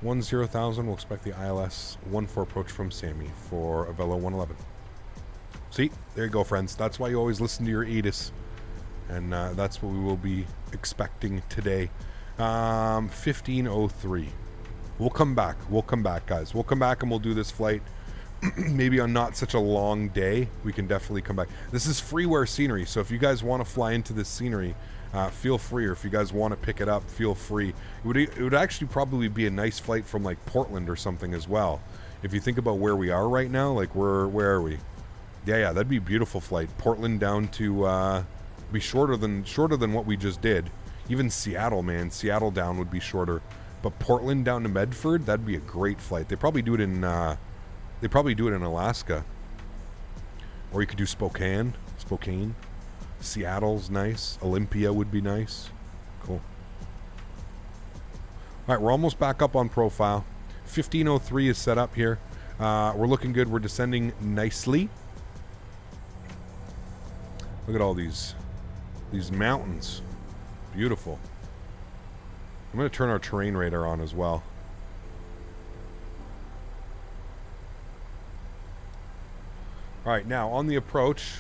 B: 10,000, we'll expect the ILS 14 approach from Sammy for Avelo 111. See, there you go, friends. That's why you always listen to your ATIS. And that's what we will be expecting today. 1503. We'll come back. We'll come back, guys. We'll come back and we'll do this flight. Maybe on not such a long day. We can definitely come back. This is freeware scenery, so if you guys want to fly into this scenery, feel free, or if you guys want to pick it up, feel free. It would actually probably be a nice flight from like Portland or something as well. If you think about where we are right now, like where are we? Yeah, that'd be a beautiful flight. Portland down to be shorter than what we just did. Even Seattle, man, Seattle down would be shorter. But Portland down to Medford, that'd be a great flight. They probably do it in Alaska. Or you could do Spokane. Seattle's nice. Olympia would be nice. Cool. All right, we're almost back up on profile. 1503 is set up here. We're looking good. We're descending nicely. Look at all these mountains. Beautiful. I'm going to turn our terrain radar on as well. All right, now on the approach,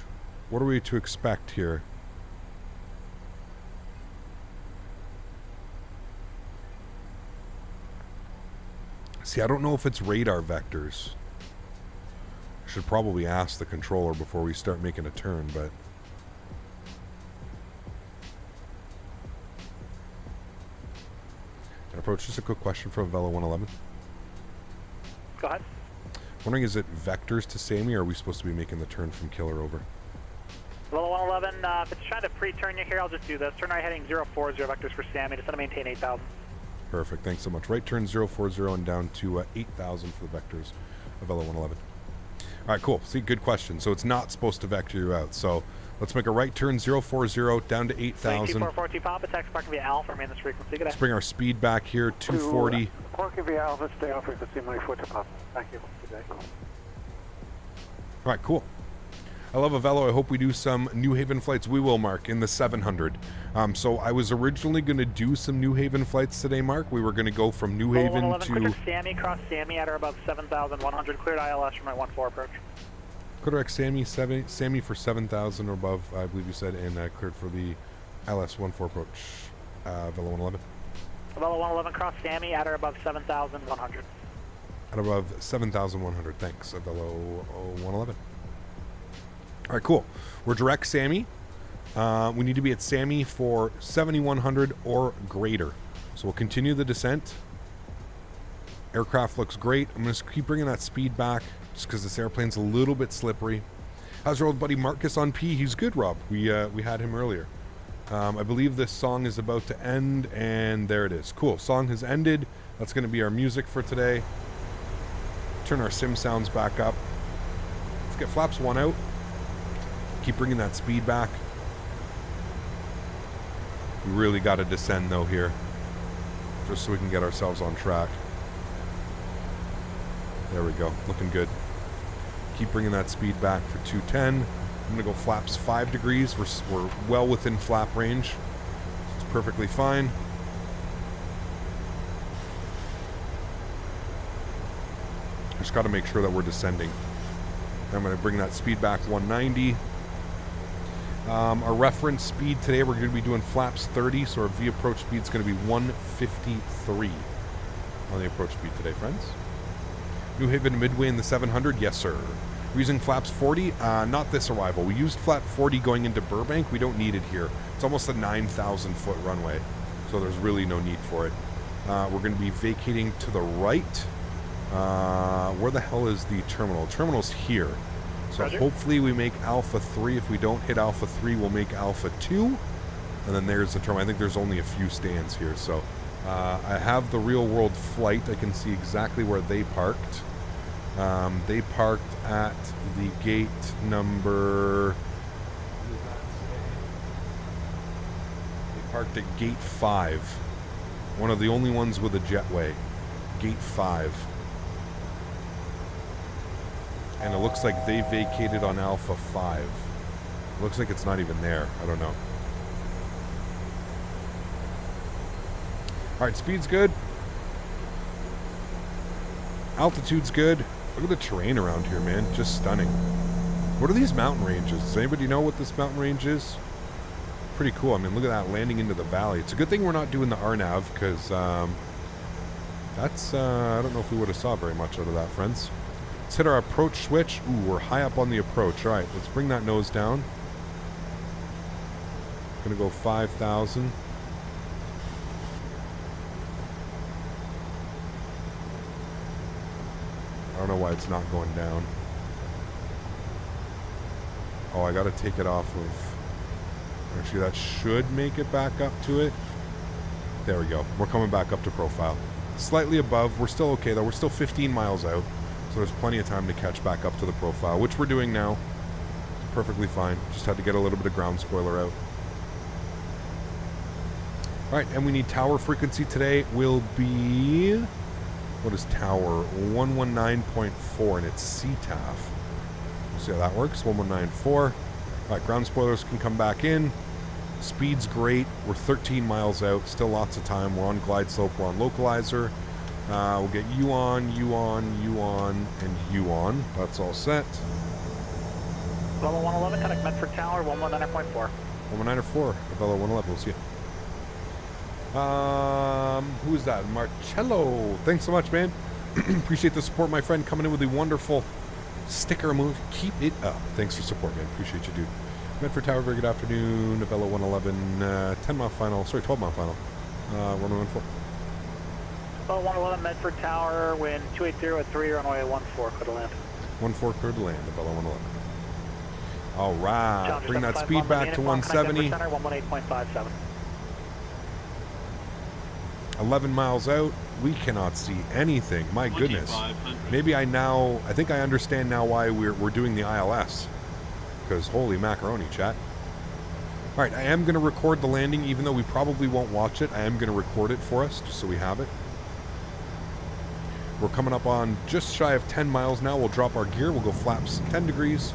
B: what are we to expect here? See, I don't know if it's radar vectors. I should probably ask the controller before we start making a turn, but... Approach, just a quick question from Avelo 111.
M: Go ahead.
B: Wondering, is it vectors to Sammy, or are we supposed to be making the turn from Killer over?
M: Avelo 111, if it's trying to pre-turn you here, I'll just do this. Turn right heading 040 vectors for Sammy, just to maintain 8,000.
B: Perfect, thanks so much. Right turn 040 and down to 8,000 for the vectors, Avelo 111. All right, cool. See, good question. So it's not supposed to vector you out. So let's make a right turn 040 down to 8,000.
M: 2442 Papa, text parking via Alpha, remain this frequency. Good day.
B: Let's bring our speed back here, 240.
O: Parking via Alpha, stay on frequency, my foot to Papa. Thank you. Good day.
B: All right, cool. I love Avelo. I hope we do some New Haven flights. We will, Mark, in the 700. So I was originally going to do some New Haven flights today, Mark. We were going to go from New Haven
M: 111,
B: to...
M: clear Sammy, cross Sammy at or above 7,100. Cleared ILS from my 14 approach.
B: Correct, Sammy for 7,000 or above, I believe you said, and cleared for the ILS 14 approach, Avelo 111.
M: Avelo 111, cross Sammy at or above 7,100.
B: At above 7,100, thanks, Avelo 111. All right, cool. We're direct Sammy. We need to be at Sammy for 7,100 or greater. So we'll continue the descent. Aircraft looks great. I'm going to keep bringing that speed back just because this airplane's a little bit slippery. How's your old buddy Marcus on P? He's good, Rob. We had him earlier. I believe this song is about to end, and there it is. Cool. Song has ended. That's going to be our music for today. Turn our sim sounds back up. Let's get flaps 1 out. Keep bringing that speed back. We really got to descend though here, just so we can get ourselves on track. There we go, looking good. keep bringing that speed back for 210. I'm going to go flaps 5 degrees. We're well within flap range. It's perfectly fine. Just got to make sure that we're descending. I'm going to bring that speed back 190. Our reference speed today, we're going to be doing flaps 30, so our V approach speed is going to be 153 on the approach speed today, friends. New Haven Midway in the 700, yes sir. We're using flaps 40, not this arrival. We used flap 40 going into Burbank. We don't need it here. It's almost a 9,000 foot runway, so there's really no need for it. We're going to be vacating to the right. Where the hell is the terminal? Terminal's here. So
M: Roger.
B: Hopefully we make Alpha 3. If we don't hit Alpha 3, we'll make Alpha 2. And then there's the terminal. I think there's only a few stands here. So I have the real world flight. I can see exactly where they parked. They parked at the gate number... What does that say? They parked at gate 5. One of the only ones with a jetway. Gate 5. And it looks like they vacated on Alpha 5. It looks like it's not even there. I don't know. Alright, speed's good. Altitude's good. Look at the terrain around here, man. Just stunning. What are these mountain ranges? Does anybody know what this mountain range is? Pretty cool. I mean, look at that, landing into the valley. It's a good thing we're not doing the RNAV, because that's, I don't know if we would have saw very much out of that, friends. Let's hit our approach switch. Ooh, we're high up on the approach. All right, let's bring that nose down. Gonna go 5,000. I don't know why it's not going down. Oh, I gotta take it off of... Actually, that should make it back up to it. There we go. We're coming back up to profile. Slightly above. We're still okay, though. We're still 15 miles out. So there's plenty of time to catch back up to the profile, which we're doing now. It's perfectly fine. Just had to get a little bit of ground spoiler out. Alright, and we need tower frequency today will be... What is tower? 119.4, and it's CTAF. We'll see how that works. 1194. Alright, ground spoilers can come back in. Speed's great. We're 13 miles out. Still lots of time. We're on glide slope. We're on localizer. We'll get you on, you on, you on, and you on. That's all set.
M: Level 111, connect Medford Tower, 119.4.
B: 119.4, Avelo 111, we'll see you. Who is that? Marcello. Thanks so much, man. Appreciate the support, my friend, coming in with the wonderful sticker move. Keep it up. Thanks for support, man. Appreciate you, dude. Medford Tower, very good afternoon. Avelo 111, 10 mile final, sorry, 12 mile final. 1114.
M: Level 111, Medford Tower, wind 280 at 3, runway 14, clear to land.
B: 14, clear to land, Avelo 111. All right, bring that speed back to 170.
M: 118.57.
B: 11 miles out, we cannot see anything. My goodness. Maybe I think I understand now why we're doing the ILS. Because holy macaroni, chat. All right, I am going to record the landing, even though we probably won't watch it. I am going to record it for us, just so we have it. We're coming up on just shy of 10 miles now. We'll drop our gear. We'll go flaps 10 degrees.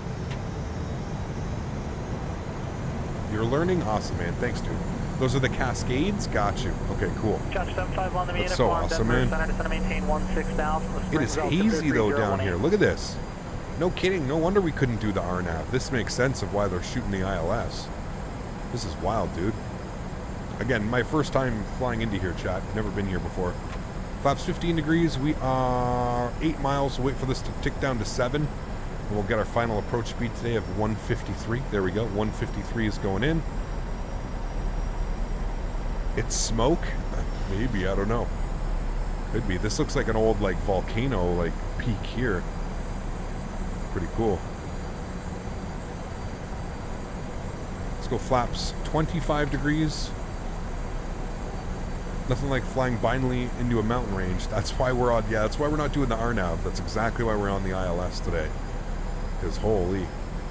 B: You're learning? Awesome, man. Thanks, dude. Those are the Cascades? Got you. Okay, cool.
M: Josh 751 the
B: That's so awesome, man.
M: Center to maintain 16,000.
B: It is hazy, though, down here. Look at this. No kidding. No wonder we couldn't do the RNAV. This makes sense of why they're shooting the ILS. This is wild, dude. Again, my first time flying into here, chat. Never been here before. Flaps 15 degrees. We are 8 miles. We'll wait for this to tick down to 7. And we'll get our final approach speed today of 153. There we go. 153 is going in. It's smoke? Maybe. I don't know. Could be. This looks like an old, like, volcano, like, peak here. Pretty cool. Let's go flaps 25 degrees. Nothing like flying blindly into a mountain range. That's why we're on, yeah, that's why we're not doing the RNAV. That's exactly why we're on the ILS today. Because holy.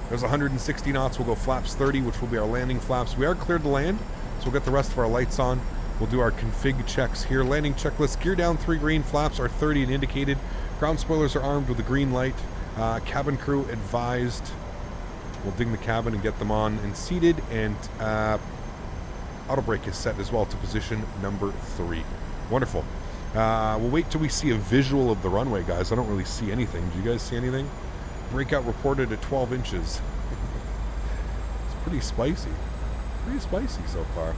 B: There's 160 knots. We'll go flaps 30, which will be our landing flaps. We are cleared to land, so we'll get the rest of our lights on. We'll do our config checks here. Landing checklist. Gear down 3 green. Flaps are 30 and indicated. Ground spoilers are armed with a green light. Cabin crew advised. We'll ding the cabin and get them on and seated, and auto brake is set as well to position number 3. Wonderful. We'll wait till we see a visual of the runway, guys. I don't really see anything. Do you guys see anything? Breakout reported at 12 inches. It's pretty spicy. Pretty spicy so far.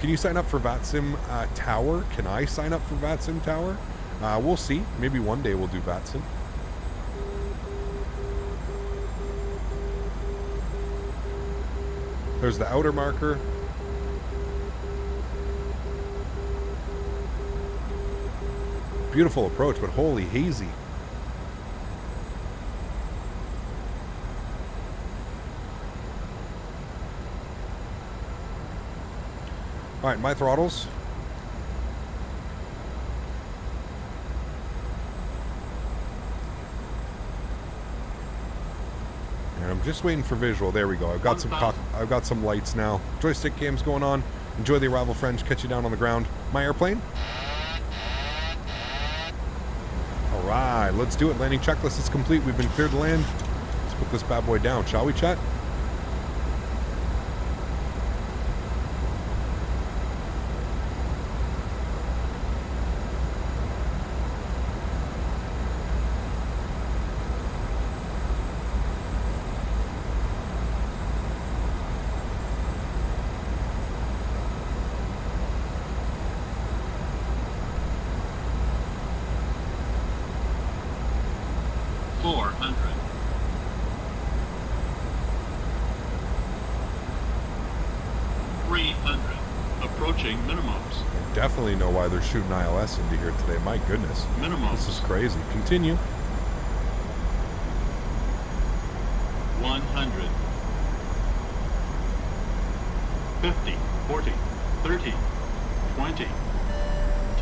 B: Can you sign up for VATSIM Tower? Can I sign up for VATSIM Tower? We'll see. Maybe one day we'll do VATSIM. There's the outer marker. Beautiful approach, but holy hazy. All right, my throttles. And I'm just waiting for visual. There we go. I've got some lights now. Joystick cam's going on. Enjoy the arrival, friends. Catch you down on the ground. My airplane. All right, let's do it. Landing checklist is complete. We've been cleared to land. Let's put this bad boy down, shall we, chat? Definitely know why they're shooting ILS into here today. My goodness.
P: Minimum.
B: This is crazy. Continue.
P: 100. 50. 40. 30. 20.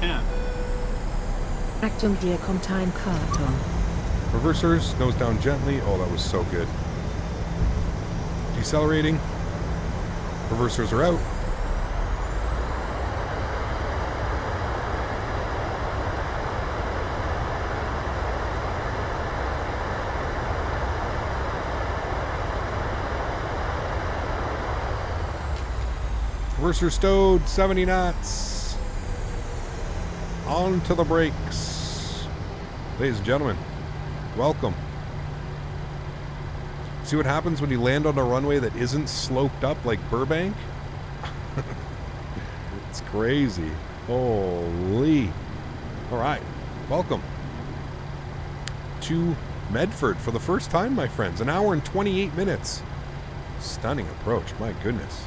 P: 10.
F: Achtung dir kommt ein Karton.
B: Reversers, nose down gently. Oh, that was so good. Decelerating. Reversers are out. Reverser stowed, 70 knots. On to the brakes. Ladies and gentlemen, welcome. See what happens when you land on a runway that isn't sloped up like Burbank? It's crazy. Holy. All right, welcome to Medford for the first time, my friends. 1 hour and 28 minutes. Stunning approach, my goodness.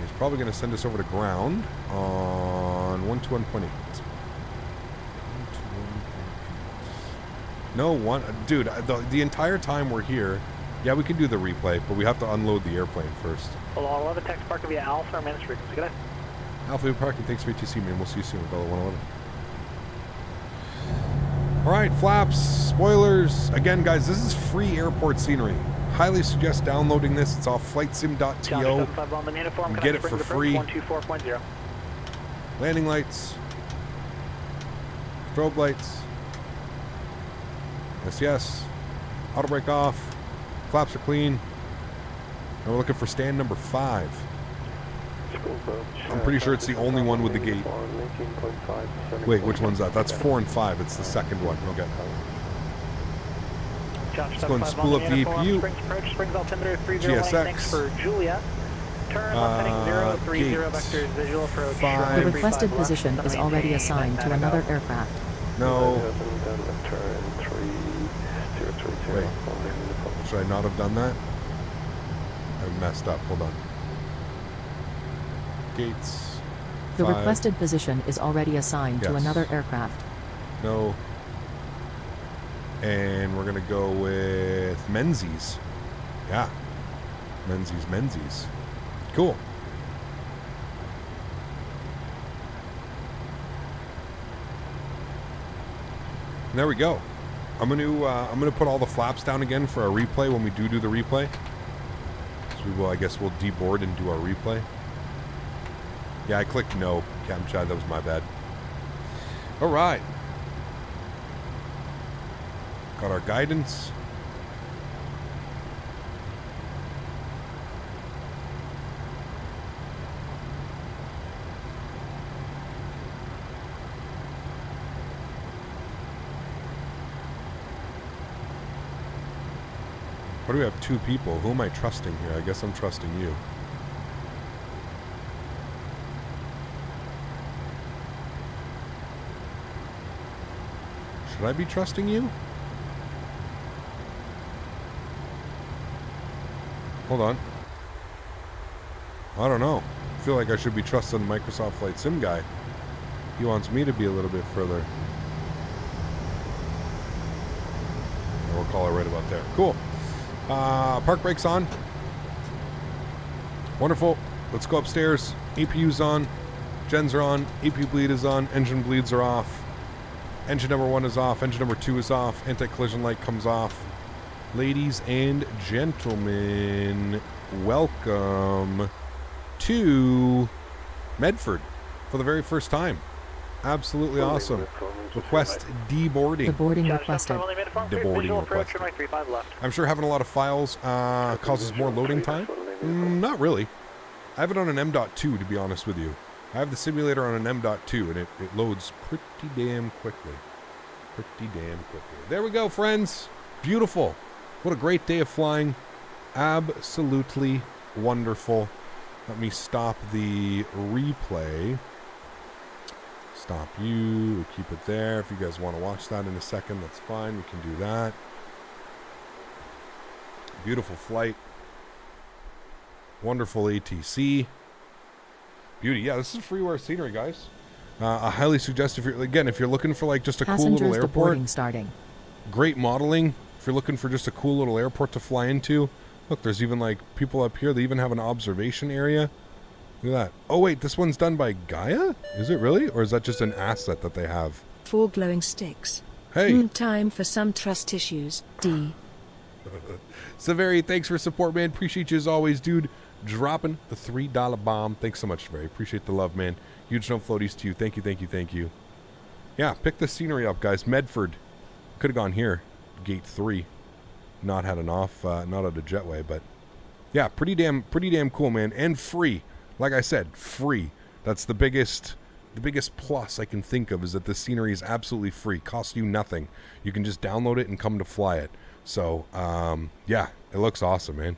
B: He's probably going to send us over to ground on 121.8. No one, dude. The entire time we're here, yeah, we can do the replay, but we have to unload the airplane first.
M: Hello, 11 text parking via Alpha or minutes frequency. Good day.
B: Alpha parking. Thanks for ATC, man. We'll see you soon with Bella 111. All right, flaps, spoilers. Again, guys, this is free airport scenery. Highly suggest downloading this. It's off flightsim.to. Get it for free.
M: 124.0.
B: Landing lights. Strobe lights. Yes. Auto brake off. Flaps are clean. And we're looking for stand number 5. I'm pretty sure it's the only one with the gate. Wait, which one's that? That's 4 and 5. It's the second one. Okay. Let's go and spool up the APU. GSX.
M: For Julia. Turn left heading 030 vectors, visual approach.
B: 5.
A: The requested position is already assigned to another aircraft.
B: No. Wait. Should I not have done that? I messed up. Hold on. Gates.
A: The
B: 5.
A: requested position is already assigned to another aircraft.
B: No. And we're going to go with Menzies. Yeah. Menzies. Cool. And there we go. I'm gonna put all the flaps down again for our replay when we do the replay. So we will, I guess we'll deboard and do our replay. Yeah, I clicked no, Cam Chad, that was my bad. All right. Got our guidance. What do we have? 2 people. Who am I trusting here? I guess I'm trusting you. Should I be trusting you? Hold on. I don't know. I feel like I should be trusting the Microsoft Flight Sim guy. He wants me to be a little bit further. And we'll call it right about there. Cool. Park brakes on. Wonderful. Let's go upstairs. APU's on. Gens are on. AP bleed is on. Engine bleeds are off. Engine number 1 is off. Engine number 2 is off. Anti-collision light comes off. Ladies and gentlemen, welcome to Medford for the very first time. Absolutely awesome. Request deboarding.
A: The boarding requested.
B: Deboarding requested. I'm sure having a lot of files causes more loading time. Not really. I have it on an M.2 to be honest with you. I have the simulator on an M.2 and it loads pretty damn quickly. Pretty damn quickly. There we go, friends. Beautiful. What a great day of flying. Absolutely wonderful. Let me stop the replay. Stop you. We'll keep it there. If you guys want to watch that in a second, that's fine. We can do that. Beautiful flight. Wonderful ATC. Beauty. Yeah, this is freeware scenery, guys. I highly suggest if you're looking for like just a cool little airport.
A: Starting.
B: Great modeling. If you're looking for just a cool little airport to fly into. Look, there's even like people up here. They even have an observation area. Look at that. Oh wait, this one's done by Gaia? Is it really? Or is that just an asset that they have?
F: 4 glowing sticks.
B: Hey.
F: Time for some trust issues. D.
B: Severi, thanks for support, man. Appreciate you as always, dude. Dropping the $3 bomb. Thanks so much, Severi. Appreciate the love, man. Huge no floaties to you. Thank you, thank you, thank you. Yeah, pick the scenery up, guys. Medford. Could have gone here. Gate 3. Not had an off, not at a jetway, but yeah, pretty damn cool, man. And free. Like I said, free. That's the biggest plus I can think of is that the scenery is absolutely free. Costs you nothing. You can just download it and come to fly it. So, yeah, it looks awesome, man.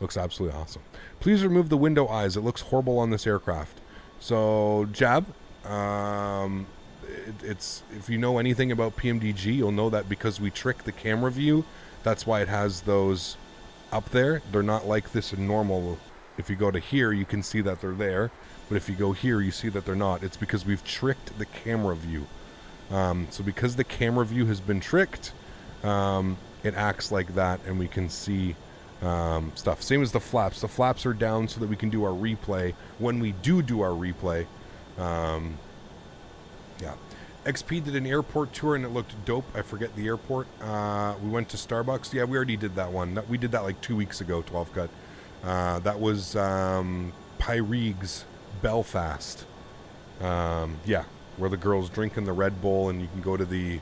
B: Looks absolutely awesome. Please remove the window eyes. It looks horrible on this aircraft. So, Jab, it's if you know anything about PMDG, you'll know that because we trick the camera view, that's why it has those up there. They're not like this in normal. If you go to here, you can see that they're there. But if you go here, you see that they're not. It's because we've tricked the camera view. So because the camera view has been tricked, it acts like that and we can see stuff. Same as the flaps. The flaps are down so that we can do our replay. When we do our replay, yeah. XP did an airport tour and it looked dope. I forget the airport. We went to Starbucks. Yeah, we already did that one. We did that like 2 weeks ago, 12 cut. That was Pyreeg's Belfast. Yeah, where the girls drinking the Red Bull and you can go to the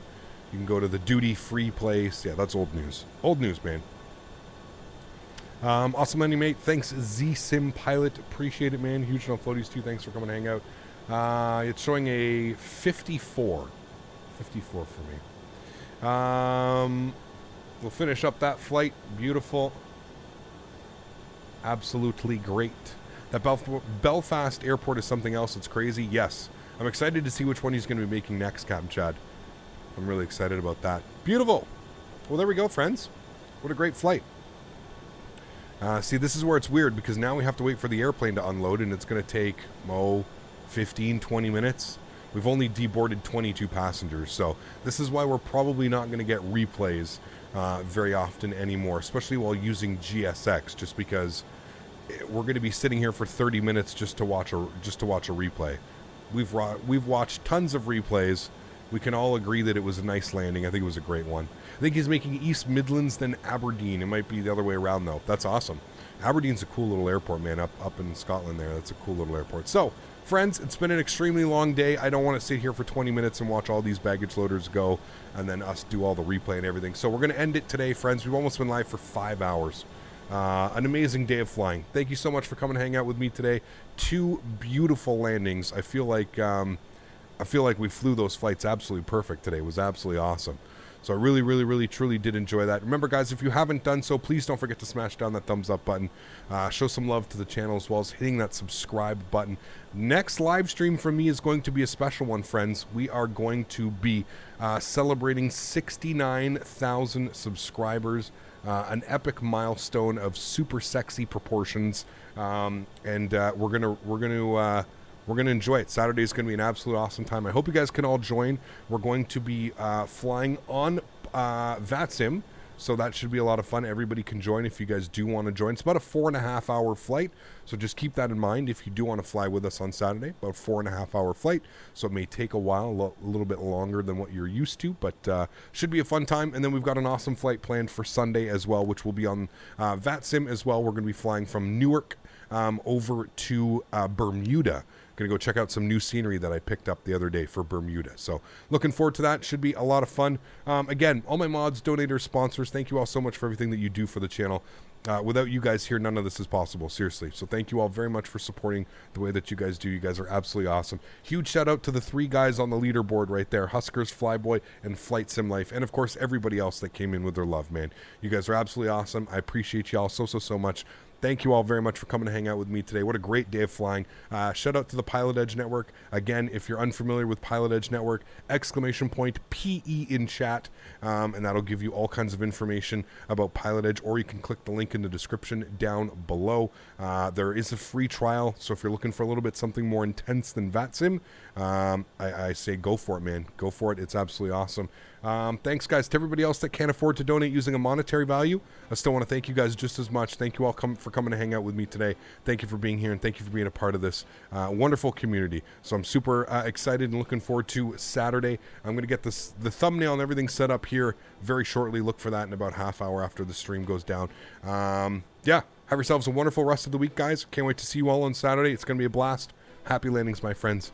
B: duty free place. Yeah, that's old news. Old news, man. Awesome money, mate. Thanks, Z-Sim Pilot. Appreciate it, man. Huge no floaties too. Thanks for coming to hang out. It's showing a 54. 54 for me. We'll finish up that flight. Beautiful. Absolutely great. That Belfast airport is something else that's crazy. Yes. I'm excited to see which one he's going to be making next, Captain Chad. I'm really excited about that. Beautiful. Well, there we go, friends. What a great flight. See, this is where it's weird because now we have to wait for the airplane to unload and it's going to take, 15, 20 minutes. We've only deboarded 22 passengers, so this is why we're probably not going to get replays very often anymore, especially while using GSX, just because we're going to be sitting here for 30 minutes just to watch a replay. We've watched tons of replays. We can all agree that it was a nice landing. I think it was a great one. I think he's making East Midlands then Aberdeen. It might be the other way around though. That's awesome. Aberdeen's a cool little airport, man, up in Scotland there. That's a cool little airport. So, friends, it's been an extremely long day. I don't want to sit here for 20 minutes and watch all these baggage loaders go and then us do all the replay and everything. So we're going to end it today, friends. We've almost been live for 5 hours. An amazing day of flying. Thank you so much for coming to hang out with me today. 2 beautiful landings. I feel like we flew those flights absolutely perfect today. It was absolutely awesome. So I really, really, really, truly did enjoy that. Remember, guys, if you haven't done so, please don't forget to smash down that thumbs up button. Show some love to the channel as well as hitting that subscribe button. Next live stream from me is going to be a special one, friends. We are going to be celebrating 69,000 subscribers. An epic milestone of super sexy proportions, and we're gonna enjoy it. Saturday is gonna be an absolute awesome time. I hope you guys can all join. We're going to be flying on VATSIM, so that should be a lot of fun. Everybody can join if you guys do want to join. It's about a 4.5 hour flight, so just keep that in mind if you do want to fly with us on Saturday. About 4.5 hour flight, so it may take a while, a little bit longer than what you're used to, but should be a fun time. And then we've got an awesome flight planned for Sunday as well, which will be on VATSIM as well. We're going to be flying from Newark over to Bermuda. Going to go check out some new scenery that I picked up the other day for Bermuda. So looking forward to that. Should be a lot of fun. Again, all my mods, donators, sponsors, thank you all so much for everything that you do for the channel. Without you guys here, none of this is possible, seriously. So thank you all very much for supporting the way that you guys do. You guys are absolutely awesome. Huge shout out to the 3 guys on the leaderboard right there, Huskers, Flyboy, and Flight Sim Life, and of course everybody else that came in with their love, man. You guys are absolutely awesome. I appreciate y'all so much. Thank you all very much for coming to hang out with me today. What a great day of flying. Shout out to the Pilotedge Network. Again, if you're unfamiliar with Pilotedge Network, !PE in chat, and that'll give you all kinds of information about Pilotedge, or you can click the link in the description down below. There is a free trial, so if you're looking for a little bit something more intense than VATSIM, I say go for it, man. Go for it. It's absolutely awesome. Thanks, guys. To everybody else that can't afford to donate using a monetary value, I still want to thank you guys just as much. Thank you all for coming to hang out with me today. Thank you for being here, and thank you for being a part of this wonderful community. So I'm super excited and looking forward to Saturday. I'm going to get the thumbnail and everything set up here very shortly. Look for that in about half hour after the stream goes down. Yeah, have yourselves a wonderful rest of the week, guys. Can't wait to see you all on Saturday. It's going to be a blast. Happy landings, my friends.